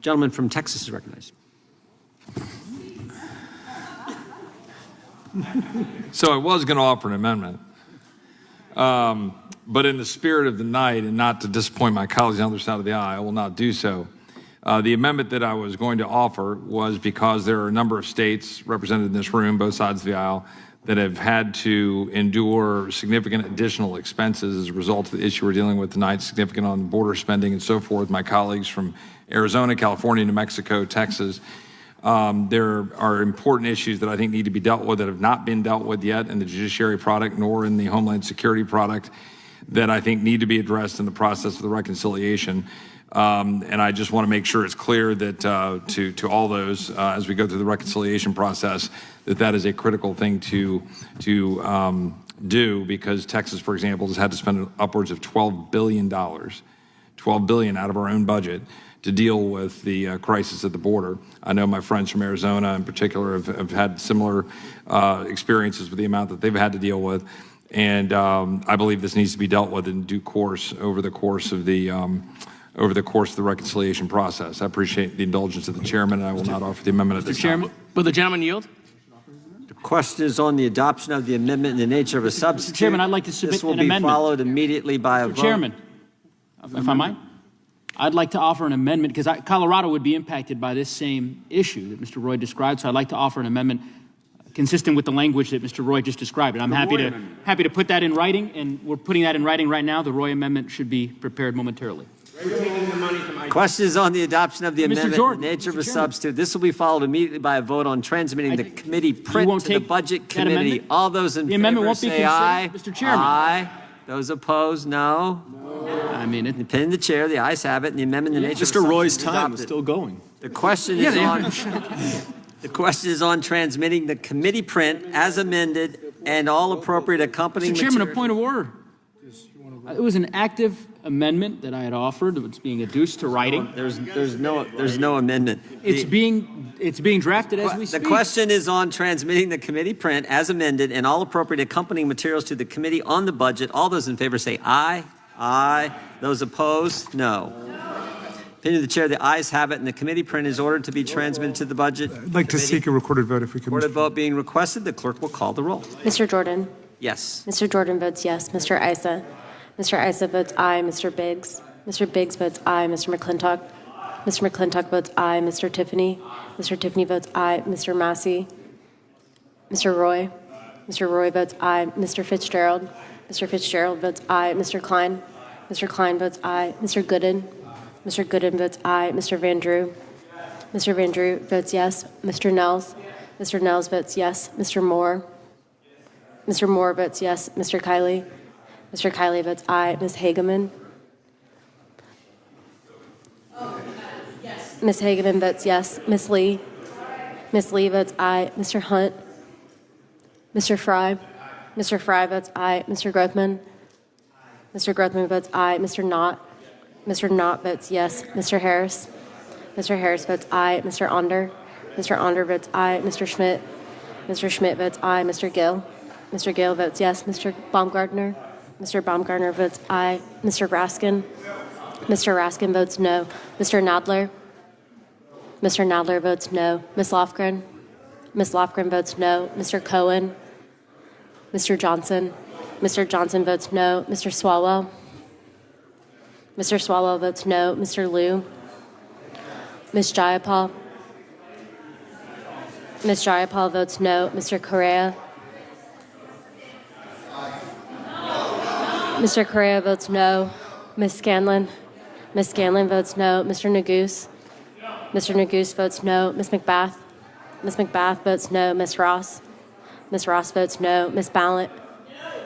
gentleman from Texas is recognized. So I was going to offer an amendment. But in the spirit of the night and not to disappoint my colleagues on the other side of the aisle, I will not do so. The amendment that I was going to offer was because there are a number of states represented in this room, both sides of the aisle, that have had to endure significant additional expenses as a result of the issue we're dealing with tonight, significant on border spending and so forth. My colleagues from Arizona, California, New Mexico, Texas. There are important issues that I think need to be dealt with that have not been dealt with yet in the Judiciary product nor in the Homeland Security product that I think need to be addressed in the process of the reconciliation. And I just want to make sure it's clear that to all those as we go through the reconciliation process that is a critical thing to do, because Texas, for example, has had to spend upwards of $12 billion out of our own budget to deal with the crisis at the border. I know my friends from Arizona in particular have had similar experiences with the amount that they've had to deal with. And I believe this needs to be dealt with in due course over the course of the reconciliation process. I appreciate the indulgence of the chairman, and I will not offer the amendment at this time. Will the gentleman yield? The question is on the adoption of the amendment in the nature of a substitute. Mr. Chairman, I'd like to submit an amendment. This will be followed immediately by a vote. Mr. Chairman, if I might, I'd like to offer an amendment because Colorado would be impacted by this same issue that Mr. Roy described. So I'd like to offer an amendment consistent with the language that Mr. Roy just described. And I'm happy to put that in writing, and we're putting that in writing right now. The Roy amendment should be prepared momentarily. Question is on the adoption of the amendment Jordan, in the nature of a Chairman. substitute. This will be followed immediately by a vote on transmitting the committee print to the Budget Committee. amendment? All those in The amendment favor won't be say aye. considered, Mr. Chairman. Aye. Those opposed, no. I mean, depending the chair, the ayes have it, and the amendment in the nature of a Mr. Roy's substitute time is adopted. still going. The question is the question is on transmitting the committee print as amended and all appropriate accompanying Mr. Chairman, a material. point of order. It was an active amendment that I had offered. It's being adduced to writing. There's no amendment. It's being drafted as we speak. The question is on transmitting the committee print as amended and all appropriate accompanying materials to the committee on the budget. All those in favor say aye. Aye. Those opposed, no. Opinion of the chair, the ayes have it, and the committee print is ordered to be transmitted to the budget. I'd like to seek a recorded vote if we could. Recorded vote being requested. The clerk will call the roll. Mr. Jordan? Yes. Mr. Jordan votes yes. Mr. Issa? Mr. Issa votes aye. Mr. Biggs? Mr. Biggs votes aye. Mr. McClintock? Mr. McClintock votes aye. Mr. Tiffany? Mr. Tiffany votes aye. Mr. Massey? Mr. Roy? Mr. Roy votes aye. Mr. Fitzgerald? Mr. Fitzgerald votes aye. Mr. Klein? Mr. Klein votes aye. Mr. Gooden? Mr. Gooden votes aye. Mr. Van Drew? Mr. Van Drew votes yes. Mr. Nels? Mr. Nels votes yes. Mr. Moore? Mr. Moore votes yes. Mr. Kiley? Mr. Kiley votes aye. Ms. Hageman? Ms. Hageman votes yes. Ms. Lee? Ms. Lee votes aye. Mr. Hunt? Mr. Fry? Mr. Fry votes aye. Mr. Grothman? Mr. Grothman votes aye. Mr. Knott? Mr. Knott votes yes. Mr. Harris? Mr. Harris votes aye. Mr. Onder? Mr. Onder votes aye. Mr. Schmidt? Mr. Schmidt votes aye. Mr. Gill? Mr. Gill votes yes. Mr. Baumgartner? Mr. Baumgartner votes aye. Mr. Raskin? Mr. Raskin votes no. Mr. Nadler? Mr. Nadler votes no. Ms. Lofgren? Ms. Lofgren votes no. Mr. Cohen? Mr. Johnson? Mr. Johnson votes no. Mr. Swalwell? Mr. Swalwell votes no. Mr. Liu? Ms. Jayapal? Ms. Jayapal votes no. Mr. Correa? Mr. Correa votes no. Ms. Scanlon? Ms. Scanlon votes no. Mr. Neguse? Mr. Neguse votes no. Ms. McBath? Ms. McBath votes no. Ms. Ross? Ms. Ross votes no. Ms. Ballant?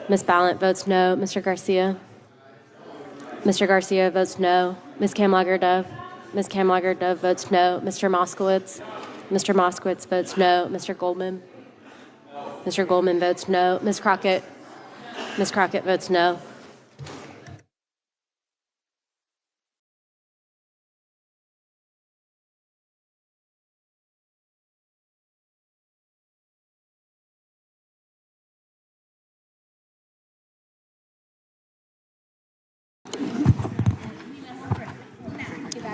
Ms. Ballant votes no. Mr. Garcia? Mr. Garcia votes no. Ms. Kamlager-Dove? Ms. Kamlager-Dove votes no. Mr. Moskowitz? Mr. Moskowitz votes no. Mr. Goldman? Mr. Goldman votes no. Ms. Crockett? Ms. Crockett votes no.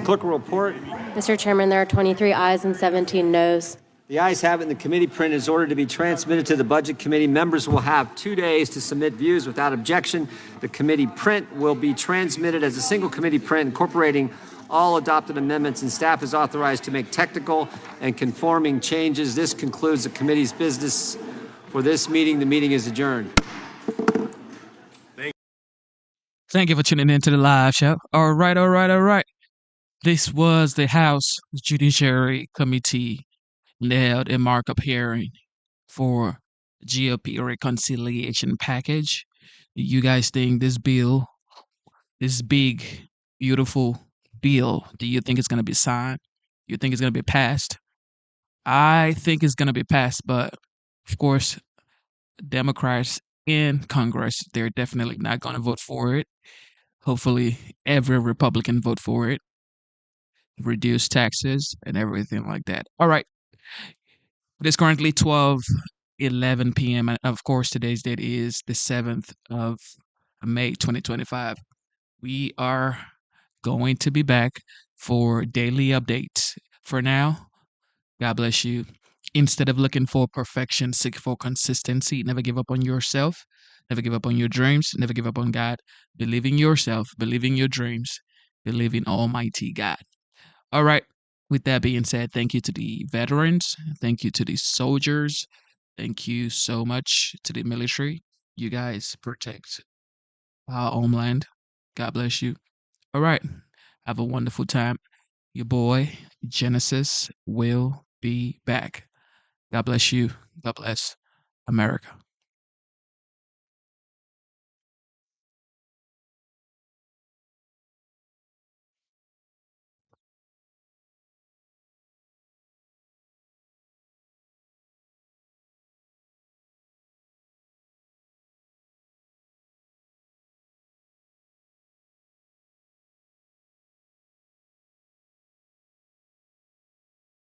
Clerk will report. Mr. Chairman, there are 23 ayes and 17 noes. The ayes have it, and the committee print is ordered to be transmitted to the Budget Committee. Members will have 2 days to submit views without objection. The committee print will be transmitted as a single committee print, incorporating all adopted amendments, and staff is authorized to make technical and conforming changes. This concludes the committee's business for this meeting. The meeting is adjourned. Thank you for tuning in to the live show. All right. This was the House Judiciary Committee held a markup hearing for GOP reconciliation package. You guys think this bill, this big, beautiful bill, do you think it's going to be signed? You think it's going to be passed? I think it's going to be passed, but of course, Democrats in Congress, they're definitely not going to vote for it. Hopefully, every Republican vote for it. Reduce taxes and everything like that. All right. It is currently 12:11 p.m. And of course, today's date is the 7th of May, 2025. We are going to be back for daily updates. For now, God bless you. Instead of looking for perfection, seek for consistency. Never give up on yourself. Never give up on your dreams. Never give up on God. Believe in yourself. Believe in your dreams. Believe in Almighty God. All right. With that being said, thank you to the veterans. Thank you to the soldiers. Thank you so much to the military. You guys protect our homeland. God bless you. All right. Have a wonderful time. Your boy, Genesis, will be back. God bless you. God bless America.